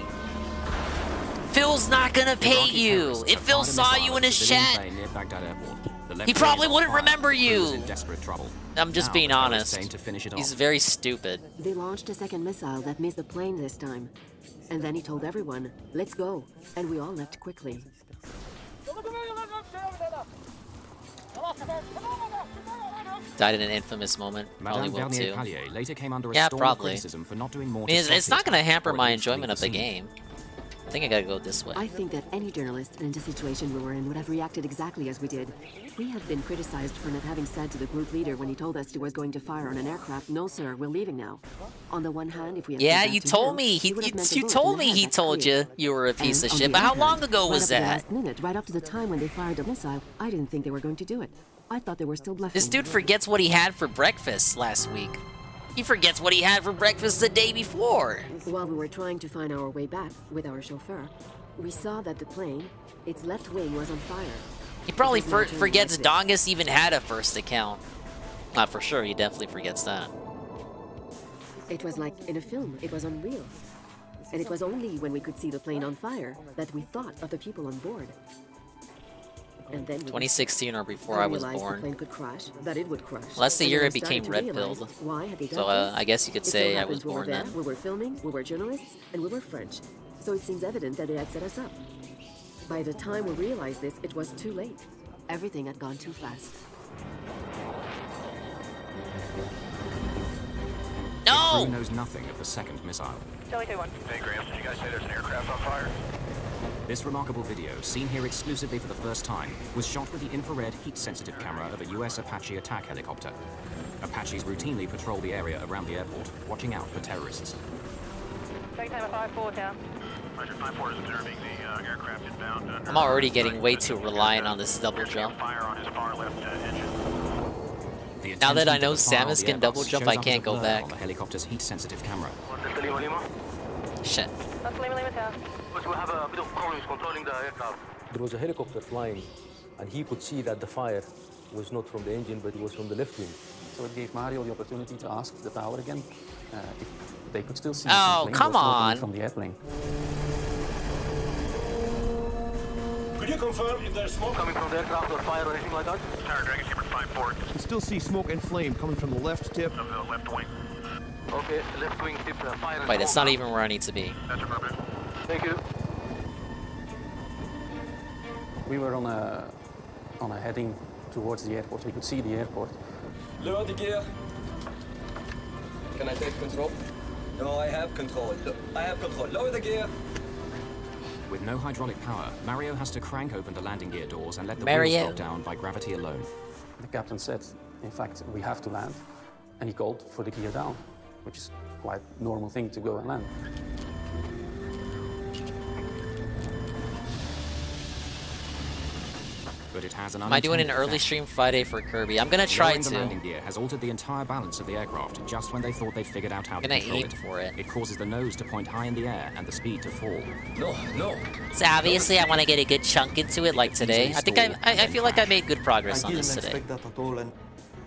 Phil's not gonna pay you. If Phil saw you in his chat, he probably wouldn't remember you. I'm just being honest. He's very stupid. They launched a second missile that missed the plane this time. And then he told everyone, let's go. And we all left quickly. Died in an infamous moment. Probably Madame will too. Vernier-Pallier later came under a Yeah, storm of probably. criticism for not doing more I mean, to it's stop not gonna it, hamper or my at least enjoyment leave of the scene. game. I think I gotta go this way. I think that any journalist in the situation we were in would have reacted exactly as we did. We have been criticized for not having said to the group leader when he told us he was going to fire on an aircraft, "No, sir, we're leaving now." On the one hand, if we had Yeah, said that you to told him, me. he would have meant a You bullet told in the me head, he that's told clear. you were a piece And of on shit. the But how other long hand, ago right was up to the that? last minute, right up to the time when they fired the missile, I didn't think they were going to do it. I thought they were still bluffing. This dude forgets what he had for breakfast last week. He forgets what he had for breakfast the day before. While we were trying to find our way back with our chauffeur, we saw that the plane, its left wing was on fire. He probably It was not turning forgets like this. Dongus even had a first account. Not for sure, he definitely forgets that. It was like in a film. It was unreal. And it was only when we could see the plane on fire that we thought of the people on board. And then 2016 or before I was realized born. the plane could crash, that it would crash. Well, that's the And year then it we started became to red realize, pilled. why had they done So this? I guess you could It so say I happens was we were born there, then. We were filming, we were journalists, and we were French. So it seems evident that they had set us up. By the time we realized this, it was too late. Everything had gone too fast. No! The crew knows nothing of the second missile. Charlie 2-1. Hey, Graham, did you guys say there's an aircraft on fire? This remarkable video, seen here exclusively for the first time, was shot with the infrared heat-sensitive camera of a US Apache attack helicopter. Apaches routinely patrol the area around the airport, watching out for terrorists. Take time at 5-4 down. Roger, 5-4 is observing the aircraft inbound. I'm already getting way too reliant on this double jump. Fire on his far left engine. Now that I know The attention to the fire Samus of can the double Airbus jump, shows I up as can't a go blur back. on the helicopter's heat-sensitive camera. Shit. That's Lima Lima Tower. But we have a bit of problems controlling the aircraft. There was a helicopter flying, and he could see that the fire was not from the engine, but it was from the left wing. So it gave Mario the opportunity to ask the tower again if they could still see Oh, some flame come was floating on. from the airplane. Could you confirm if there's smoke Coming from the aircraft or fire or anything like that? Tower Dragon Super 5-4 You still see smoke and flame coming from the left tip. of the left wing. Okay, left wing tip fire. and Wait, it's smoke not now. even where I need to be. That's affirmative. Thank you. We were on a heading towards the airport. We could see the airport. Lower the gear. Can I take control? No, I have control. I have control. Lower the gear. With no hydraulic power, Mario has to crank open the landing gear doors and let the Mario. wheels drop down by gravity alone. The captain said, in fact, we have to land, and he called for the gear down, which is quite a normal thing to go and land. But it has an Am I doing an unintended early effect. stream Friday for Kirby? I'm gonna try Lowering the to. landing gear has altered the entire balance of the aircraft just when they thought they'd figured out how to Gonna control aim it. for it. It causes the nose to point high in the air and the speed to fall. No, no. So obviously I want to get a good chunk into it like today. I think I feel like I made good progress on this today. expect that at all, and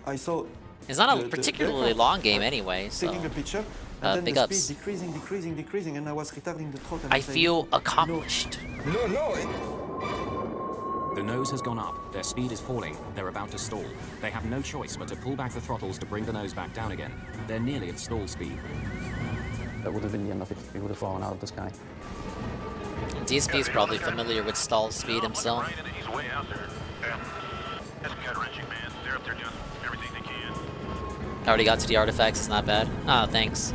I saw It's not a the particularly aircraft long game anyway, so taking a picture, and then big the ups. speed decreasing, and I was retarding the throttle. I feel accomplished. No, no. The nose has gone up, their speed is falling, they're about to stall. They have no choice but to pull back the throttles to bring the nose back down again. They're nearly at stall speed. That would have been the end of it. We would have fallen out of the sky. DSP is probably familiar with stall speed himself. He's way out there. Yeah. That's gut-wrenching, man. They're up there doing everything they can. I already got to the artifacts, it's not bad. Oh, thanks.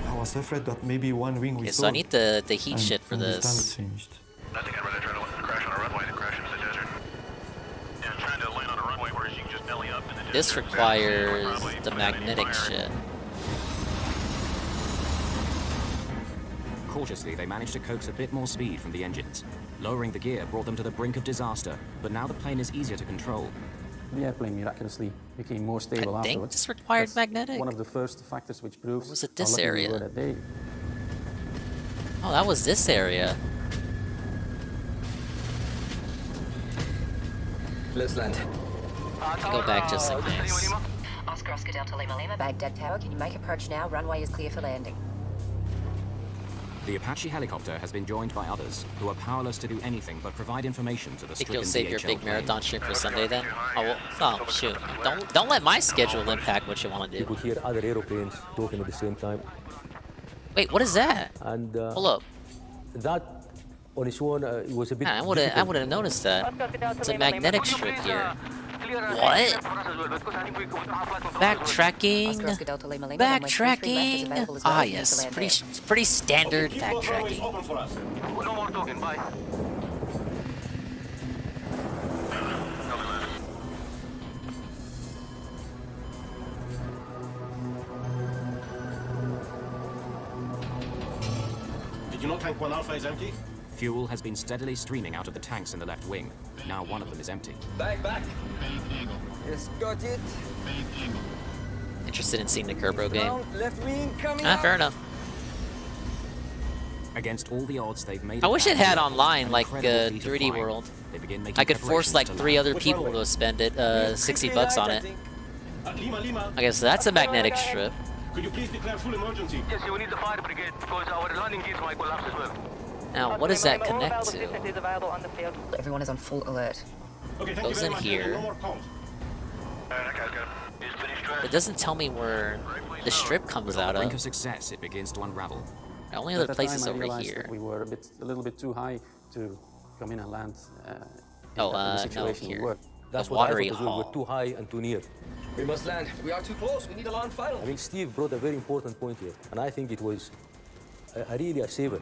I was afraid that maybe one wing we Okay, saw. so I need the heat and shit for this time this. it's finished. I think I'd rather try to crash on a runway than crash into the desert. Yeah, trying to land on a runway where you can just belly up in the desert. This requires the magnetic shit. Cautiously, they managed to coax a bit more speed from the engines. Lowering the gear brought them to the brink of disaster, but now the plane is easier to control. The airplane miraculously became more stable I think afterwards. this required That's magnetic. One of the first factors which proves was it how this lucky we area? were that day. Oh, that was this area. Let's land. Go back just in case. Oscar Delta Lima Lima, Baghdad Tower. Can you make approach now? Runway is clear for landing. The Apache helicopter has been joined by others who are powerless to do anything but provide information to the Think stricken you'll save your DHL big plane. marathon stream for Sunday then? Oh, well, oh shoot. Don't let my schedule impact what you want to You do. could hear other aeroplanes talking at the same time. Wait, what is that? And Pull up. that on its own it was a bit. Man, I would have noticed that. It's a magnetic strip here. What? Backtracking. Backtracking. Ah yes, pretty standard backtracking. No more talking, bye. Did you know tank 1 Alpha is empty? Fuel has been steadily streaming out of the tanks in the left wing. Now one of them is empty. Back. Yes, got it. Interested in seeing the Kerbro game? Left wing coming Ah, fair enough. Against all the odds, they've made I wish it had online like incredible feat of 3D flying. World. They begin making I could force preparations like to 3 land. other people to spend it $60 on it. I guess that's a magnetic strip. Could you please declare full emergency? Yes, we need the fire brigade because our landing gears might collapse as well. Now, what does that connect to? Is available on the field. Everyone is on full alert. Okay, thank Goes you very in much. here. No more calls. That guy's got his finished track. It doesn't tell me where the strip comes On out the brink of. of success, it begins to unravel. The only At other that place time, is I over realized here. that we were a little bit too high to come in and land in Oh, the no, situation we here. were. That's The what I watery thought as well. hall. We're too high and too near. We must land. We are too close. We need a long final. I mean, Steve brought a very important point here, and I think it was really a saver.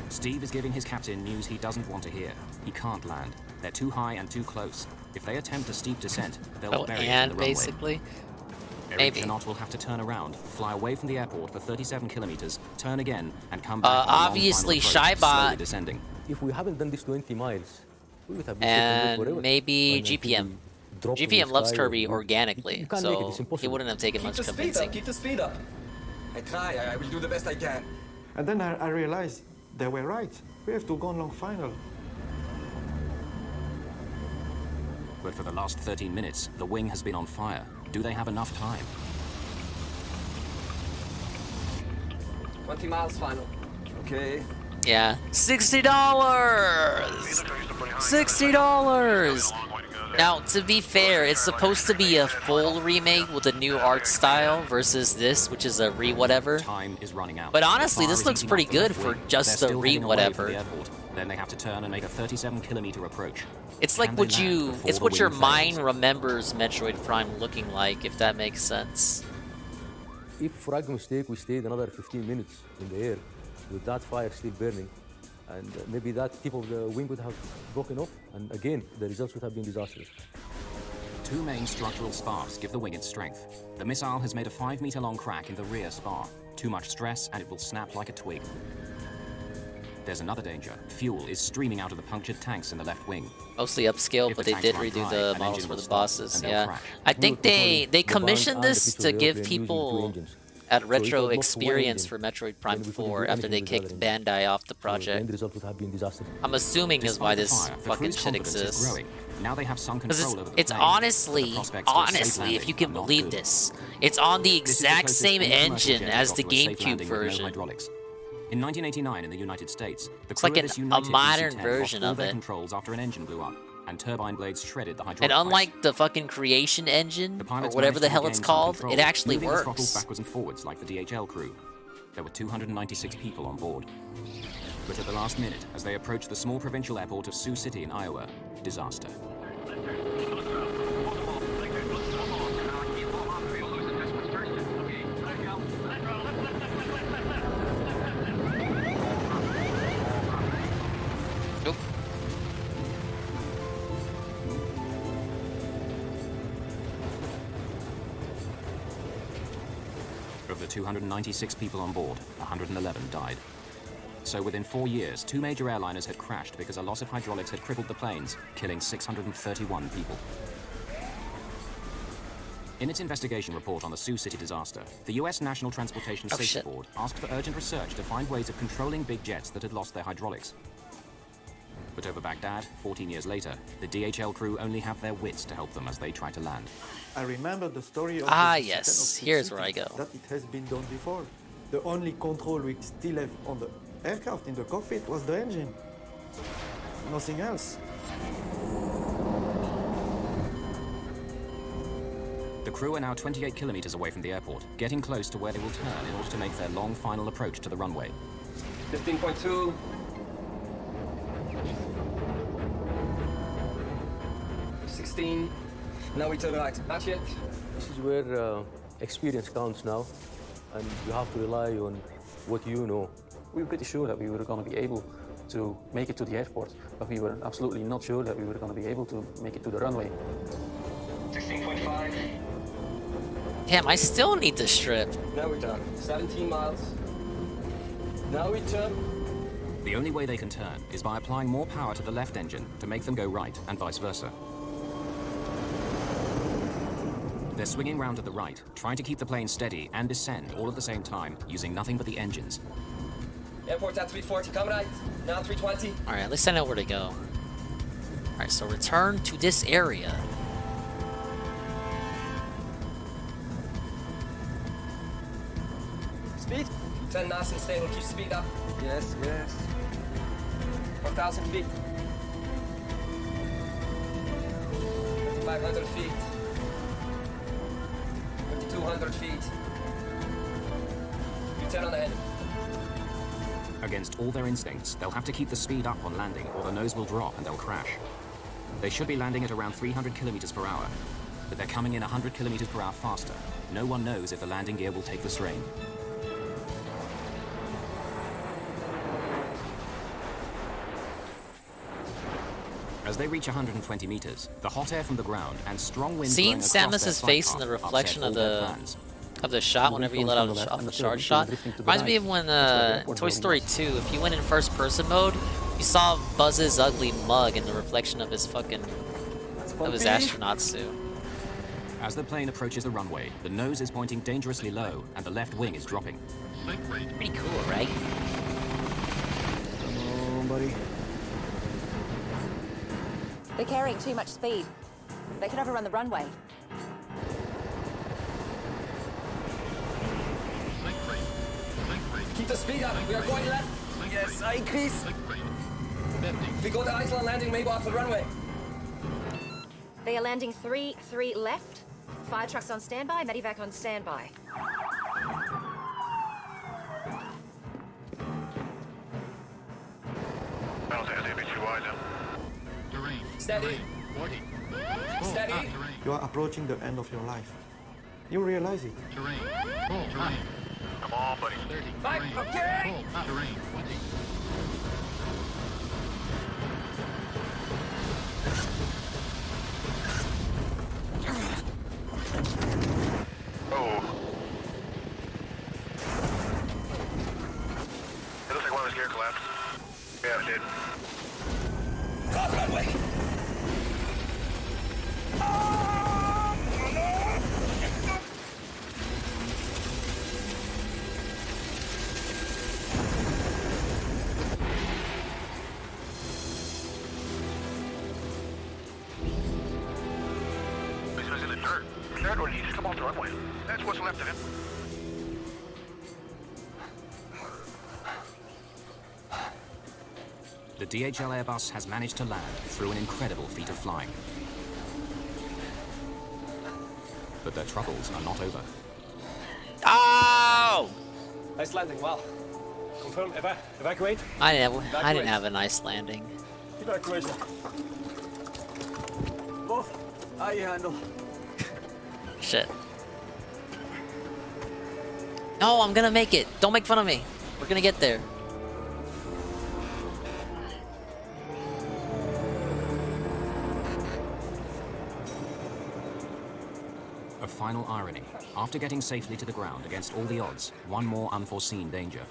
Steve is giving his captain news he doesn't want to hear. He can't land. They're too high and too close. If they attempt a steep descent, they'll Oh, bury it in and the runway. basically, Eric maybe. Janot will have to turn around, fly away from the airport for 37 kilometers, turn again, and come back on a long obviously, final approach, Shybot- slowly descending. If we haven't done this 20 miles, we would have been sitting there forever. And maybe Until GPM. we drop from GPM the loves sky. Kirby organically, You can't make it, so it's he impossible. wouldn't have taken Keep much the speed convincing. up. Keep the speed up. I try. I will do the best I can. And then I realized they were right. We have to go on long final. But for the last 13 minutes, the wing has been on fire. Do they have enough time? 20 miles final. Okay. Yeah. $60! $60! Now, to be fair, it's supposed to be a full remake with a new art style versus this, which is a re-whatever. Time is running out. But honestly, this looks pretty good for just a re-whatever. Then they have to turn and make a 37-kilometer approach. It's like what your mind remembers Metroid Prime looking like, if that makes sense. If, for argument's sake, we stayed another 15 minutes in the air with that fire still burning, and maybe that tip of the wing would have broken off, and again, the results would have been disastrous. Two main structural sparks give the wing its strength. The missile has made a 5-meter-long crack in the rear spar. Too much stress, and it will snap like a twig. There's another danger. Fuel is streaming out of the punctured tanks in the left wing. Mostly upscale, but they did redo the models for the bosses. Yeah, I think they commissioned this to give people a retro experience for Metroid Prime 4 after they kicked Bandai off the project. I'm assuming is why this fucking shit exists. Now they have some control over the it's honestly, if you can believe this, it's on the exact same engine as the GameCube version. In 1989 in the United States, the it's like a modern version of it. Controls after an engine blew up, and turbine blades shredded the hydraulic. And unlike the fucking Creation engine, or whatever the hell it's called, it actually works. Backwards and forwards like the DHL crew. There were 296 people on board. But at the last minute, as they approached the small provincial airport of Sioux City in Iowa, disaster. Of the 296 people on board, 111 died. So within 4 years, 2 major airliners had crashed because a loss of hydraulics had crippled the planes, killing 631 people. In its investigation report on the Sioux City disaster, the US National Transportation Safety Board asked for urgent research to find ways of controlling big jets that had lost their hydraulics. But over Baghdad, 14 years later, the DHL crew only have their wits to help them as they try to land. I remember the story of yes, here's where I go. That it has been done before. The only control we still have on the aircraft in the cockpit was the engine. Nothing else. The crew are now 28 kilometers away from the airport, getting close to where they will turn in order to make their long final approach to the runway. 15.2. 16. Now we turn right. Not yet. This is where experience counts now, and you have to rely on what you know. We were pretty sure that we were going to be able to make it to the airport, but we were absolutely not sure that we were going to be able to make it to the runway. 16.5. Damn, I still need to strip. Now we're done. 17 miles. Now we turn. The only way they can turn is by applying more power to the left engine to make them go right, and vice versa. They're swinging round to the right, trying to keep the plane steady and descend all at the same time, using nothing but the engines. Airport's at 340, come right. Now 320. Alright, at least I know where to go. Alright, so return to this area. Speed? 10 nice and stable, keep speed up. Yes, yes. 1,000 feet. 500 feet. 200 feet. You turn on the head. Against all their instincts, they'll have to keep the speed up on landing, or the nose will drop and they'll crash. They should be landing at around 300 kilometers per hour, but they're coming in 100 kilometers per hour faster. No one knows if the landing gear will take the strain. As they reach 120 meters, the hot air from the ground and strong winds seeing blowing across Samus's their face flight in the path reflection of upset the shot whenever you let out a charge shot reminds me of when Toy Story 2, if you went in first person mode, you saw Buzz's ugly mug in the reflection of his fucking astronaut suit. As the plane approaches the runway, the nose is pointing dangerously low and the left wing is dropping. Pretty cool, right? Come on, buddy. They're carrying too much speed. They could overrun the runway. Keep the speed up. We are going left. Yes, I increase. We go to Iceland landing, maybe off the runway. They are landing 3 left. Fire trucks on standby, medevac on standby. I don't think it's a bit too wide now. Steady. Steady. You are approaching the end of your life. You realize it. Come on, buddy. 5, okay. Oh. It looks like one of his gear collapsed. Yeah, it did. Off runway. This was in the dirt. Dirt, or he just come off the runway. That's what's left of him. The DHL Airbus has managed to land through an incredible feat of flying. But their troubles are not over. Oh! Nice landing, well. Confirm, evacuate? I didn't have a nice landing. Evacuation. Both. I handle. Shit. No, I'm gonna make it. Don't make fun of me. We're gonna get there. A final irony. After getting safely to the ground against all the odds, one more unforeseen danger.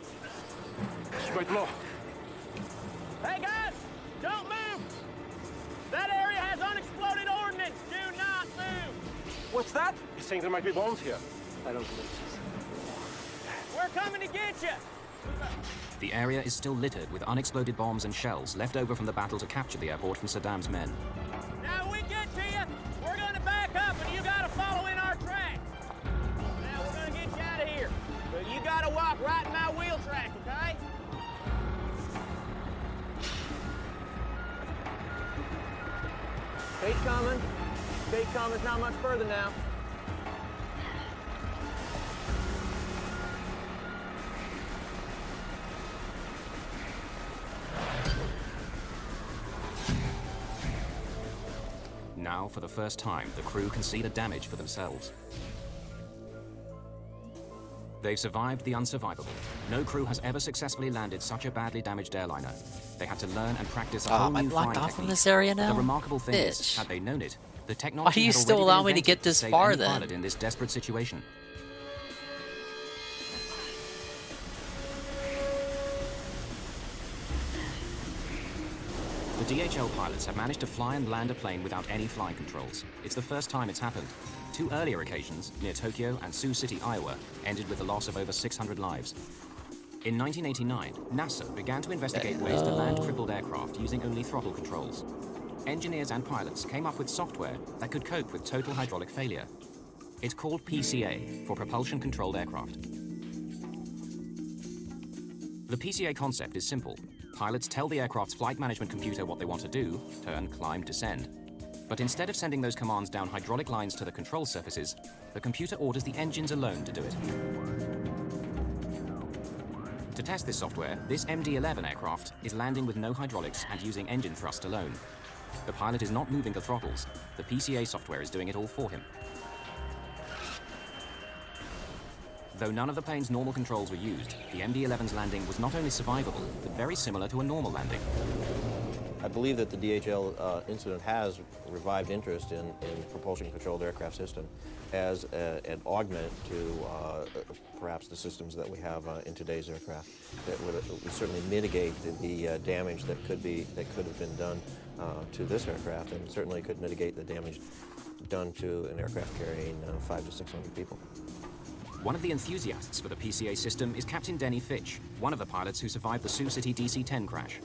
Straight low. Hey guys, don't move! That area has unexploded ordnance. Do not move. What's that? You think there might be bombs here? I don't believe so. We're coming to get you. The area is still littered with unexploded bombs and shells left over from the battle to capture the airport from Saddam's men. Now we get to you. We're gonna back up, and you gotta follow in our tracks. Now we're gonna get you out of here, but you gotta walk right in my wheel track, okay? State coming. State coming's not much further now. Now, for the first time, the crew can see the damage for themselves. They've survived the unsurvivable. No crew has ever successfully landed such a badly damaged airliner. They had to learn and practice a whole I'm new locked flying off from technique. this area now? The remarkable thing is, Bitch. had they known it, the Why technology do you had still already allow been me to invented get this save far, any then? pilot in this desperate situation. The DHL pilots have managed to fly and land a plane without any flying controls. It's the first time it's happened. Two earlier occasions, near Tokyo and Sioux City, Iowa, ended with the loss of over 600 lives. In 1989, NASA began to investigate ways to land crippled aircraft using only throttle controls. Engineers and pilots came up with software that could cope with total hydraulic failure. It's called PCA, for Propulsion Controlled Aircraft. The PCA concept is simple. Pilots tell the aircraft's flight management computer what they want to do, turn, climb, descend. But instead of sending those commands down hydraulic lines to the control surfaces, the computer orders the engines alone to do it. To test this software, this MD-11 aircraft is landing with no hydraulics and using engine thrust alone. The pilot is not moving the throttles. The PCA software is doing it all for him. Though none of the plane's normal controls were used, the MD-11's landing was not only survivable, but very similar to a normal landing. I believe that the DHL incident has revived interest in propulsion-controlled aircraft system as an augment to perhaps the systems that we have in today's aircraft that would certainly mitigate the damage that could have been done to this aircraft, and certainly could mitigate the damage done to an aircraft carrying 500 to 600 people. One of the enthusiasts for the PCA system is Captain Denny Fitch, one of the pilots who survived the Sioux City DC-10 crash.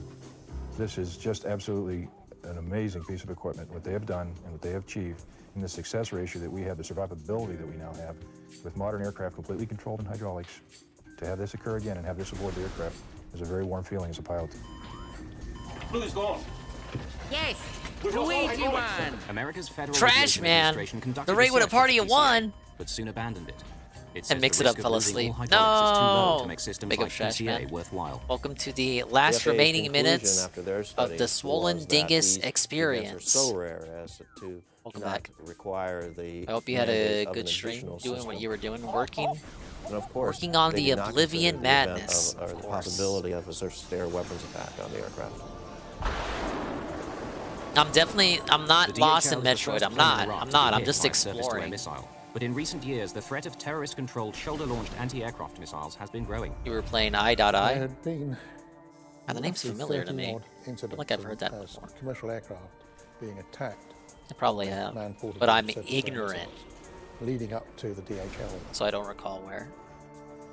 This is just absolutely an amazing piece of equipment, what they have done and what they have achieved, and the success ratio that we have, the survivability that we now have, with modern aircraft completely controlled in hydraulics. To have this occur again and have this aboard the aircraft is a very warm feeling as a pilot. Blue's gone. Yes! Luigi won! America's Federal Trash Aviation man. Administration conducted The rate with a research party into of one. but soon abandoned it. It And says Mix the It Up risk of fell losing asleep. all hydraulics is too low No! to make systems Big like up Trash PCA man. worthwhile. Welcome to the last FAA's remaining conclusion minutes after their of study the Swollen was that Dingus these experience. events are so rare as to Welcome not back. require the I hope you had a mandate of good an stream additional doing what system. you were doing, working. And of course, Working on they the did not Oblivion consider the event madness, of, or of the course. possibility of a surface-to-air weapons attack on the aircraft. I'm not The lost DHL in is the Metroid. first I'm plane in not. Iraq I'm to not. be I'm hit just by a surface-to-air exploring. missile. But in recent years, the threat of terrorist-controlled shoulder-launched anti-aircraft missiles has been growing. You were playing I. There Ah, had been the name's roughly familiar to 30 me. odd I feel incidents like I've heard that of, before. commercial aircraft being attacked. I probably by have, man-portable but I'm surface-to-air ignorant, missiles, leading up to the DHL. so I don't recall where.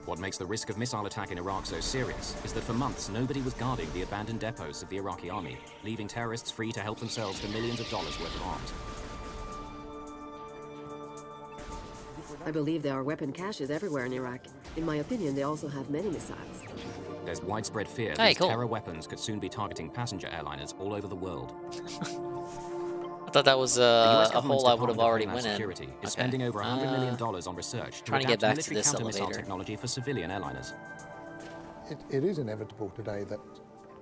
What makes the risk of missile attack in Iraq so serious is that for months nobody was guarding the abandoned depots of the Iraqi army, leaving terrorists free to help themselves to millions of dollars worth of arms. I believe there are weapon caches everywhere in Iraq. In my opinion, they also have many missiles. There's widespread fear Hey, that these cool. terror weapons could soon be targeting passenger airliners all over the world. I thought that was The US a government's hole I would have Department of already Homeland went in. Security is Okay. spending over $100 million on research trying to adapt get back to military this counter-missile elevator. technology for civilian airliners. It is inevitable today that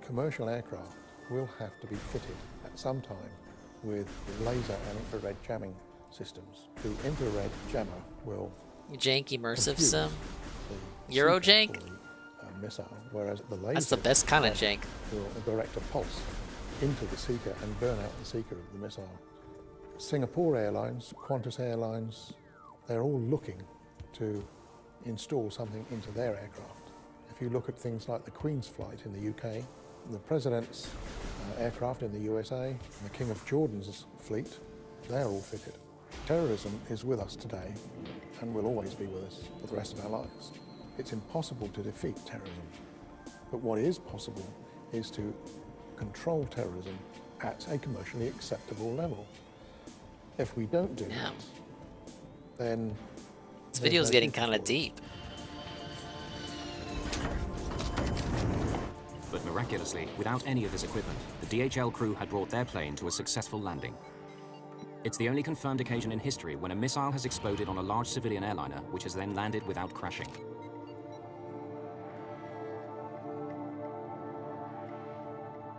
commercial aircraft will have to be fitted at some time with laser and infrared jamming systems. The infrared jammer will Jank immersive confuse sim. the Euro seeker jank. for the, missile, whereas the laser That's the best kind of jank. will direct a pulse into the seeker and burn out the seeker of the missile. Singapore Airlines, Qantas Airlines, they're all looking to install something into their aircraft. If you look at things like the Queen's flight in the UK, the President's aircraft in the USA, and the King of Jordan's fleet, they're all fitted. Terrorism is with us today and will always be with us for the rest of our lives. It's impossible to defeat terrorism, but what is possible is to control terrorism at a commercially acceptable level. If we don't do that, then This video's getting kind of deep. But miraculously, without any of this equipment, the DHL crew had brought their plane to a successful landing. It's the only confirmed occasion in history when a missile has exploded on a large civilian airliner, which has then landed without crashing.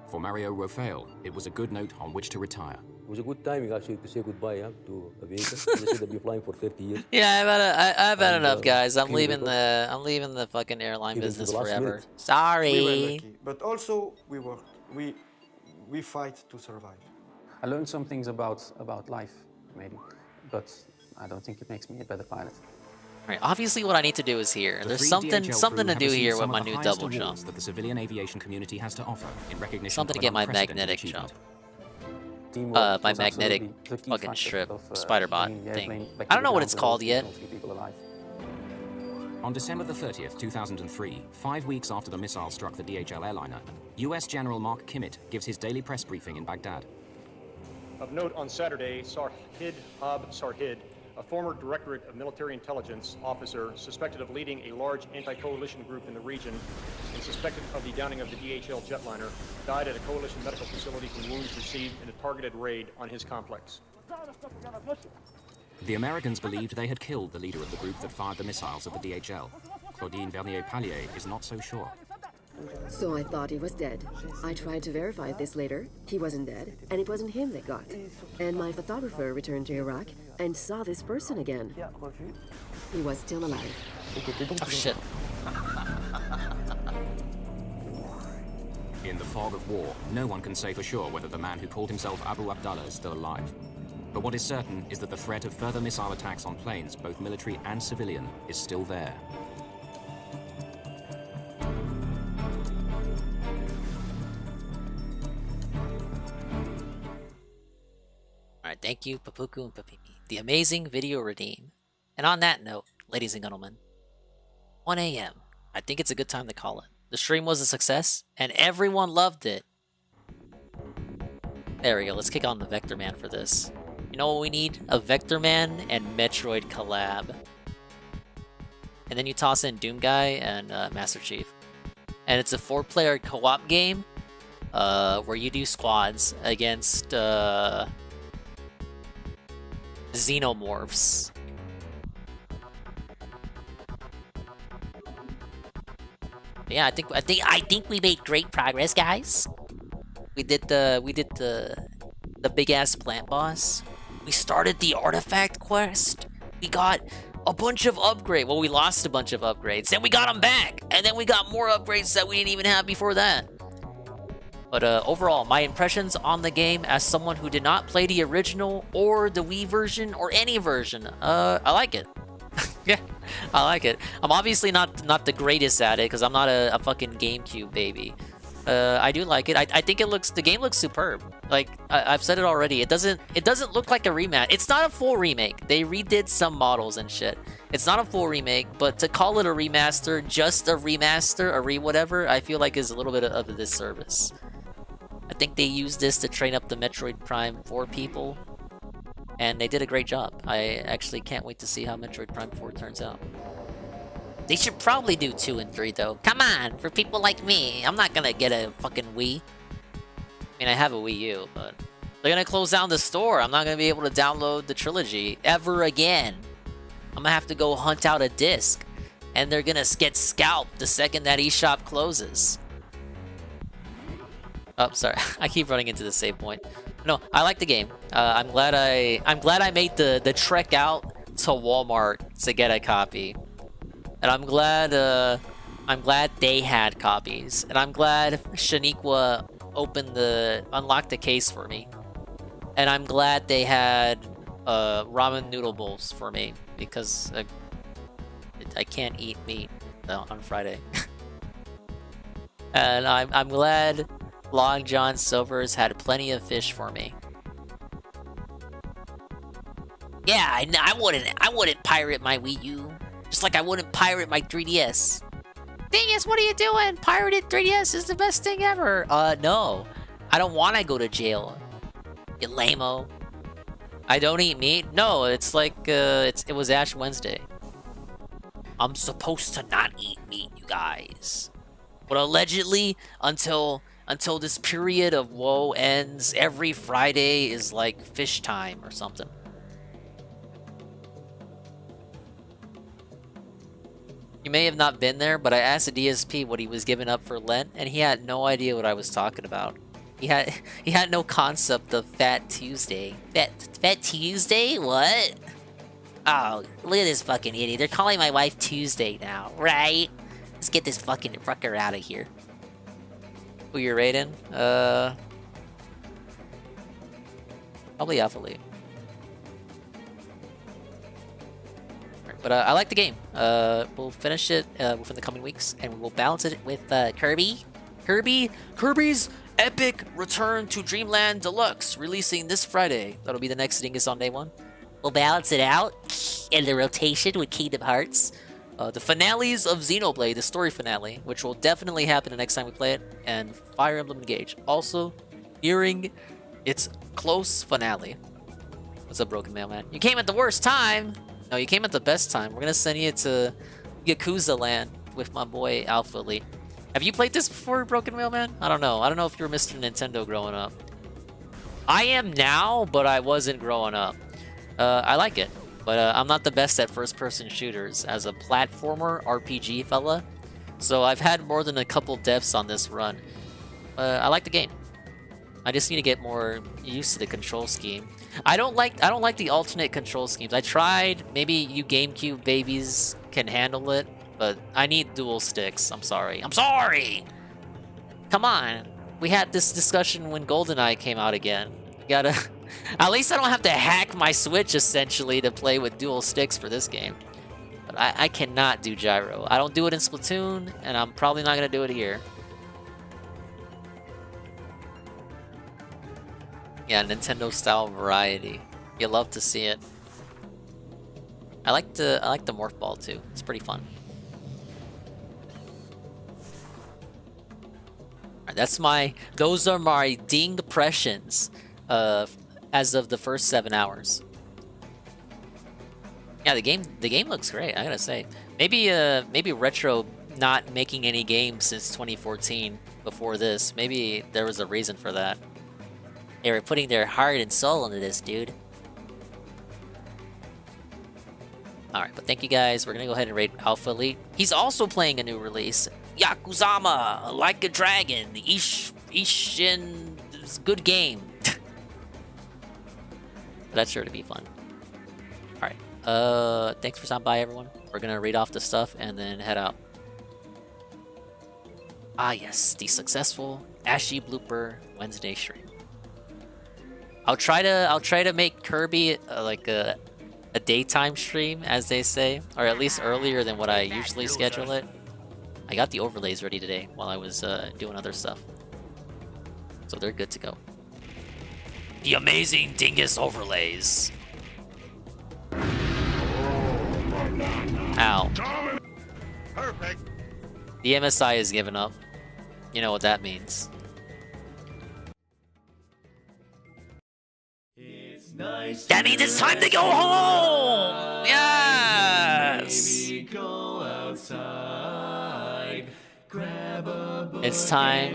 For Mario Rafael, it was a good note on which to retire. It was a good timing actually to say goodbye to aviation. They said they'll be flying for 30 years. Yeah, I've had And, enough, guys. I'm clean leaving record. I'm leaving the fucking airline Even to business the last forever. minute. Sorry. We were lucky, but also we worked. We fight to survive. I learned some things about life, maybe, but I don't think it makes me a better pilot. Right, obviously what I need to do is here. The There's three something DHL something crew to have do here received with some my of the new highest double jump. awards that the civilian aviation community has to offer in recognition Something to of get an my unprecedented magnetic achievement. Teamwork my was magnetic absolutely the key fucking factor strip of, spider bot bringing the thing. airplane back I to don't know the what ground it's with called all yet. 3 people alive. On December the 30th, 2003, 5 weeks after the missile struck the DHL airliner, US General Mark Kimmett gives his daily press briefing in Baghdad. Of note, on Saturday, Sarhid Sarhid, a former Directorate of Military Intelligence officer suspected of leading a large anti-coalition group in the region and suspected of the downing of the DHL jetliner, died at a coalition medical facility from wounds received in a targeted raid on his complex. The Americans believed they had killed the leader of the group that fired the missiles at the DHL. Claudine Vernier-Pallier is not so sure. So I thought he was dead. I tried to verify this later. He wasn't dead, and it wasn't him they got. And my photographer returned to Iraq and saw this person again. He was still alive. Oh shit. In the fog of war, no one can say for sure whether the man who called himself Abu Abdallah is still alive. But what is certain is that the threat of further missile attacks on planes, both military and civilian, is still there. Alright, thank you, Papuku and Papimi. The amazing video redeem. And on that note, ladies and gentlemen, 1 a.m. I think it's a good time to call it. The stream was a success, and everyone loved it. There we go. Let's kick on the Vector Man for this. You know what we need? A Vector Man and Metroid collab. And then you toss in Doom Guy and Master Chief. And it's a 4-player co-op game where you do squads against xenomorphs. Yeah, I think we made great progress, guys. We did the big ass plant boss. We started the artifact quest. We got a bunch of upgrades. Well, we lost a bunch of upgrades. Then we got them back. And then we got more upgrades that we didn't even have before that. But overall, my impressions on the game as someone who did not play the original or the Wii version or any version, I like it. Yeah, I like it. I'm obviously not the greatest at it because I'm not a fucking GameCube baby. I do like it. I think the game looks superb. Like I've said it already. It doesn't look like a remake. It's not a full remake. They redid some models and shit. It's not a full remake, but to call it a remaster, just a remaster, a whatever, I feel like is a little bit of a disservice. I think they used this to train up the Metroid Prime 4 people, and they did a great job. I actually can't wait to see how Metroid Prime 4 turns out. They should probably do 2 and 3 though. Come on, for people like me. I'm not gonna get a fucking Wii. I mean, I have a Wii U, but they're gonna close down the store. I'm not gonna be able to download the trilogy ever again. I'm gonna have to go hunt out a disc, and they're gonna get scalped the second that eShop closes. Oh, sorry. I keep running into the save point. No, I like the game. I'm glad I made the trek out to Walmart to get a copy. And I'm glad they had copies. And I'm glad Shaniqua unlocked the case for me. And I'm glad they had ramen noodle bowls for me because I can't eat meat on Friday. And I'm glad Long John Silver's had plenty of fish for me. Yeah, I wouldn't pirate my Wii U. Just like I wouldn't pirate my 3DS. Dingus, what are you doing? Pirated 3DS is the best thing ever. No. I don't want to go to jail. You lame-o. I don't eat meat? No, it's like, it was Ash Wednesday. I'm supposed to not eat meat, you guys. But allegedly, until this period of woe ends, every Friday is like fish time or something. You may have not been there, but I asked the DSP what he was giving up for Lent, and he had no idea what I was talking about. He had no concept of Fat Tuesday. Fat Tuesday? What? Oh, look at this fucking idiot. They're calling my wife Tuesday now, right? Let's get this fucking fucker out of here. Who you're rating? Probably Alpha League. But I like the game. We'll finish it within the coming weeks, and we'll balance it with Kirby. Kirby's Epic Return to Dreamland Deluxe, releasing this Friday. That'll be the next Dingus on day 1. We'll balance it out in the rotation with Kingdom Hearts. The finales of Xenoblade, the story finale, which will definitely happen the next time we play it, and Fire Emblem Engage. Also, nearing its close finale. What's up, Broken Mailman? You came at the worst time! No, you came at the best time. We're gonna send you to Yakuza Land with my boy Alpha Elite. Have you played this before, Broken Mailman? I don't know. I don't know if you were Mr. Nintendo growing up. I am now, but I wasn't growing up. I like it, but I'm not the best at first-person shooters as a platformer RPG fella. So I've had more than a couple deaths on this run. I like the game. I just need to get more used to the control scheme. I don't like the alternate control schemes. I tried. Maybe you GameCube babies can handle it, but I need dual sticks. I'm sorry. Come on. We had this discussion when GoldenEye came out again. You gotta... At least I don't have to hack my Switch, essentially, to play with dual sticks for this game. But I cannot do gyro. I don't do it in Splatoon, and I'm probably not gonna do it here. Yeah, Nintendo-style variety. You love to see it. I like the morph ball too. It's pretty fun. Alright, those are my ding impressions as of the first 7 hours. Yeah, the game looks great, I gotta say. Maybe Retro not making any games since 2014 before this. Maybe there was a reason for that. They were putting their heart and soul into this, dude. Alright, but thank you guys. We're gonna go ahead and rate Alpha Elite. He's also playing a new release. Yakuzama, Like a Dragon, Ishin, it's a good game. That's sure to be fun. Alright, thanks for stopping by, everyone. We're gonna read off the stuff and then head out. Ah yes, the successful Ashy Blooper Wednesday stream. I'll try to make Kirby like a daytime stream, as they say, or at least earlier than what I usually schedule it. I got the overlays ready today while I was doing other stuff, so they're good to go. The amazing Dingus overlays. Ow. Perfect. The MSI has given up. You know what that means. That means it's time to go home! Yes! It's time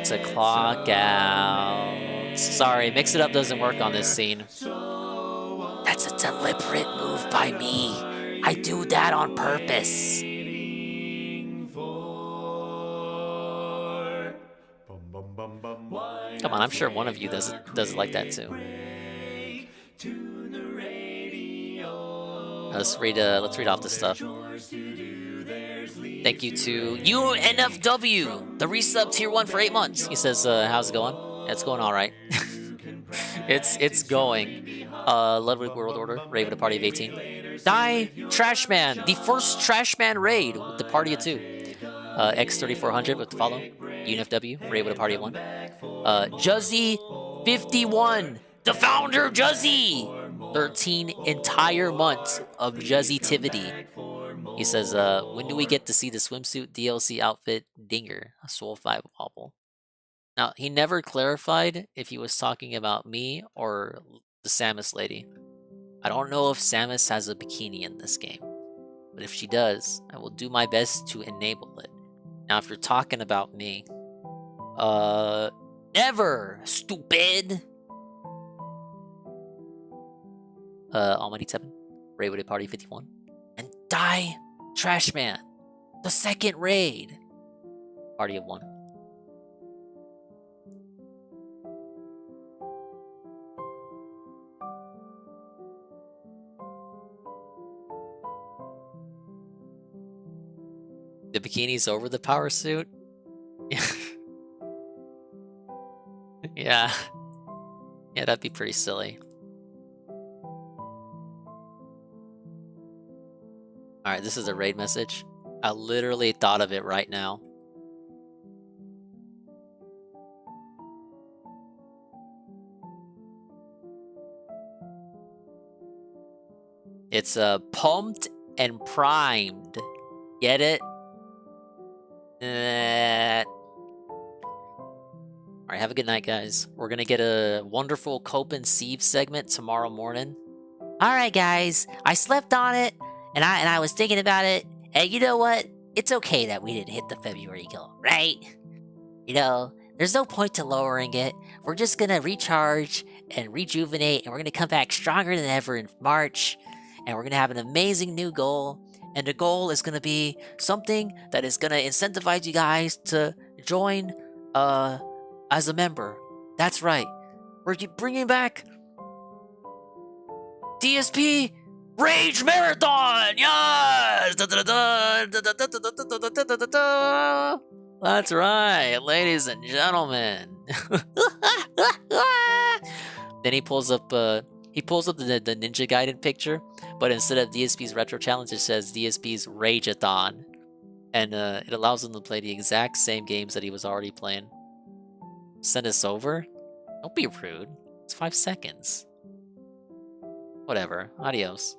to clock out. Sorry, Mix It Up doesn't work on this scene. That's a deliberate move by me. I do that on purpose. Come on, I'm sure one of you does it like that too. Let's read off the stuff. Thank you to UNFW, the resub tier 1 for 8 months. He says, how's it going? It's going all right. it's going. Ludwig World Order, raid with a party of 18. Die Trashman, the first Trashman raid with the party of 2. X3400 with the follow. UNFW, raid with a party of 1. Juzzy51, the founder of Juzzy. 13 entire months of Juzzy-tivity. He says, when do we get to see the swimsuit DLC outfit Dinger, a Soul 5 wobble? Now, he never clarified if he was talking about me or the Samus lady. I don't know if Samus has a bikini in this game, but if she does, I will do my best to enable it. Now, if you're talking about me, never, stupid! Almighty 7, Raid Party 51, and Die Trashman, the second raid, party of 1. The bikini's over the power suit? Yeah. Yeah, that'd be pretty silly. Alright, this is a raid message. I literally thought of it right now. It's pumped and primed. Get it? Alright, have a good night, guys. We're gonna get a wonderful Cope and Sieve segment tomorrow morning. Alright, guys. I slept on it, and I was thinking about it, and you know what? It's okay that we didn't hit the February goal, right? You know, there's no point to lowering it. We're just gonna recharge and rejuvenate, and we're gonna come back stronger than ever in March, and we're gonna have an amazing new goal. And the goal is gonna be something that is gonna incentivize you guys to join as a member. That's right. We're bringing back DSP Rage Marathon! Yes! That's right, ladies and gentlemen. Then he pulls up the Ninja Gaiden picture, but instead of DSP's Retro Challenge, it says DSP's Rageathon. And it allows him to play the exact same games that he was already playing. Send us over? Don't be rude. It's 5 seconds. Whatever. Adios.